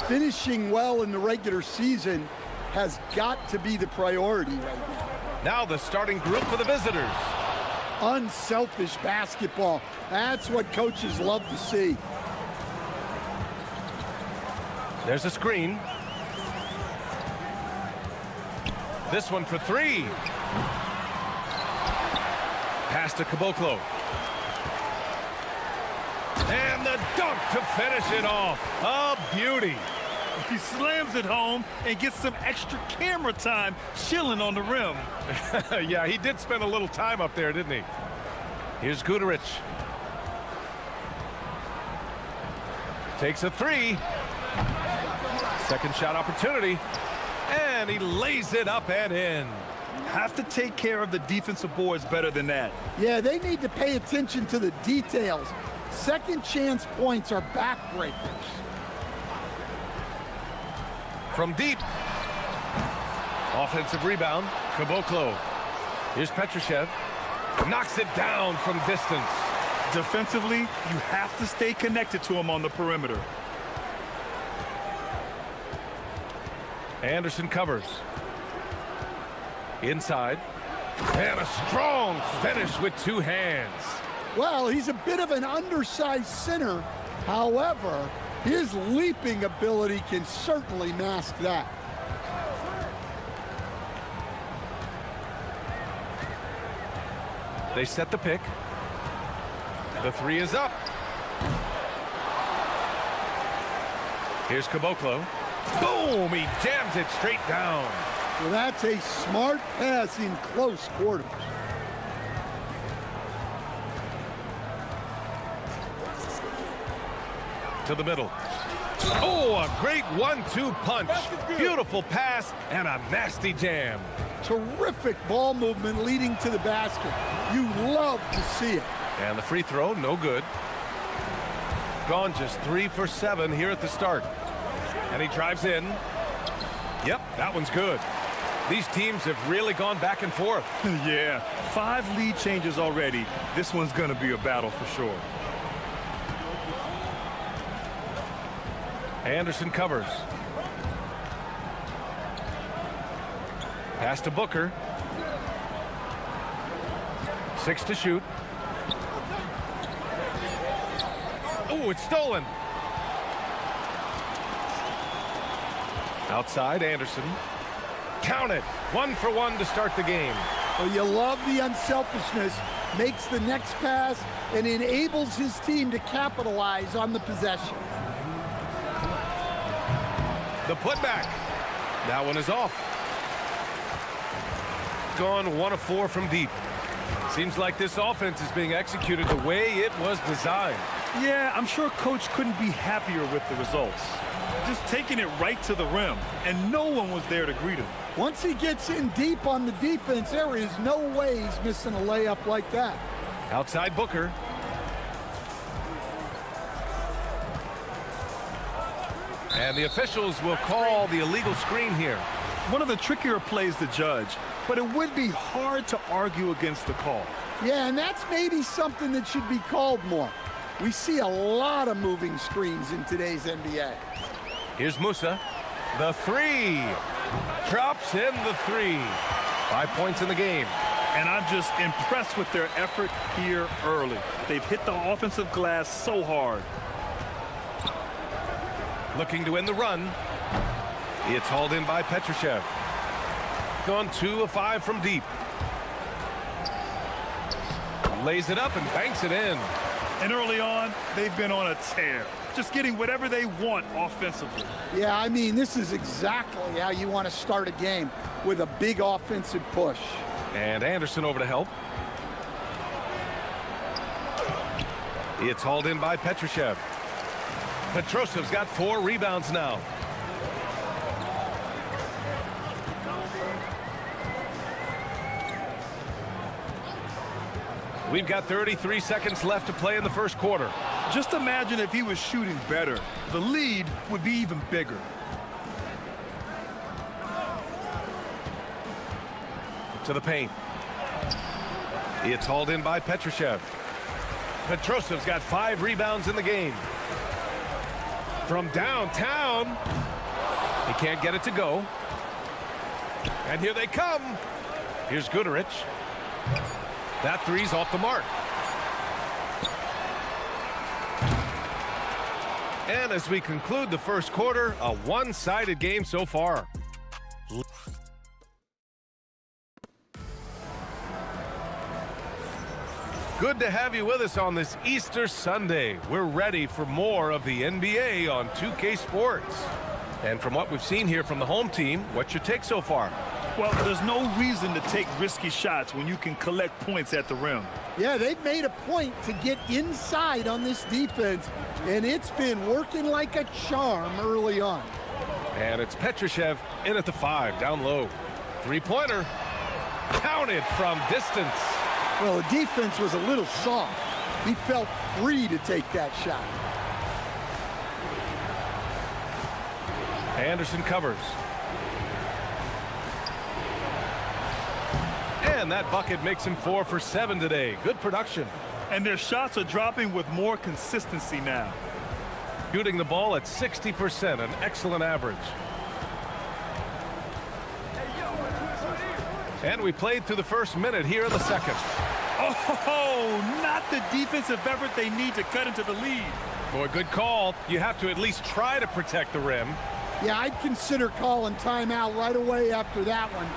Speaker 9: finishing well in the regular season has got to be the priority right now.
Speaker 1: Now the starting group for the visitors.
Speaker 9: Unselfish basketball. That's what coaches love to see.
Speaker 1: There's a screen. This one for three. Pass to Caboclo. And the dunk to finish it off. A beauty.
Speaker 2: He slams it home and gets some extra camera time chilling on the rim.
Speaker 1: Yeah, he did spend a little time up there, didn't he? Here's Guterich. Takes a three. Second shot opportunity. And he lays it up and in.
Speaker 2: Have to take care of the defensive boards better than that.
Speaker 9: Yeah, they need to pay attention to the details. Second chance points are backbreakers.
Speaker 1: From deep. Offensive rebound. Caboclo. Here's Petrushev. Knocks it down from distance.
Speaker 2: Defensively, you have to stay connected to him on the perimeter.
Speaker 1: Anderson covers. Inside. And a strong finish with two hands.
Speaker 9: Well, he's a bit of an undersized center. However, his leaping ability can certainly mask that.
Speaker 1: They set the pick. The three is up. Here's Caboclo. Boom! He jams it straight down.
Speaker 9: Well, that's a smart pass in close quarters.
Speaker 1: To the middle. Oh, a great 1-2 punch. Beautiful pass and a nasty jam.
Speaker 9: Terrific ball movement leading to the basket. You love to see it.
Speaker 1: And the free throw, no good. Gone just 3 for 7 here at the start. And he drives in. Yep, that one's good. These teams have really gone back and forth.
Speaker 2: Yeah, 5 lead changes already. This one's going to be a battle for sure.
Speaker 1: Anderson covers. Pass to Booker. 6 to shoot. Oh, it's stolen. Outside, Anderson. Count it. 1 for 1 to start the game.
Speaker 9: Well, you love the unselfishness. Makes the next pass and enables his team to capitalize on the possession.
Speaker 1: The putback. That one is off. Gone 1 of 4 from deep. Seems like this offense is being executed the way it was designed.
Speaker 2: Yeah, I'm sure coach couldn't be happier with the results. Just taking it right to the rim, and no one was there to greet him.
Speaker 9: Once he gets in deep on the defense, there is no way he's missing a layup like that.
Speaker 1: Outside Booker. And the officials will call the illegal screen here.
Speaker 2: One of the trickier plays to judge, but it would be hard to argue against the call.
Speaker 9: Yeah, and that's maybe something that should be called more. We see a lot of moving screens in today's NBA.
Speaker 1: Here's Musa. The three. Drops in the three. 5 points in the game.
Speaker 2: And I'm just impressed with their effort here early. They've hit the offensive glass so hard.
Speaker 1: Looking to end the run. It's hauled in by Petrushev. Gone 2 of 5 from deep. Lays it up and banks it in.
Speaker 2: And early on, they've been on a tear. Just getting whatever they want offensively.
Speaker 9: Yeah, I mean, this is exactly how you want to start a game, with a big offensive push.
Speaker 1: And Anderson over to help. It's hauled in by Petrushev. Petrosev's got 4 rebounds now. We've got 33 seconds left to play in the first quarter.
Speaker 2: Just imagine if he was shooting better. The lead would be even bigger.
Speaker 1: To the paint. It's hauled in by Petrushev. Petrosev's got 5 rebounds in the game. From downtown, he can't get it to go. And here they come. Here's Gudarich. That three's off the mark. And as we conclude the first quarter, a one-sided game so far. Good to have you with us on this Easter Sunday. We're ready for more of the NBA on 2K Sports. And from what we've seen here from the home team, what's your take so far?
Speaker 2: Well, there's no reason to take risky shots when you can collect points at the rim.
Speaker 9: Yeah, they've made a point to get inside on this defense, and it's been working like a charm early on.
Speaker 1: And it's Petrushev in at the 5, down low. Three-pointer, counted from distance.
Speaker 9: Well, the defense was a little soft. He felt free to take that shot.
Speaker 1: Anderson covers. And that bucket makes him 4 for 7 today. Good production.
Speaker 2: And their shots are dropping with more consistency now.
Speaker 1: Shooting the ball at 60%, an excellent average. And we played through the first minute here in the second.
Speaker 2: Oh, not the defensive effort they need to cut into the lead.
Speaker 1: Boy, good call. You have to at least try to protect the rim.
Speaker 9: Yeah, I'd consider calling timeout right away after that one.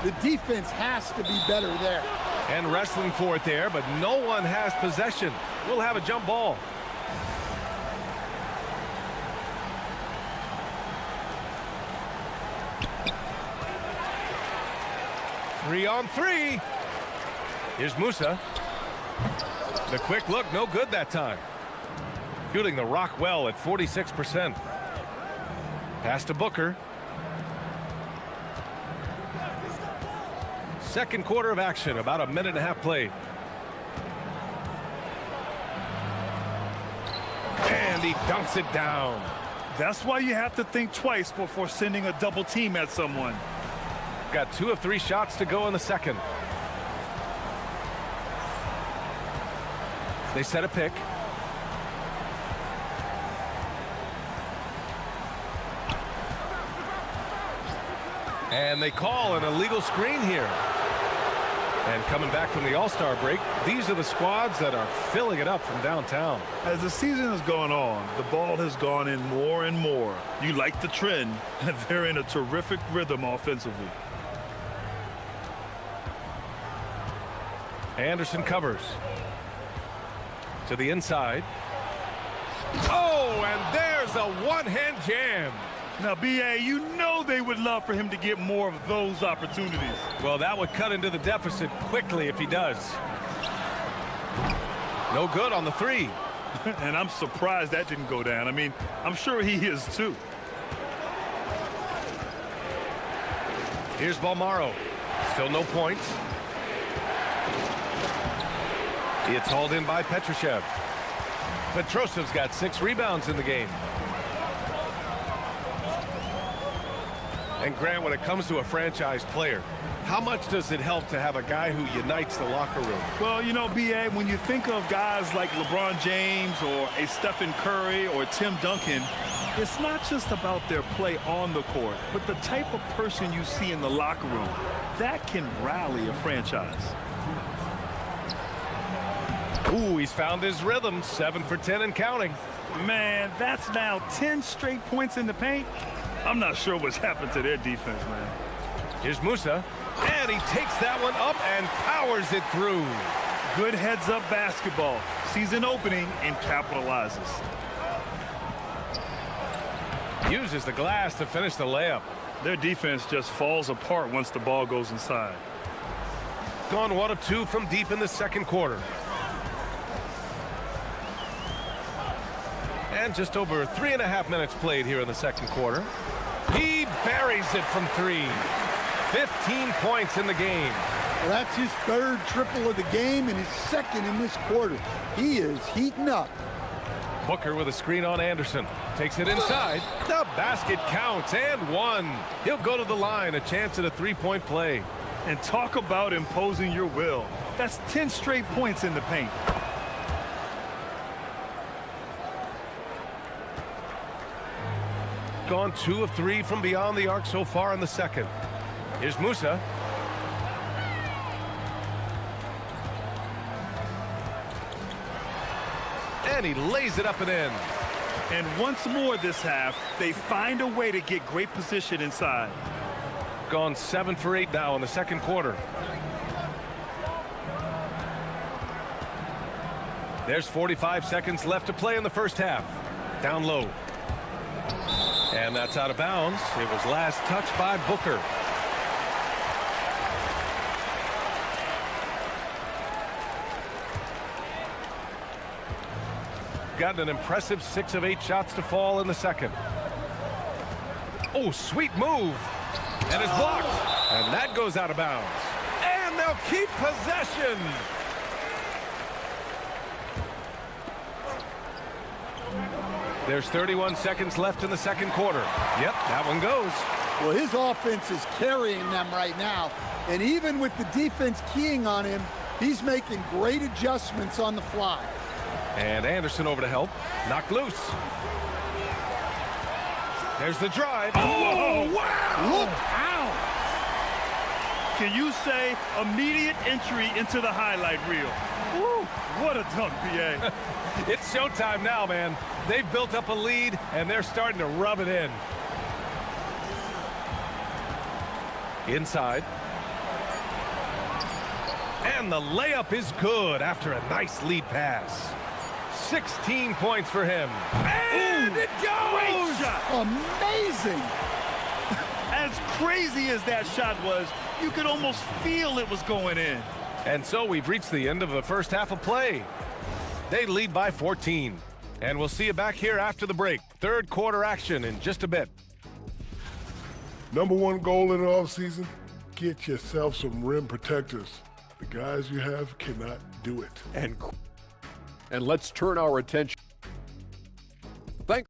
Speaker 9: The defense has to be better there.
Speaker 1: And wrestling for it there, but no one has possession. We'll have a jump ball. Three on three. Here's Musa. The quick look, no good that time. Shooting the rock well at 46%. Pass to Booker. Second quarter of action, about a minute and a half played. And he dunks it down.
Speaker 2: That's why you have to think twice before sending a double team at someone.
Speaker 1: Got 2 of 3 shots to go in the second. They set a pick. And they call an illegal screen here. And coming back from the All-Star break, these are the squads that are filling it up from downtown.
Speaker 2: As the season has gone on, the ball has gone in more and more. You like the trend. They're in a terrific rhythm offensively.
Speaker 1: Anderson covers. To the inside. Oh, and there's a one-hand jam.
Speaker 2: Now, B.A., you know they would love for him to get more of those opportunities.
Speaker 1: Well, that would cut into the deficit quickly if he does. No good on the 3.
Speaker 2: And I'm surprised that didn't go down. I mean, I'm sure he is too.
Speaker 1: Here's Balmaro. Still no points. It's hauled in by Petrushev. Petrosev's got 6 rebounds in the game. And Grant, when it comes to a franchise player, how much does it help to have a guy who unites the locker room?
Speaker 2: Well, you know, B.A., when you think of guys like LeBron James or a Stephen Curry or Tim Duncan, it's not just about their play on the court, but the type of person you see in the locker room. That can rally a franchise.
Speaker 1: Ooh, he's found his rhythm. 7 for 10 and counting.
Speaker 2: Man, that's now 10 straight points in the paint. I'm not sure what's happened to their defense, man.
Speaker 1: Here's Musa, and he takes that one up and powers it through.
Speaker 2: Good heads-up basketball. Season opening and capitalizes.
Speaker 1: Uses the glass to finish the layup.
Speaker 2: Their defense just falls apart once the ball goes inside.
Speaker 1: Gone 1 of 2 from deep in the second quarter. And just over 3.5 minutes played here in the second quarter. He buries it from 3. 15 points in the game.
Speaker 9: Well, that's his third triple of the game and his second in this quarter. He is heating up.
Speaker 1: Booker with a screen on Anderson. Takes it inside. The basket counts and one. He'll go to the line, a chance at a three-point play.
Speaker 2: And talk about imposing your will. That's 10 straight points in the paint.
Speaker 1: Gone 2 of 3 from beyond the arc so far in the second. Here's Musa. And he lays it up and in.
Speaker 2: And once more this half, they find a way to get great position inside.
Speaker 1: Gone 7 for 8 now in the second quarter. There's 45 seconds left to play in the first half. Down low. And that's out of bounds. It was last touched by Booker. Got an impressive 6 of 8 shots to fall in the second. Oh, sweet move. And it's blocked. And that goes out of bounds. And they'll keep possession. There's 31 seconds left in the second quarter. Yep, that one goes.
Speaker 9: Well, his offense is carrying them right now. And even with the defense keying on him, he's making great adjustments on the fly.
Speaker 1: And Anderson over to help. Knocked loose. There's the drive.
Speaker 2: Oh, wow!
Speaker 9: Look out!
Speaker 2: Can you say immediate entry into the highlight reel? Woo, what a dunk, BA.
Speaker 1: It's showtime now, man. They've built up a lead, and they're starting to rub it in. Inside. And the layup is good after a nice lead pass. 16 points for him. And it goes!
Speaker 2: Great shot!
Speaker 9: Amazing!
Speaker 2: As crazy as that shot was, you could almost feel it was going in.
Speaker 1: And so we've reached the end of the first half of play. They lead by 14. And we'll see you back here after the break. Third quarter action in just a bit.
Speaker 11: Number one goal in the offseason, get yourself some rim protectors. The guys you have cannot do it.
Speaker 5: And let's turn our attention. Thank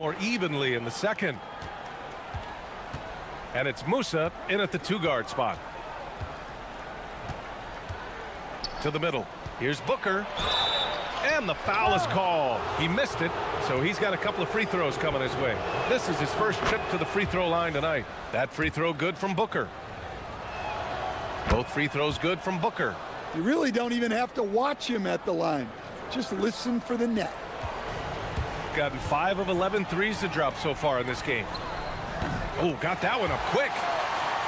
Speaker 1: more evenly in the second. And it's Musa in at the 2-guard spot. To the middle. Here's Booker. And the foul is called. He missed it, so he's got a couple of free throws coming his way. This is his first trip to the free throw line tonight. That free throw good from Booker. Both free throws good from Booker.
Speaker 9: You really don't even have to watch him at the line. Just listen for the net.
Speaker 1: Gotten 5 of 11 threes to drop so far in this game. Oh, got that one up quick.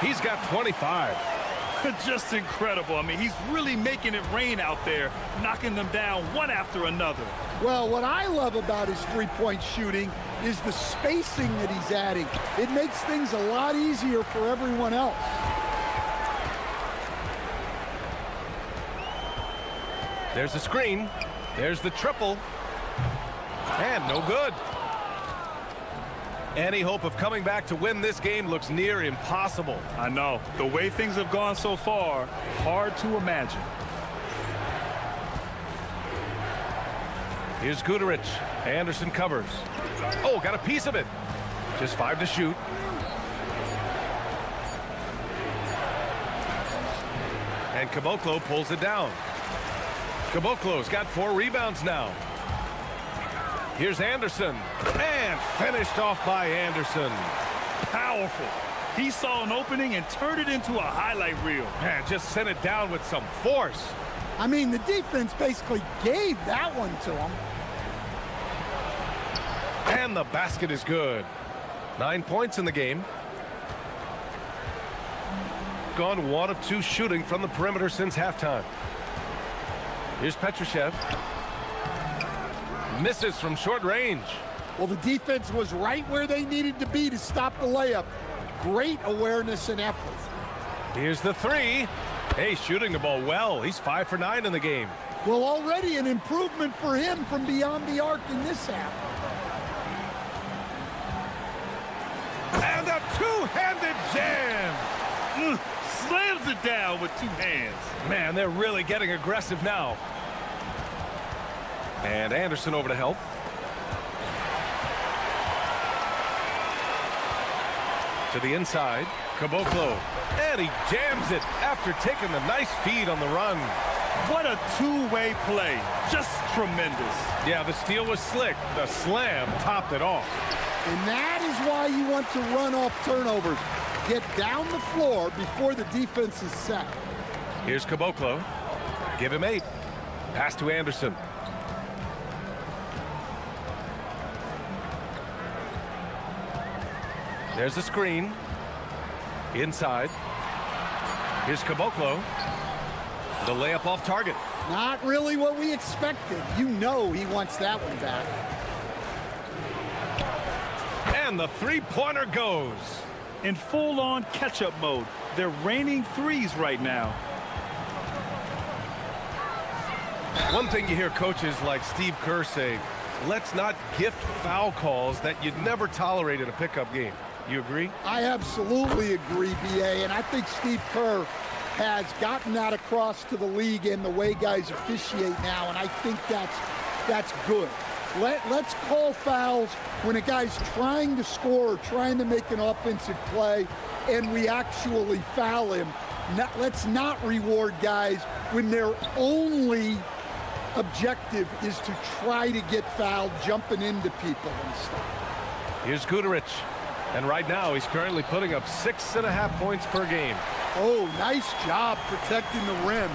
Speaker 1: He's got 25.
Speaker 2: Just incredible. I mean, he's really making it rain out there, knocking them down one after another.
Speaker 9: Well, what I love about his three-point shooting is the spacing that he's adding. It makes things a lot easier for everyone else.
Speaker 1: There's a screen. There's the triple. And no good. Any hope of coming back to win this game looks near impossible.
Speaker 2: I know. The way things have gone so far, hard to imagine.
Speaker 1: Here's Guterich. Anderson covers. Oh, got a piece of it. Just 5 to shoot. And Caboclo pulls it down. Caboclo's got 4 rebounds now. Here's Anderson. And finished off by Anderson.
Speaker 2: Powerful. He saw an opening and turned it into a highlight reel.
Speaker 1: Man, just sent it down with some force.
Speaker 9: I mean, the defense basically gave that one to him.
Speaker 1: And the basket is good. 9 points in the game. Gone 1 of 2 shooting from the perimeter since halftime. Here's Petrushev. Misses from short range.
Speaker 9: Well, the defense was right where they needed to be to stop the layup. Great awareness and effort.
Speaker 1: Here's the 3. Hey, shooting the ball well. He's 5 for 9 in the game.
Speaker 9: Well, already an improvement for him from beyond the arc in this half.
Speaker 1: And a two-handed jam.
Speaker 2: Slams it down with 2 hands.
Speaker 1: Man, they're really getting aggressive now. And Anderson over to help. To the inside, Caboclo. And he jams it after taking the nice feed on the run.
Speaker 2: What a two-way play. Just tremendous.
Speaker 1: Yeah, the steal was slick. The slam topped it off.
Speaker 9: And that is why you want to run off turnovers. Get down the floor before the defense is set.
Speaker 1: Here's Caboclo. Give him 8. Pass to Anderson. There's the screen. Inside. Here's Caboclo. The layup off target.
Speaker 9: Not really what we expected. You know he wants that one back.
Speaker 1: And the three-pointer goes.
Speaker 2: In full-on catch-up mode. They're raining threes right now.
Speaker 1: One thing you hear coaches like Steve Kerr say, let's not gift foul calls that you'd never tolerate in a pickup game. You agree?
Speaker 9: I absolutely agree, B.A., and I think Steve Kerr has gotten that across to the league and the way guys officiate now, and I think that's good. Let's call fouls when a guy's trying to score or trying to make an offensive play and we actually foul him. Let's not reward guys when their only objective is to try to get fouled, jumping into people and stuff.
Speaker 1: Here's Guterich. And right now, he's currently putting up 6.5 points per game.
Speaker 9: Oh, nice job protecting the rim.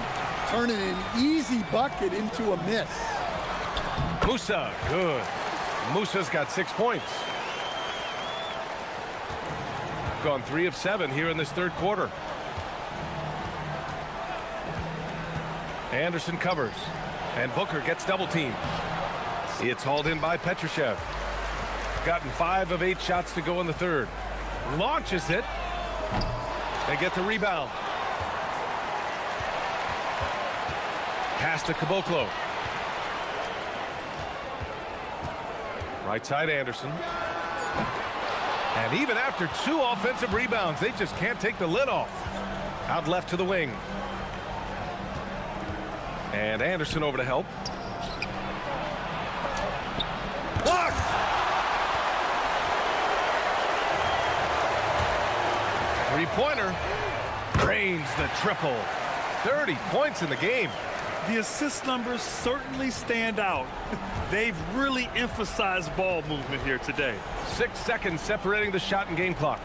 Speaker 9: Turning an easy bucket into a miss.
Speaker 1: Musa, good. Musa's got 6 points. Gone 3 of 7 here in this third quarter. Anderson covers. And Booker gets double teamed. It's hauled in by Petrushev. Gotten 5 of 8 shots to go in the third. Launches it. They get the rebound. Pass to Caboclo. Right side Anderson. And even after 2 offensive rebounds, they just can't take the lid off. Out left to the wing. And Anderson over to help. Blocked! Three-pointer. Drains the triple. 30 points in the game.
Speaker 2: The assist numbers certainly stand out. They've really emphasized ball movement here today.
Speaker 1: 6 seconds separating the shot and game clocks.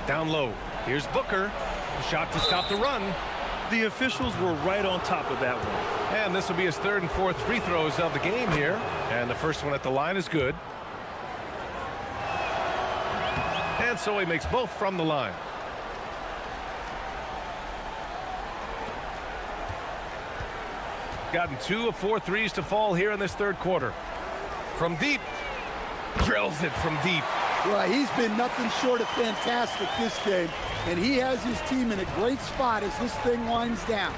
Speaker 1: Down low. Here's Booker. Shot to stop the run.
Speaker 2: The officials were right on top of that one.
Speaker 1: And this will be his 3rd and 4th free throws of the game here. And the first one at the line is good. And so he makes both from the line. Gotten 2 of 4 threes to fall here in this third quarter. From deep. Drills it from deep.
Speaker 9: Well, he's been nothing short of fantastic this game, and he has his team in a great spot as this thing winds down.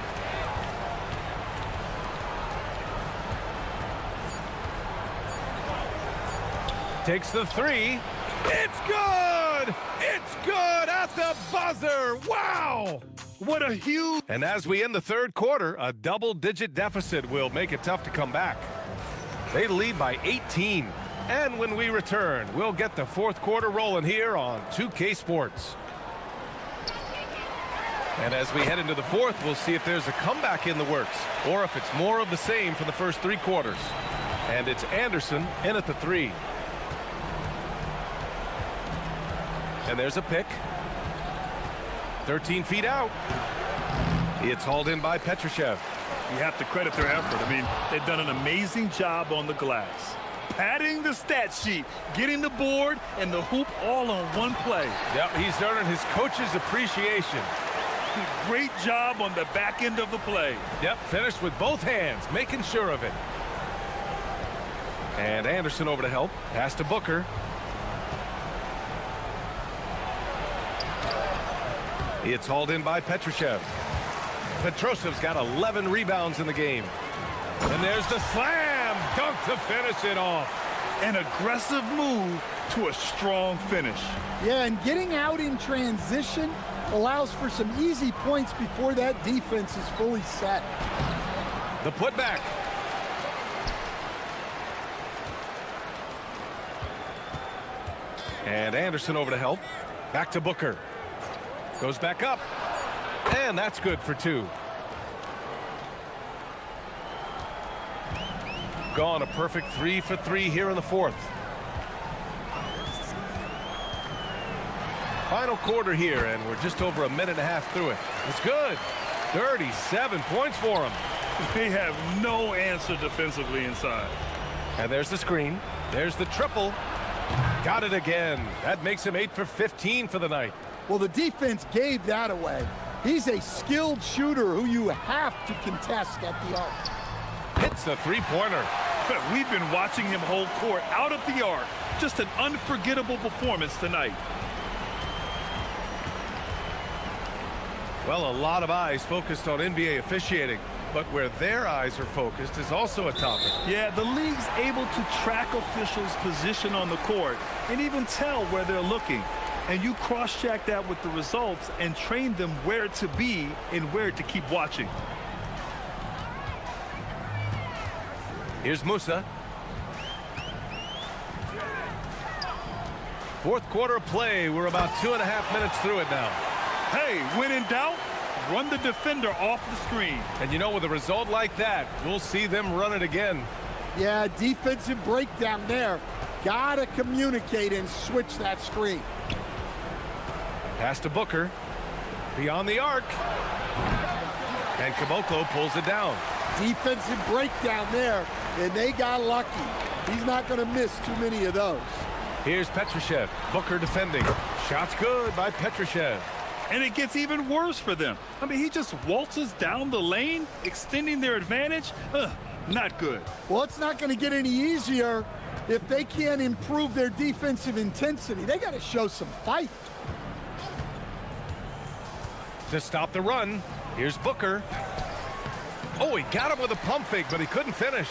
Speaker 1: Takes the 3. It's good! It's good at the buzzer! Wow!
Speaker 2: What a huge...
Speaker 1: And as we end the third quarter, a double-digit deficit will make it tough to come back. They lead by 18. And when we return, we'll get the fourth quarter rolling here on 2K Sports. And as we head into the fourth, we'll see if there's a comeback in the works or if it's more of the same for the first 3 quarters. And it's Anderson in at the 3. And there's a pick. 13 feet out. It's hauled in by Petrushev.
Speaker 2: You have to credit their effort. I mean, they've done an amazing job on the glass. Padding the stat sheet, getting the board and the hoop all on one play.
Speaker 1: Yep, he's earning his coach's appreciation.
Speaker 2: Great job on the back end of the play.
Speaker 1: Yep, finished with both hands, making sure of it. And Anderson over to help. Pass to Booker. It's hauled in by Petrushev. Petroshev's got 11 rebounds in the game. And there's the slam dunk to finish it off.
Speaker 2: An aggressive move to a strong finish.
Speaker 9: Yeah, and getting out in transition allows for some easy points before that defense is fully set.
Speaker 1: The putback. And Anderson over to help. Back to Booker. Goes back up. And that's good for 2. Gone a perfect 3 for 3 here in the fourth. Final quarter here, and we're just over a minute and a half through it. It's good. 37 points for them.
Speaker 2: They have no answer defensively inside.
Speaker 1: And there's the screen. There's the triple. Got it again. That makes him 8 for 15 for the night.
Speaker 9: Well, the defense gave that away. He's a skilled shooter who you have to contest at the arc.
Speaker 1: Hits the three-pointer.
Speaker 2: We've been watching him hold court out at the arc. Just an unforgettable performance tonight.
Speaker 1: Well, a lot of eyes focused on NBA officiating, but where their eyes are focused is also a topic.
Speaker 2: Yeah, the league's able to track officials' position on the court and even tell where they're looking. And you cross-check that with the results and train them where to be and where to keep watching.
Speaker 1: Here's Musa. Fourth quarter of play. We're about 2.5 minutes through it now.
Speaker 2: Hey, when in doubt, run the defender off the screen.
Speaker 1: And you know, with a result like that, we'll see them run it again.
Speaker 9: Yeah, defensive breakdown there. Gotta communicate and switch that screen.
Speaker 1: Pass to Booker. Beyond the arc. And Caboclo pulls it down.
Speaker 9: Defensive breakdown there, and they got lucky. He's not going to miss too many of those.
Speaker 1: Here's Petrushev. Booker defending. Shot's good by Petrushev.
Speaker 2: And it gets even worse for them. I mean, he just waltzes down the lane, extending their advantage. Not good.
Speaker 9: Well, it's not going to get any easier if they can't improve their defensive intensity. They got to show some fight.
Speaker 1: To stop the run, here's Booker. Oh, he got him with a pump fake, but he couldn't finish.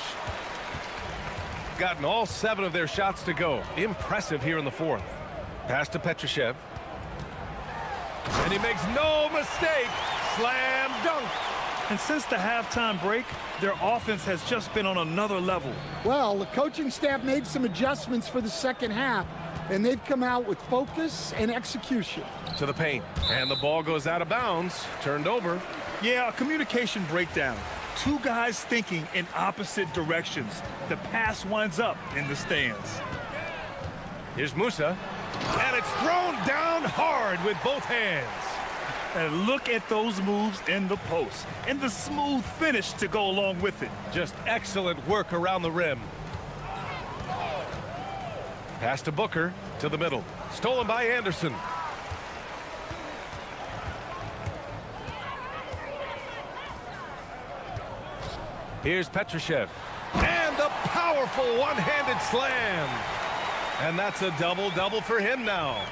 Speaker 1: Gotten all 7 of their shots to go. Impressive here in the fourth. Pass to Petrushev. And he makes no mistake. Slam dunk.
Speaker 2: And since the halftime break, their offense has just been on another level.
Speaker 9: Well, the coaching staff made some adjustments for the second half, and they've come out with focus and execution.
Speaker 1: To the paint. And the ball goes out of bounds. Turned over.
Speaker 2: Yeah, a communication breakdown. 2 guys thinking in opposite directions. The pass winds up in the stands.
Speaker 1: Here's Musa. And it's thrown down hard with both hands.
Speaker 2: And look at those moves in the post. And the smooth finish to go along with it.
Speaker 1: Just excellent work around the rim. Pass to Booker. To the middle. Stolen by Anderson. Here's Petrushev. And a powerful one-handed slam. And that's a double-double for him now.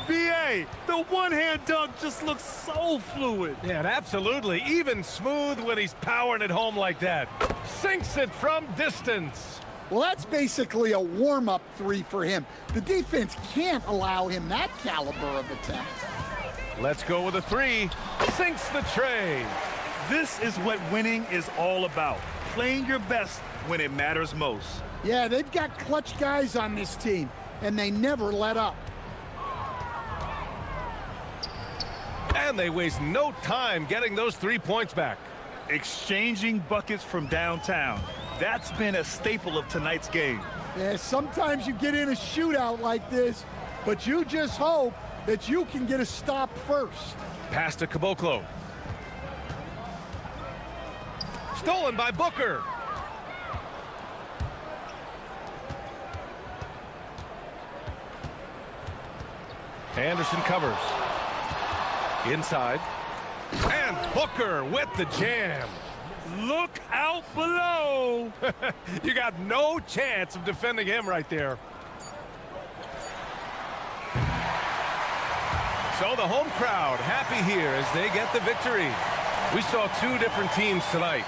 Speaker 2: B.A., the one-hand dunk just looks so fluid.
Speaker 1: Yeah, and absolutely. Even smooth when he's powering it home like that. Sinks it from distance.
Speaker 9: Well, that's basically a warm-up 3 for him. The defense can't allow him that caliber of attempt.
Speaker 1: Let's go with a 3. Sinks the tray.
Speaker 2: This is what winning is all about. Playing your best when it matters most.
Speaker 9: Yeah, they've got clutch guys on this team, and they never let up.
Speaker 1: And And they waste no time getting those 3 points back.
Speaker 2: Exchanging buckets from downtown. That's been a staple of tonight's game.
Speaker 9: Yeah, sometimes you get in a shootout like this, but you just hope that you can get a stop first.
Speaker 1: Pass to Caboclo. Stolen by Booker. Anderson covers. Inside. And Booker with the jam.
Speaker 2: Look out below.
Speaker 1: You got no chance of defending him right there. So the home crowd happy here as they get the victory. We saw two different teams tonight.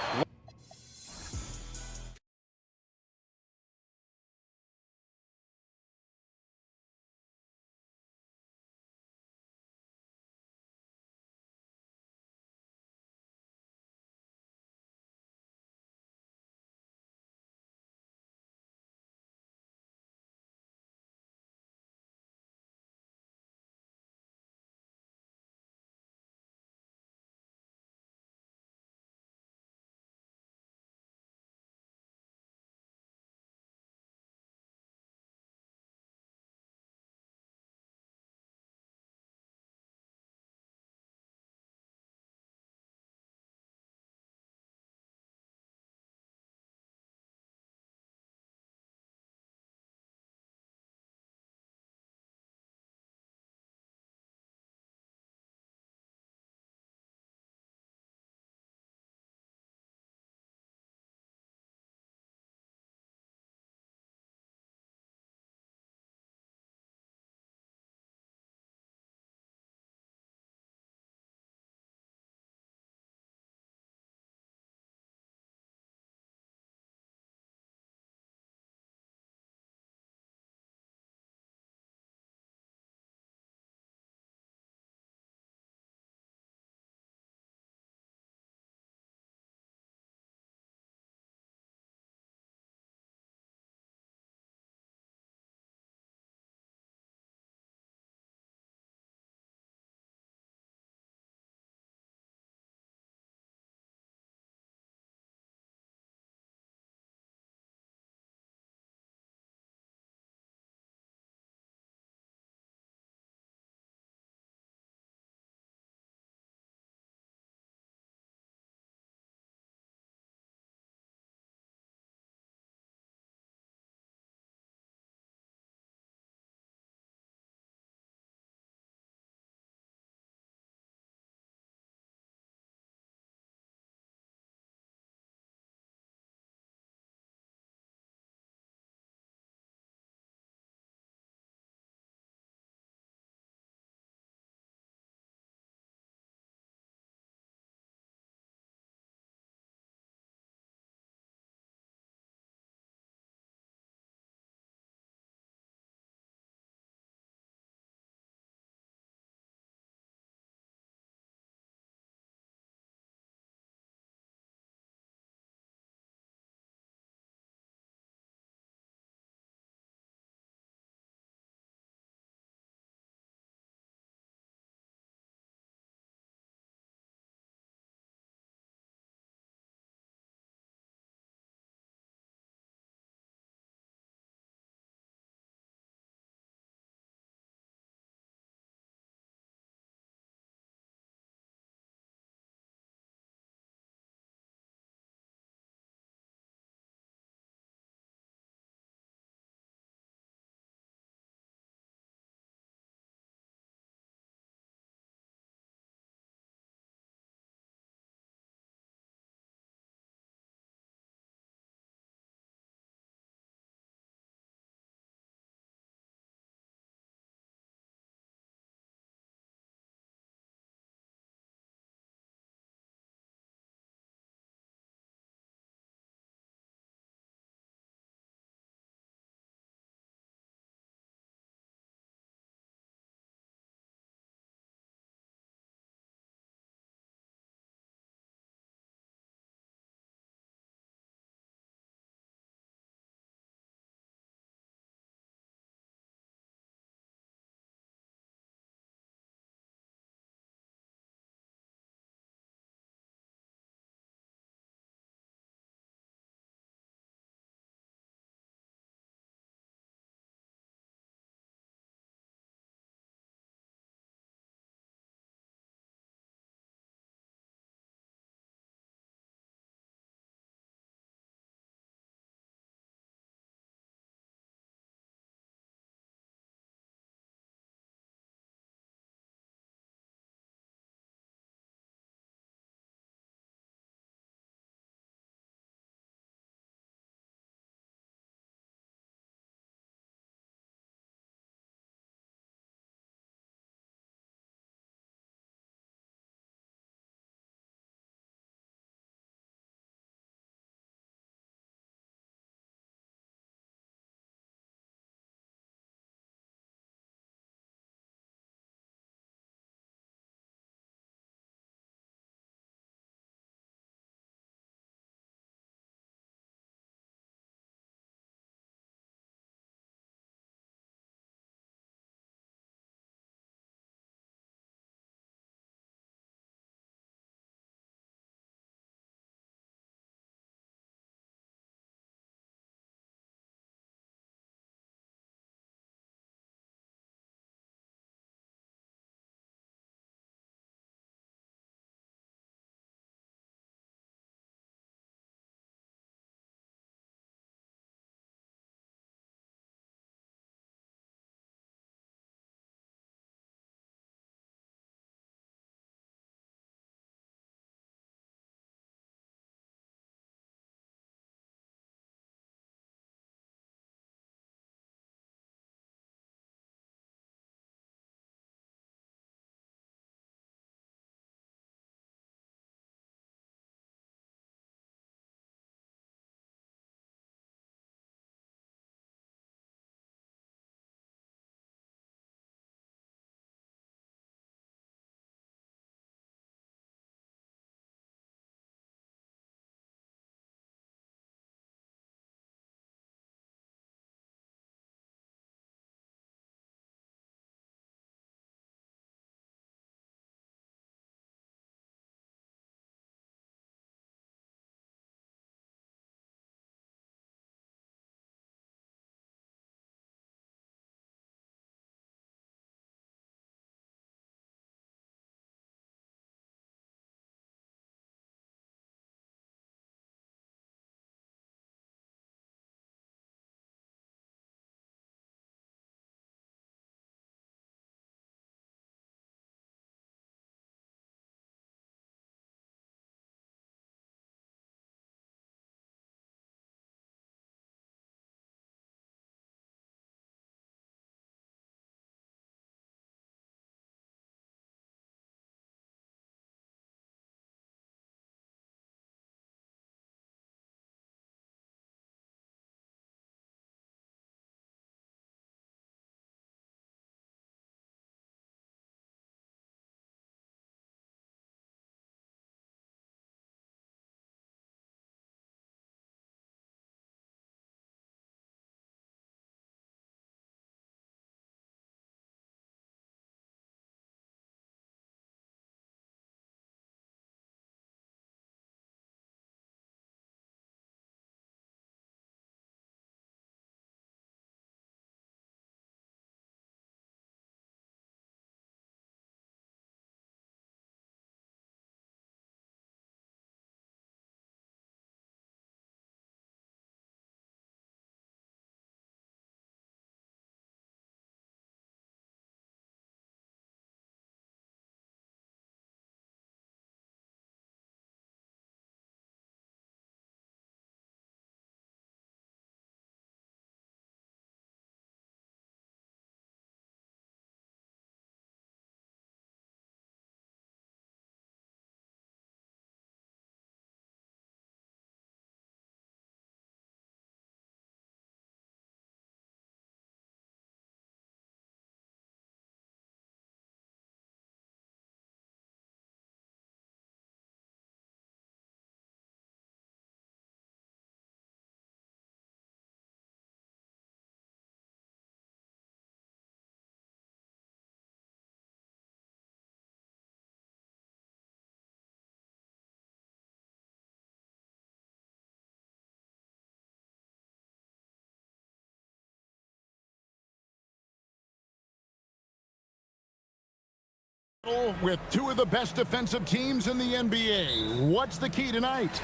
Speaker 7: With two of the best defensive teams in the NBA. What's the key tonight?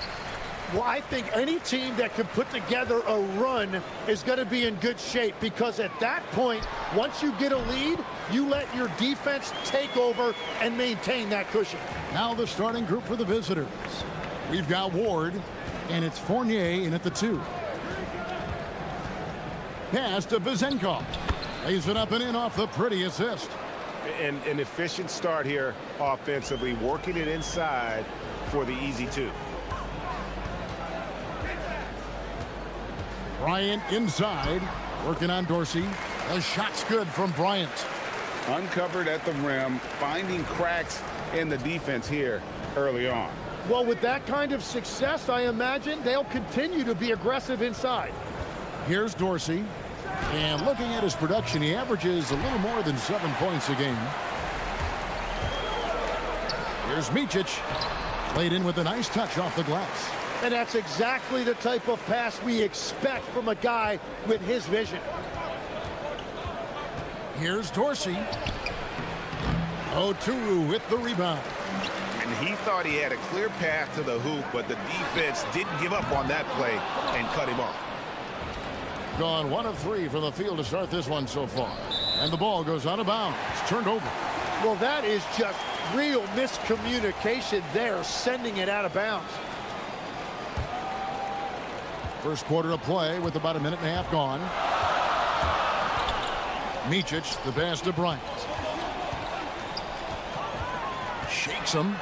Speaker 9: Well, I think any team that can put together a run is going to be in good shape, because at that point, once you get a lead, you let your defense take over and maintain that cushion.
Speaker 7: Now the starting group for the visitors. We've got Ward, and it's Fournier in at the 2. Pass to Vezenkov. Lays it up and in off the pretty assist.
Speaker 8: And an efficient start here offensively, working it inside for the easy 2.
Speaker 7: Bryant inside, working on Dorsey. The shot's good from Bryant.
Speaker 8: Uncovered at the rim, finding cracks in the defense here early on.
Speaker 9: Well, with that kind of success, I imagine they'll continue to be aggressive inside.
Speaker 7: Here's Dorsey. And looking at his production, he averages a little more than 7 points a game. Here's Micic. Played in with a nice touch off the glass.
Speaker 9: And that's exactly the type of pass we expect from a guy with his vision.
Speaker 7: Here's Dorsey. Oturu with the rebound.
Speaker 8: And he thought he had a clear path to the hoop, but the defense didn't give up on that play and cut him off.
Speaker 7: Gone 1 of 3 from the field to start this one so far. And the ball goes out of bounds. It's turned over.
Speaker 9: Well, that is just real miscommunication there, sending it out of bounds.
Speaker 7: First quarter of play with about a minute and a half gone. Micic, the pass to Bryant. Shakes him.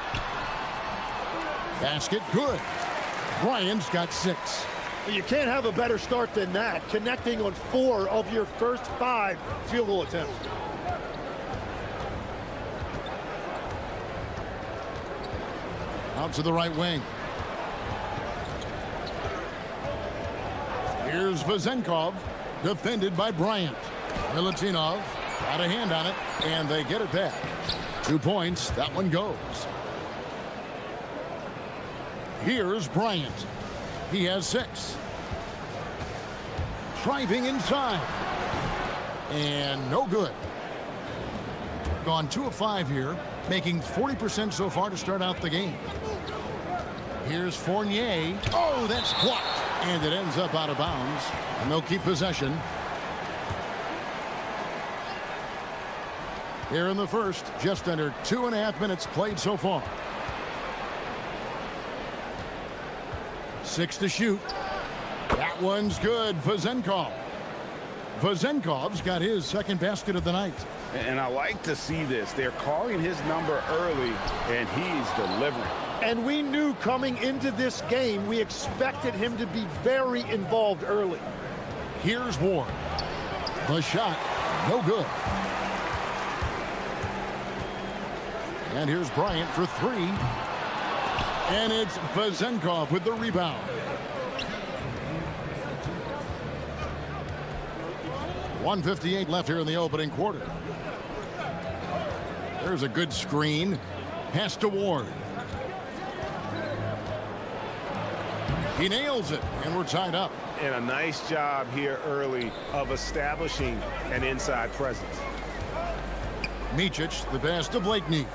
Speaker 7: Basket good. Bryant's got 6.
Speaker 9: You can't have a better start than that, connecting on 4 of your first 5 field goal attempts.
Speaker 7: Out to the right wing. Here's Vezenkov, defended by Bryant. Milutinov got a hand on it, and they get it back. 2 points, that one goes. Here's Bryant. He has 6. Driving inside. And no good. Gone 2 of 5 here, making 40% so far to start out the game. Here's Fournier. Oh, that's blocked. And it ends up out of bounds. And they'll keep possession. Here in the first, just under 2.5 minutes played so far. 6 to shoot. That one's good. Vezenkov. Vezenkov's got his second basket of the night.
Speaker 8: And I like to see this. They're calling his number early, and he's delivering.
Speaker 9: And we knew coming into this game, we expected him to be very involved early.
Speaker 7: Here's Ward. The shot, no good. And here's Bryant for 3. And it's Vezenkov with the rebound. .158 left here in the opening quarter. There's a good screen. Pass to Ward. He nails it, and we're tied up.
Speaker 8: And a nice job here early of establishing an inside presence.
Speaker 7: Micic, the pass to Blakeney.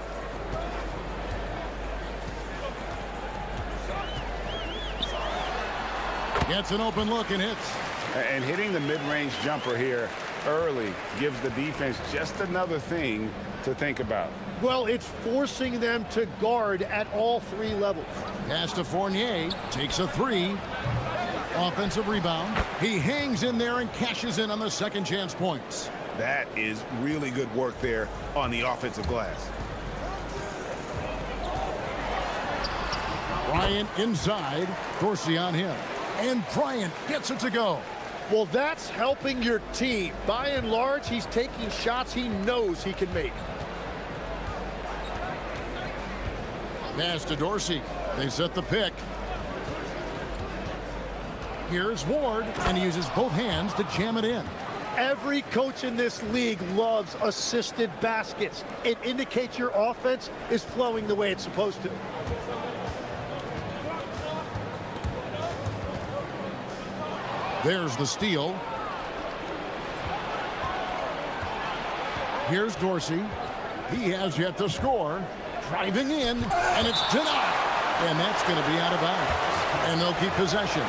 Speaker 7: Gets an open look and hits.
Speaker 8: And hitting the mid-range jumper here early gives the defense just another thing to think about.
Speaker 9: Well, it's forcing them to guard at all 3 levels.
Speaker 7: Pass to Fournier, takes a 3. Offensive rebound. He hangs in there and cashes in on the second chance points.
Speaker 8: That is really good work there on the offensive glass.
Speaker 7: Bryant inside. Dorsey on him. And Bryant gets it to go.
Speaker 9: Well, that's helping your team. By and large, he's taking shots he knows he can make.
Speaker 7: Pass to Dorsey. They set the pick. Here's Ward, and he uses both hands to jam it in.
Speaker 9: Every coach in this league loves assisted baskets. It indicates your offense is flowing the way it's supposed to.
Speaker 7: There's the steal. Here's Dorsey. He has yet to score. Driving in, and it's denied. And that's going to be out of bounds. And they'll keep possession.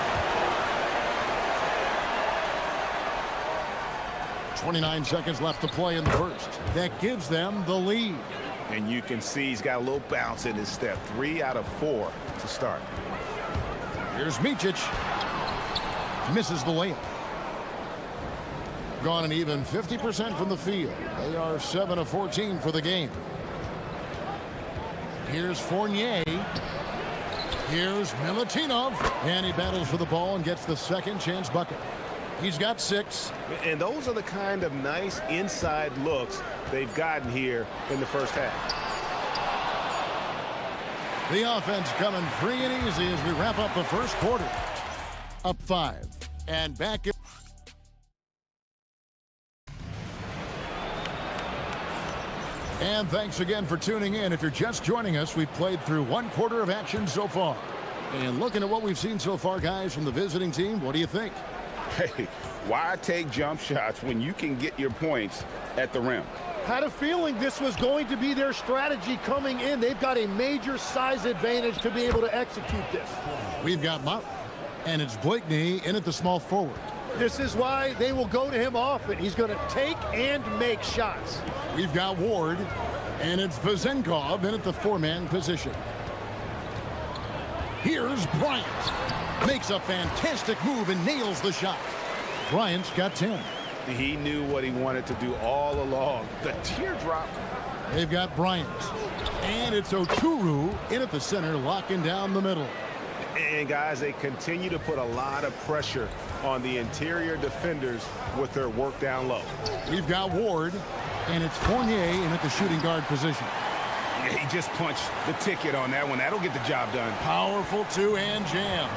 Speaker 7: 29 seconds left to play in the first. That gives them the lead.
Speaker 8: And you can see he's got a little bounce in his step. 3 out of 4 to start.
Speaker 7: Here's Micic. Misses the layup. Gone an even 50% from the field. They are 7 of 14 for the game. Here's Fournier. Here's Milutinov. And he battles for the ball and gets the second chance bucket. He's got 6.
Speaker 8: And those are the kind of nice inside looks they've gotten here in the first half.
Speaker 7: The offense coming free and easy as we wrap up the first quarter. Up 5. And back in. And thanks again for tuning in. If you're just joining us, we've played through 1 quarter of action so far. And looking at what we've seen so far, guys, from the visiting team, what do you think?
Speaker 10: Hey, why take jump shots when you can get your points at the rim?
Speaker 9: Had a feeling this was going to be their strategy coming in. They've got a major size advantage to be able to execute this.
Speaker 7: We've got Motley, and it's Blakeney in at the small forward.
Speaker 9: This is why they will go to him often. He's going to take and make shots.
Speaker 7: We've got Ward, and it's Vezenkov in at the 4-man position. Here's Bryant. Makes a fantastic move and nails the shot. Bryant's got 10.
Speaker 8: He knew what he wanted to do all along. The teardrop.
Speaker 7: They've got Bryant. And it's Oturu in at the center, locking down the middle.
Speaker 8: And guys, they continue to put a lot of pressure on the interior defenders with their work down low.
Speaker 7: We've got Ward, and it's Fournier in at the shooting guard position.
Speaker 8: Yeah, he just punched the ticket on that one. That'll get the job done.
Speaker 7: Powerful 2-hand jam.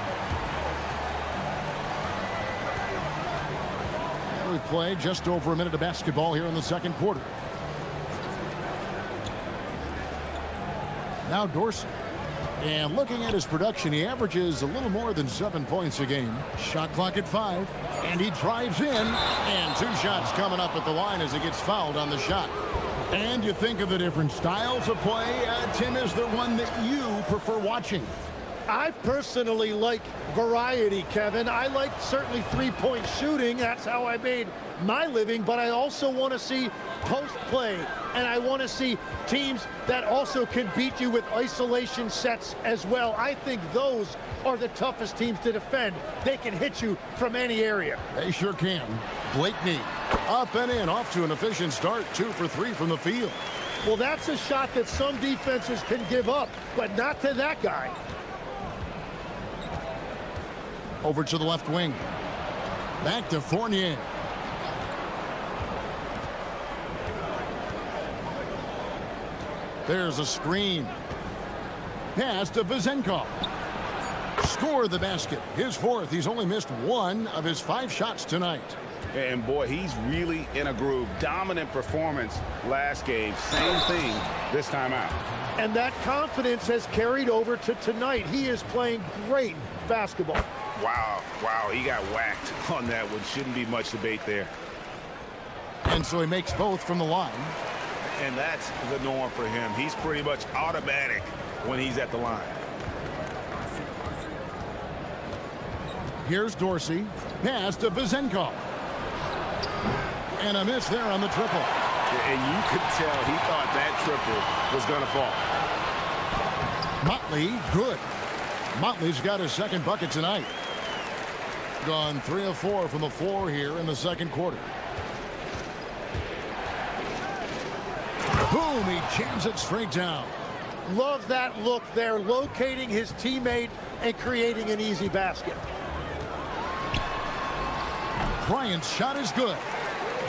Speaker 7: And we played just over a minute of basketball here in the second quarter. Now Dorsey. And looking at his production, he averages a little more than 7 points a game. Shot clock at 5. And he drives in. And 2 shots coming up at the line as he gets fouled on the shot. And you think of the different styles of play. Tim, is there one that you prefer watching?
Speaker 9: I personally like variety, Kevin. I like certainly three-point shooting. That's how I made my living. But I also want to see post play. And I want to see teams that also can beat you with isolation sets as well. I think those are the toughest teams to defend. They can hit you from any area.
Speaker 7: They sure can. Blakeney up and in, off to an efficient start. 2 for 3 from the field.
Speaker 9: Well, that's a shot that some defenses can give up, but not to that guy.
Speaker 7: Over to the left wing. Back to Fournier. There's a screen. Pass to Vezenkov. Score the basket. His 4th. He's only missed 1 of his 5 shots tonight.
Speaker 8: And boy, he's really in a groove. Dominant performance last game. Same thing this time out.
Speaker 9: And that confidence has carried over to tonight. He is playing great basketball.
Speaker 8: Wow, he got whacked on that one. Shouldn't be much debate there.
Speaker 7: And so he makes both from the line.
Speaker 8: And that's the norm for him. He's pretty much automatic when he's at the line.
Speaker 7: Here's Dorsey. Pass to Vezenkov. And a miss there on the triple.
Speaker 8: And you could tell he thought that triple was going to fall.
Speaker 7: Motley, good. Motley's got his 2nd bucket tonight. Gone 3 of 4 from the floor here in the second quarter. Boom, he jams it straight down.
Speaker 9: Love that look there, locating his teammate and creating an easy basket.
Speaker 7: Bryant's shot is good.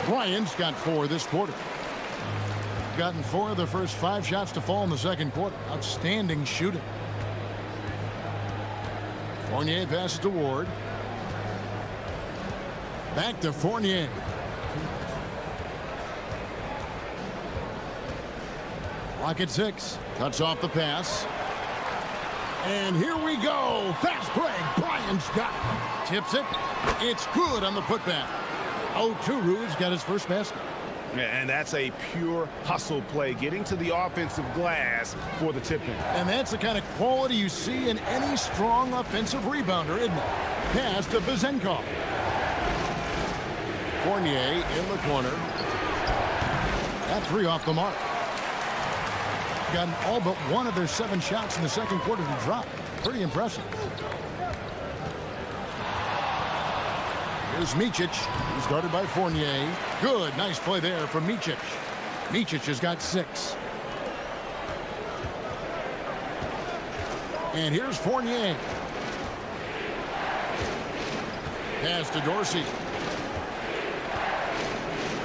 Speaker 7: Bryant's got 4 this quarter. Gotten 4 of the first 5 shots to fall in the second quarter. Outstanding shooting. Fournier passes to Ward. Back to Fournier. Clock at 6. Cuts off the pass. And here we go. Fast break. Bryant's got it. Tips it. It's good on the putback. Oturu's got his first basket.
Speaker 8: And that's a pure hustle play, getting to the offensive glass for the tip-in.
Speaker 7: And that's the kind of quality you see in any strong offensive rebounder, isn't it? Pass to Vezenkov. Fournier in the corner. That three off the mark. Gotten all but one of their 7 shots in the second quarter to drop. Pretty impressive. Here's Micic. He's guarded by Fournier. Good. Nice play there from Micic. Micic has got 6. And here's Fournier. Pass to Dorsey.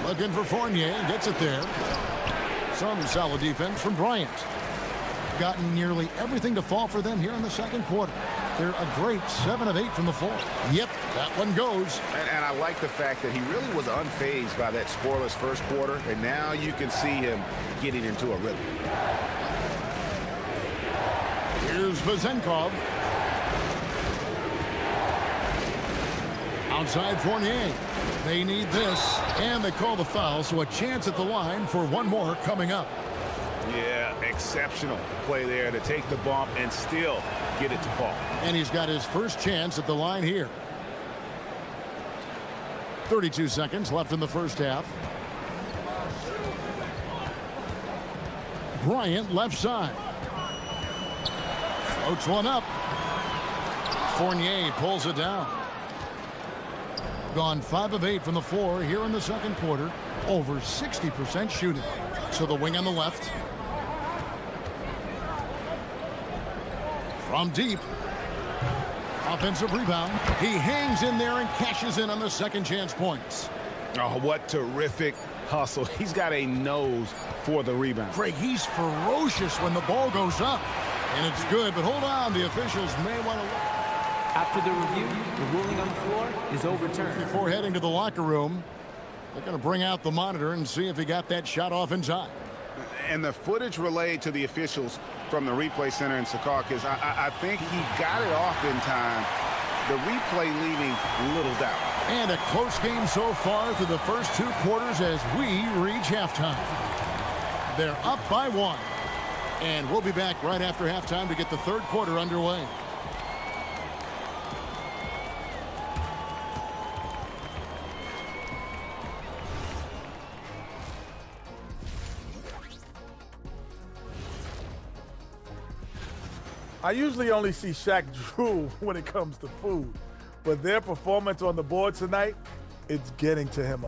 Speaker 7: Looking for Fournier. Gets it there. Some solid defense from Bryant. Gotten nearly everything to fall for them here in the second quarter. They're a great 7 of 8 from the floor. Yep, that one goes.
Speaker 8: And I like the fact that he really was unfazed by that scoreless first quarter, and now you can see him getting into a rhythm.
Speaker 7: Here's Vezenkov. Outside Fournier. They need this, and they call the foul, so a chance at the line for one more coming up.
Speaker 8: Yeah, exceptional play there to take the bump and still get it to fall.
Speaker 7: And he's got his first chance at the line here. 32 seconds left in the first half. Bryant left side. Floats one up. Fournier pulls it down. Gone 5 of 8 from the floor here in the second quarter. Over 60% shooting. So the wing on the left. From deep. Offensive rebound. He hangs in there and cashes in on the second chance points.
Speaker 8: Oh, what terrific hustle. He's got a nose for the rebound.
Speaker 7: Craig, he's ferocious when the ball goes up. And it's good, but hold on. The officials may want to look.
Speaker 6: After the review, the ruling on the floor is overturned.
Speaker 7: Before heading to the locker room, they're going to bring out the monitor and see if he got that shot off in time.
Speaker 8: And the footage relayed to the officials from the replay center in Secaucus, I think he got it off in time. The replay leaving little doubt.
Speaker 7: And a close game so far through the first 2 quarters as we reach halftime. They're up by 1. And we'll be back right after halftime to get the third quarter underway.
Speaker 4: I usually only see Shaq drool when it comes to food, but their performance on the board tonight, it's getting to him.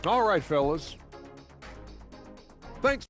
Speaker 5: All right, fellas. Thanks.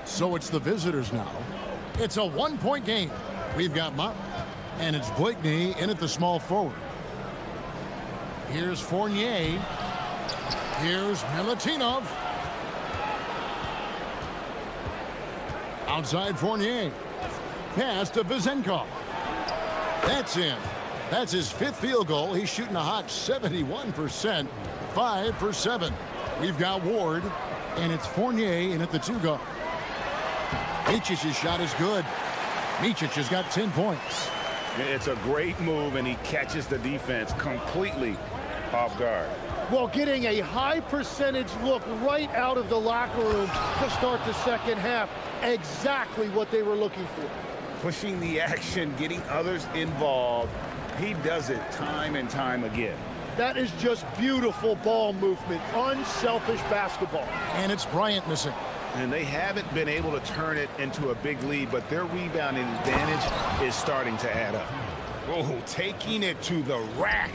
Speaker 7: So it's the visitors now. It's a 1-point game. We've got Motley, and it's Blakeney in at the small forward. Here's Fournier. Here's Milutinov. Outside Fournier. Pass to Vezenkov. That's in. That's his 5th field goal. He's shooting a hot 71%. 5 for 7. We've got Ward, and it's Fournier in at the 2-guard. Micic's shot is good. Micic has got 10 points.
Speaker 8: It's a great move, and he catches the defense completely off guard.
Speaker 9: Well, getting a high percentage look right out of the locker room to start the second half. Exactly what they were looking for.
Speaker 8: Pushing the action, getting others involved. He does it time and time again.
Speaker 9: That is just beautiful ball movement, unselfish basketball.
Speaker 7: And it's Bryant missing.
Speaker 8: And they haven't been able to turn it into a big lead, but their rebounding advantage is starting to add up.
Speaker 10: Oh, taking it to the rack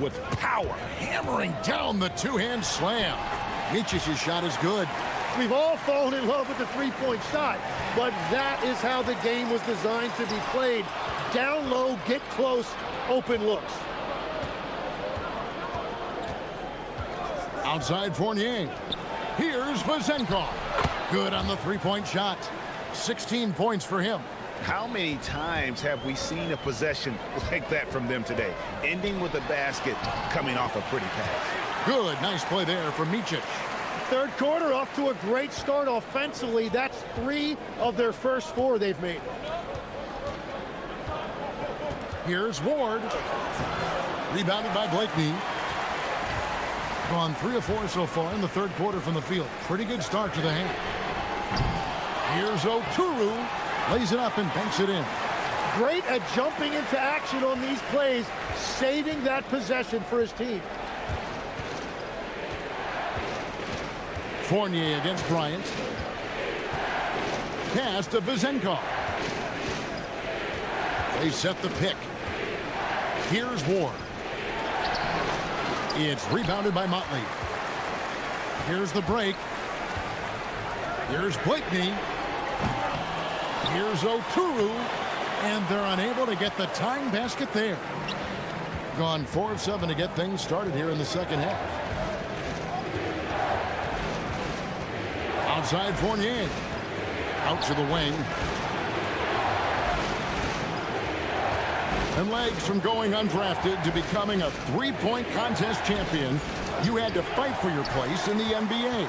Speaker 10: with power.
Speaker 7: Hammering down the two-hand slam. Micic's shot is good.
Speaker 9: We've all fallen in love with the three-point shot, but that is how the game was designed to be played. Down low, get close, open looks.
Speaker 7: Outside Fournier. Here's Vazenkov. Good on the three-point shot. 16 points for him.
Speaker 8: How many times have we seen a possession like that from them today? Ending with a basket, coming off a pretty pass.
Speaker 7: Good, nice play there from Micic.
Speaker 9: Third quarter off to a great start offensively. That's 3 of their first 4 they've made.
Speaker 7: Here's Ward. Rebounded by Blakeney. Gone 3 of 4 so far in the third quarter from the field. Pretty good start to the half. Here's Oturu. Lays it up and banks it in.
Speaker 9: Great at jumping into action on these plays, saving that possession for his team.
Speaker 7: Fournier against Bryant. Pass to Vazenkov. They set the pick. Here's Ward. It's rebounded by Motley. Here's the break. Here's Blakeney. Here's Oturu. And they're unable to get the tying basket there. Gone 4 of 7 to get things started here in the second half. Outside Fournier. Out to the wing. And legs from going undrafted to becoming a three-point contest champion, you had to fight for your place in the NBA.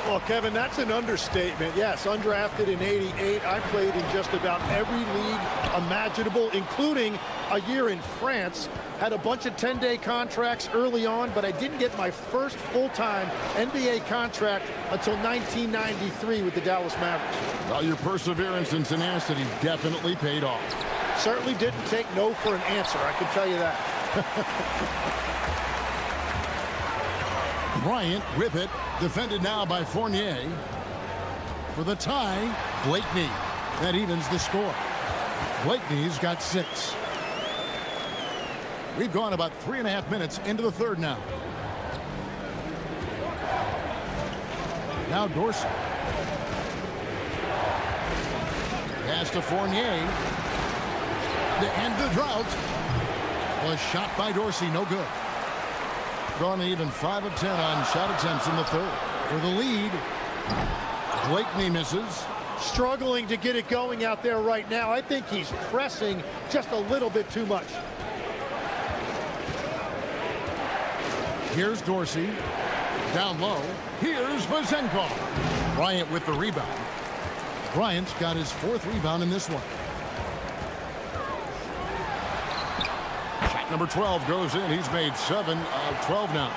Speaker 9: Well, Kevin, that's an understatement. Yes, undrafted in '88. I played in just about every league imaginable, including a year in France. Had a bunch of 10-day contracts early on, but I didn't get my first full-time NBA contract until 1993 with the Dallas Mavericks.
Speaker 7: Well, your perseverance and tenacity definitely paid off.
Speaker 9: Certainly didn't take no for an answer, I can tell you that.
Speaker 7: Bryant with it, defended now by Fournier. For the tie, Blakeney. That evens the score. Blakeney's got 6. We've gone about 3.5 minutes into the third now. Now Dorsey. Pass to Fournier. To end the drought. Was shot by Dorsey, no good. Gone even 5 of 10 on shot attempts in the third. For the lead, Blakeney misses.
Speaker 9: Struggling to get it going out there right now. I think he's pressing just a little bit too much.
Speaker 7: Here's Dorsey. Down low. Here's Vazenkov. Bryant with the rebound. Bryant's got his 4th rebound in this one. Shot number 12 goes in. He's made 7 of 12 now.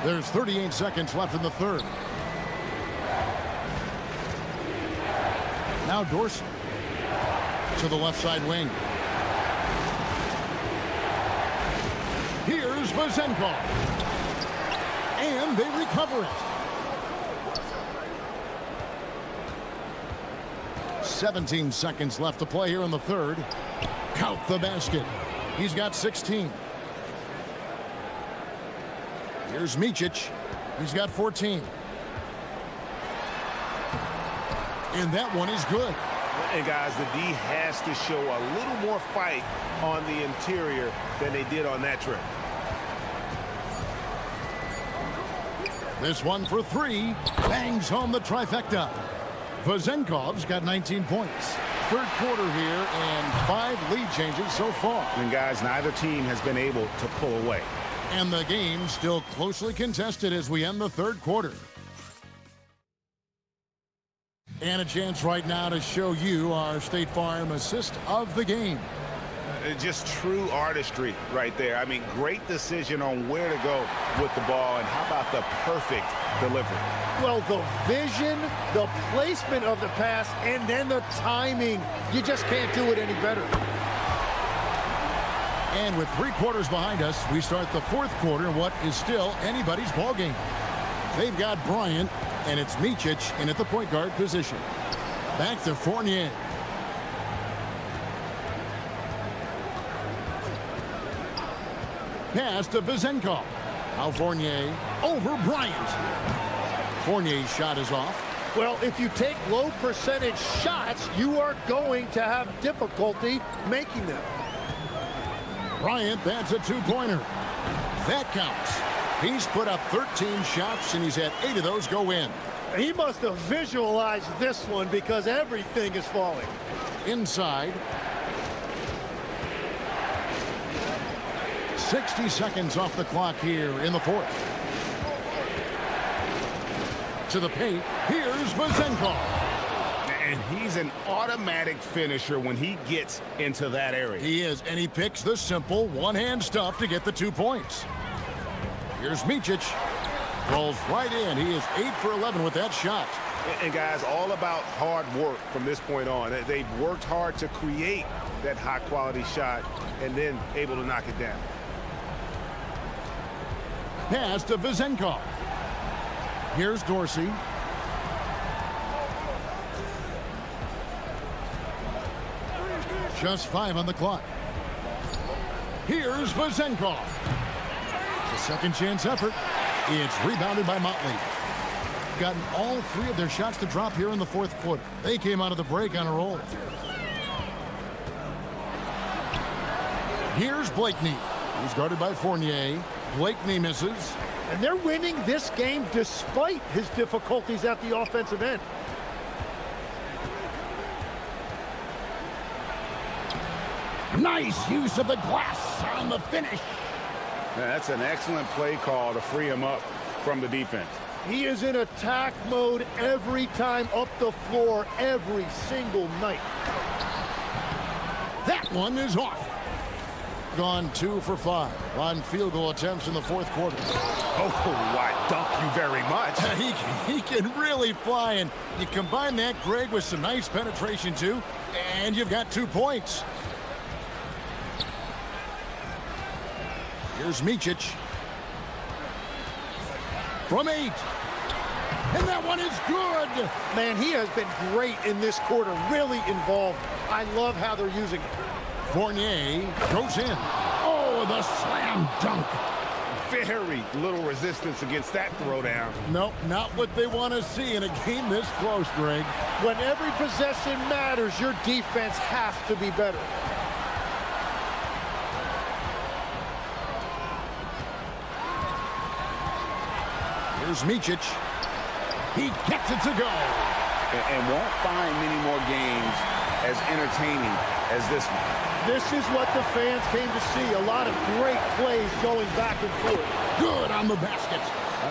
Speaker 7: There's 38 seconds left in the third. Now Dorsey to the left side wing. Here's Vazenkov. And they recover it. 17 seconds left to play here in the third. Count the basket. He's got 16. Here's Micic. He's got 14. And that one is good.
Speaker 8: And guys, the D has to show a little more fight on the interior than they did on that trip.
Speaker 7: This one for 3. Bangs home the trifecta. Vazenkov's got 19 points. Third quarter here and 5 lead changes so far.
Speaker 8: And guys, neither team has been able to pull away.
Speaker 7: And the game still closely contested as we end the third quarter. And a chance right now to show you our State Farm assist of the game.
Speaker 8: Just true artistry right there. I mean, great decision on where to go with the ball, and how about the perfect delivery?
Speaker 9: Well, the vision, the placement of the pass, and then the timing. You just can't do it any better.
Speaker 7: And with 3 quarters behind us, we start the 4th quarter in what is still anybody's ball game. They've got Bryant, and it's Micic in at the point guard position. Back to Fournier. Pass to Vezenkov. Now Fournier over Bryant. Fournier's shot is off.
Speaker 9: Well, if you take low percentage shots, you are going to have difficulty making them.
Speaker 7: Bryant, that's a 2-pointer. That counts. He's put up 13 shots, and he's had 8 of those go in.
Speaker 9: He must have visualized this one because everything is falling.
Speaker 7: Inside. 60 seconds off the clock here in the 4th. To the paint, here's Vezenkov.
Speaker 10: And he's an automatic finisher when he gets into that area.
Speaker 7: He is, and he picks the simple one-hand stuff to get the 2 points. Here's Micic. Rolls right in. He is 8 for 11 with that shot.
Speaker 10: And guys, all about hard work from this point on. They've worked hard to create that high-quality shot and then able to knock it down.
Speaker 7: Pass to Vezenkov. Here's Dorsey. Just 5 on the clock. Here's Vezenkov. It's a second chance effort. It's rebounded by Motley. Gotten all 3 of their shots to drop here in the 4th quarter. They came out of the break on a roll. Here's Blakeney. He's guarded by Fournier. Blakeney misses.
Speaker 9: And they're winning this game despite his difficulties at the offensive end.
Speaker 7: Nice use of the glass on the finish.
Speaker 10: That's an excellent play call to free him up from the defense.
Speaker 9: He is in attack mode every time up the floor, every single night.
Speaker 7: That one is off. Gone 2 for 5 on field goal attempts in the 4th quarter.
Speaker 10: Oh, I dunk you very much.
Speaker 7: He can really fly, and you combine that, Greg, with some nice penetration, too, and you've got 2 points. Here's Micic. From 8. And that one is good.
Speaker 9: Man, he has been great in this quarter, really involved. I love how they're using it.
Speaker 7: Fournier goes in. Oh, the slam dunk.
Speaker 10: Very little resistance against that throwdown.
Speaker 7: Nope, not what they want to see in a game this close, Greg.
Speaker 9: When every possession matters, your defense has to be better.
Speaker 7: Here's Micic. He gets it to go.
Speaker 10: And won't find many more games as entertaining as this one.
Speaker 9: This is what the fans came to see. A lot of great plays going back and forth.
Speaker 7: Good on the basket.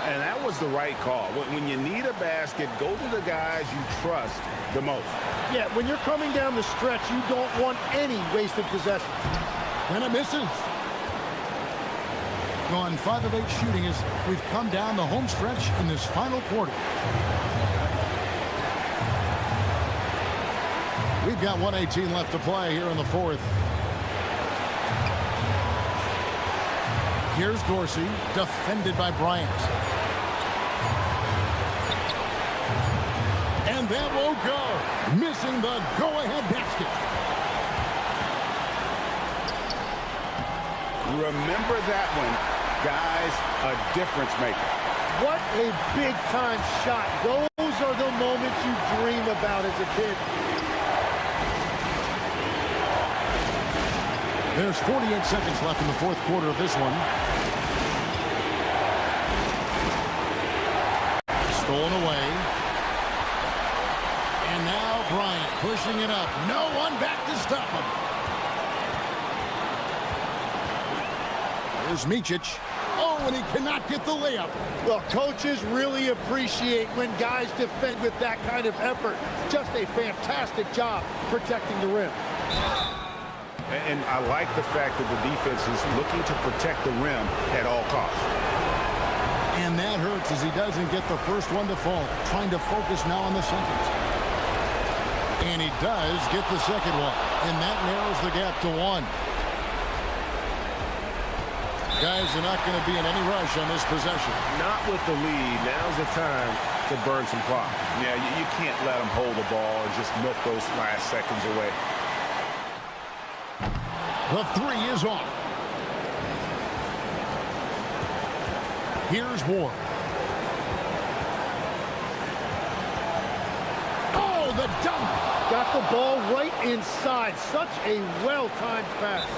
Speaker 10: And that was the right call. When you need a basket, go to the guys you trust the most.
Speaker 9: Yeah, when you're coming down the stretch, you don't want any wasted possession.
Speaker 7: And it misses. Gone 5 of 8 shooting as we've come down the home stretch in this final quarter. We've got 1:18 left to play here in the 4th. Here's Dorsey, defended by Bryant. And that won't go. Missing the go-ahead basket.
Speaker 10: Remember that one, guys, a difference maker.
Speaker 9: What a big-time shot. Those are the moments you dream about as a kid.
Speaker 7: There's 48 seconds left in the 4th quarter of this one. Stolen away. And now Bryant pushing it up. No one back to stop him. There's Micic. Oh, and he cannot get the layup.
Speaker 9: Well, coaches really appreciate when guys defend with that kind of effort. Just a fantastic job protecting the rim.
Speaker 10: And I like the fact that the defense is looking to protect the rim at all costs.
Speaker 7: And that hurts as he doesn't get the first one to fall. Trying to focus now on the second. And he does get the second one. And that narrows the gap to 1. Guys are not going to be in any rush on this possession.
Speaker 10: Not with the lead. Now's the time to burn some clock.
Speaker 8: Yeah, you can't let them hold the ball and just milk those last seconds away.
Speaker 7: The three is off. Here's Ward. Oh, the dunk!
Speaker 9: Got the ball right inside. Such a well-timed pass.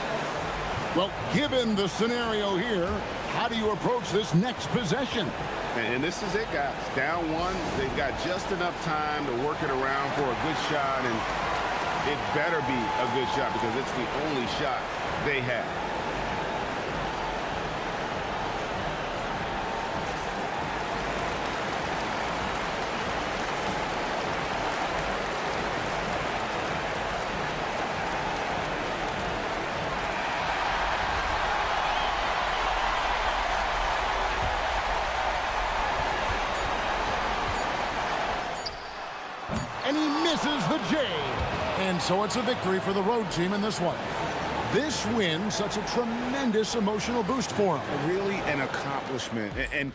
Speaker 7: Well, given the scenario here, how do you approach this next possession?
Speaker 10: And this is it, guys. Down one, they've got just enough time to work it around for a good shot, and it better be a good shot because it's the only shot they have.
Speaker 7: And he misses the J. And so it's a victory for the road team in this one. This win, such a tremendous emotional boost for them.
Speaker 10: Really an accomplishment and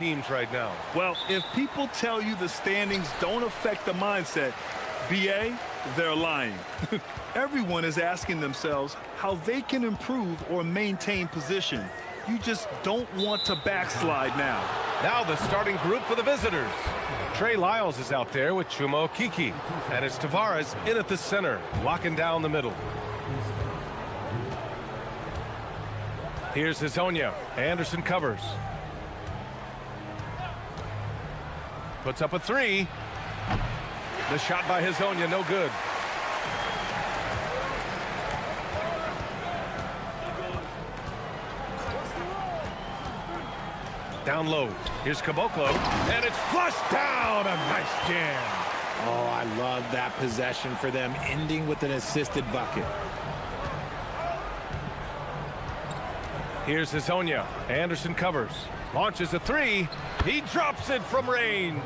Speaker 1: teams right now.
Speaker 2: Well, if people tell you the standings don't affect the mindset, BA, they're lying. Everyone is asking themselves how they can improve or maintain position. You just don't want to backslide now.
Speaker 1: Now the starting group for the visitors. Trey Lyles is out there with Chuma Okeke. And it's Tavares in at the center, locking down the middle. Here's Hazonia. Anderson covers. Puts up a three. The shot by Hazonia, no good. Down low. Here's Caboclo. And it's flushed down. A nice jam.
Speaker 3: Oh, I love that possession for them, ending with an assisted bucket.
Speaker 1: Here's Hazonia. Anderson covers. Launches a three. He drops it from range.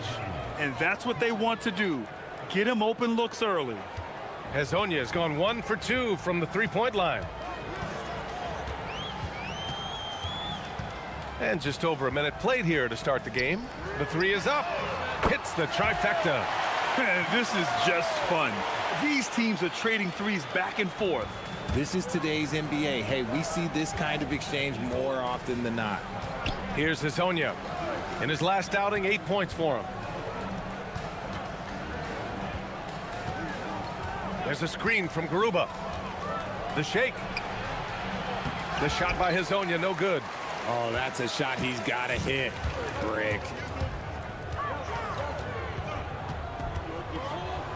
Speaker 2: And that's what they want to do. Get him open looks early.
Speaker 1: Hazonia has gone 1 for 2 from the three-point line. And just over a minute played here to start the game. The three is up. Hits the trifecta.
Speaker 2: This is just fun. These teams are trading threes back and forth.
Speaker 3: This is today's NBA. Hey, we see this kind of exchange more often than not.
Speaker 1: Here's Hazonia. In his last outing, 8 points for him. There's a screen from Garuba. The shake. The shot by Hazonia, no good.
Speaker 3: Oh, that's a shot he's got to hit. Brick.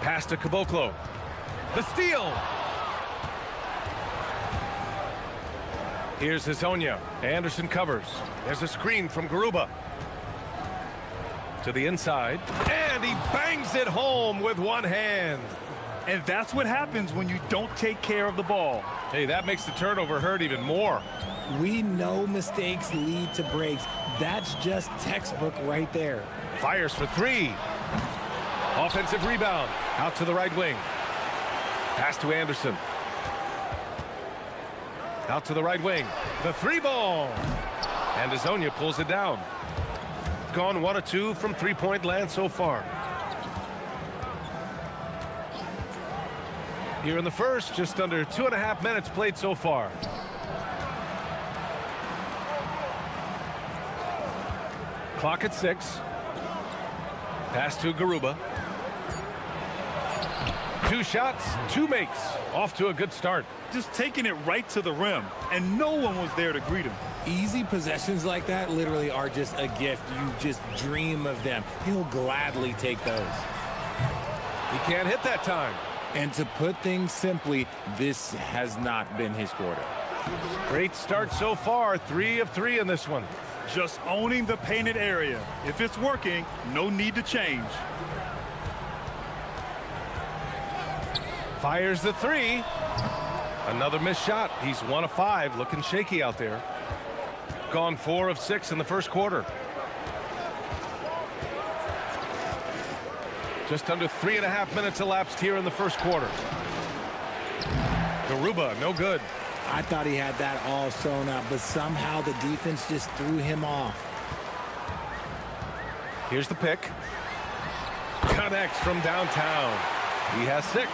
Speaker 1: Pass to Caboclo. The steal. Here's Hazonia. Anderson covers. There's a screen from Garuba. To the inside. And he bangs it home with one hand.
Speaker 2: And that's what happens when you don't take care of the ball.
Speaker 1: Hey, that makes the turnover hurt even more.
Speaker 3: We know mistakes lead to breaks. That's just textbook right there.
Speaker 1: Fires for three. Offensive rebound. Out to the right wing. Pass to Anderson. Out to the right wing. The three ball. And Hazonia pulls it down. Gone 1 of 2 from three-point land so far. Here in the first, just under 2.5 minutes played so far. Clock at 6. Pass to Garuba. 2 shots, 2 makes. Off to a good start.
Speaker 2: Just taking it right to the rim, and no one was there to greet him.
Speaker 3: Easy possessions like that literally are just a gift. You just dream of them. He'll gladly take those.
Speaker 1: He can't hit that time.
Speaker 3: And to put things simply, this has not been his quarter.
Speaker 1: Great start so far. 3 of 3 in this one.
Speaker 2: Just owning the painted area. If it's working, no need to change.
Speaker 1: Fires the three. Another missed shot. He's 1 of 5. Looking shaky out there. Gone 4 of 6 in the first quarter. Just under 3.5 minutes elapsed here in the first quarter. Garuba, no good.
Speaker 3: I thought he had that all sewn up, but somehow the defense just threw him off.
Speaker 1: Here's the pick. Connects from downtown. He has 6.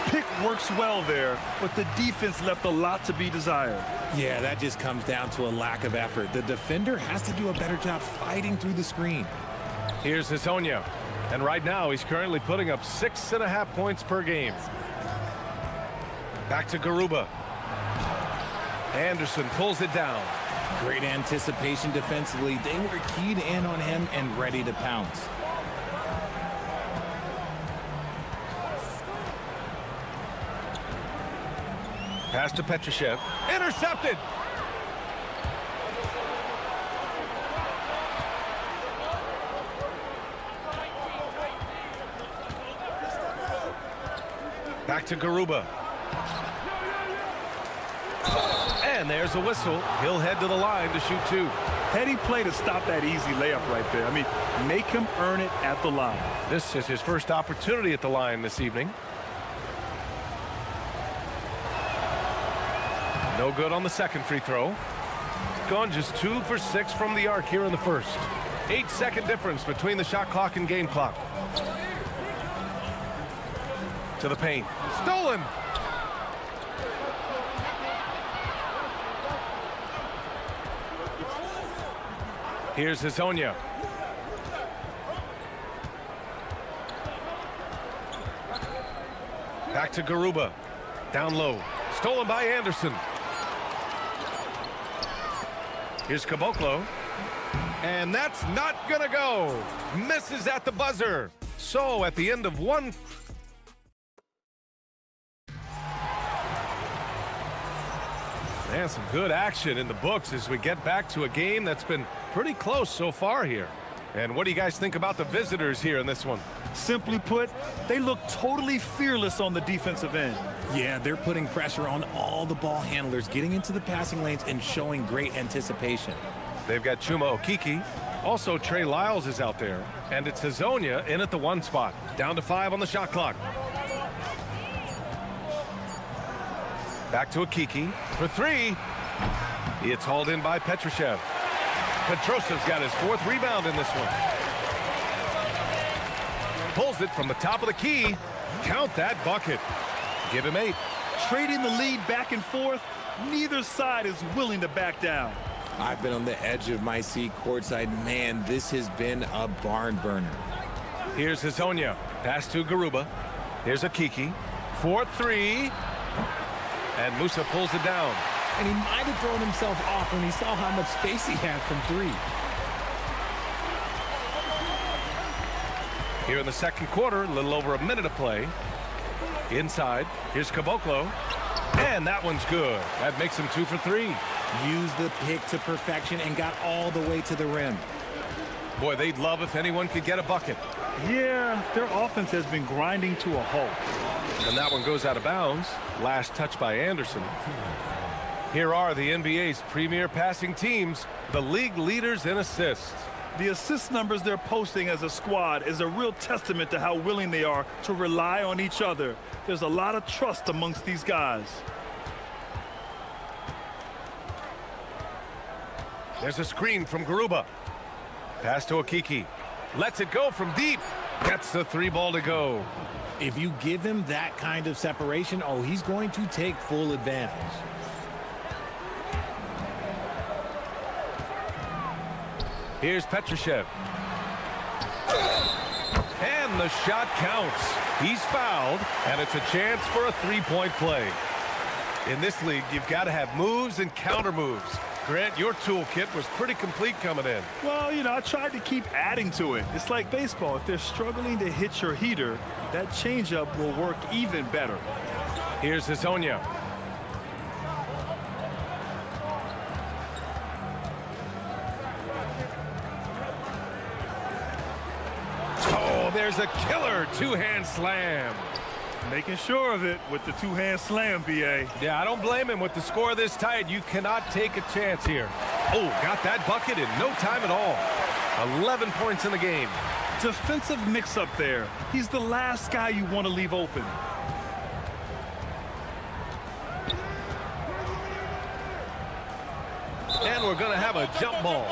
Speaker 2: Pick works well there, but the defense left a lot to be desired.
Speaker 3: Yeah, that just comes down to a lack of effort. The defender has to do a better job fighting through the screen.
Speaker 1: Here's Hazonia. And right now, he's currently putting up 6.5 points per game. Back to Garuba. Anderson pulls it down.
Speaker 3: Great anticipation defensively. They were keyed in on him and ready to pounce.
Speaker 1: Pass to Petrushev. Intercepted! Back to Garuba. And there's a whistle. He'll head to the line to shoot 2.
Speaker 2: Heady play to stop that easy layup right there. I mean, make him earn it at the line.
Speaker 1: This is his first opportunity at the line this evening. No good on the second free throw. Gone just 2 for 6 from the arc here in the first. 8-second difference between the shot clock and game clock. To the paint. Stolen! Here's Hazonia. Back to Garuba. Down low. Stolen by Anderson. Here's Caboclo. And that's not gonna go. Misses at the buzzer. So at the end of one... And some good action in the books as we get back to a game that's been pretty close so far here. And what do you guys think about the visitors here in this one?
Speaker 2: Simply put, they look totally fearless on the defensive end.
Speaker 3: Yeah, they're putting pressure on all the ball handlers, getting into the passing lanes and showing great anticipation.
Speaker 1: They've got Chuma Okeke. Also, Trey Lyles is out there. And it's Hazonia in at the 1 spot. Down to 5 on the shot clock. Back to Okeke for 3. It's hauled in by Petrushev. Petrosev's got his 4th rebound in this one. Pulls it from the top of the key. Count that bucket. Give him 8.
Speaker 2: Trading the lead back and forth, neither side is willing to back down.
Speaker 13: I've been on the edge of my seat courtside. Man, this has been a barn burner.
Speaker 1: Here's Hazonia. Pass to Garuba. Here's Okeke. 4-3. And Musa pulls it down.
Speaker 3: And he might have thrown himself off when he saw how much space he had from 3.
Speaker 1: Here in the second quarter, a little over a minute of play. Inside, here's Caboclo. And that one's good. That makes him 2 for 3.
Speaker 3: Used the pick to perfection and got all the way to the rim.
Speaker 1: Boy, they'd love if anyone could get a bucket.
Speaker 2: Yeah, their offense has been grinding to a halt.
Speaker 1: And that one goes out of bounds. Last touch by Anderson. Here are the NBA's premier passing teams, the league leaders in assists.
Speaker 2: The assist numbers they're posting as a squad is a real testament to how willing they are to rely on each other. There's a lot of trust amongst these guys.
Speaker 1: There's a screen from Garuba. Pass to Okeke. Lets it go from deep. Gets the 3 ball to go.
Speaker 3: If you give him that kind of separation, oh, he's going to take full advantage.
Speaker 1: Here's Petrushev. And the shot counts. He's fouled, and it's a chance for a 3-point play. In this league, you've got to have moves and counter moves. Grant, your toolkit was pretty complete coming in.
Speaker 2: Well, you know, I tried to keep adding to it. It's like baseball. If they're struggling to hit your heater, that changeup will work even better.
Speaker 1: Here's Hazonia. Oh, there's a killer 2-hand slam.
Speaker 2: Making sure of it with the 2-hand slam, B.A.
Speaker 1: Yeah, I don't blame him. With the score this tight, you cannot take a chance here. Oh, got that bucket in no time at all. 11 points in the game.
Speaker 2: Defensive mix-up there. He's the last guy you want to leave open.
Speaker 1: And we're going to have a jump ball.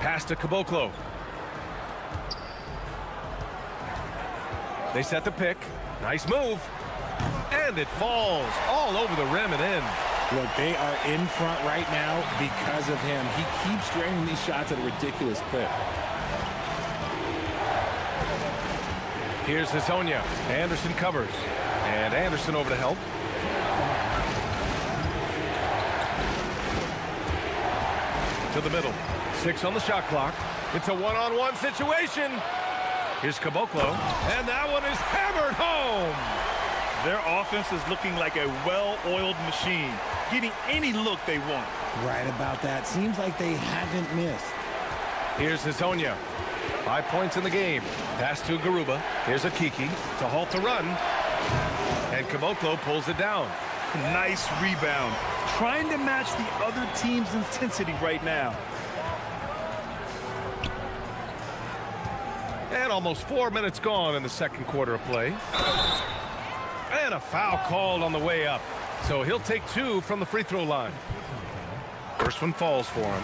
Speaker 1: Pass to Caboclo. They set the pick. Nice move. And it falls all over the rim and in.
Speaker 3: Look, they are in front right now because of him. He keeps draining these shots at a ridiculous clip.
Speaker 1: Here's Hazonia. Anderson covers. And Anderson over to help. To the middle. 6 on the shot clock. It's a one-on-one situation. Here's Caboclo. And that one is hammered home.
Speaker 2: Their offense is looking like a well-oiled machine, getting any look they want.
Speaker 3: Right about that. Seems like they haven't missed.
Speaker 1: Here's Hazonia. 5 points in the game. Pass to Garuba. Here's Okeke to halt the run. And Caboclo pulls it down.
Speaker 2: Nice rebound. Trying to match the other team's intensity right now.
Speaker 1: And almost 4 minutes gone in the second quarter of play. And a foul called on the way up. So he'll take 2 from the free throw line. First one falls for him.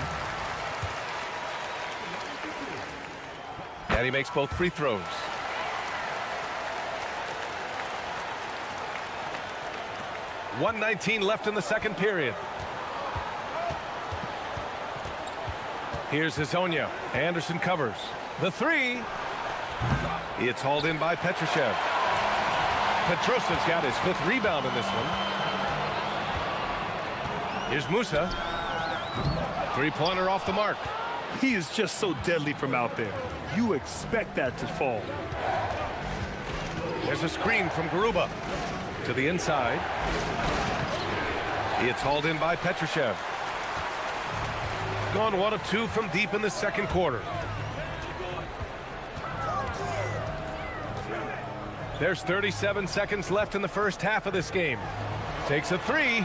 Speaker 1: And he makes both free throws. .119 left in the second period. Here's Hazonia. Anderson covers. The 3. It's hauled in by Petrushev. Petrosev's got his 5th rebound in this one. Here's Musa. Three-pointer off the mark.
Speaker 2: He is just so deadly from out there. You expect that to fall.
Speaker 1: There's a screen from Garuba. To the inside. It's hauled in by Petrushev. Gone 1 of 2 from deep in the second quarter. There's 37 seconds left in the first half of this game. Takes a 3.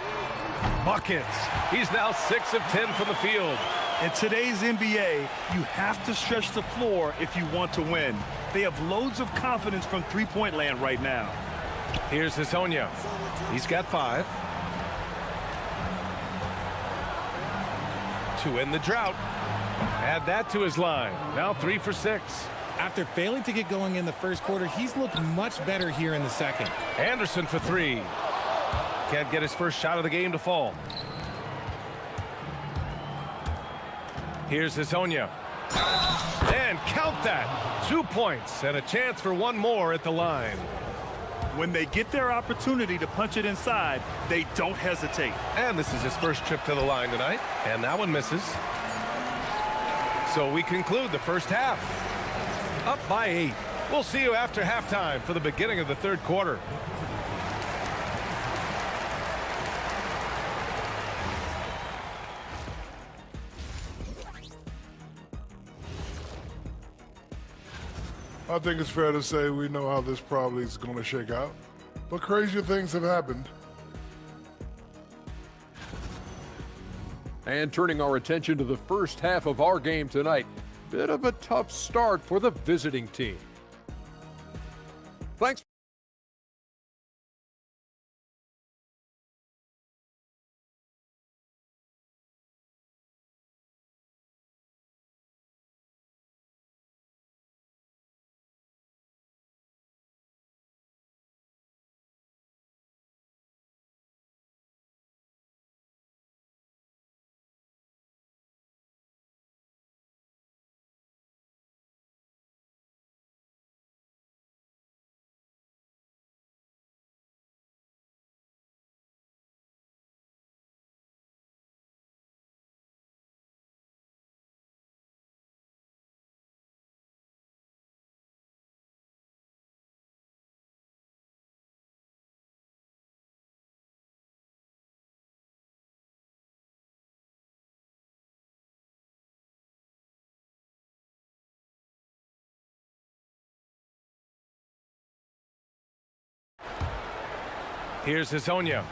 Speaker 1: Buckets. He's now 6 of 10 from the field.
Speaker 2: In today's NBA, you have to stretch the floor if you want to win. They have loads of confidence from three-point land right now.
Speaker 1: Here's Hazonia. He's got 5. To end the drought. Add that to his line. Now 3 for 6.
Speaker 3: After failing to get going in the first quarter, he's looked much better here in the second.
Speaker 1: Anderson for 3. Can't get his first shot of the game to fall. Here's Hazonia. And count that. 2 points and a chance for 1 more at the line.
Speaker 2: When they get their opportunity to punch it inside, they don't hesitate.
Speaker 1: And this is his first trip to the line tonight. And that one misses. So we conclude the first half. Up by 8. We'll see you after halftime for the beginning of the third quarter.
Speaker 11: I think it's fair to say we know how this probably is going to shake out, but crazier things have happened.
Speaker 5: And turning our attention to the first half of our game tonight, bit of a tough start for the visiting team. Thanks.
Speaker 1: Here's Hazonia.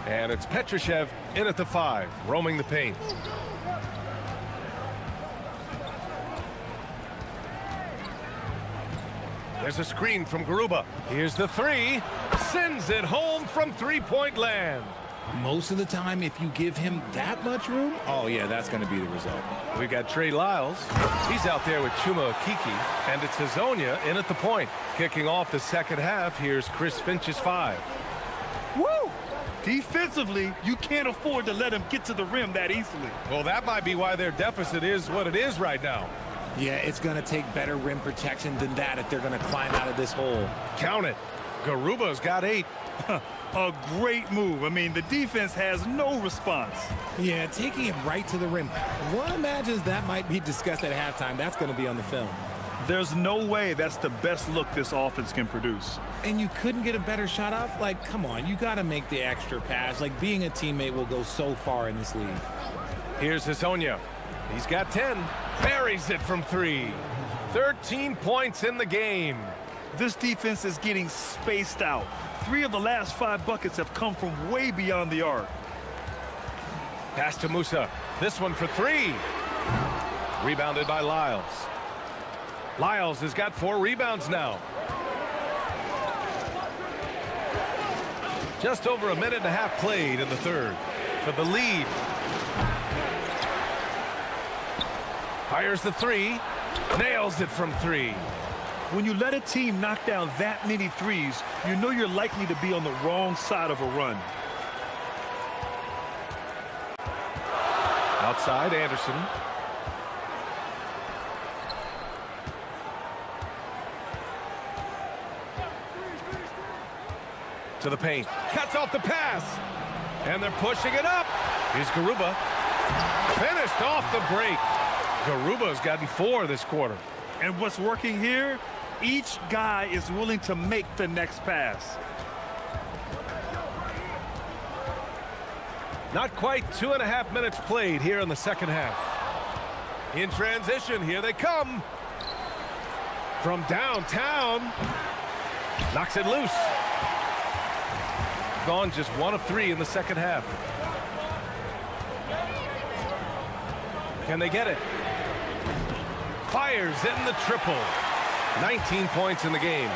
Speaker 1: And it's Petrushev in at the 5, roaming the paint. There's a screen from Garuba. Here's the 3. Sends it home from three-point land.
Speaker 3: Most of the time, if you give him that much room, oh yeah, that's going to be the result.
Speaker 1: We've got Trey Lyles. He's out there with Chuma Okeke. And it's Hazonia in at the point. Kicking off the second half, here's Chris Finch's 5.
Speaker 2: Woo! Defensively, you can't afford to let him get to the rim that easily.
Speaker 1: Well, that might be why their deficit is what it is right now.
Speaker 3: Yeah, it's going to take better rim protection than that if they're going to climb out of this hole.
Speaker 1: Count it. Garuba's got 8.
Speaker 2: A great move. I mean, the defense has no response.
Speaker 3: Yeah, taking it right to the rim. One imagines that might be discussed at halftime. That's going to be on the film.
Speaker 2: There's no way that's the best look this offense can produce.
Speaker 3: And you couldn't get a better shot off? Like, come on, you got to make the extra pass. Like, being a teammate will go so far in this league.
Speaker 1: Here's Hazonia. He's got 10. Buries it from 3. 13 points in the game.
Speaker 2: This defense is getting spaced out. 3 of the last 5 buckets have come from way beyond the arc.
Speaker 1: Pass to Musa. This one for 3. Rebounded by Lyles. Lyles has got 4 rebounds now. Just over a minute and a half played in the third for the lead. Fires the 3, nails it from 3.
Speaker 2: When you let a team knock down that many threes, you know you're likely to be on the wrong side of a run.
Speaker 1: Outside, Anderson. To the paint. Cuts off the pass. And they're pushing it up. Here's Garuba. Finished off the break. Garuba's gotten 4 this quarter.
Speaker 2: And what's working here? Each guy is willing to make the next pass.
Speaker 1: Not quite 2.5 minutes played here in the second half. In transition, here they come. From downtown. Knocks it loose. Gone just 1 of 3 in the second half. Can they get it? Fires in the triple. 19 points in the game.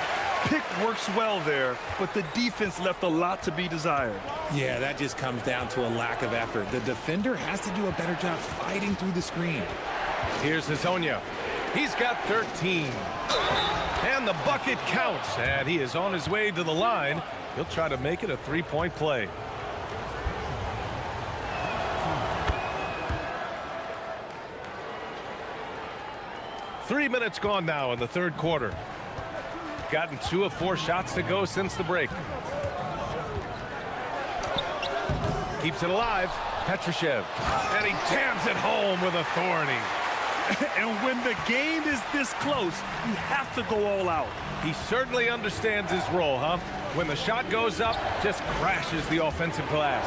Speaker 2: Pick works well there, but the defense left a lot to be desired.
Speaker 3: Yeah, that just comes down to a lack of effort. The defender has to do a better job fighting through the screen.
Speaker 1: Here's Hezonja. He's got 13. And the bucket counts. And he is on his way to the line. He'll try to make it a 3-point play. Three minutes gone now in the third quarter. Gotten 2 of 4 shots to go since the break. Keeps it alive. Petrushev. And he jams it home with authority.
Speaker 2: And when the game is this close, you have to go all out.
Speaker 1: He certainly understands his role, huh? When the shot goes up, just crashes the offensive glass.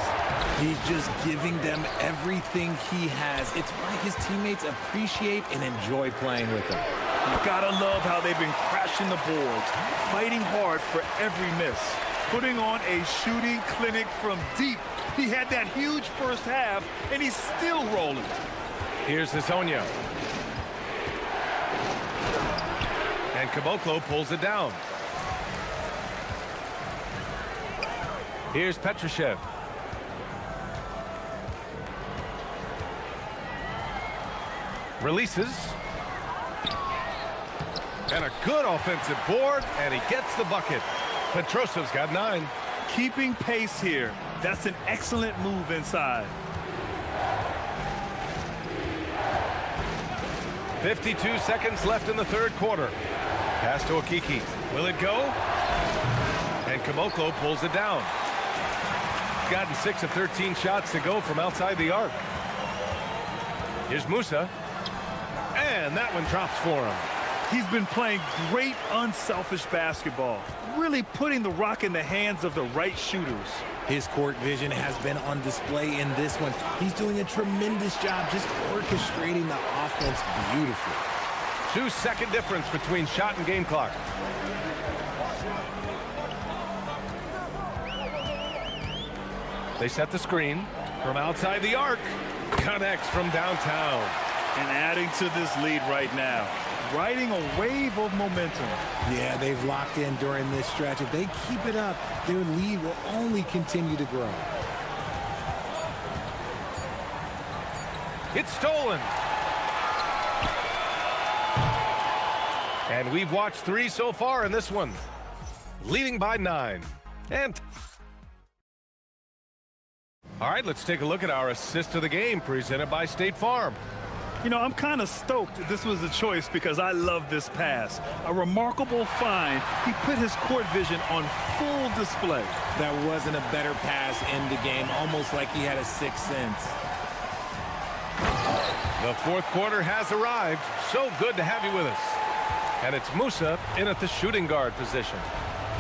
Speaker 3: He's just giving them everything he has. It's why his teammates appreciate and enjoy playing with him.
Speaker 2: You've got to love how they've been crashing the boards, fighting hard for every miss, putting on a shooting clinic from deep. He had that huge first half, and he's still rolling.
Speaker 1: Here's Hezonja. And Caboclo pulls it down. Here's Petrushev. Releases. And a good offensive board, and he gets the bucket. Petrosev's got 9.
Speaker 2: Keeping pace here. That's an excellent move inside.
Speaker 1: 52 seconds left in the third quarter. Pass to Okiki. Will it go? And Caboclo pulls it down. Gotten 6 of 13 shots to go from outside the arc. Here's Musa. And that one drops for him.
Speaker 2: He's been playing great unselfish basketball, really putting the rock in the hands of the right shooters.
Speaker 3: His court vision has been on display in this one. He's doing a tremendous job just orchestrating the offense beautifully.
Speaker 1: 2-second difference between shot and game clock. They set the screen from outside the arc. Connects from downtown.
Speaker 2: And adding to this lead right now, riding a wave of momentum.
Speaker 3: Yeah, they've locked in during this stretch. If they keep it up, their lead will only continue to grow.
Speaker 1: It's stolen. And we've watched 3 so far in this one. Leading by 9. And all right, let's take a look at our assist of the game presented by State Farm.
Speaker 2: You know, I'm kind of stoked this was a choice because I love this pass. A remarkable find. He put his court vision on full display.
Speaker 3: That wasn't a better pass in the game, almost like he had a 6th sense.
Speaker 1: The fourth quarter has arrived. So good to have you with us. And it's Musa in at the shooting guard position.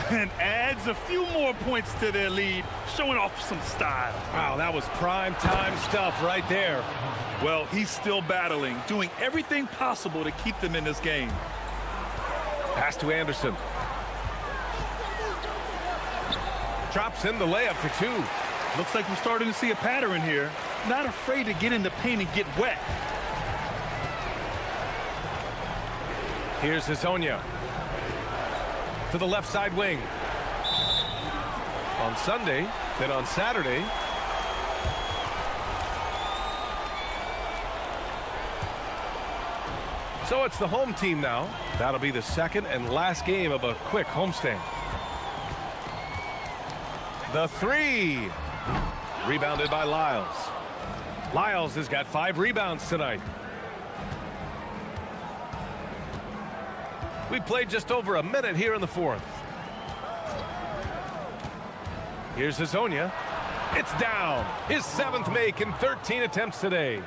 Speaker 2: And adds a few more points to their lead, showing off some style.
Speaker 1: Wow, that was prime time stuff right there.
Speaker 2: Well, he's still battling, doing everything possible to keep them in this game.
Speaker 1: Pass to Anderson. Drops in the layup for 2.
Speaker 2: Looks like we're starting to see a pattern here. Not afraid to get in the paint and get wet.
Speaker 1: Here's Hazonia to the left side wing. On Sunday, then on Saturday. So it's the home team now. That'll be the second and last game of a quick homestand. The three. Rebounded by Lyles. Lyles has got 5 rebounds tonight. We played just over a minute here in the fourth. Here's Hazonia. It's down. His 7th make in 13 attempts today.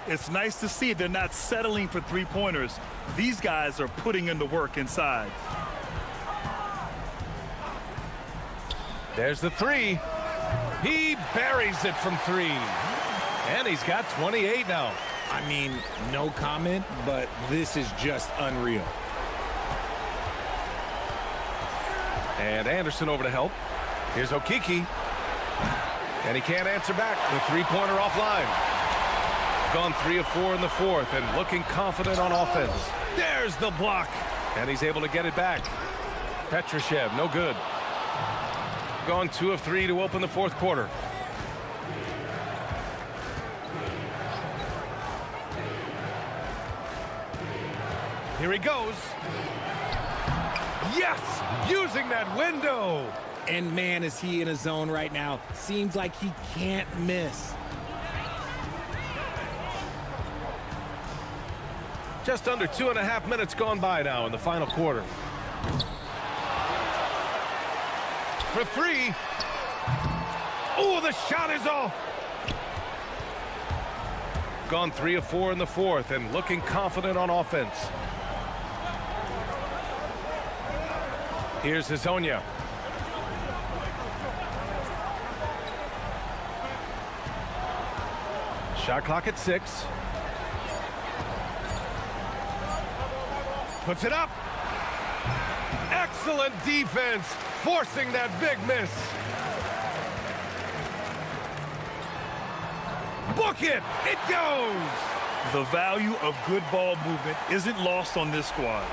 Speaker 2: It's nice to see they're not settling for three-pointers. These guys are putting in the work inside.
Speaker 1: There's the three. He buries it from 3. And he's got 28 now.
Speaker 3: I mean, no comment, but this is just unreal.
Speaker 1: And Anderson over to help. Here's Okiki. And he can't answer back. The three-pointer offline. Gone 3 of 4 in the fourth and looking confident on offense. There's the block. And he's able to get it back. Petrushev, no good. Gone 2 of 3 to open the fourth quarter. Here he goes. Yes! Using that window!
Speaker 3: And man, is he in a zone right now. Seems like he can't miss.
Speaker 1: Just under 2.5 minutes gone by now in the final quarter. For 3. Oh, the shot is off. Gone 3 of 4 in the fourth and looking confident on offense. Here's Hazonia. Shot clock at 6. Puts it up. Excellent defense, forcing that big miss. Book it. It goes.
Speaker 2: The value of good ball movement isn't lost on this squad.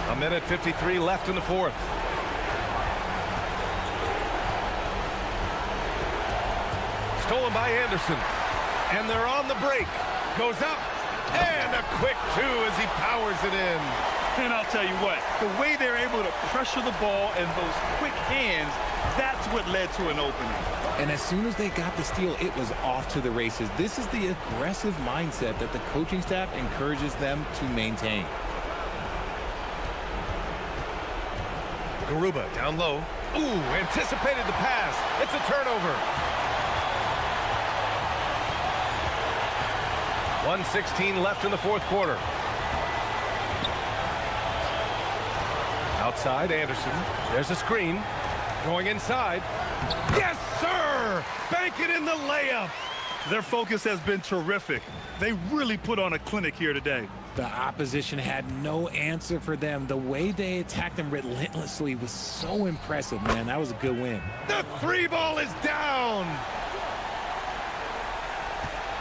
Speaker 1: A minute 53 left in the fourth. Stolen by Anderson. And they're on the break. Goes up. And a quick 2 as he powers it in.
Speaker 2: And I'll tell you what, the way they're able to pressure the ball and those quick hands, that's what led to an opening.
Speaker 3: And as soon as they got the steal, it was off to the races. This is the aggressive mindset that the coaching staff encourages them to maintain.
Speaker 1: Garuba down low. Ooh, anticipated the pass. It's a turnover. 1:16 left in the fourth quarter. Outside, Anderson. There's a screen. Going inside. Yes, sir! Bank it in the layup.
Speaker 2: Their focus has been terrific. They really put on a clinic here today.
Speaker 3: The opposition had no answer for them. The way they attacked them relentlessly was so impressive, man. That was a good win.
Speaker 1: The 3 ball is down.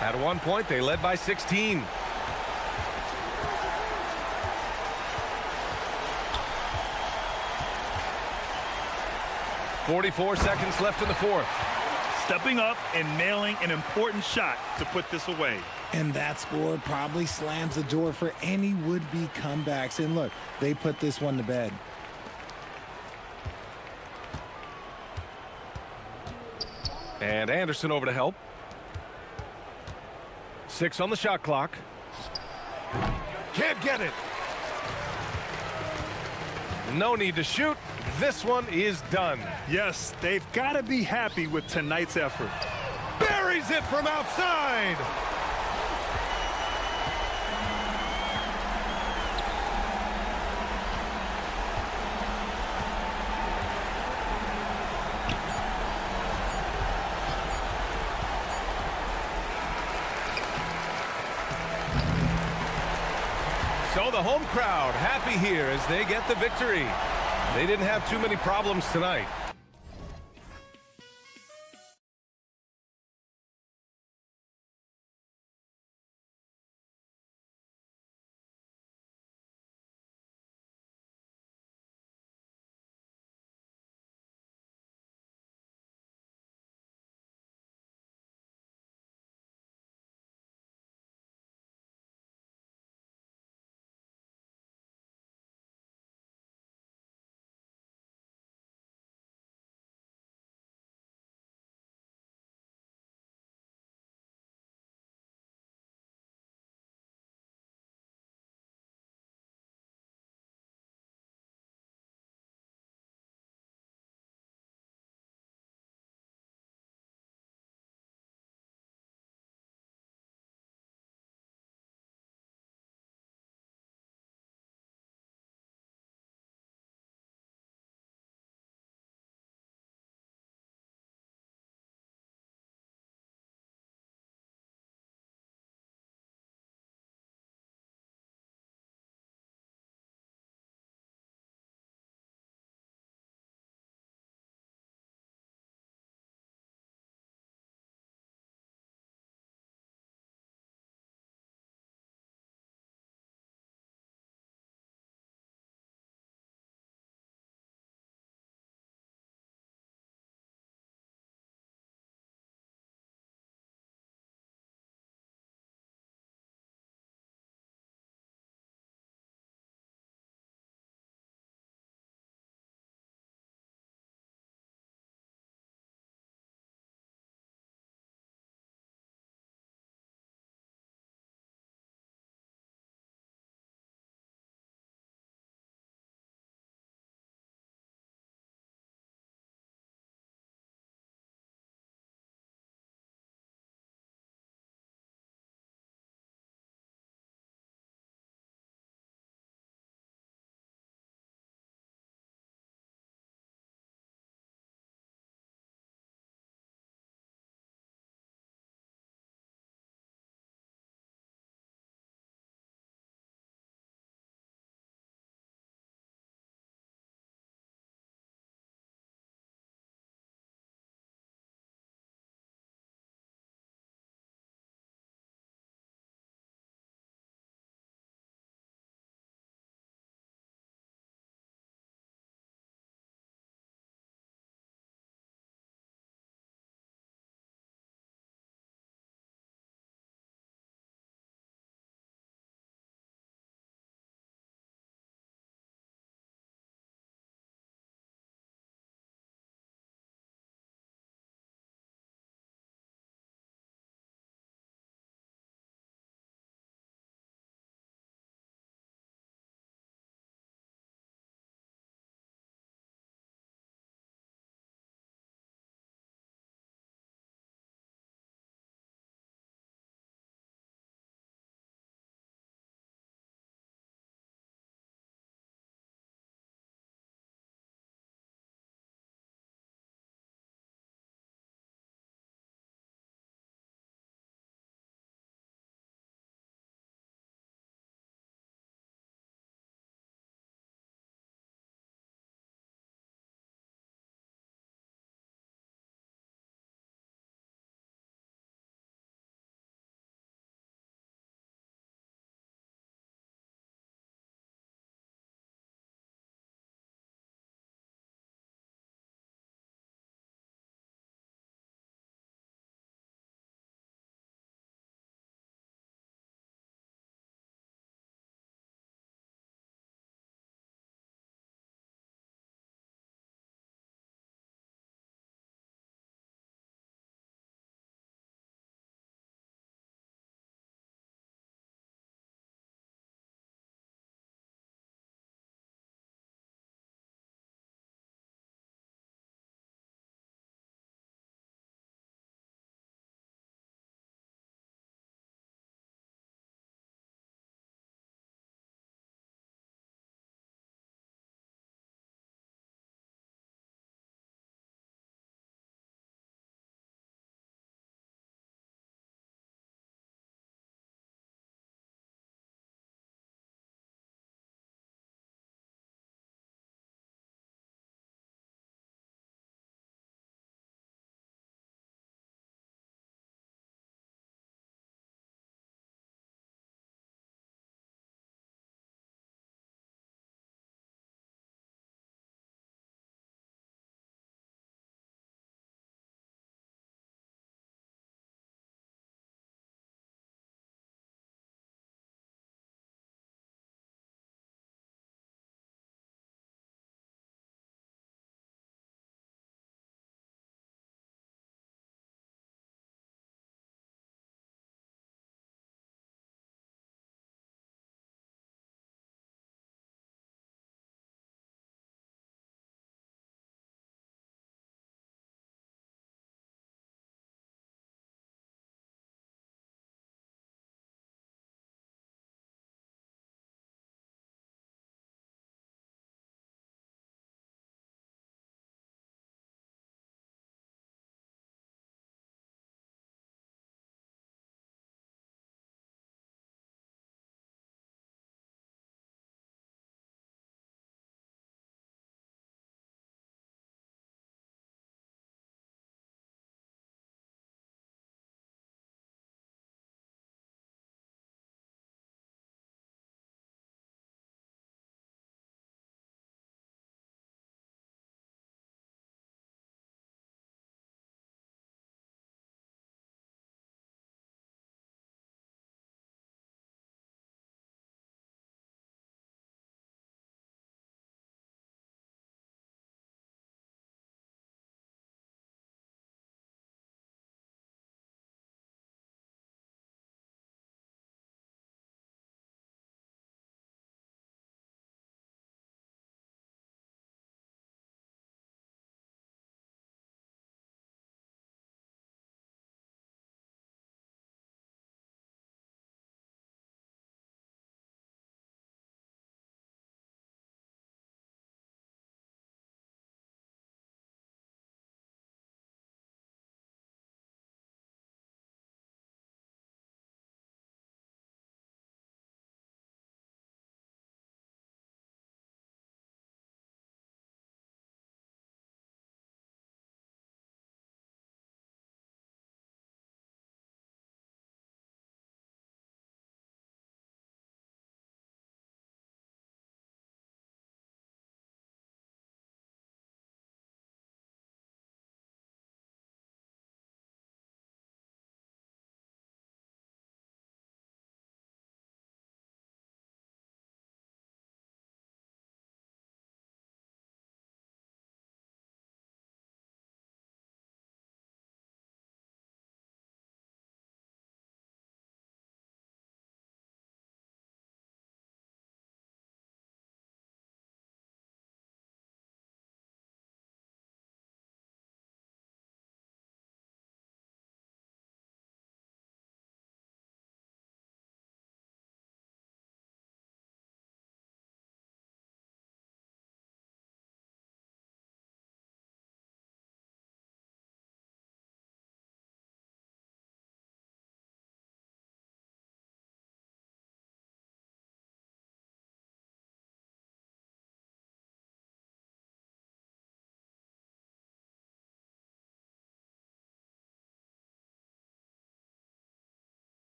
Speaker 1: At one point, they led by 16. .44 seconds left in the fourth.
Speaker 2: Stepping up and nailing an important shot to put this away.
Speaker 3: And that score probably slams the door for any would-be comebacks. And look, they put this one to bed.
Speaker 1: And Anderson over to help. 6 on the shot clock. Can't get it. No need to shoot. This one is done.
Speaker 2: Yes, they've got to be happy with tonight's effort.
Speaker 1: Buries it from outside. So the home crowd happy here as they get the victory. They didn't have too many problems tonight.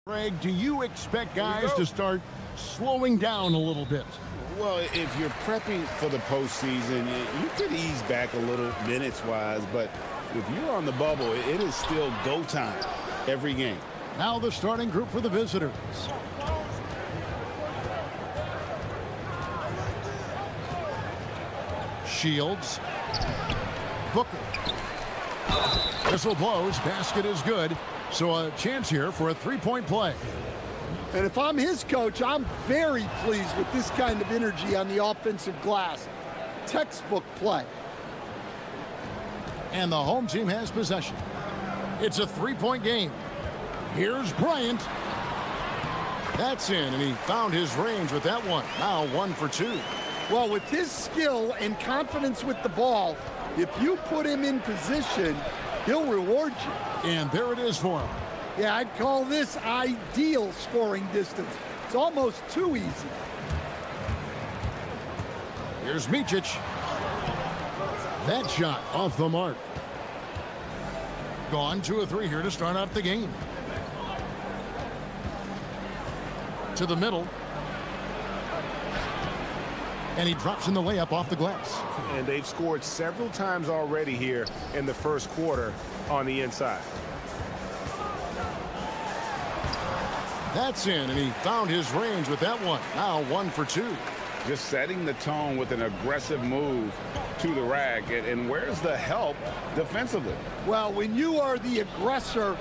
Speaker 7: Greg, do you expect guys to start slowing down a little bit?
Speaker 10: Well, if you're prepping for the postseason, you could ease back a little minutes-wise, but if you're on the bubble, it is still go time every game.
Speaker 7: Now the starting group for the visitors. Shields. Booker. Whistle blows. Basket is good. So a chance here for a three-point play.
Speaker 9: And if I'm his coach, I'm very pleased with this kind of energy on the offensive glass. Textbook play.
Speaker 7: And the home team has possession. It's a three-point game. Here's Bryant. That's in, and he found his range with that one. Now 1 for 2.
Speaker 9: Well, with his skill and confidence with the ball, if you put him in position, he'll reward you.
Speaker 7: And there it is for him.
Speaker 9: Yeah, I'd call this ideal scoring distance. It's almost too easy.
Speaker 7: Here's Micic. That shot off the mark. Gone 2 of 3 here to start out the game. To the middle. And he drops in the layup off the glass.
Speaker 8: And they've scored several times already here in the first quarter on the inside.
Speaker 7: That's in, and he found his range with that one. Now 1 for 2.
Speaker 10: Just setting the tone with an aggressive move to the rack. And where's the help defensively?
Speaker 9: Well, when you are the aggressor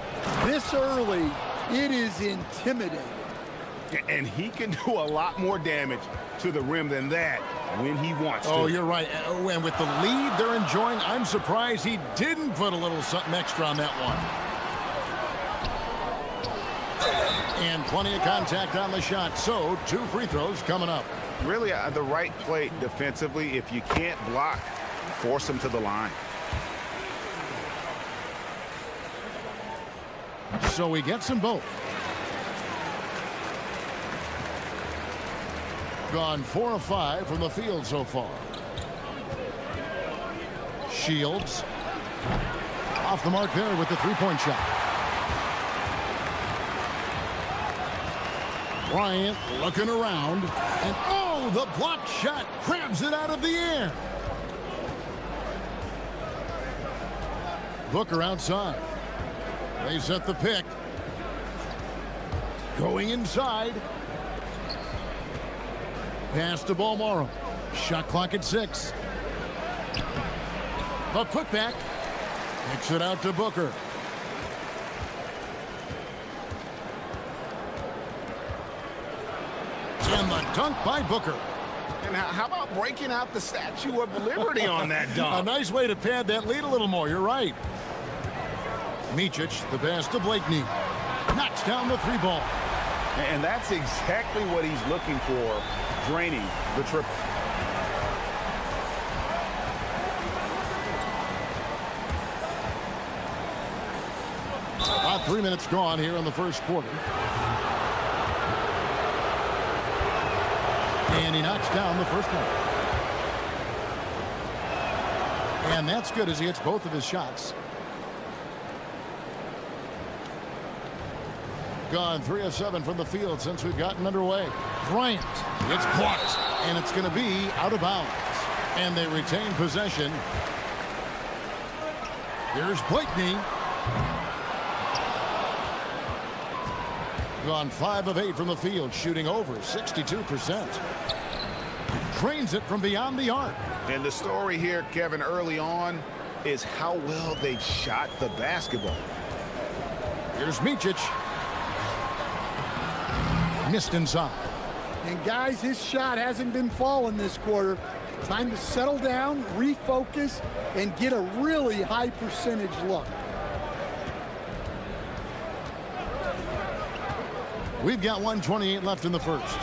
Speaker 9: this early, it is intimidating.
Speaker 8: And he can do a lot more damage to the rim than that when he wants to.
Speaker 7: Oh, you're right. And with the lead they're enjoying, I'm surprised he didn't put a little something extra on that one. And plenty of contact on the shot. So 2 free throws coming up.
Speaker 8: Really the right play defensively. If you can't block, force him to the line.
Speaker 7: So he gets them both. Gone 4 of 5 from the field so far. Shields. Off the mark there with the three-point shot. Bryant looking around. And oh, the block shot grabs it out of the air. Booker outside. They set the pick. Going inside. Pass to Balmoro. Shot clock at 6. The putback. Kicks it out to Booker. And the dunk by Booker.
Speaker 8: And how about breaking out the Statue of Liberty on that dunk?
Speaker 7: A nice way to pad that lead a little more. You're right. Micic, the pass to Blakeney. Knocks down the 3-ball.
Speaker 8: And that's exactly what he's looking for, draining the triple.
Speaker 7: About 3 minutes gone here in the first quarter. And he knocks down the first one. And that's good as he hits both of his shots. Gone 3 of 7 from the field since we've gotten underway. Bryant, it's blocked, and it's going to be out of bounds. And they retain possession. Here's Blakeney. Gone 5 of 8 from the field, shooting over 62%. Drains it from beyond the arc.
Speaker 8: And the story here, Kevin, early on is how well they've shot the basketball.
Speaker 7: Here's Micic. Missed inside.
Speaker 9: And guys, his shot hasn't been falling this quarter. Time to settle down, refocus, and get a really high percentage look.
Speaker 7: We've got 1:28 left in the first.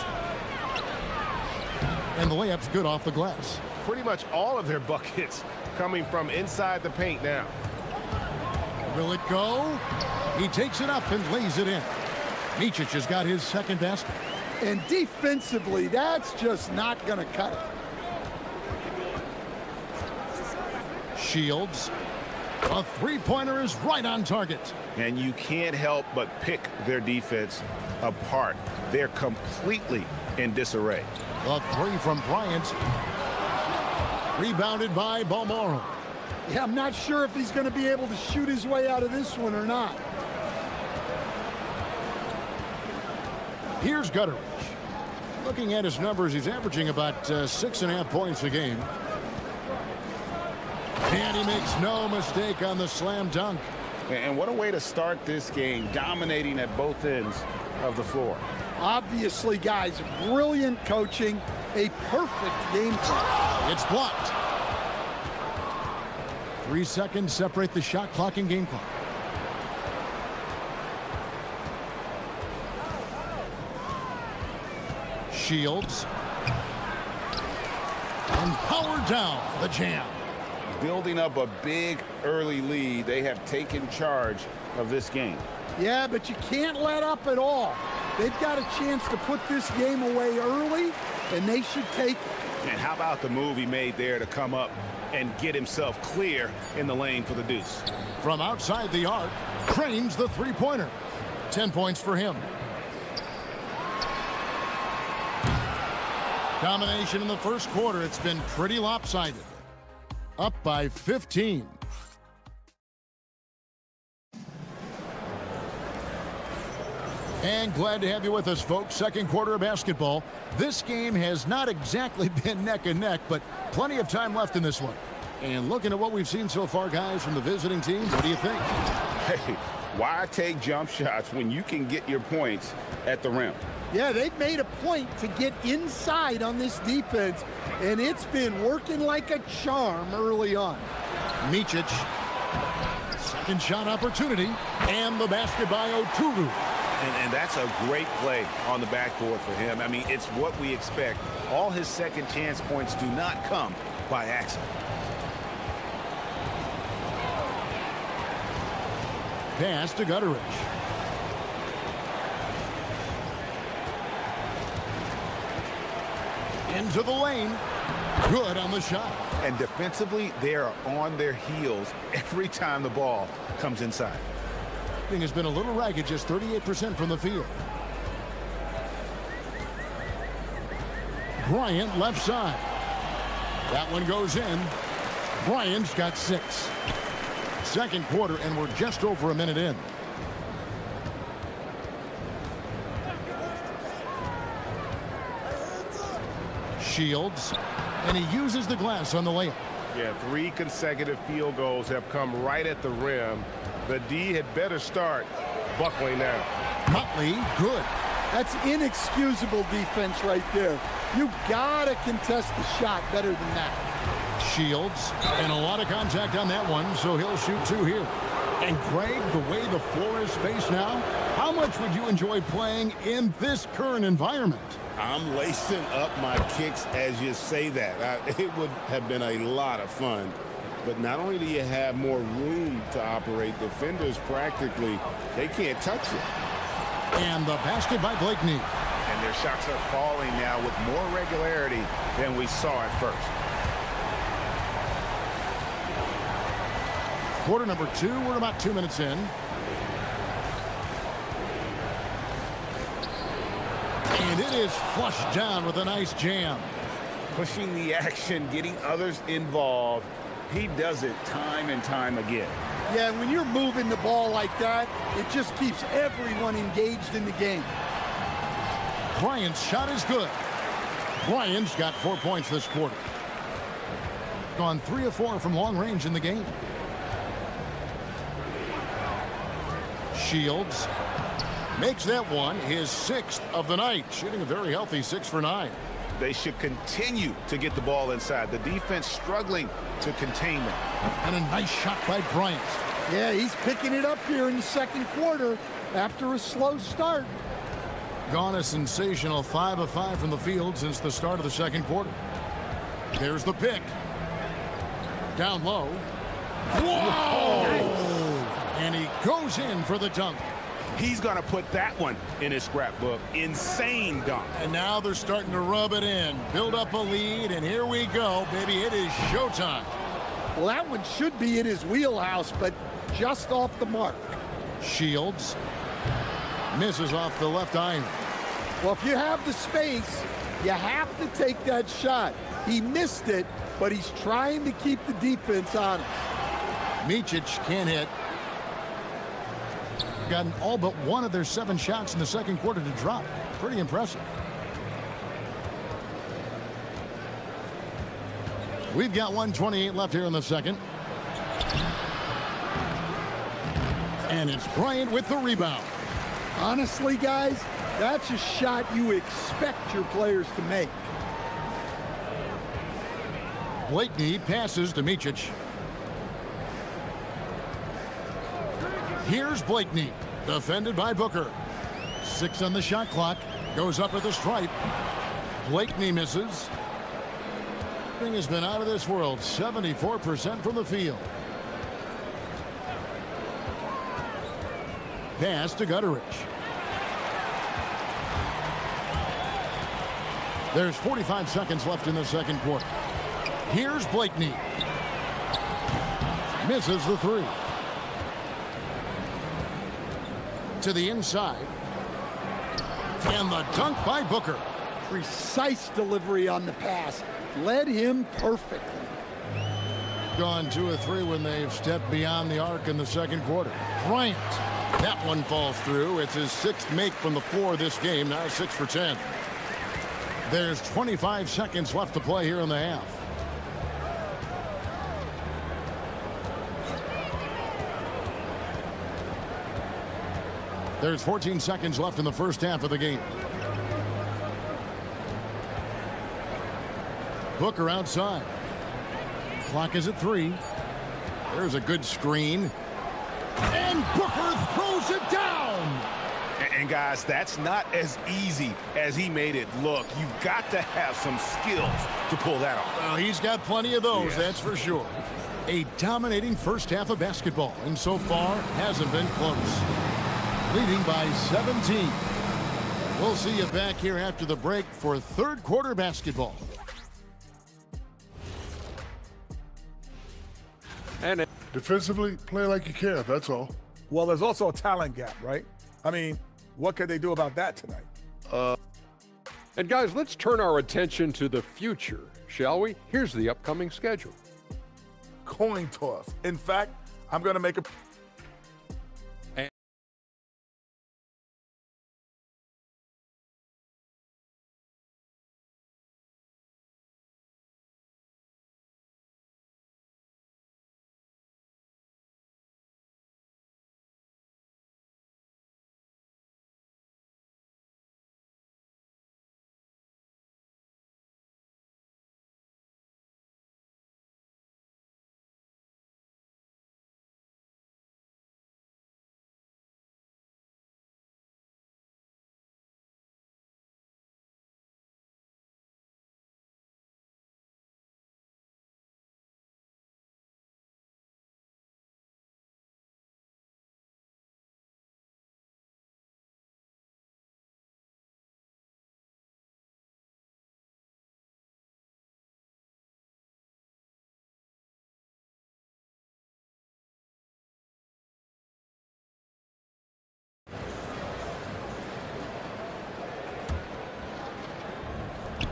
Speaker 7: And the layup's good off the glass.
Speaker 8: Pretty much all of their buckets coming from inside the paint now.
Speaker 7: Will it go? He takes it up and lays it in. Micic has got his second basket.
Speaker 9: And defensively, that's just not going to cut it.
Speaker 7: Shields. A three-pointer is right on target.
Speaker 8: And you can't help but pick their defense apart. They're completely in disarray.
Speaker 7: The three from Bryant. Rebounded by Balmoro.
Speaker 9: Yeah, I'm not sure if he's going to be able to shoot his way out of this one or not.
Speaker 7: Here's Gutteridge. Looking at his numbers, he's averaging about 6.5 points a game. And he makes no mistake on the slam dunk.
Speaker 8: And what a way to start this game, dominating at both ends of the floor.
Speaker 9: Obviously, guys, brilliant coaching, a perfect game plan.
Speaker 7: It's blocked. 3 seconds separate the shot clock and game clock. Shields. And powered down the jam.
Speaker 8: Building up a big early lead, they have taken charge of this game.
Speaker 9: Yeah, but you can't let up at all. They've got a chance to put this game away early, and they should take it.
Speaker 8: And how about the move he made there to come up and get himself clear in the lane for the deuce?
Speaker 7: From outside the arc, cranes the three-pointer. 10 points for him. Domination in the first quarter. It's been pretty lopsided. Up by 15. And glad to have you with us, folks. Second quarter of basketball. This game has not exactly been neck and neck, but plenty of time left in this one. And looking at what we've seen so far, guys, from the visiting team, what do you think?
Speaker 8: Hey, why take jump shots when you can get your points at the rim?
Speaker 9: Yeah, they've made a point to get inside on this defense, and it's been working like a charm early on.
Speaker 7: Micic. Second shot opportunity, and the basket by Oturu.
Speaker 8: And that's a great play on the backboard for him. I mean, it's what we expect. All his second chance points do not come by accident.
Speaker 7: Pass to Gutteridge. Into the lane. Good on the shot.
Speaker 8: And defensively, they are on their heels every time the ball comes inside.
Speaker 7: Thing has been a little ragged, just 38% from the field. Bryant left side. That one goes in. Bryant's got 6. Second quarter, and we're just over a minute in. Shields, and he uses the glass on the layup.
Speaker 1: Yeah, 3 consecutive field goals have come right at the rim. The D had better start buckling now.
Speaker 7: Motley, good.
Speaker 9: That's inexcusable defense right there. You gotta contest the shot better than that.
Speaker 7: Shields, and a lot of contact on that one, so he'll shoot 2 here. And Greg, the way the floor is spaced now, how much would you enjoy playing in this current environment?
Speaker 10: I'm lacing up my kicks as you say that. It would have been a lot of fun. But not only do you have more room to operate, defenders practically, they can't touch it.
Speaker 7: And the basket by Blakeney.
Speaker 8: And their shots are falling now with more regularity than we saw at first.
Speaker 7: Quarter number 2, we're about 2 minutes in. And it is flushed down with a nice jam.
Speaker 8: Pushing the action, getting others involved. He does it time and time again.
Speaker 9: Yeah, when you're moving the ball like that, it just keeps everyone engaged in the game.
Speaker 7: Bryant's shot is good. Bryant's got 4 points this quarter. Gone 3 of 4 from long range in the game. Shields makes that one his 6th of the night, shooting a very healthy 6 for 9.
Speaker 8: They should continue to get the ball inside. The defense struggling to contain them.
Speaker 7: And a nice shot by Bryant.
Speaker 9: Yeah, he's picking it up here in the second quarter after a slow start.
Speaker 7: Gone a sensational 5 of 5 from the field since the start of the second quarter. There's the pick. Down low. Whoa! Nice. And he goes in for the dunk.
Speaker 8: He's going to put that one in his scrapbook. Insane dunk.
Speaker 7: And now they're starting to rub it in. Build up a lead, and here we go, baby. It is showtime.
Speaker 9: Well, that one should be in his wheelhouse, but just off the mark.
Speaker 7: Shields misses off the left iron.
Speaker 9: Well, if you have the space, you have to take that shot. He missed it, but he's trying to keep the defense honest.
Speaker 7: Micic can't hit. Gotten all but one of their 7 shots in the second quarter to drop. Pretty impressive. We've got 1:28 left here in the second. And it's Bryant with the rebound.
Speaker 9: Honestly, guys, that's a shot you expect your players to make.
Speaker 7: Blakeney passes to Micic. Here's Blakeney, defended by Booker. 6 on the shot clock, goes up at the stripe. Blakeney misses. Thing has been out of this world, 74% from the field. Pass to Gutteridge. There's 45 seconds left in the second quarter. Here's Blakeney. Misses the 3. To the inside. And the dunk by Booker.
Speaker 9: Precise delivery on the pass. Led him perfectly.
Speaker 7: Gone 2 of 3 when they've stepped beyond the arc in the second quarter. Bryant. That one falls through. It's his 6th make from the floor this game. Now 6 for 10. There's 25 seconds left to play here in the half. There's 14 seconds left in the first half of the game. Booker outside. Clock is at 3. There's a good screen. And Booker throws it down.
Speaker 8: And guys, that's not as easy as he made it look. You've got to have some skills to pull that off.
Speaker 7: Well, he's got plenty of those, that's for sure. A dominating first half of basketball, and so far hasn't been close. Leading by 17. We'll see you back here after the break for third quarter basketball.
Speaker 5: And
Speaker 11: defensively, play like you care, that's all.
Speaker 4: Well, there's also a talent gap, right? I mean, what could they do about that tonight?
Speaker 5: And guys, let's turn our attention to the future, shall we? Here's the upcoming schedule.
Speaker 4: Coin toss. In fact, I'm going to make a...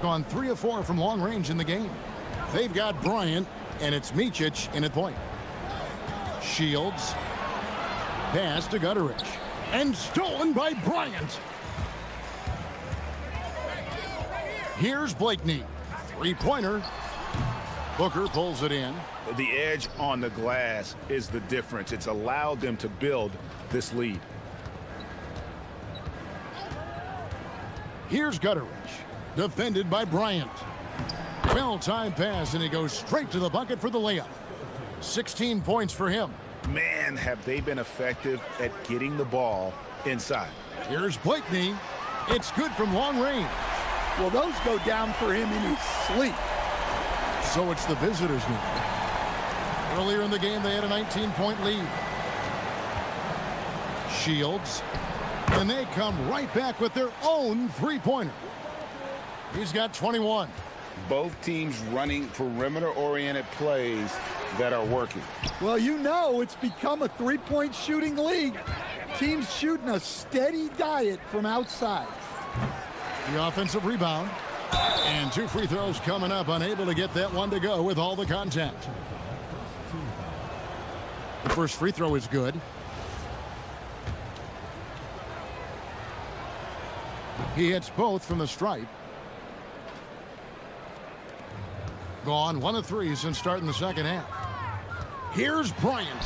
Speaker 7: Gone 3 of 4 from long range in the game. They've got Bryant, and it's Micic in at point. Shields. Pass to Gutteridge. And stolen by Bryant. Here's Blakeney. 3-pointer. Booker pulls it in.
Speaker 8: The edge on the glass is the difference. It's allowed them to build this lead.
Speaker 7: Here's Gutteridge. Defended by Bryant. Well-timed pass, and he goes straight to the bucket for the layup. 16 points for him.
Speaker 8: Man, have they been effective at getting the ball inside.
Speaker 7: Here's Blakeney. It's good from long range.
Speaker 9: Well, those go down for him in his sleep.
Speaker 7: So it's the visitors now. Earlier in the game, they had a 19-point lead. Shields. And they come right back with their own 3-pointer. He's got 21.
Speaker 10: Both teams running perimeter-oriented plays that are working.
Speaker 9: Well, you know it's become a three-point shooting league. Teams shooting a steady diet from outside.
Speaker 7: The offensive rebound. And 2 free throws coming up, unable to get that one to go with all the contact. The first free throw is good. He hits both from the stripe. Gone 1 of 3 since starting the second half. Here's Bryant.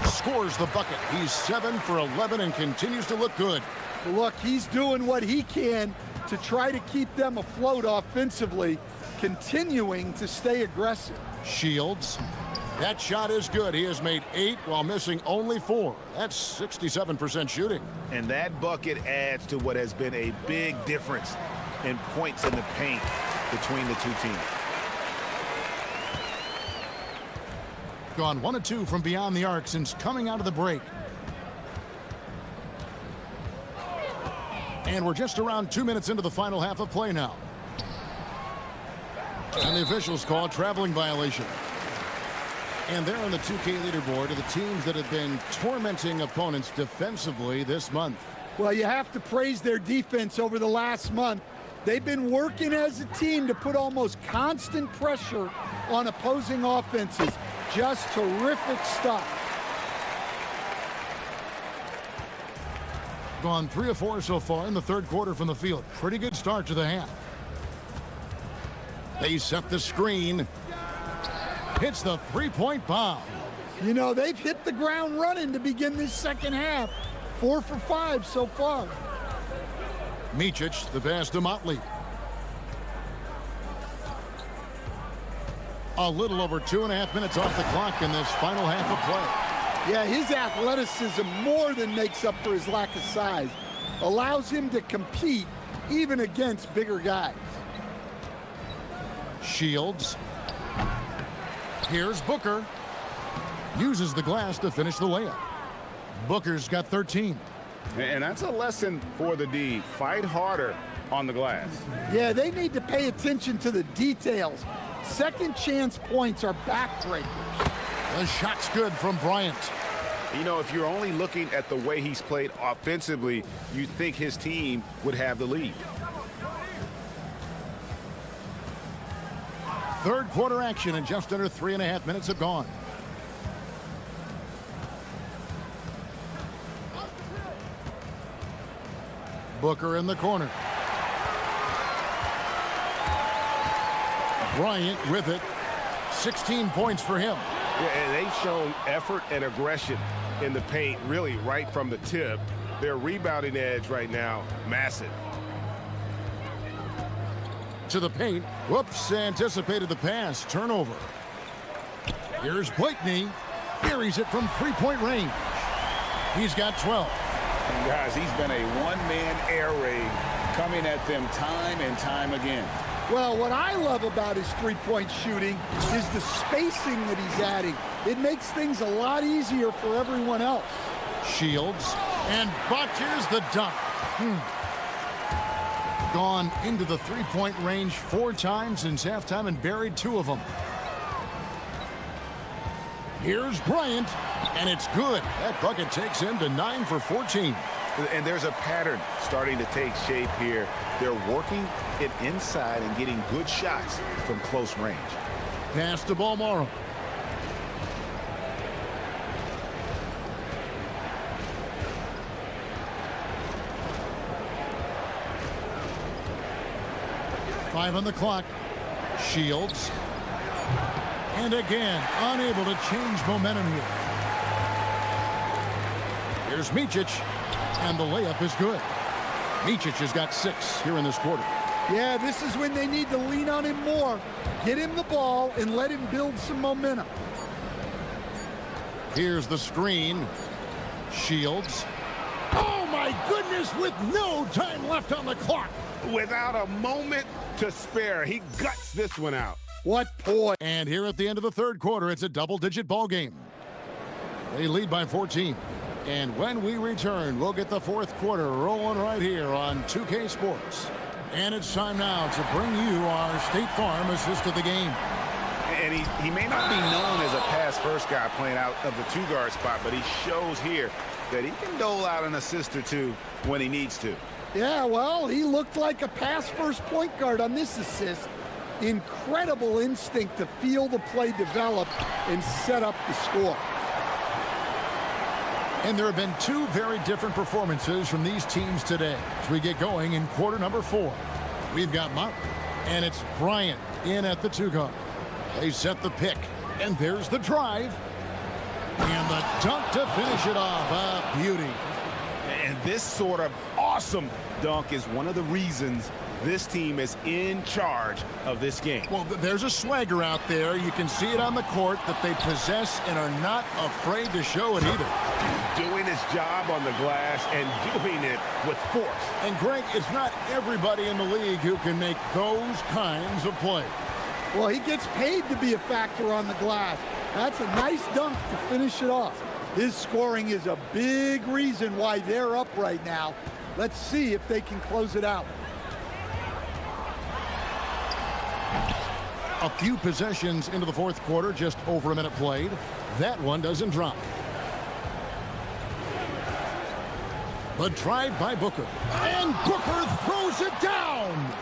Speaker 7: Scores the bucket. He's 7 for 11 and continues to look good.
Speaker 9: Look, he's doing what he can to try to keep them afloat offensively, continuing to stay aggressive.
Speaker 7: Shields. That shot is good. He has made 8 while missing only 4. That's 67% shooting.
Speaker 8: And that bucket adds to what has been a big difference in points in the paint between the two teams.
Speaker 7: Gone 1 of 2 from beyond the arc since coming out of the break. And we're just around 2 minutes into the final half of play now. And the officials call a traveling violation. And there on the 2K leaderboard are the teams that have been tormenting opponents defensively this month.
Speaker 9: Well, you have to praise their defense over the last month. They've been working as a team to put almost constant pressure on opposing offenses. Just terrific stuff.
Speaker 7: Gone 3 of 4 so far in the third quarter from the field. Pretty good start to the half. They set the screen. Hits the three-point bomb.
Speaker 9: You know, they've hit the ground running to begin this second half. 4 for 5 so far.
Speaker 7: Micic, the pass to Motley. A little over 2.5 minutes off the clock in this final half of play.
Speaker 9: Yeah, his athleticism more than makes up for his lack of size. Allows him to compete even against bigger guys.
Speaker 7: Shields. Here's Booker. Uses the glass to finish the layup. Booker's got 13.
Speaker 10: And that's a lesson for the D. Fight harder on the glass.
Speaker 9: Yeah, they need to pay attention to the details. Second chance points are backbreakers.
Speaker 7: The shot's good from Bryant.
Speaker 8: You know, if you're only looking at the way he's played offensively, you'd think his team would have the lead.
Speaker 7: Third quarter action and just under 3.5 minutes have gone. Booker in the corner. Bryant with it. 16 points for him.
Speaker 8: Yeah, and they've shown effort and aggression in the paint, really right from the tip. Their rebounding edge right now, massive.
Speaker 7: To the paint. Whoops, anticipated the pass. Turnover. Here's Blakeney. Buries it from three-point range. He's got 12.
Speaker 10: And guys, he's been a one-man air raid coming at them time and time again.
Speaker 9: Well, what I love about his three-point shooting is the spacing that he's adding. It makes things a lot easier for everyone else.
Speaker 7: Shields and botches the dunk. Gone into the three-point range 4 times since halftime and buried 2 of them. Here's Bryant, and it's good. That bucket takes him to 9 for 14.
Speaker 8: And there's a pattern starting to take shape here. They're working it inside and getting good shots from close range.
Speaker 7: Pass to Balmoro. Five on the clock. Shields. And again, unable to change momentum here. Here's Micic. And the layup is good. Micic has got 6 here in this quarter.
Speaker 9: Yeah, this is when they need to lean on him more. Get him the ball and let him build some momentum.
Speaker 7: Here's the screen. Shields. Oh, my goodness, with no time left on the clock.
Speaker 10: Without a moment to spare, he guts this one out.
Speaker 9: What poise.
Speaker 7: And here at the end of the third quarter, it's a double-digit ball game. They lead by 14. And when we return, we'll get the fourth quarter rolling right here on 2K Sports. And it's time now to bring you our State Farm assist of the game.
Speaker 8: And he may not be known as a pass-first guy playing out of the two-guard spot, but he shows here that he can dole out an assist or two when he needs to.
Speaker 9: Yeah, well, he looked like a pass-first point guard on this assist. Incredible instinct to feel the play develop and set up the score.
Speaker 7: And there have been two very different performances from these teams today as we get going in quarter number 4. We've got Motley, and it's Bryant in at the two-guard. They set the pick, and there's the drive. And the dunk to finish it off. A beauty.
Speaker 8: And this sort of awesome dunk is one of the reasons this team is in charge of this game.
Speaker 7: Well, there's a swagger out there. You can see it on the court that they possess and are not afraid to show it either.
Speaker 8: Doing his job on the glass and doing it with force.
Speaker 7: And Greg, it's not everybody in the league who can make those kinds of plays.
Speaker 9: Well, he gets paid to be a factor on the glass. That's a nice dunk to finish it off. His scoring is a big reason why they're up right now. Let's see if they can close it out.
Speaker 7: A few possessions into the fourth quarter, just over a minute played. That one doesn't drop. The drive by Booker. And Booker throws it down!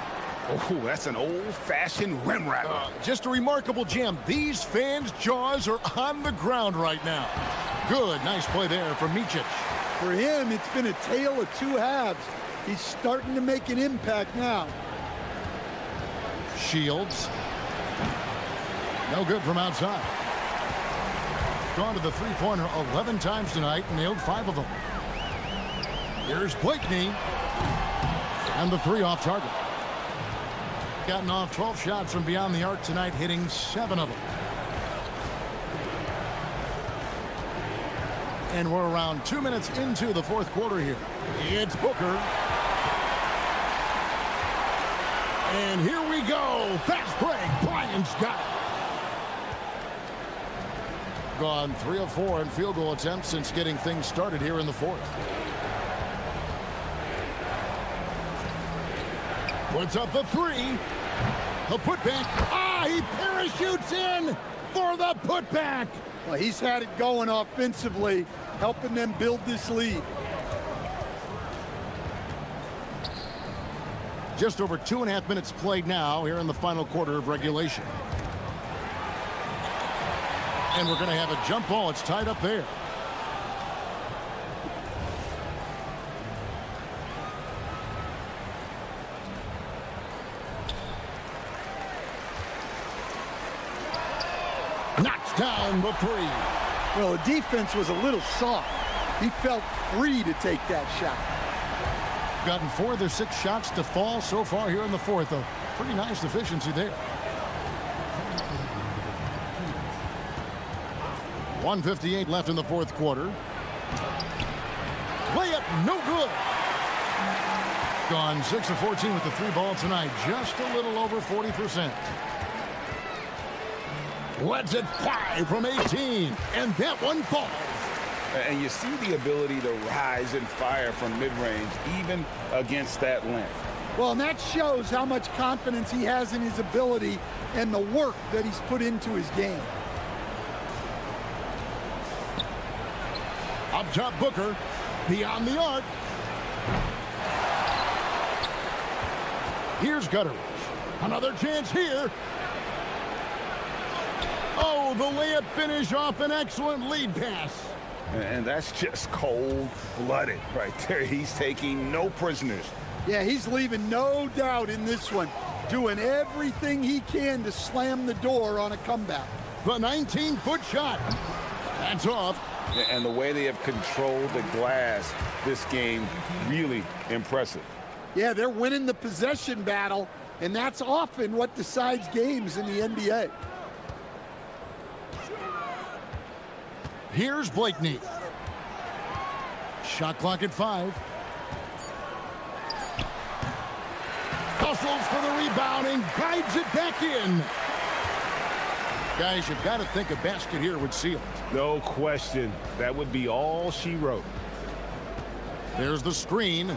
Speaker 8: Oh, that's an old-fashioned rim rattler.
Speaker 7: Just a remarkable jam. These fans' jaws are on the ground right now. Good, nice play there from Micic.
Speaker 9: For him, it's been a tale of two halves. He's starting to make an impact now.
Speaker 7: Shields. No good from outside. Gone to the three-pointer 11 times tonight and nailed 5 of them. Here's Blakeney. And the 3 off target. Gotten off 12 shots from beyond the arc tonight, hitting 7 of them. And we're around 2 minutes into the fourth quarter here. It's Booker. And here we go. Fast break. Bryant's got it. Gone 3 of 4 in field goal attempts since getting things started here in the fourth. Puts up the 3. The putback. He parachutes in for the putback.
Speaker 9: Well, he's had it going offensively, helping them build this lead.
Speaker 7: Just over 2.5 minutes played now here in the final quarter of regulation. And we're going to have a jump ball. It's tied up there. Knocks down the 3.
Speaker 9: Well, the defense was a little soft. He felt free to take that shot.
Speaker 7: Gotten 4 of their 6 shots to fall so far here in the fourth. A pretty nice efficiency there. 1:58 left in the fourth quarter. Layup, no good. Gone 6 of 14 with the 3 ball tonight. Just a little over 40%. Lets it fly from 18. And that one falls.
Speaker 8: And you see the ability to rise and fire from mid-range, even against that length.
Speaker 9: Well, and that shows how much confidence he has in his ability and the work that he's put into his game.
Speaker 7: Up top, Booker. Beyond the arc. Here's Gutteridge. Another chance here. Oh, the layup finish off an excellent lead pass.
Speaker 8: And that's just cold-blooded right there. He's taking no prisoners.
Speaker 9: Yeah, he's leaving no doubt in this one. Doing everything he can to slam the door on a comeback.
Speaker 7: The 19-foot shot. That's off.
Speaker 8: And the way they have controlled the glass this game, really impressive.
Speaker 9: Yeah, they're winning the possession battle, and that's often what decides games in the NBA.
Speaker 7: Here's Blakeney. Shot clock at 5. Hustles for the rebound and guides it back in. Guys, you've got to think a basket here would seal it.
Speaker 8: No question. That would be all she wrote.
Speaker 7: There's the screen.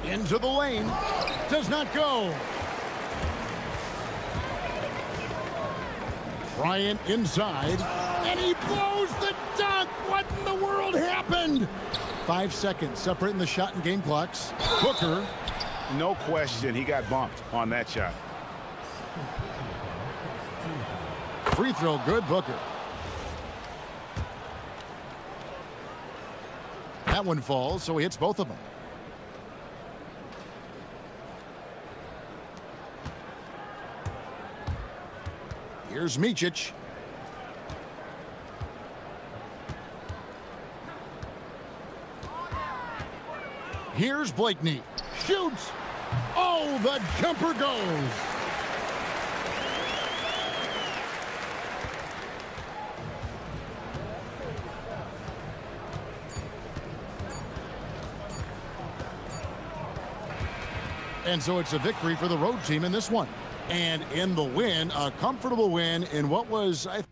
Speaker 7: Into the lane. Does not go. Bryant inside, and he blows the dunk. What in the world happened? 5 seconds separating the shot and game clocks. Booker.
Speaker 8: No question, he got bumped on that shot.
Speaker 7: Free throw good, Booker. That one falls, so he hits both of them. Here's Micic. Here's Blakeney. Shoots. Oh, the jumper goes. And so it's a victory for the road team in this one. And in the win, a comfortable win in what was, I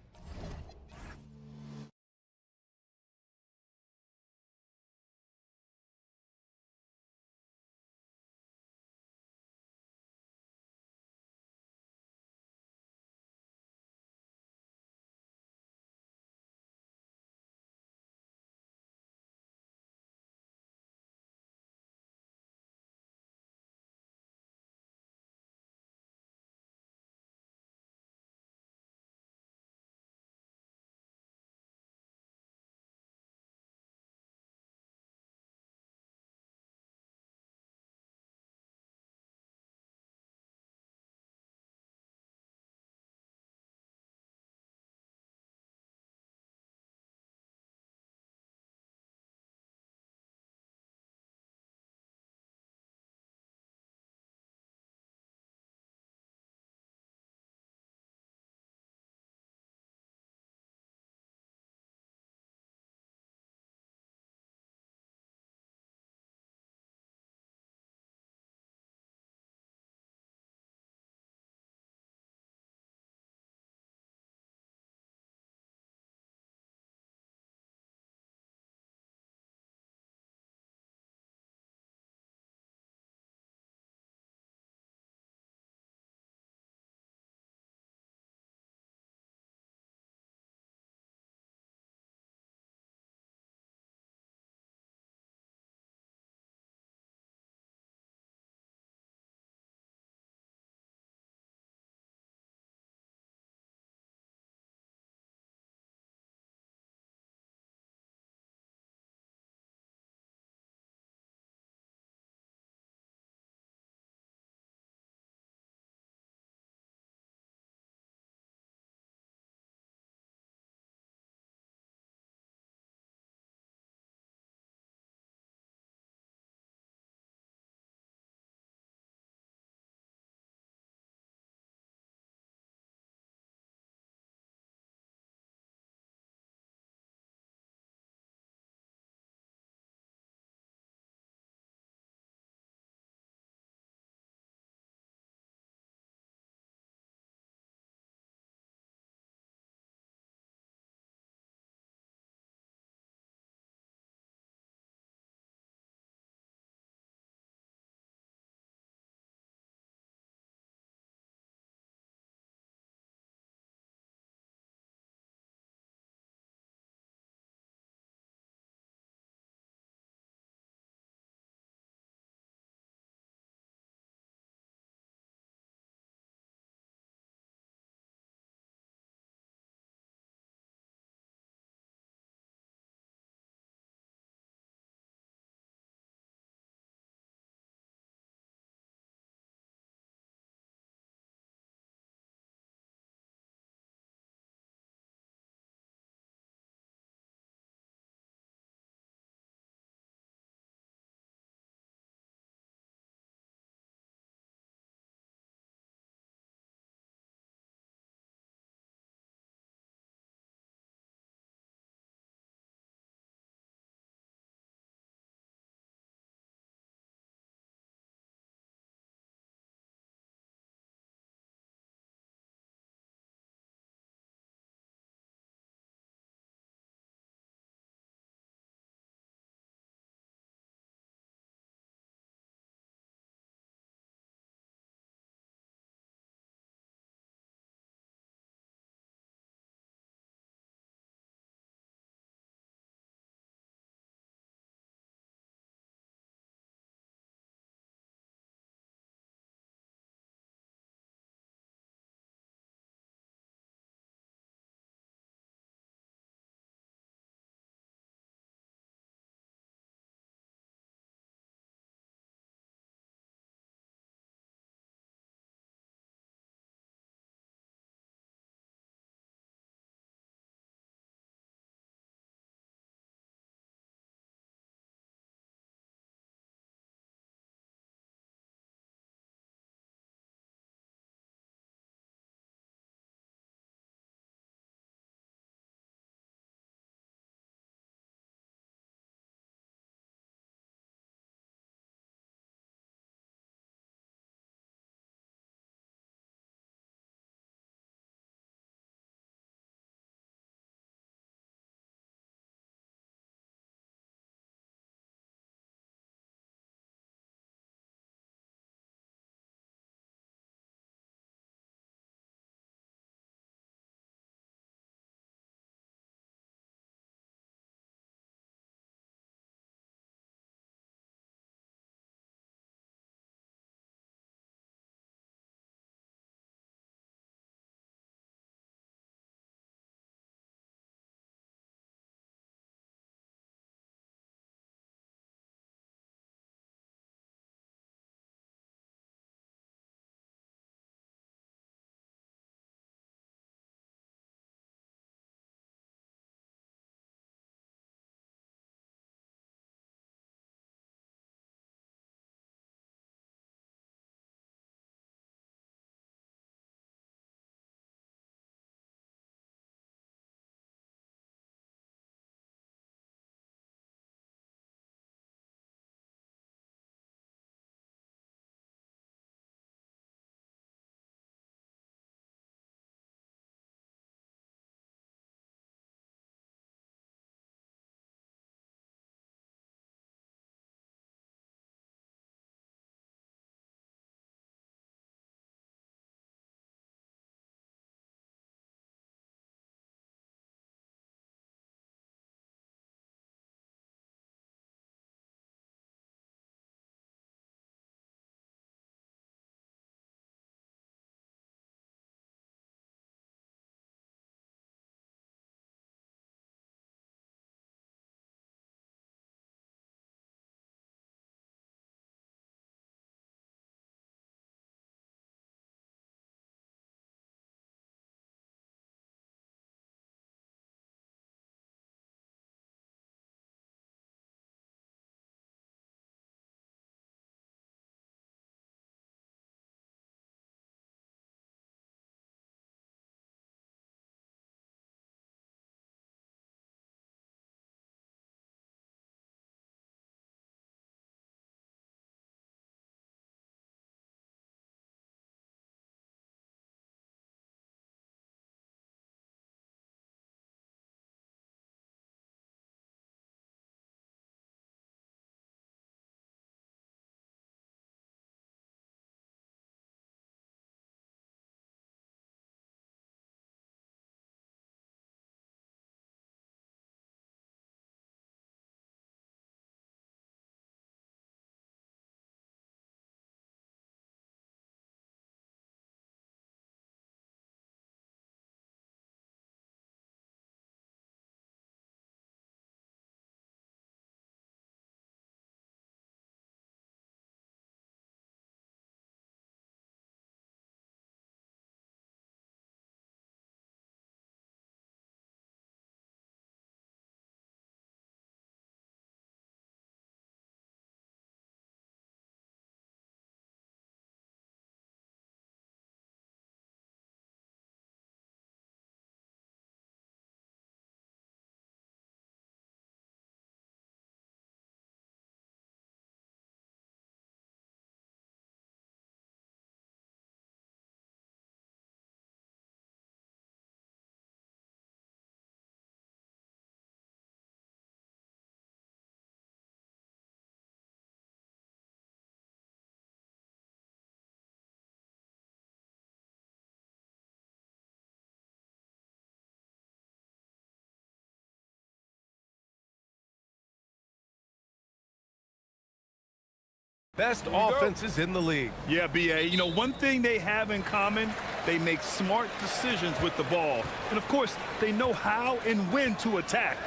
Speaker 1: best offenses in the league.
Speaker 2: Yeah, B.A., you know, one thing they have in common, they make smart decisions with the ball. And, of course, they know how and when to attack.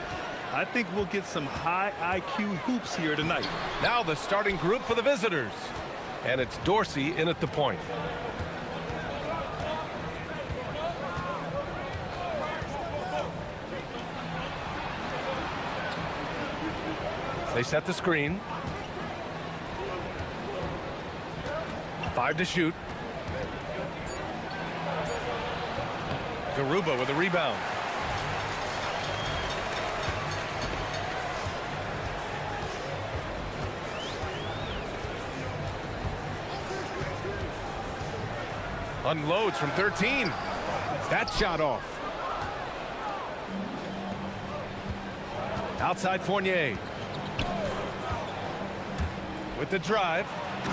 Speaker 2: I think we'll get some high IQ hoops here tonight.
Speaker 1: Now the starting group for the visitors. And it's Dorsey in at the point. They set the screen. 5 to shoot. Garuba with a rebound. Unloads from 13. That shot off. Outside Fournier. With the drive.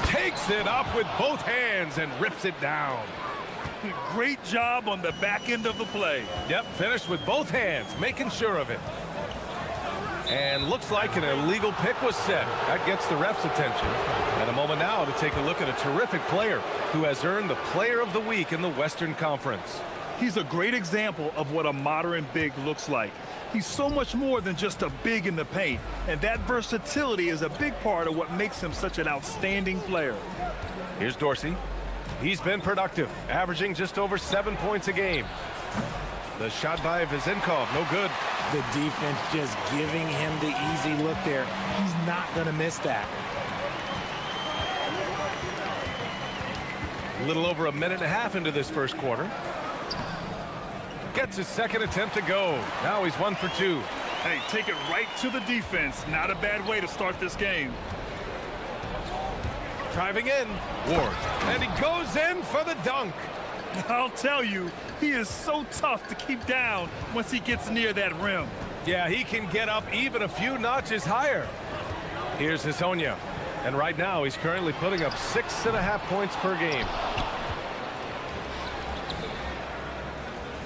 Speaker 1: Takes it up with both hands and rips it down.
Speaker 2: Great job on the back end of the play.
Speaker 1: Yep, finished with both hands, making sure of it. And looks like an illegal pick was set. That gets the ref's attention. And a moment now to take a look at a terrific player who has earned the Player of the Week in the Western Conference.
Speaker 2: He's a great example of what a modern big looks like. He's so much more than just a big in the paint, and that versatility is a big part of what makes him such an outstanding player.
Speaker 1: Here's Dorsey. He's been productive, averaging just over 7 points a game. The shot by Vezenkov, no good.
Speaker 3: The defense just giving him the easy look there. He's not going to miss that.
Speaker 1: A little over a minute and a half into this first quarter. Gets his second attempt to go. Now he's 1 for 2.
Speaker 2: Hey, take it right to the defense. Not a bad way to start this game.
Speaker 1: Driving in, Ward. And he goes in for the dunk.
Speaker 2: I'll tell you, he is so tough to keep down once he gets near that rim.
Speaker 1: Yeah, he can get up even a few notches higher. Here's Hezonja. And right now, he's currently putting up 6.5 points per game.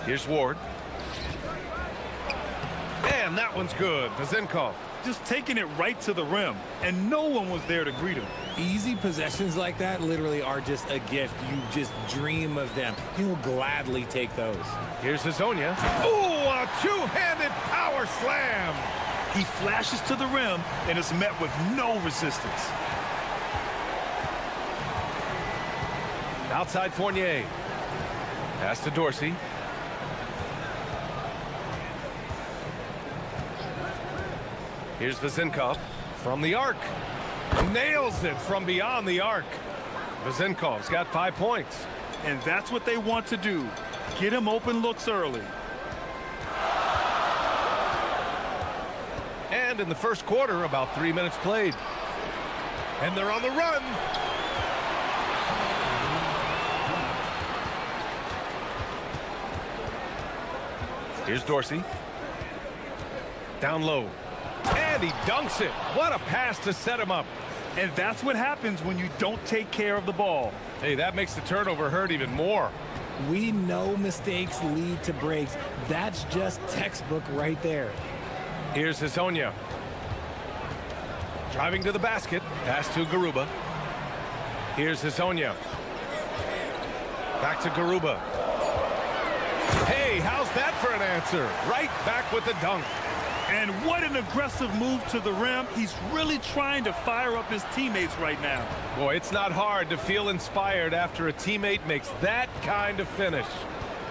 Speaker 1: Here's Ward. And that one's good. Vezenkov.
Speaker 2: Just taking it right to the rim, and no one was there to greet him.
Speaker 3: Easy possessions like that literally are just a gift. You just dream of them. He'll gladly take those.
Speaker 1: Here's Hezonja. Ooh, a two-handed power slam.
Speaker 2: He flashes to the rim and is met with no resistance.
Speaker 1: Outside Fournier. Pass to Dorsey. Here's Vezenkov from the arc. Nails it from beyond the arc. Vezenkov's got 5 points.
Speaker 2: And that's what they want to do. Get him open looks early.
Speaker 1: And in the first quarter, about 3 minutes played. And they're on the run. Here's Dorsey. Down low. And he dunks it. What a pass to set him up.
Speaker 2: And that's what happens when you don't take care of the ball.
Speaker 1: Hey, that makes the turnover hurt even more.
Speaker 3: We know mistakes lead to breaks. That's just textbook right there.
Speaker 1: Here's Hezonja. Driving to the basket. Pass to Garuba. Here's Hezonja. Back to Garuba. Hey, how's that for an answer? Right back with the dunk.
Speaker 2: And what an aggressive move to the rim. He's really trying to fire up his teammates right now.
Speaker 1: Boy, it's not hard to feel inspired after a teammate makes that kind of finish.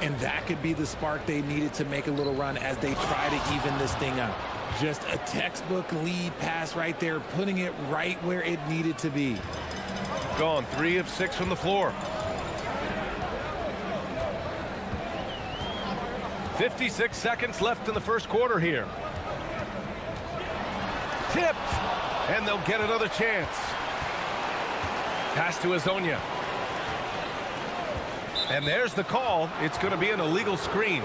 Speaker 3: And that could be the spark they needed to make a little run as they try to even this thing up. Just a textbook lead pass right there, putting it right where it needed to be.
Speaker 1: Gone 3 of 6 from the floor. 56 seconds left in the first quarter here. Tipped, and they'll get another chance. Pass to Hezonja. And there's the call. It's going to be an illegal screen.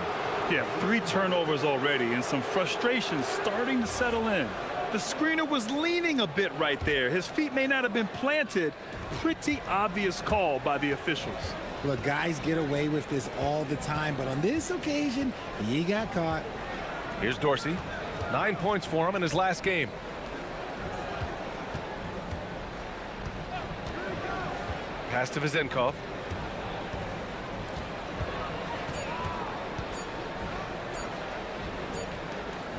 Speaker 2: Yeah, 3 turnovers already and some frustration starting to settle in. The screener was leaning a bit right there. His feet may not have been planted. Pretty obvious call by the officials.
Speaker 3: Look, guys get away with this all the time, but on this occasion, he got caught.
Speaker 1: Here's Dorsey. 9 points for him in his last game. Pass to Vezenkov.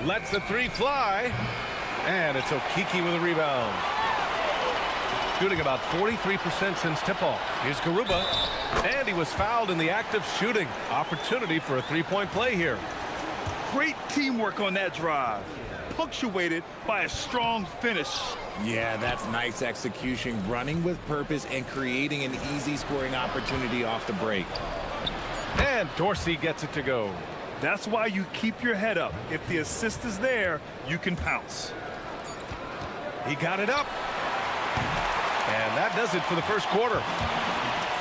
Speaker 1: Lets the three fly. And it's Okiki with a rebound. Shooting about 43% since tip-off. Here's Garuba. And he was fouled in the act of shooting. Opportunity for a three-point play here.
Speaker 2: Great teamwork on that drive, punctuated by a strong finish.
Speaker 13: Yeah, that's nice execution, running with purpose and creating an easy scoring opportunity off the break.
Speaker 1: And Dorsey gets it to go.
Speaker 2: That's why you keep your head up. If the assist is there, you can pounce.
Speaker 1: He got it up. And that does it for the first quarter.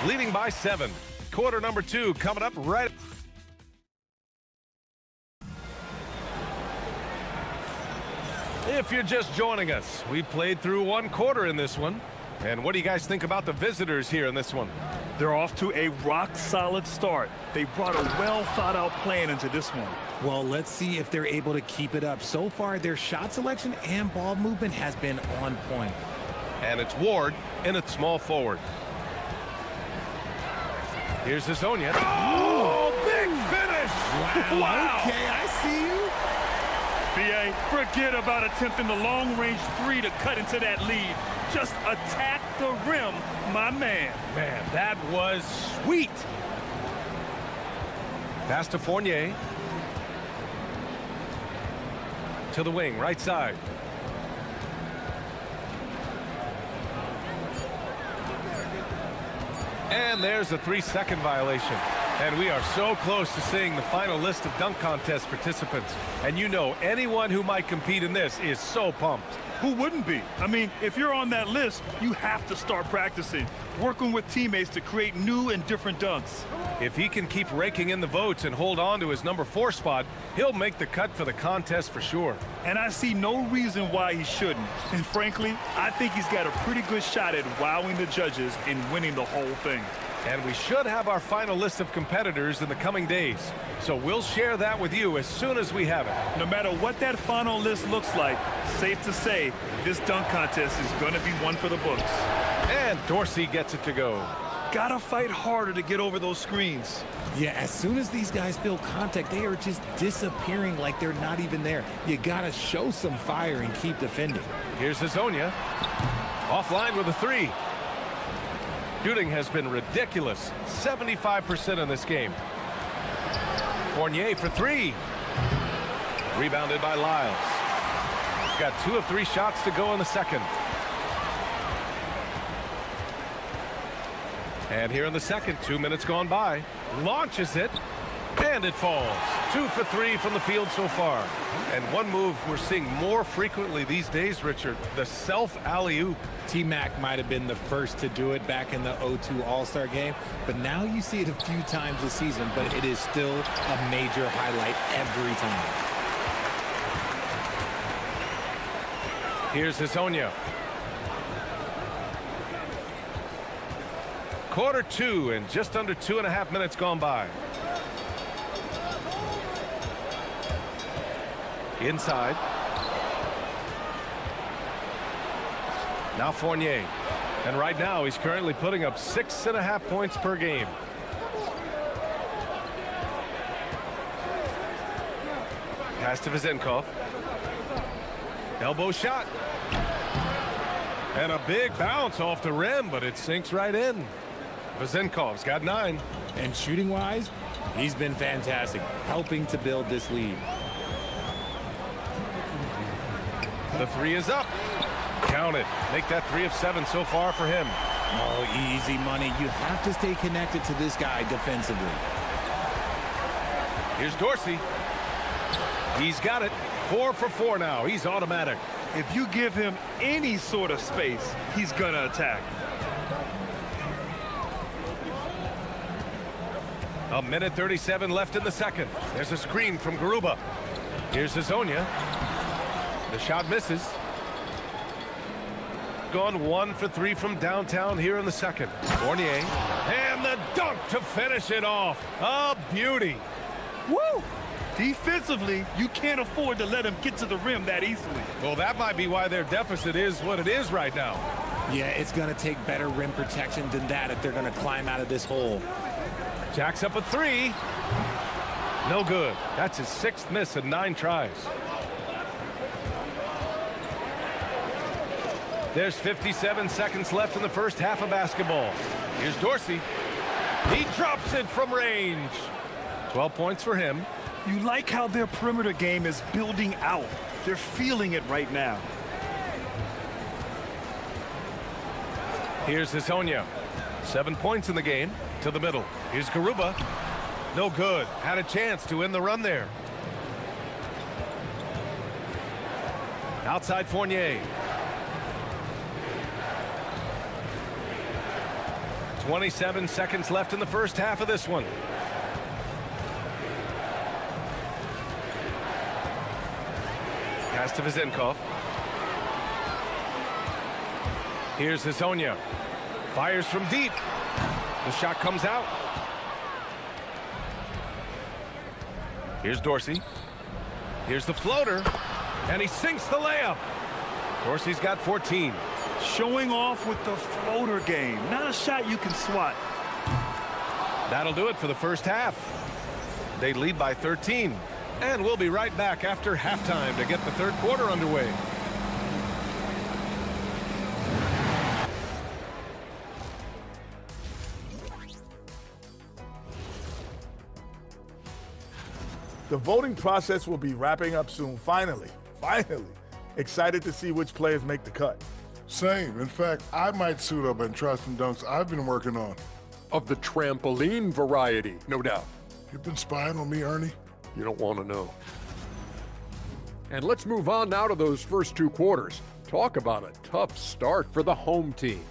Speaker 1: Leading by 7. Quarter number 2 coming up right. If you're just joining us, we played through one quarter in this one. And what do you guys think about the visitors here in this one?
Speaker 2: They're off to a rock-solid start. They brought a well-thought-out plan into this one.
Speaker 3: Well, let's see if they're able to keep it up. So far, their shot selection and ball movement has been on point.
Speaker 1: And it's Ward in at small forward. Here's Hazonia. Oh, big finish!
Speaker 3: Wow. Okay, I see you.
Speaker 2: B.A., forget about attempting the long-range three to cut into that lead. Just attack the rim, my man.
Speaker 1: Man, that was sweet. Pass to Fournier. To the wing, right side. And there's a 3-second violation. And we are so close to seeing the final list of dunk contest participants. And you know, anyone who might compete in this is so pumped.
Speaker 2: Who wouldn't be? I mean, if you're on that list, you have to start practicing, working with teammates to create new and different dunks.
Speaker 1: If he can keep raking in the votes and hold on to his number 4 spot, he'll make the cut for the contest for sure.
Speaker 2: And I see no reason why he shouldn't. And frankly, I think he's got a pretty good shot at wowing the judges and winning the whole thing.
Speaker 1: And we should have our final list of competitors in the coming days. So we'll share that with you as soon as we have it.
Speaker 2: No matter what that final list looks like, safe to say, this dunk contest is going to be one for the books.
Speaker 1: And Dorsey gets it to go.
Speaker 2: Gotta fight harder to get over those screens.
Speaker 3: Yeah, as soon as these guys feel contact, they are just disappearing like they're not even there. You gotta show some fire and keep defending.
Speaker 1: Here's Hazonia. Offline with a 3. Shooting has been ridiculous. 75% in this game. Fournier for 3. Rebounded by Lyles. Got 2 of 3 shots to go in the second. And here in the second, 2 minutes gone by. Launches it. And it falls. 2 for 3 from the field so far. And one move we're seeing more frequently these days, Richard, the self alley-oop.
Speaker 3: T-Mac might have been the first to do it back in the 0-2 All-Star game, but now you see it a few times this season, but it is still a major highlight every time.
Speaker 1: Here's Hazonia. Quarter 2 and just under 2.5 minutes gone by. Inside. Now Fournier. And right now he's currently putting up 6.5 points per game. Pass to Vezenkov. Elbow shot. And a big bounce off the rim, but it sinks right in. Vezenkov's got 9.
Speaker 3: And shooting-wise, he's been fantastic, helping to build this lead.
Speaker 1: The 3 is up. Count it. Make that 3 of 7 so far for him.
Speaker 3: Oh, easy money. You have to stay connected to this guy defensively.
Speaker 1: Here's Dorsey. He's got it. 4 for 4 now. He's automatic.
Speaker 2: If you give him any sort of space, he's going to attack.
Speaker 1: A minute 37 left in the second. There's a screen from Garuba. Here's Hazonia. The shot misses. Gone 1 for 3 from downtown here in the second. Fournier. And the dunk to finish it off. A beauty.
Speaker 2: Woo! Defensively, you can't afford to let him get to the rim that easily.
Speaker 1: Well, that might be why their deficit is what it is right now.
Speaker 3: Yeah, it's going to take better rim protection than that if they're going to climb out of this hole.
Speaker 1: Jacks up a three. No good. That's his 6th miss in 9 tries. There's 57 seconds left in the first half of basketball. Here's Dorsey. He drops it from range. 12 points for him.
Speaker 2: You like how their perimeter game is building out. They're feeling it right now.
Speaker 1: Here's Hezonja. 7 points in the game. To the middle. Here's Garuba. No good. Had a chance to end the run there. Outside Fournier. 27 seconds left in the first half of this one. Pass to Vezenkov. Here's Hezonja. Fires from deep. The shot comes out. Here's Dorsey. Here's the floater. And he sinks the layup. Dorsey's got 14.
Speaker 2: Showing off with the floater game. Not a shot you can swat.
Speaker 1: That'll do it for the first half. They lead by 13. And we'll be right back after halftime to get the third quarter underway.
Speaker 4: The voting process will be wrapping up soon. Finally. Excited to see which players make the cut.
Speaker 11: Same. In fact, I might suit up and try some dunks I've been working on.
Speaker 5: Of the trampoline variety, no doubt.
Speaker 11: You've been spying on me, Ernie?
Speaker 5: You don't want to know. And let's move on now to those first 2 quarters. Talk about a tough start for the home team.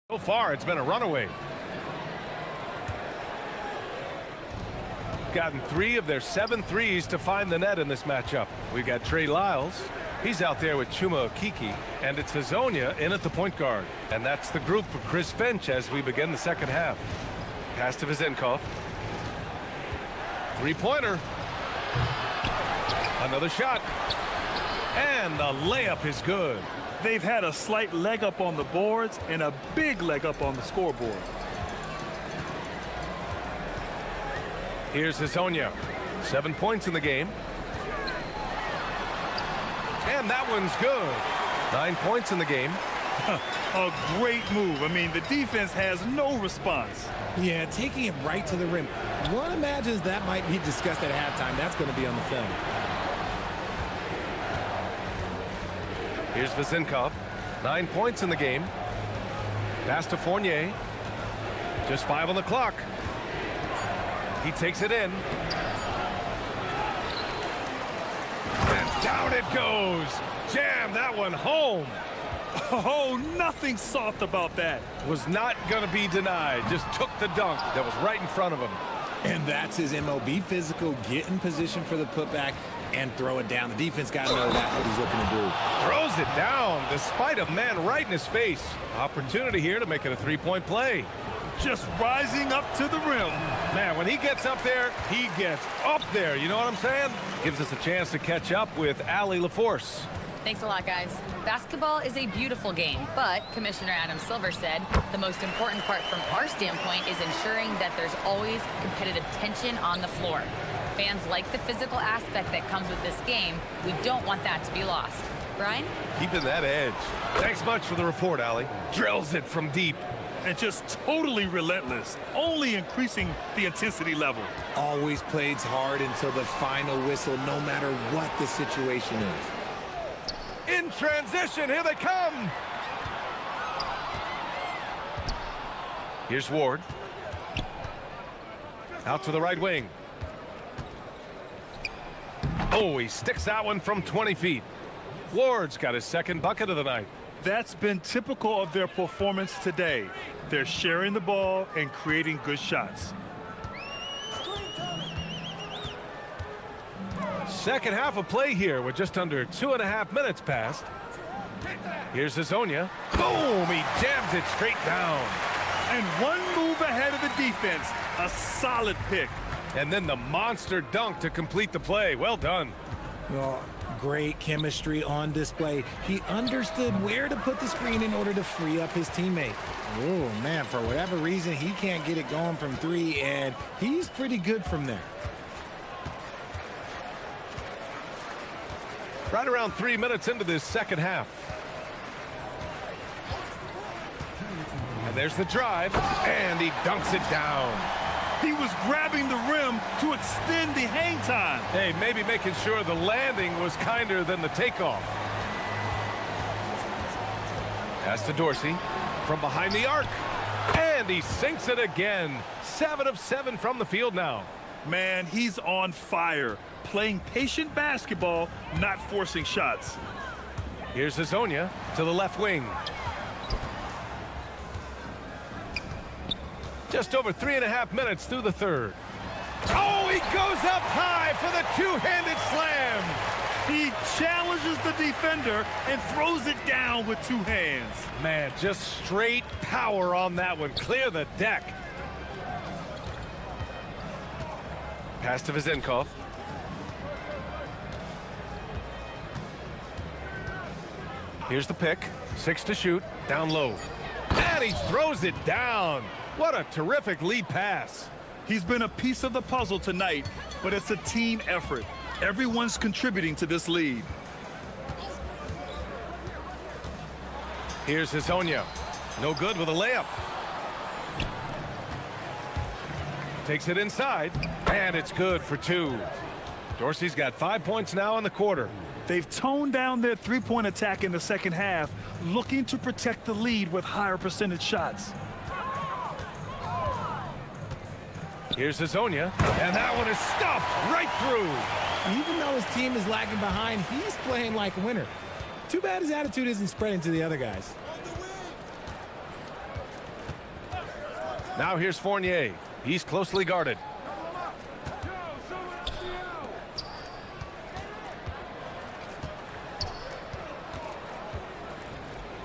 Speaker 1: So far, it's been a runaway. Gotten 3 of their 7 threes to find the net in this matchup. We got Trey Lyles. He's out there with Chuma Okeke. And it's Hezonja in at the point guard. And that's the group for Chris Finch as we begin the second half. Pass to Vezenkov. 3-pointer. Another shot. And the layup is good.
Speaker 2: They've had a slight leg up on the boards and a big leg up on the scoreboard.
Speaker 1: Here's Hezonja. 7 points in the game. And that one's good. 9 points in the game.
Speaker 2: A great move. I mean, the defense has no response.
Speaker 3: Yeah, taking it right to the rim. One imagines that might be discussed at halftime. That's going to be on the film.
Speaker 1: Here's Vezenkov. 9 points in the game. Pass to Fournier. Just 5 on the clock. He takes it in. And down it goes. Jam that one home.
Speaker 2: Oh, nothing soft about that.
Speaker 1: Was not going to be denied. Just took the dunk that was right in front of him.
Speaker 3: And that's his MO. Be physical, get in position for the putback, and throw it down. The defense got to know that's what he's looking to do.
Speaker 1: Throws it down despite a man right in his face. Opportunity here to make it a 3-point play.
Speaker 2: Just rising up to the rim.
Speaker 1: Man, when he gets up there, he gets up there. You know what I'm saying? Gives us a chance to catch up with Allie LaForce.
Speaker 12: Thanks a lot, guys. Basketball is a beautiful game, but Commissioner Adam Silver said the most important part from our standpoint is ensuring that there's always competitive tension on the floor. Fans like the physical aspect that comes with this game. We don't want that to be lost. Brian?
Speaker 1: Keeping that edge. Thanks much for the report, Allie. Drills it from deep.
Speaker 2: And just totally relentless, only increasing the intensity level.
Speaker 13: Always plays hard until the final whistle, no matter what the situation is.
Speaker 1: In transition, here they come. Here's Ward. Out to the right wing. Oh, he sticks that one from 20 feet. Ward's got his second bucket of the night.
Speaker 2: That's been typical of their performance today. They're sharing the ball and creating good shots.
Speaker 1: Second half of play here with just under 2.5 minutes passed. Here's Hazonia. Boom! He jams it straight down.
Speaker 2: And one move ahead of the defense. A solid pick.
Speaker 1: And then the monster dunk to complete the play. Well done.
Speaker 3: Well, great chemistry on display. He understood where to put the screen in order to free up his teammate. Oh, man, for whatever reason, he can't get it going from three, and he's pretty good from there.
Speaker 1: Right around 3 minutes into this second half. And there's the drive, and he dunks it down.
Speaker 2: He was grabbing the rim to extend the hang time.
Speaker 1: Hey, maybe making sure the landing was kinder than the takeoff. Pass to Dorsey from behind the arc. And he sinks it again. 7 of 7 from the field now.
Speaker 2: Man, he's on fire. Playing patient basketball, not forcing shots.
Speaker 1: Here's Hazonia to the left wing. Just over 3.5 minutes through the third. Oh, he goes up high for the two-handed slam.
Speaker 2: He challenges the defender and throws it down with two hands.
Speaker 1: Man, just straight power on that one. Clear the deck. Pass to Vezenkov. Here's the pick. 6 to shoot. Down low. And he throws it down. What a terrific lead pass.
Speaker 2: He's been a piece of the puzzle tonight, but it's a team effort. Everyone's contributing to this lead.
Speaker 1: Here's Hazonia. No good with a layup. Takes it inside, and it's good for 2. Dorsey's got 5 points now in the quarter.
Speaker 2: They've toned down their three-point attack in the second half, looking to protect the lead with higher percentage shots.
Speaker 1: Here's Hazonia, and that one is stuffed right through.
Speaker 3: Even though his team is lagging behind, he's playing like a winner. Too bad his attitude isn't spreading to the other guys.
Speaker 1: Now here's Fournier. He's closely guarded.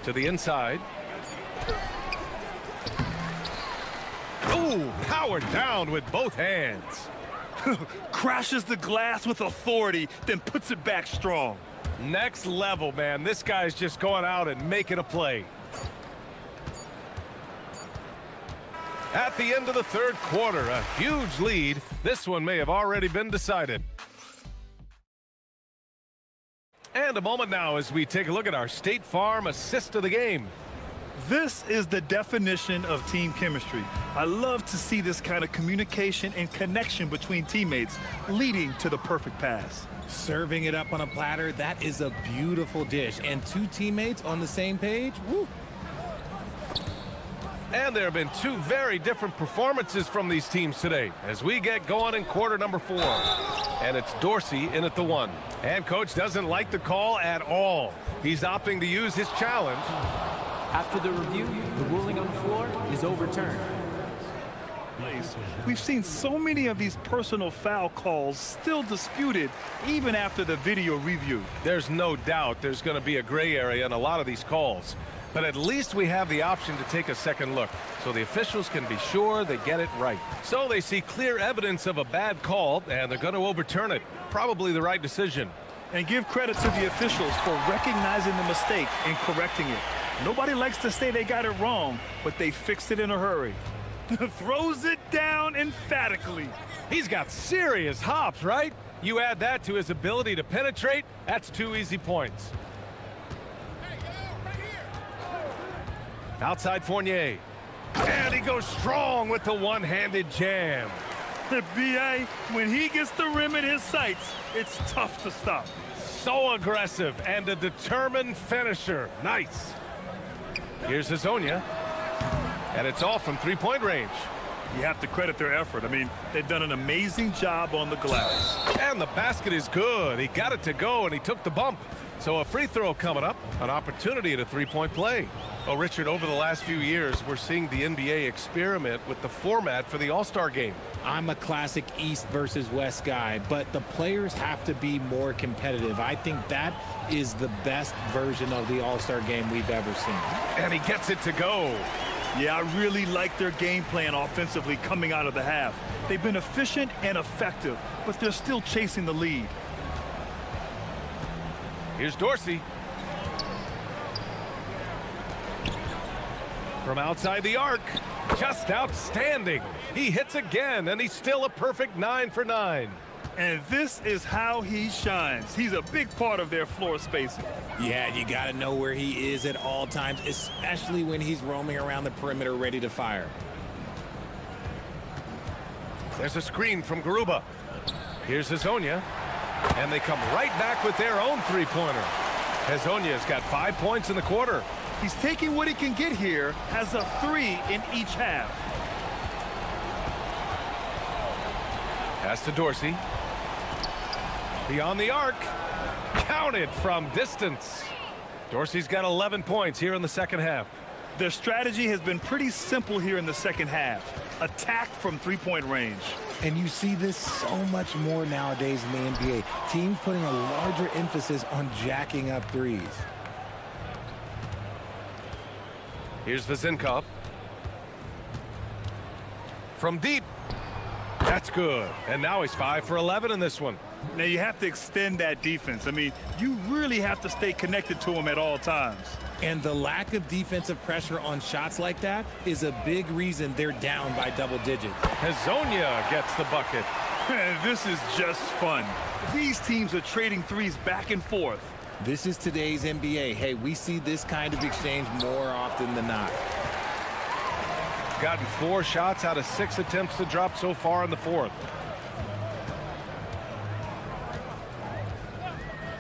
Speaker 1: To the inside. Ooh, powered down with both hands.
Speaker 2: Crashes the glass with authority, then puts it back strong.
Speaker 1: Next level, man. This guy's just going out and making a play. At the end of the third quarter, a huge lead. This one may have already been decided. And a moment now as we take a look at our State Farm assist of the game.
Speaker 2: This is the definition of team chemistry. I love to see this kind of communication and connection between teammates leading to the perfect pass.
Speaker 3: Serving it up on a platter, that is a beautiful dish. And 2 teammates on the same page, woo.
Speaker 1: And there have been 2 very different performances from these teams today as we get going in quarter number 4. And it's Dorsey in at the 1. And coach doesn't like the call at all. He's opting to use his challenge.
Speaker 6: After the review, the ruling on the floor is overturned.
Speaker 2: We've seen so many of these personal foul calls still disputed even after the video review.
Speaker 1: There's no doubt there's going to be a gray area in a lot of these calls. But at least we have the option to take a second look so the officials can be sure they get it right. So they see clear evidence of a bad call and they're going to overturn it. Probably the right decision.
Speaker 2: And give credit to the officials for recognizing the mistake and correcting it. Nobody likes to say they got it wrong, but they fixed it in a hurry. Throws it down emphatically.
Speaker 1: He's got serious hops, right? You add that to his ability to penetrate, that's 2 easy points. Outside Fournier. And he goes strong with the one-handed jam.
Speaker 2: The B.A., when he gets the rim in his sights, it's tough to stop.
Speaker 1: So aggressive and a determined finisher. Nice. Here's Hazonia. And it's all from three-point range.
Speaker 2: You have to credit their effort. I mean, they've done an amazing job on the glass.
Speaker 1: And the basket is good. He got it to go, and he took the bump. So a free throw coming up, an opportunity at a three-point play. Oh, Richard, over the last few years, we're seeing the NBA experiment with the format for the All-Star game.
Speaker 3: I'm a classic East versus West guy, but the players have to be more competitive. I think that is the best version of the All-Star game we've ever seen.
Speaker 1: And he gets it to go.
Speaker 2: Yeah, I really like their game plan offensively coming out of the half. They've been efficient and effective, but they're still chasing the lead.
Speaker 1: Here's Dorsey. From outside the arc, just outstanding. He hits again, and he's still a perfect 9 for 9.
Speaker 2: And this is how he shines. He's a big part of their floor spacing.
Speaker 3: Yeah, you got to know where he is at all times, especially when he's roaming around the perimeter ready to fire.
Speaker 1: There's a screen from Garuba. Here's Hazonia. And they come right back with their own three-pointer. Hazonia's got 5 points in the quarter.
Speaker 2: He's taking what he can get here, has a 3 in each half.
Speaker 1: Pass to Dorsey. Beyond the arc. Counted from distance. Dorsey's got 11 points here in the second half.
Speaker 2: Their strategy has been pretty simple here in the second half. Attack from three-point range.
Speaker 3: And you see this so much more nowadays in the NBA. Teams putting a larger emphasis on jacking up threes.
Speaker 1: Here's Vezinkov. From deep. That's good. And now he's 5 for 11 in this one.
Speaker 2: Now you have to extend that defense. I mean, you really have to stay connected to him at all times.
Speaker 3: And the lack of defensive pressure on shots like that is a big reason they're down by double digits.
Speaker 1: Hazonia gets the bucket.
Speaker 2: This is just fun. These teams are trading threes back and forth.
Speaker 3: This is today's NBA. Hey, we see this kind of exchange more often than not.
Speaker 1: Gotten 4 shots out of 6 attempts to drop so far in the fourth.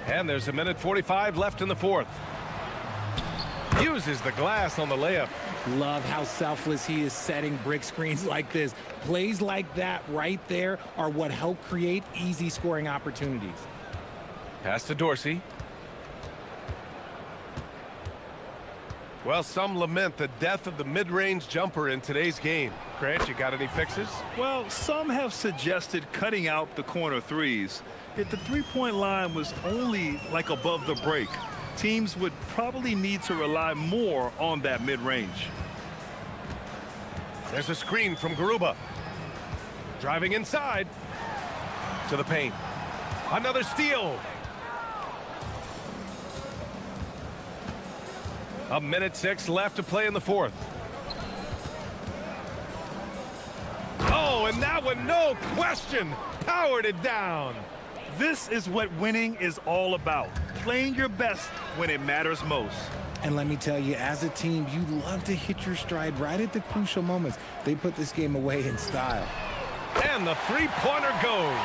Speaker 1: And there's 1:45 left in the fourth. Uses the glass on the layup.
Speaker 3: Love how selfless he is setting brick screens like this. Plays like that right there are what help create easy scoring opportunities.
Speaker 1: Pass to Dorsey. Well, some lament the death of the mid-range jumper in today's game. Grant, you got any fixes?
Speaker 2: Well, some have suggested cutting out the corner threes. If the three-point line was only like above the break, teams would probably need to rely more on that mid-range.
Speaker 1: There's a screen from Garuba. Driving inside to the paint. Another steal. 1:06 left to play in the fourth. Oh, and that one, no question, powered it down.
Speaker 2: This is what winning is all about. Playing your best when it matters most.
Speaker 3: And let me tell you, as a team, you love to hit your stride right at the crucial moments. They put this game away in style.
Speaker 1: And the three-pointer goes.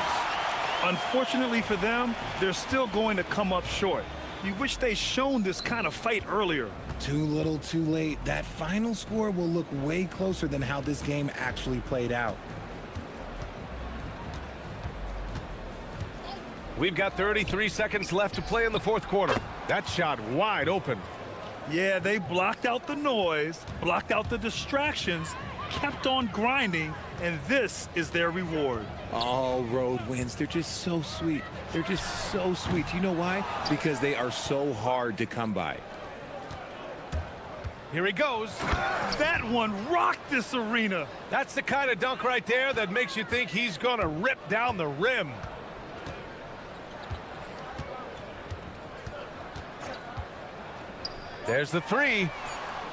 Speaker 2: Unfortunately for them, they're still going to come up short. You wish they'd shown this kind of fight earlier.
Speaker 3: Too little, too late. That final score will look way closer than how this game actually played out.
Speaker 1: We've got 33 seconds left to play in the fourth quarter. That shot wide open.
Speaker 2: Yeah, they blocked out the noise, blocked out the distractions, kept on grinding, and this is their reward.
Speaker 13: All road wins, they're just so sweet. They're just so sweet. You know why? Because they are so hard to come by.
Speaker 1: Here he goes.
Speaker 2: That one rocked this arena.
Speaker 1: That's the kind of dunk right there that makes you think he's going to rip down the rim. There's the three.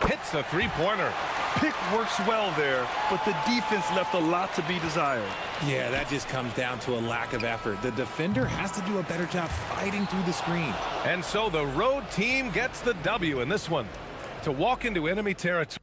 Speaker 1: hits the three-pointer.
Speaker 2: Pick works well there, but the defense left a lot to be desired.
Speaker 13: Yeah, that just comes down to a lack of effort. The defender has to do a better job fighting through the screen.
Speaker 1: And so the road team gets the W in this one. To walk into enemy territory.